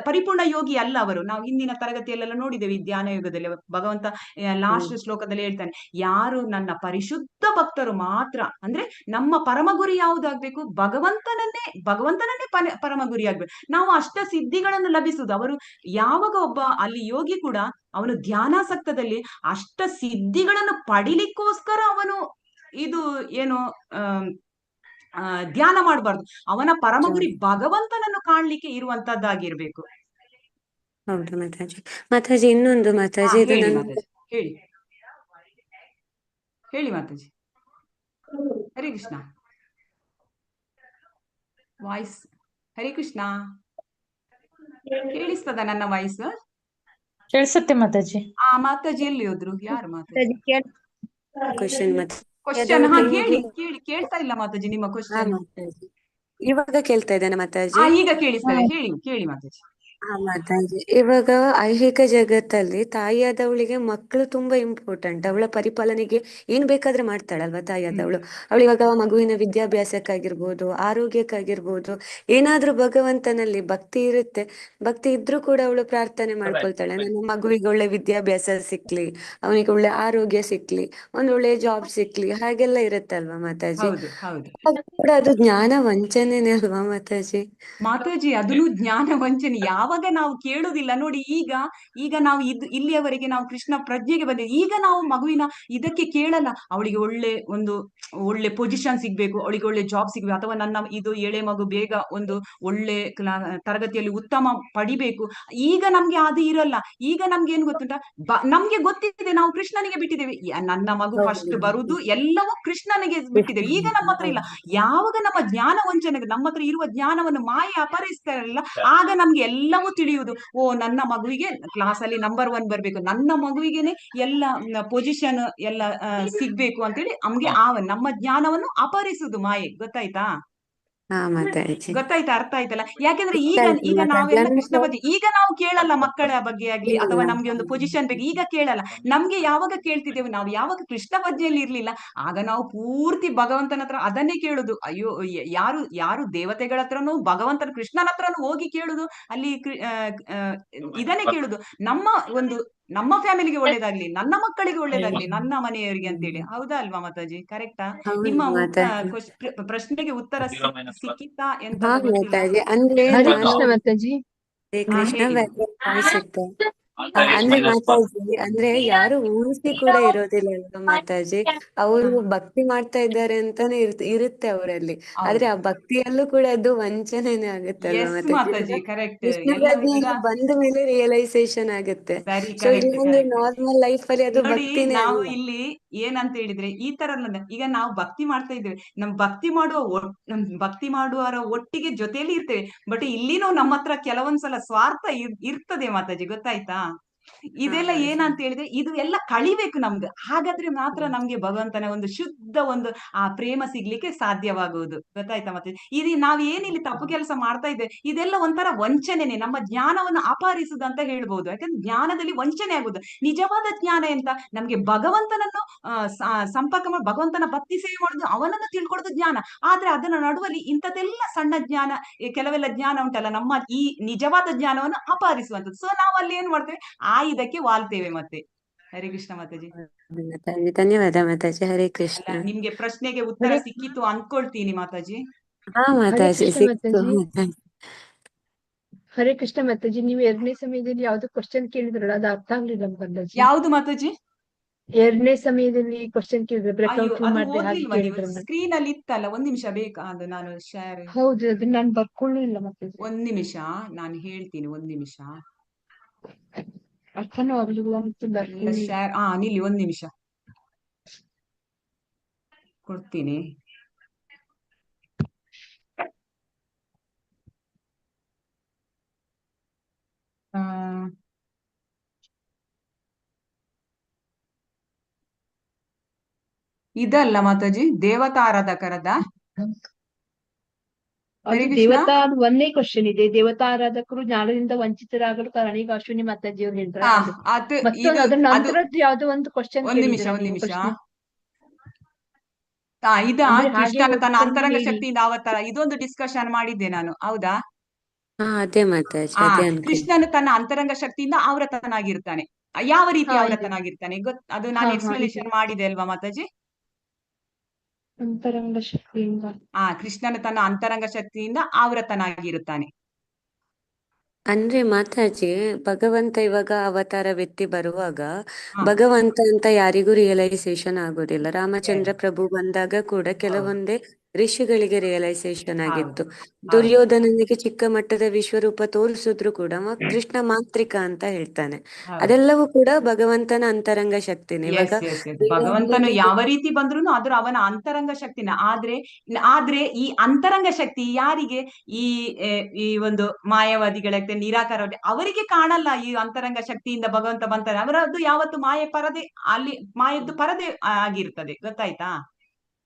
ಪರಿಪೂರ್ಣ ಯೋಗಿ ಅಲ್ಲ ಅವರು. ನಾವು ಹಿಂದಿನ ತರಗತಿಯಲ್ಲೆಲ್ಲ ನೋಡಿದ್ದೇವೆ, ಈ ಧ್ಯಾನ ಯುಗದಲ್ಲಿ ಭಗವಂತ ಲಾಸ್ಟ್ ಶ್ಲೋಕದಲ್ಲಿ ಹೇಳ್ತಾನೆ, ಯಾರು ನನ್ನ ಪರಿಶುದ್ಧ ಭಕ್ತರು ಮಾತ್ರ, ಅಂದ್ರೆ ನಮ್ಮ ಪರಮ ಗುರಿ ಯಾವುದಾಗ್ಬೇಕು, ಭಗವಂತನನ್ನೇ ಪರಮ ಗುರಿ ಆಗ್ಬೇಕು. ನಾವು ಅಷ್ಟ ಸಿದ್ಧಿಗಳನ್ನು ಲಭಿಸುದು. ಅವರು ಯಾವಾಗ ಒಬ್ಬ ಅಲ್ಲಿ ಯೋಗಿ ಕೂಡ ಅವನು ಧ್ಯಾನಾಸಕ್ತದಲ್ಲಿ ಅಷ್ಟ ಸಿದ್ಧಿಗಳನ್ನು ಪಡಿಲಿಕ್ಕೋಸ್ಕರ ಅವನು ಇದು ಏನು ಧ್ಯಾನ ಮಾಡಬಾರ್ದು. ಅವನ ಪರಮ ಗುರಿ ಭಗವಂತನನ್ನು ಕಾಣ್ಲಿಕ್ಕೆ ಇರುವಂತದ್ದಾಗಿರ್ಬೇಕು. ಹೌದು ಮಾತಾಜಿ. ಮಾತಾಜಿ ಇನ್ನೊಂದು ಮಾತಾಜಿ, ಇದು ಹೇಳಿ ನನ್ನ ಮಾತಾಜಿ, ಹೇಳಿ ಮಾತಾಜಿ. ಹರೇ ಕೃಷ್ಣ. ವಾಯ್ಸ್ ಹರೇ ಕೃಷ್ಣ, ಕೇಳಿಸ್ತದ ನನ್ನ ವಾಯ್ಸ್? ಕೇಳಿಸುತ್ತೆ ಮಾತಾಜಿ. ಮಾತಾಜಿ ಎಲ್ಲಿ ಹೋದ್ರು? ಯಾರು ಮಾತಾಜಿ? ಕ್ವಶನ್ ಕ್ವಶನ್ ಕೇಳಿ ಕೇಳ್ತಾ ಇಲ್ಲ ಮಾತಾಜಿ ನಿಮ್ಮ ಕ್ವಶನ್. ಇವಾಗ ಕೇಳ್ತಾ ಇದ್ದೇನೆ ಮಾತಾಜಿ. ಈಗ ಕೇಳಿಸ್ತದೆ, ಕೇಳಿ ಮಾತಾಜಿ. ಮಾತಾಜಿ, ಇವಾಗ ಐಹಿಕ ಜಗತ್ತಲ್ಲಿ ತಾಯಿಯಾದವಳಿಗೆ ಮಕ್ಕಳು ತುಂಬಾ ಇಂಪಾರ್ಟೆಂಟ್. ಅವಳ ಪರಿಪಾಲನೆಗೆ ಏನ್ ಬೇಕಾದ್ರೆ ಮಾಡ್ತಾಳಲ್ವಾ ತಾಯಿಯಾದವಳು. ಅವಳು ಇವಾಗ ಮಗುವಿನ ವಿದ್ಯಾಭ್ಯಾಸಕ್ಕಾಗಿರ್ಬೋದು, ಆರೋಗ್ಯಕ್ಕಾಗಿರ್ಬೋದು, ಏನಾದ್ರೂ ಭಗವಂತನಲ್ಲಿ ಭಕ್ತಿ ಇರುತ್ತೆ. ಭಕ್ತಿ ಇದ್ರೂ ಕೂಡ ಅವಳು ಪ್ರಾರ್ಥನೆ ಮಾಡ್ಕೊಳ್ತಾಳೆ, ನನ್ನ ಮಗುವಿಗೆ ಒಳ್ಳೆ ವಿದ್ಯಾಭ್ಯಾಸ ಸಿಕ್ಲಿ, ಅವನಿಗೆ ಒಳ್ಳೆ ಆರೋಗ್ಯ ಸಿಕ್ಲಿ, ಒಂದ್ ಒಳ್ಳೆ ಜಾಬ್ ಸಿಕ್ಲಿ, ಹಾಗೆಲ್ಲ ಇರುತ್ತಲ್ವಾ ಮಾತಾಜಿ. ಕೂಡ ಅದು ಜ್ಞಾನ ವಂಚನೆನೇ ಅಲ್ವಾ ಮಾತಾಜಿ? ಮಾತಾಜಿ, ಅದನ್ನು ಜ್ಞಾನ ವಂಚನೆ. ಯಾವಾಗ ನಾವು ಕೇಳುದಿಲ್ಲ ನೋಡಿ, ಈಗ ನಾವು ಇಲ್ಲಿಯವರೆಗೆ ನಾವು ಕೃಷ್ಣ ಪ್ರಜ್ಞೆಗೆ ಬಂದಿದ್ದೀವಿ. ಈಗ ನಾವು ಮಗುವಿನ ಇದಕ್ಕೆ ಕೇಳಲ್ಲ, ಅವಳಿಗೆ ಒಳ್ಳೆ ಪೊಸಿಷನ್ ಸಿಗ್ಬೇಕು, ಅವಳಿಗೆ ಒಳ್ಳೆ ಜಾಬ್ ಸಿಗ್ಬೇಕು, ಅಥವಾ ನನ್ನ ಇದು ಎಳೆ ಮಗು ಬೇಗ ಒಂದು ಒಳ್ಳೆ ತರಗತಿಯಲ್ಲಿ ಉತ್ತಮ ಪಡಿಬೇಕು. ಈಗ ನಮ್ಗೆ ಅದು ಇರಲ್ಲ. ಈಗ ನಮ್ಗೆ ಏನ್ ಗೊತ್ತುಂಟ, ನಮ್ಗೆ ಗೊತ್ತಿದೆ, ನಾವು ಕೃಷ್ಣನಿಗೆ ಬಿಟ್ಟಿದ್ದೇವೆ. ನನ್ನ ಮಗು ಫಸ್ಟ್ ಬರುದು ಎಲ್ಲವೂ ಕೃಷ್ಣನಿಗೆ ಬಿಟ್ಟಿದ್ದೇವೆ. ಈಗ ನಮ್ಮ ಹತ್ರ ಇಲ್ಲ. ಯಾವಾಗ ನಮ್ಮ ಜ್ಞಾನ ವಂಚನೆಗೆ ನಮ್ಮ ಹತ್ರ ಇರುವ ಜ್ಞಾನವನ್ನು ಮಾಯೆ ಅಪಹರಿಸ್ತಾರಲ್ಲ, ಆಗ ನಮ್ಗೆ ಎಲ್ಲವೂ ತಿಳಿಯುವುದು. ನನ್ನ ಮಗುವಿಗೆ ಕ್ಲಾಸಲ್ಲಿ ನಂಬರ್ 1 ಬರ್ಬೇಕು, ನನ್ನ ಮಗುವಿಗೆನೆ ಎಲ್ಲ ಪೊಸಿಷನ್ ಎಲ್ಲ ಸಿಗ್ಬೇಕು ಅಂತೇಳಿ ನಮ್ಗೆ ನಮ್ಮ ಜ್ಞಾನವನ್ನು ಅಪಹರಿಸುದು ಮಾಯೆ. ಗೊತ್ತಾಯ್ತಾ? ಗೊತ್ತಾಯ್ತಾ? ಅರ್ಥ ಆಯ್ತಲ್ಲ? ಯಾಕೆಂದ್ರೆ ಈಗ ನಾವೆಲ್ಲ ಕೃಷ್ಣ ಬಗ್ಗೆ ಈಗ ನಾವು ಕೇಳಲ್ಲ, ಮಕ್ಕಳ ಬಗ್ಗೆ ಆಗ್ಲಿ ಅಥವಾ ನಮ್ಗೆ ಒಂದು ಪೊಸಿಷನ್ ಬೇಕು ಈಗ ಕೇಳಲ್ಲ. ನಮ್ಗೆ ಯಾವಾಗ ಕೇಳ್ತಿದ್ದೇವೆ, ನಾವು ಯಾವಾಗ ಕೃಷ್ಣ ಬಜ್ಜೆಯಲ್ಲಿ ಇರ್ಲಿಲ್ಲ, ಆಗ ನಾವು ಪೂರ್ತಿ ಭಗವಂತನ ಹತ್ರ ಅದನ್ನೇ ಕೇಳುದು. ಅಯ್ಯೋ, ಯಾರು ದೇವತೆಗಳ ಹತ್ರನೂ ಭಗವಂತನ ಕೃಷ್ಣನ ಹತ್ರನೂ ಹೋಗಿ ಕೇಳುದು, ಅಲ್ಲಿ ಇದನ್ನೇ ಕೇಳುದು, ನಮ್ಮ ಫ್ಯಾಮಿಲಿಗೆ ಒಳ್ಳೇದಾಗ್ಲಿ, ನನ್ನ ಮಕ್ಕಳಿಗೆ ಒಳ್ಳೇದಾಗ್ಲಿ, ನನ್ನ ಮನೆಯವರಿಗೆ ಅಂತೇಳಿ. ಹೌದಾ ಅಲ್ವಾ ಮಾತಾಜಿ? ಕರೆಕ್ಟಾ? ನಿಮ್ಮ ಪ್ರಶ್ನೆಗೆ ಉತ್ತರ ಸಿಕ್ಕಿತಾ ಎಂತ ಗೊತ್ತಿಲ್ಲ. ಅಂದ್ರೆ ಮಾತಾಜಿ, ಅಂದ್ರೆ ಯಾರು ಊಹಿಸಿ ಕೂಡ ಇರೋದಿಲ್ಲ ಅಲ್ವಾ ಮಾತಾಜಿ? ಅವರು ಭಕ್ತಿ ಮಾಡ್ತಾ ಇದ್ದಾರೆ ಅಂತಾನೆ ಇರುತ್ತೆ ಅವರಲ್ಲಿ. ಆದ್ರೆ ಆ ಭಕ್ತಿಯಲ್ಲೂ ಕೂಡ ಅದು ವಂಚನೆನೇ ಆಗುತ್ತೆ ಅಲ್ವಾ ಮಾತಾಜಿ? ಕೃಷ್ಣ ಪ್ರಜ್ಞೆಗೆ ಬಂದ ಮೇಲೆ ರಿಯಲೈಸೇಷನ್ ಆಗುತ್ತೆ. ಸೊ ಇನ್ನೊಂದು ನಾರ್ಮಲ್ ಲೈಫ್ ಅಲ್ಲಿ ಅದು ಭಕ್ತಿನೇ ನಾವು ಅಲ್ಲ. ಇಲ್ಲಿ ಏನಂತ ಹೇಳಿದ್ರೆ, ಈ ತರ ಈಗ ನಾವು ಭಕ್ತಿ ಮಾಡ್ತಾ ಇದ್ದೇವೆ, ನಮ್ ಭಕ್ತಿ ಮಾಡುವವರ ಒಟ್ಟಿಗೆ ಜೊತೆಯಲ್ಲಿ ಇರ್ತೇವೆ. ಬಟ್ ಇಲ್ಲಿನೂ ನಮ್ಮ ಹತ್ರ ಕೆಲವೊಂದ್ಸಲ ಸ್ವಾರ್ಥ ಇರ್ತದೆ ಮಾತಾಜಿ. ಗೊತ್ತಾಯ್ತಾ? ಇದೆಲ್ಲ ಏನಂತ ಹೇಳಿದ್ರೆ, ಇದು ಎಲ್ಲ ಕಳಿಬೇಕು ನಮ್ಗೆ. ಹಾಗಾದ್ರೆ ಮಾತ್ರ ನಮ್ಗೆ ಭಗವಂತನ ಒಂದು ಶುದ್ಧ ಒಂದು ಆ ಪ್ರೇಮ ಸಿಗ್ಲಿಕ್ಕೆ ಸಾಧ್ಯವಾಗುವುದು. ಗೊತ್ತಾಯ್ತಾ? ಮತ್ತೆ ನಾವ್ ಏನಿಲ್ಲಿ ತಪ್ಪು ಕೆಲಸ ಮಾಡ್ತಾ ಇದ್ದೇವೆ, ಇದೆಲ್ಲ ಒಂಥರ ವಂಚನೆನೆ, ನಮ್ಮ ಜ್ಞಾನವನ್ನು ಅಪಹರಿಸುದು ಅಂತ ಹೇಳ್ಬಹುದು. ಯಾಕಂದ್ರೆ ಜ್ಞಾನದಲ್ಲಿ ವಂಚನೆ ಆಗುದು. ನಿಜವಾದ ಜ್ಞಾನ ಎಂತ, ನಮ್ಗೆ ಭಗವಂತನನ್ನು ಸಂಪರ್ಕ ಮಾಡಿ ಭಗವಂತನ ಭಕ್ತಿ ಸೇವೆ ಮಾಡುದು, ಅವನನ್ನು ತಿಳ್ಕೊಳ್ಳೋದು ಜ್ಞಾನ. ಆದ್ರೆ ಅದನ್ನ ನಡುವಲ್ಲಿ ಇಂಥದ್ದೆಲ್ಲ ಸಣ್ಣ ಜ್ಞಾನ, ಕೆಲವೆಲ್ಲ ಜ್ಞಾನ ಉಂಟಲ್ಲ, ನಮ್ಮ ಈ ನಿಜವಾದ ಜ್ಞಾನವನ್ನು ಅಪಹರಿಸುವಂಥದ್ದು. ಸೊ ನಾವು ಅಲ್ಲಿ ಏನ್ ಮಾಡ್ತೇವೆ, ಇದಕ್ಕೆ ವಾಲ್ತೇವೆ. ಮತ್ತೆ ಹರೇ ಕೃಷ್ಣ ಮಾತಾಜಿ. ಧನ್ಯವಾದ ಮಾತಾಜಿ. ಹರೇ ಕೃಷ್ಣ. ನಿಮ್ಗೆ ಪ್ರಶ್ನೆಗೆ ಉತ್ತರ ಸಿಕ್ಕಿತು ಅನ್ಕೊಳ್ತೀನಿ ಮಾತಾಜಿ. ಮಾತಾಜಿ ಸಿಕ್ತು. ಹರೇ ಕೃಷ್ಣ ಮಾತಾಜಿ, ನೀವು 2ನೇ ಸಮಯದಲ್ಲಿ ಯಾವ್ದು ಕ್ವಶನ್ ಕೇಳಿದ್ರಲ್ಲ, ಅದು ಅರ್ಥ ಆಗ್ಲಿಲ್ಲ ಮಾತಾಜಿ. ಯಾವ್ದು ಮಾತಾಜಿ? 2ನೇ ಸಮಯದಲ್ಲಿ ಕ್ವಶನ್ ಕೇಳಿದ್ರೆ ಬ್ರೇಕ್ಔಟ್ ಮಾಡಿದ್ರೆ ಹಾಗೆ ಕೇಳಿದ್ರು. ಸ್ಕ್ರೀನ್ ಅಲ್ಲಿ ಇತ್ತಲ್ಲ, 1 ನಿಮಿಷ ಬೇಕಾ? ಅದು ನಾನು ಶೇರ್. ಹೌದು, ಅದನ್ನ ನಾನು ಬರ್ಕೊಳ್ಳಿಲ್ಲ ಮಾತಾಜಿ. 1 ನಿಮಿಷ ನಾನು ಹೇಳ್ತೀನಿ, 1 ನಿಮಿಷ. ಅರ್ಥನೂ ಆಗ್ಲಿಲ್ಲ ಅಂತ ಶೇರ್ ನಿಲ್ಲಿ, 1 ನಿಮಿಷ ಕೊಡ್ತೀನಿ. ಇದಲ್ಲ ಮಾತಾಜಿ, ದೇವತಾರಾಧಕರದ ಒಂದೇ ಕ್ವಶನ್ ಇದೆ. ದೇವತಾರಾಧಕರು ಜ್ಞಾನದಿಂದ ವಂಚಿತರಾಗಲು ಕಾರಣ, ಈಗ ಅಶ್ವಿನಿ ಮಾತಾಜಿ ಅವ್ರು ಹೇಳ್ತಾರೆ. ಅದ್ರ ನಂತರದ್ದು ಯಾವ್ದೋ ಒಂದು ಕ್ವಶನ್. 1 ನಿಮಿಷ ಕೃಷ್ಣನ ತನ್ನ ಅಂತರಂಗ ಶಕ್ತಿಯಿಂದ ಅವತಾರ, ಇದೊಂದು ಡಿಸ್ಕಷನ್ ಮಾಡಿದ್ದೆ ನಾನು. ಹೌದಾ? ಹಾ ಅದೇ ಮಾತಾಜಿ, ಆ ಅದೇ ಅನ್ಕೊಂಡೆ. ಕೃಷ್ಣನು ತನ್ನ ಅಂತರಂಗ ಶಕ್ತಿಯಿಂದ ಆವೃತನಾಗಿರ್ತಾನೆ. ಯಾವ ರೀತಿ ಹಾ ಇದು ಆವೃತನಾಗಿರ್ತಾನೆ ಅದು ಹಾ ನಾನು ಹಾ ಇದು ಎಕ್ಸ್ಪ್ಲನೇಷನ್ ಮಾಡಿದೆ ಅಲ್ವಾ ಮಾತಾಜಿ? ಅಂತರಂಗ ಶಕ್ತಿಯಿಂದ ಕೃಷ್ಣನು ತನ್ನ ಅಂತರಂಗ ಶಕ್ತಿಯಿಂದ ಆವೃತನಾಗಿರುತ್ತಾನೆ. ಅಂದ್ರೆ ಮಾತಾಜಿ, ಭಗವಂತ ಇವಾಗ ಅವತಾರವೆತ್ತಿ ಬರುವಾಗ ಹಾ ಭಗವಂತ ಅಂತ ಯಾರಿಗೂ ರಿಯಲೈಸೇಷನ್ ಆಗೋದಿಲ್ಲ. ರಾಮಚಂದ್ರ yes, ಪ್ರಭು ಬಂದಾಗ ಕೂಡ ಹೌದು ಕೆಲವೊಂದೇ ಋಷಿಗಳಿಗೆ ರಿಯಲೈಸೇಷನ್ ಆಗಿತ್ತು. ಹೌದು ಹೌದು ದುರ್ಯೋಧನನಿಗೆ ಚಿಕ್ಕ ಮಟ್ಟದ ವಿಶ್ವರೂಪ ತೋರಿಸಿದ್ರು ಕೂಡ ಕೃಷ್ಣ ಮಾಂತ್ರಿಕ ಅಂತ ಹೇಳ್ತಾನೆ. ಹೌದು ಅದೆಲ್ಲವೂ ಕೂಡ ಭಗವಂತನ ಅಂತರಂಗ ಶಕ್ತಿನೇ. ಇವಾಗ ಎಸ್ ಎಸ್ ಎಸ್ ಭಗವಂತನು ದೇವಾನುದೇವತೆಗಳು ಯಾವ ರೀತಿ ಬಂದ್ರು ಅದ್ರ ಅವನ ಅಂತರಂಗ ಶಕ್ತಿನ. ಆದ್ರೆ ಈ ಅಂತರಂಗ ಶಕ್ತಿ ಯಾರಿಗೆ? ಈ ಈ ಒಂದು ಮಾಯಾವಾದಿಗಳಕ್ಕೆ, ನಿರಾಕಾರವಾದಿ ಅವರಿಗೆ ಕಾಣಲ್ಲ. ಈ ಅಂತರಂಗ ಶಕ್ತಿಯಿಂದ ಭಗವಂತ ಬಂತಾರೆ, ಅವರದ್ದು ಯಾವತ್ತು ಮಾಯೆ ಪರದೆ, ಅಲ್ಲಿ ಮಾಯದ್ದು ಪರದೆ ಆಗಿರ್ತದೆ. ಗೊತ್ತಾಯ್ತಾ?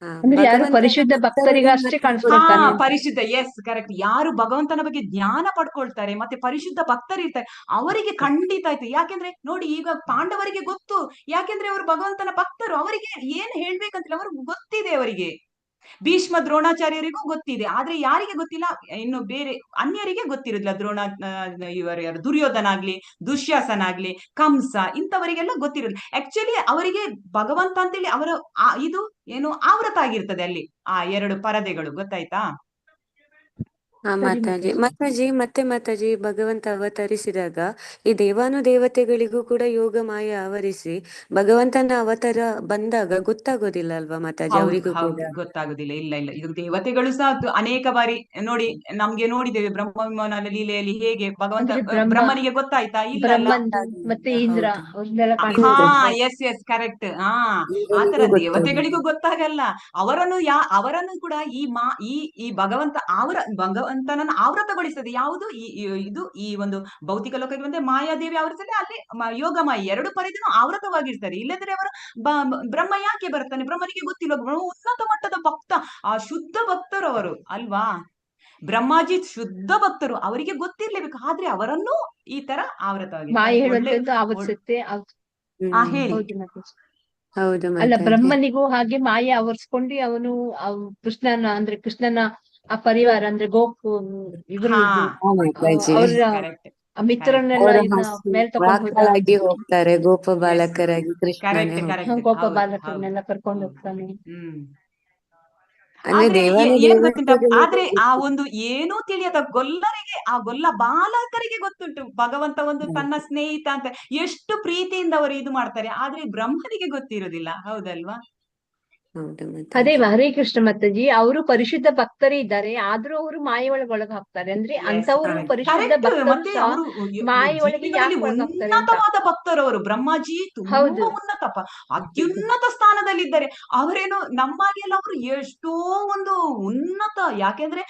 ಅಂದ್ರೆ ಯಾರು ಭಗವಂತನ ಪರಿಶುದ್ಧ ಭಕ್ತರಿಗೆ ಭಕ್ತರಿಗಷ್ಟೇ ಮಾತ್ರ ಕಾಣಿಸ್ಕೊಳ್ತಾನೆ ಅಂತ. ಪರಿಶುದ್ಧ, ಎಸ್ ಕರೆಕ್ಟ್. ಯಾರು ಭಗವಂತನ ಬಗ್ಗೆ ಜ್ಞಾನ ಪಡ್ಕೊಳ್ತಾರೆ ಮತ್ತೆ ಪರಿಶುದ್ಧ ಭಕ್ತರಿರ್ತಾರೆ ಅವರಿಗೆ ಖಂಡಿತ ಆಯ್ತು. ಯಾಕೆಂದ್ರೆ ನೋಡಿ, ಈಗ ಪಾಂಡವರಿಗೆ ಗೊತ್ತು, ಯಾಕೆಂದ್ರೆ ಅವರು ಭಗವಂತನ ಭಕ್ತರು. ಅವರಿಗೆ ಏನ್ ಹೇಳ್ಬೇಕಂತಿಲ್ಲ, ಅವ್ರಿಗೆ ಗೊತ್ತಿದೆ. ಅವರಿಗೆ ಭೀಷ್ಮ ದ್ರೋಣಾಚಾರ್ಯರಿಗೂ ಗೊತ್ತಿದೆ. ಆದ್ರೆ ಯಾರಿಗೆ ಗೊತ್ತಿಲ್ಲ? ಇನ್ನು ಬೇರೆ ಅನ್ಯರಿಗೆ ಗೊತ್ತಿರೋದಿಲ್ಲ. ಇವರು ಯಾರು, ದುರ್ಯೋಧನ ಆಗ್ಲಿ, ದುಶ್ಯಾಸನ ಆಗ್ಲಿ, ಕಂಸ, ಇಂಥವರಿಗೆಲ್ಲ ಗೊತ್ತಿರೋದು. ಆಕ್ಚುಲಿ ಅವರಿಗೆ ಭಗವಂತ ಅಂತೇಳಿ ಅವರು ಇದು ಏನು ಆವೃತ ಆಗಿರ್ತದೆ ಅಲ್ಲಿ, ಆ ಎರಡು ಪರದೆಗಳು. ಗೊತ್ತಾಯ್ತಾ? ಹಾ ಸರಿ ಮಾತಾಜಿ. ಮಾತಾಜಿ. ಮಾತಾಜಿ ಭಗವಂತ ಅವತರಿಸಿದಾಗ ಈ ದೇವಾನುದೇವತೆಗಳಿಗೂ ಕೂಡ ಯೋಗ ಮಾಯೆ ಆವರಿಸಿ ಭಗವಂತನ ಅವತಾರ ಬಂದಾಗ ಗೊತ್ತಾಗೋದಿಲ್ಲ ಅಲ್ವಾ ಮಾತಾಜಿ ಹೌದು ಅವರಿಗೂ ಕೂಡ? ಹೌದು ಗೊತ್ತಾಗುದಿಲ್ಲ. ಇಲ್ಲ ಇಲ್ಲ, ಇದು ದೇವತೆಗಳು ಸಹ ಅನೇಕ ಬಾರಿ ನೋಡಿ, ನಮ್ಗೆ ನೋಡಿದ್ದೇವೆ ಬ್ರಹ್ಮ ವಿಮಾನ ಲೀಲೆಯಲ್ಲಿ ಹೇಗೆ ಭಗವಂತ ಅಂದ್ರೆ ಬ್ರಹ್ಮನಿಗೆ ಗೊತ್ತಾಯ್ತಾ? ಇಲ್ಲ ಅಲ್ಲ. ಬ್ರಹ್ಮಂದು ಮತ್ತೆ ಇಂದ್ರ ಹೌದು ಅವ್ರನ್ನೆಲ್ಲ ಹಾ ಇಂದ್ರ ಕಾಣಿಸ್ಕೊಳ್ತಾರೆ. Yes yes correct. ಆತರ ಇಂದ್ರನಿಗೂ ಗೊತ್ತಾಗೋದಿಲ್ಲ. ದೇವತೆಗಳಿಗೂ ಗೊತ್ತಾಗಲ್ಲ. ಅವರನ್ನು ಕೂಡ ಈ ಈ ಭಗವಂತನನ್ನು ಆವೃತಗೊಳಿಸ್ತದೆ ಯಾವುದು? ಇದು ಈ ಒಂದು ಭೌತಿಕ ಲೋಕಕ್ಕೆ ಬಂದ್ರೆ ಮಾಯಾದೇವಿ ಆವರಿಸ್ತದೆ, ಅಲ್ಲಿ ಯೋಗ ಮಾಯ ಎರಡು ಪರಿಧಿನೂ ಆವೃತವಾಗಿರ್ತಾರೆ. ಇಲ್ಲದ್ರೆ ಅವರು ಬ್ರಹ್ಮ ಯಾಕೆ ಬರ್ತಾನೆ? ಬ್ರಹ್ಮನಿಗೆ ಗೊತ್ತಿಲ್ಲ. ಬ್ರಹ್ಮ ಉನ್ನತ ಮಟ್ಟದ ಭಕ್ತ, ಆ ಶುದ್ಧ ಭಕ್ತರು ಅವರು ಅಲ್ವಾ? ಬ್ರಹ್ಮಾಜಿ ಶುದ್ಧ ಭಕ್ತರು, ಅವರಿಗೆ ಗೊತ್ತಿರ್ಲೇಬೇಕು. ಆದ್ರೆ ಅವರನ್ನು ಈ ತರ ಆವೃತವಾಗಿರ್ತಾರೆ. ಮಾಯೆ ಒಳ್ಳೆ ಹೇಳುವಂತದ್ದು ಆವರಿಸುತ್ತೆ. ಹೇಳಿ. ಹೌದು ಮಾತಾಜಿ. ಹೌದು ಅಲ್ಲ, ಮಾತಾಜಿ. ಬ್ರಹ್ಮನಿಗೂ ಹಾಗೆ ಮಾಯೆ ಆವರಿಸ್ಕೊಂಡು ಅವನು ಕೃಷ್ಣನ ಆ ಪರಿವಾರ ಅಂದ್ರೆ ಇವರು ಹಾ ಹಾ ಮಾತಾಜಿ, ಅವ್ರ ಕರೆಕ್ಟ್ ಆ ಕರೆಕ್ಟ್ ಮಿತ್ರರನ್ನೆಲ್ಲ ಅವರ ಇದನ್ನ ಹಸು ಮೇಲ್ ತಕೊಂಡ್ ಹೋದ. ವಾಕಲಾಗಿ ಹೋಗ್ತಾರೆ, ಗೋಪ ಎಸ್ ಬಾಲಕರಾಗಿ ಕೃಷ್ಣನೇ ಕರೆಕ್ಟ್ ಹೋಗ್ತಾರೆ. ಕರೆಕ್ಟ್. ಗೋಪ ಹೌದು ಹೌದು. ಬಾಲಕರನ್ನೆಲ್ಲ ಕರ್ಕೊಂಡು ಹೋಗ್ತಾನೆ. ಹ್ಮ್ ಅಂದ್ರೆ ಆದ್ರೆ ಏನ್ ಗೊತ್ತುಂಟ, ಆದ್ರೆ ದೇವಾನುದೇವತೆಗಳಿಗೆ ಆ ಒಂದು ಏನೂ ತಿಳಿಯದ ಗೊಲ್ಲರಿಗೆ, ಆ ಗೊಲ್ಲ ಬಾಲಕರಿಗೆ ಗೊತ್ತುಂಟು ಭಗವಂತ ಒಂದು ತನ್ನ ಸ್ನೇಹಿತ ಅಂತ, ಎಷ್ಟು ಪ್ರೀತಿಯಿಂದ ಅವರು ಇದು ಮಾಡ್ತಾರೆ. ಆದ್ರೆ ಬ್ರಹ್ಮನಿಗೆ ಗೊತ್ತಿರೋದಿಲ್ಲ. ಹೌದಲ್ವಾ? ಹೌದು ಅದೇ ಮಾತಾಜಿ. ಹರೇ ಕೃಷ್ಣ ಮಾತಾಜಿ, ಅವರು ಪರಿಶುದ್ಧ ಭಕ್ತರೇ ಇದ್ದಾರೆ, ಆದ್ರೂ ಅವರು ಮಾಯೆ ಒಳಗ್ ಹಾಕ್ತಾರೆ. ಅಂದ್ರೆ ಎಸ್ ಅಂತವರು ಕರೆಕ್ಟ್ ಪರಿಶುದ್ಧ ಕರೆಕ್ಟ್. ಭಕ್ತರು ಮತ್ತೆ ಸಹ ಅವರು ಮಾಯೆ ಒಳಗೆ ಜೀವಿಗಳಲ್ಲಿ ಯಾಕೆ ಒಳಗಾಗ್ತಾರೆ ಅಂತ. ಉನ್ನತವಾದ ಭಕ್ತರು ಅವರು. ಬ್ರಹ್ಮಾಜಿ ಹೌದು. ತುಂಬಾ ಉನ್ನತ, ಅತ್ಯುನ್ನತ ಸ್ಥಾನದಲ್ಲಿದ್ದಾರೆ. ಅವರೇನು ನಮ್ಮಾಗೆಲ್ಲ ಅವರು ಎಷ್ಟೋ ಒಂದು ಉನ್ನತ. ಯಾಕೆಂದ್ರೆ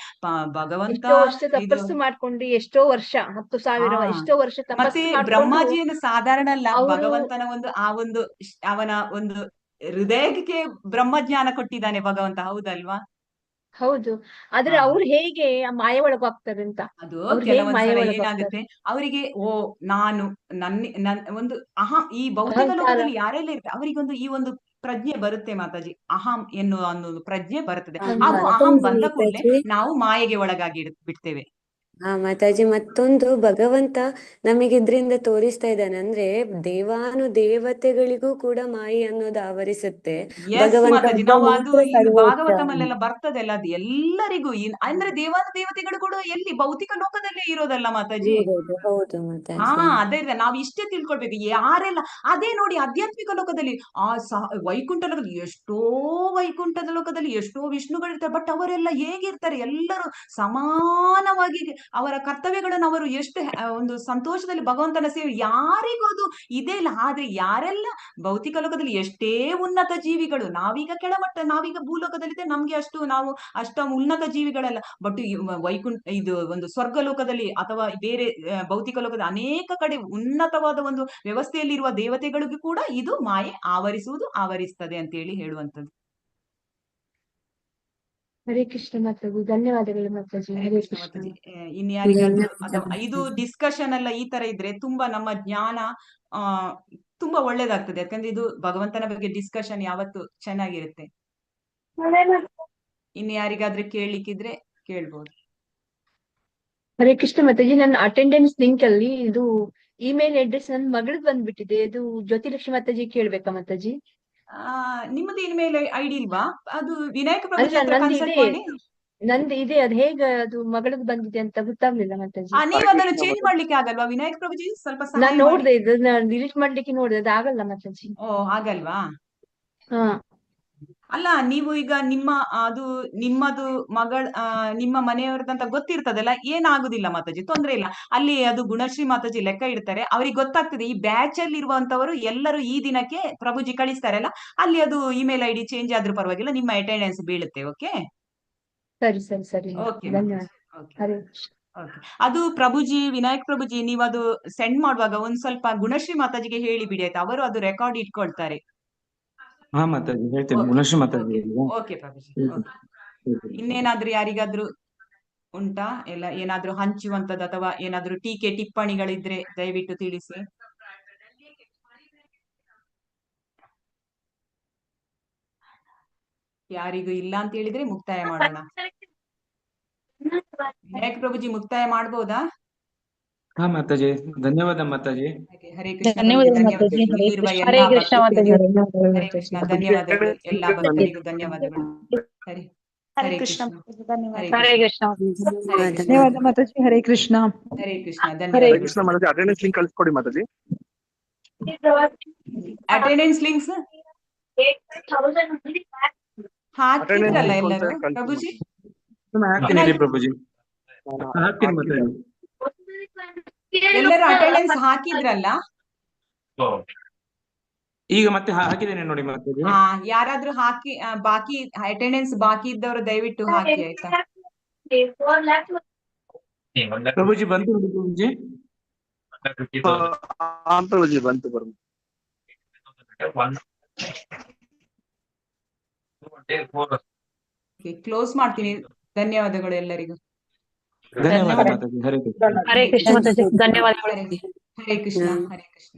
ಭಗವಂತ ಎಷ್ಟೋ ವರ್ಷ ಇದು ತಪಸ್ಸು ಮಾಡ್ಕೊಂಡು, ಎಷ್ಟೋ ವರ್ಷ 10,000 ಎಷ್ಟೋ ವರ್ಷ ಮತ್ತೆ ತಪಸ್ಸು ಮಾಡ್ಕೊಂಡು ಬ್ರಹ್ಮಾಜಿಯನ್ನು ಸಾಧಾರಣ ಅಲ್ಲ. ಅವರು ಭಗವಂತನ ಒಂದು ಅವನ ಒಂದು ಹೃದಯಕ್ಕೆ ಬ್ರಹ್ಮಜ್ಞಾನ ಕೊಟ್ಟಿದ್ದಾನೆ ಭಗವಂತ. ಹೌದಲ್ವಾ? ಹೌದು. ಆದ್ರೆ ಹಾ ಅವ್ರು ಹೇಗೆ ಆ ಮಾಯೆ ಒಳಗ್ ಹೋಗ್ತಾರೆ ಅಂತ. ಅದು ಅವ್ರು ಹೇಗ್ ಮಾಯೆ ಕೆಲವೊಂದ್ಸಲ ಒಳಗ್ ಹೋಗ್ತಾರೆ? ಏನಾಗುತ್ತೆ ಅವರಿಗೆ, ನಾನು ಒಂದು ಈ ಭೌತಿಕ ಅಹಂಕಾರ. ಲೋಕದಲ್ಲಿ ಯಾರೆಲ್ಲ ಇರ್ತಾರೆ ಅವರಿಗೊಂದು ಈ ಒಂದು ಪ್ರಜ್ಞೆ ಬರುತ್ತೆ ಮಾತಾಜಿ. ಅಹಂ ಎನ್ನುವ ಒಂದು ಪ್ರಜ್ಞೆ ಬರುತ್ತದೆ. ಹಾಗೂ ಅಹಂಕಾರ. ಅಹಂ ಮತ್ತೊಂದು ಬಂದ ಕೂಡಲೇ ಮಾತಾಜಿ, ನಾವು ಮಾಯೆಗೆ ಒಳಗಾಗಿ ಬಿಡ್ತೇವೆ. ಮಾತಾಜಿ ಮತ್ತೊಂದು ಭಗವಂತ ನಮಗೆ ಇದ್ರಿಂದ ತೋರಿಸ್ತಾ ಇದ್ದಾನೆ. ಅಂದ್ರೆ ದೇವಾನುದೇವತೆಗಳಿಗೂ ಕೂಡ ಮಾಯೆ ಅನ್ನೋದು ಆವರಿಸುತ್ತೆ. ಎಸ್ ಭಗವಂತ ಮಾತಾಜಿ, ಒಬ್ಬ ನಾವು ಅದು ಮಾತ್ರ ಇನ್ನು ಸರ್ವೋಚ್ಚ. ಭಾಗವತಮಲ್ಲೆಲ್ಲ ಬರ್ತದೆ ಅಲ್ಲ, ಅದು ಎಲ್ಲರಿಗೂ ಅಂದ್ರೆ ದೇವತೆಗಳು ಕೂಡ ಎಲ್ಲಿ ಭೌತಿಕ ಲೋಕದಲ್ಲೇ ಇರೋದಲ್ಲ ಮಾತಾಜಿ. ಹೌದು ಮಾತಾಜಿ. ಅದೇ ನಾವ್ ಇಷ್ಟೇ ತಿಳ್ಕೊಳ್ಬೇಕು. ಯಾರೆಲ್ಲ ಅದೇ ನೋಡಿ, ಆಧ್ಯಾತ್ಮಿಕ ಲೋಕದಲ್ಲಿ ವೈಕುಂಠ ಲೋಕದಲ್ಲಿ ವೈಕುಂಠದ ಲೋಕದಲ್ಲಿ ಎಷ್ಟೋ ವಿಷ್ಣುಗಳಿರ್ತಾರೆ. ಬಟ್ ಅವರೆಲ್ಲ ಹೇಗಿರ್ತಾರೆ? ಎಲ್ಲರೂ ಸಮಾನವಾಗಿ ಅವರ ಕರ್ತವ್ಯಗಳನ್ನು ಅವರು ಎಷ್ಟು ಒಂದು ಸಂತೋಷದಲ್ಲಿ ಭಗವಂತನ ಸೇವೆ, ಯಾರಿಗೂ ಅದು ಇದೇ ಇಲ್ಲ. ಆದ್ರೆ ಯಾರೆಲ್ಲ ಭೌತಿಕ ಲೋಕದಲ್ಲಿ ಎಷ್ಟೇ ಉನ್ನತ ಜೀವಿಗಳು, ನಾವೀಗ ಭೂಲೋಕದಲ್ಲಿದ್ದೆ, ನಮ್ಗೆ ನಾವು ಅಷ್ಟು ಉನ್ನತ ಜೀವಿಗಳಲ್ಲ. ಬಟ್ ವೈಕುಂಠ, ಇದು ಒಂದು ಸ್ವರ್ಗ ಲೋಕದಲ್ಲಿ ಅಥವಾ ಬೇರೆ ಭೌತಿಕ ಲೋಕದ ಅನೇಕ ಕಡೆ ಉನ್ನತವಾದ ಒಂದು ವ್ಯವಸ್ಥೆಯಲ್ಲಿರುವ ದೇವತೆಗಳಿಗೂ ಕೂಡ ಇದು ಮಾಯೆ ಆವರಿಸ್ತದೆ ಅಂತ ಹೇಳುವಂತದ್ದು. ಹರೇ ಕೃಷ್ಣ ಮಾತಾಜಿ, ಧನ್ಯವಾದಗಳು ಮಾತಾಜಿ. ಹರೇ ಹರೇ ಕೃಷ್ಣ ಕೃಷ್ಣ. ಮಾತಾಜಿ. ಇನ್ಯಾರಿಗಾದ್ರೂ ಅಥವಾ ಇದು ಡಿಸ್ಕಷನ್ ಎಲ್ಲ ಈ ತರ ಇದ್ರೆ ತುಂಬಾ ನಮ್ಮ ಜ್ಞಾನ ಆ ತುಂಬಾ ಒಳ್ಳೇದಾಗ್ತದೆ. ಯಾಕಂದ್ರೆ ಇದು ಭಗವಂತನ ಬಗ್ಗೆ ಡಿಸ್ಕಷನ್ ಯಾವತ್ತು ಚೆನ್ನಾಗಿರುತ್ತೆ. ಇನ್ನು ಯಾರಿಗಾದ್ರೂ ಕೇಳಲಿಕ್ಕಿದ್ರೆ ಕೇಳ್ಬೋದು. ಹರೇ ಕೃಷ್ಣ ಮಾತಾಜಿ, ನನ್ನ ಅಟೆಂಡೆನ್ಸ್ ಲಿಂಕ್ ಅಲ್ಲಿ ಇದು ಇಮೇಲ್ ಅಡ್ರೆಸ್ ನನ್ನ ಮಗಳದ್ ಬಂದ್ಬಿಟ್ಟಿದೆ. ಇದು ಜ್ಯೋತಿಲಕ್ಷ್ಮಿ ಮಾತಾಜಿ ಕೇಳ್ಬೇಕಾ ಮಾತಾಜಿ? ನಿಮ್ಮದು ಇಮೇಲ್ ಐಡಿ ಇಲ್ವಾ? ಅದು ವಿನಾಯಕ ಪ್ರಭುಜಿ ಅಲ್ಲ, ಹತ್ರ ನಂದು ಕನ್ಸಲ್ಟ್ ಇದೆ. ಮಾಡಿ. ನಂದು ಇದೆ, ಅದು ಹೇಗೆ ಅದು ಮಗಳದ್ ಬಂದಿದೆ ಅಂತ ಗೊತ್ತಾಗ್ಲಿಲ್ಲ ಮಾತಾಜಿ. ನೀವು ಅದನ್ನು ಚೇಂಜ್ ಮಾಡ್ಲಿಕ್ಕೆ ಆಗಲ್ವಾ ವಿನಾಯಕ ಪ್ರಭುಜಿ? ಸ್ವಲ್ಪ ನಾನ್ ಸಹಾಯ ಮಾಡಿ. ನೋಡ್ದೆ, ಇದು ನಾನು ಡಿಲೀಟ್ ಮಾಡ್ಲಿಕ್ಕೆ ನೋಡಿದೆ, ಅದು ಆಗಲ್ಲ ಮಾತಾಜಿ. ಓ, ಆಗಲ್ವಾ? ಹಾ. ಅಲ್ಲ, ನೀವು ಈಗ ಅದು ನಿಮ್ಮದು ನಿಮ್ಮ ಮನೆಯವರದಂತ ಗೊತ್ತಿರ್ತದಲ್ಲ, ಏನಾಗುದಿಲ್ಲ ಮಾತಾಜಿ, ತೊಂದ್ರೆ ಇಲ್ಲ. ಅಲ್ಲಿ ಅದು ಗುಣಶ್ರೀ ಮಾತಾಜಿ ಲೆಕ್ಕ ಇಡ್ತಾರೆ, ಅವ್ರಿಗೆ ಗೊತ್ತಾಗ್ತದೆ ಈ ಬ್ಯಾಚ್ ಅಲ್ಲಿ ಇರುವಂತವರು ಎಲ್ಲರೂ ಈ ದಿನಕ್ಕೆ ಪ್ರಭುಜಿ ಕಳಿಸ್ತಾರಲ್ಲ, ಅಲ್ಲಿ ಅದು ಇಮೇಲ್ ಐಡಿ ಚೇಂಜ್ ಆದ್ರೂ ಪರವಾಗಿಲ್ಲ, ನಿಮ್ಮ ಅಟೆಂಡೆನ್ಸ್ ಬೀಳುತ್ತೆ. ಓಕೆ, ಸರಿ ಸರಿ ಸರಿ, ಓಕೆ, ಧನ್ಯವಾದ. ಹರೇ ಕೃಷ್ಣ. ಅದು ಪ್ರಭುಜಿ, ವಿನಾಯಕ್ ಪ್ರಭುಜಿ, ನೀವು ಅದು ಸೆಂಡ್ ಮಾಡುವಾಗ ಒಂದ್ ಸ್ವಲ್ಪ ಗುಣಶ್ರೀ ಮಾತಾಜಿಗೆ ಹೇಳಿ ಬಿಡಿ ಆಯ್ತಾ, ಅವರು ಅದು ರೆಕಾರ್ಡ್ ಇಟ್ಕೊಳ್ತಾರೆ. ಹಾ ಮಾತಾಜಿ, ಹೇಳ್ತೇನೆ. ಗುಣಶ್ರೀ ಮಾತಾಜಿ. ಓಕೆ ಪ್ರಭುಜಿ. ಇನ್ನೇನಾದ್ರೂ ಯಾರಿಗಾದ್ರೂ ಉಂಟಾ? ಎಲ್ಲ ಏನಾದ್ರೂ ಹಂಚುವಂತದ್ದು ಅಥವಾ ಏನಾದ್ರೂ ಟೀಕೆ ಟಿಪ್ಪಣಿಗಳಿದ್ರೆ ದಯವಿಟ್ಟು ತಿಳಿಸಿ. ಯಾರಿಗೂ ಇಲ್ಲ ಅಂತ ಹೇಳಿದ್ರೆ ಮುಕ್ತಾಯ ಮಾಡೋಣ. ವಿನಾಯಕ್ ಪ್ರಭುಜಿ, ಮುಕ್ತಾಯ ಮಾಡ್ಬೋದಾ? ಹಾ ಮಾತಾಜಿ, ಧನ್ಯವಾದ ಮಾತಾಜಿ. ಹರೇ ಕೃಷ್ಣ ಧನ್ಯವಾದ ಪ್ರಭುಜಿ, ಮಾತಾಜಿ. ಇಲ್ಲಿರುವ ಹರೇ ಎಲ್ಲಾ ಕೃಷ್ಣ ಮಾತಾಜಿ. ಹರೇ ಕೃಷ್ಣ, ಧನ್ಯವಾದಗಳು. ಎಲ್ಲಾ ಭಕ್ತರಿಗೂ ಧನ್ಯವಾದಗಳು. ಹರೇ ಕೃಷ್ಣ, ಹರೇ ಕೃಷ್ಣ. ಧನ್ಯವಾದ ಮಾತಾಜಿ. ಹರೇ ಕೃಷ್ಣ. ಹರೇ ಕೃಷ್ಣ, ಹರೇ ಧನ್ಯವಾದಗಳು. ಕೃಷ್ಣ ಮಾತಾಜಿ, ಅಟೆಂಡೆನ್ಸ್ ಲಿಂಕ್ ಕಳಿಸ್ಕೊಡಿ ಮಾತಾಜಿ. ಅಟೆಂಡೆನ್ಸ್ ಲಿಂಕ್ಸ್ ಹಾಕಿದ್ರಲ್ಲ ಎಲ್ಲರೂ ಪ್ರಭುಜಿ? ಹಾಕ್ತೀನಿ ಇರಿ ಪ್ರಭುಜಿ, ಹಾಕ್ತೀನಿ ಮಾತಾಜಿ. ಎಲ್ಲರೂ ಅಟೆಂಡೆನ್ಸ್ ಹಾಕಿದ್ರಲ್ಲ? ಈಗ ಮತ್ತೆ ಹಾಕಿದ್ದೇನೆ ನೋಡಿ ಮಾತಾಜಿ. ಯಾರಾದ್ರೂ ಹಾಕಿ ಬಾಕಿ ಅಟೆಂಡೆನ್ಸ್ ಬಾಕಿ ಇದ್ದವರು ದಯವಿಟ್ಟು ಹಾಕಿ ಆಯ್ತಾ? ಪ್ರಭುಜಿ ಬಂತು ನೋಡಿ ಪ್ರಭುಜಿ. ಪ್ರಭುಜಿ ಬಂತು ಬರು. ಕ್ಲೋಸ್ ಮಾಡ್ತೀನಿ. ಧನ್ಯವಾದಗಳು ಎಲ್ಲರಿಗೂ. ಧನ್ಯವಾದ ಮಾತಾಜಿ. ಹರೇ ಕೃಷ್ಣ. ಹರೇ ಕೃಷ್ಣ ಮಾತಾಜಿ, ಧನ್ಯವಾದಗಳು. ಹರೇ ಕೃಷ್ಣ, ಹರೇ ಕೃಷ್ಣ.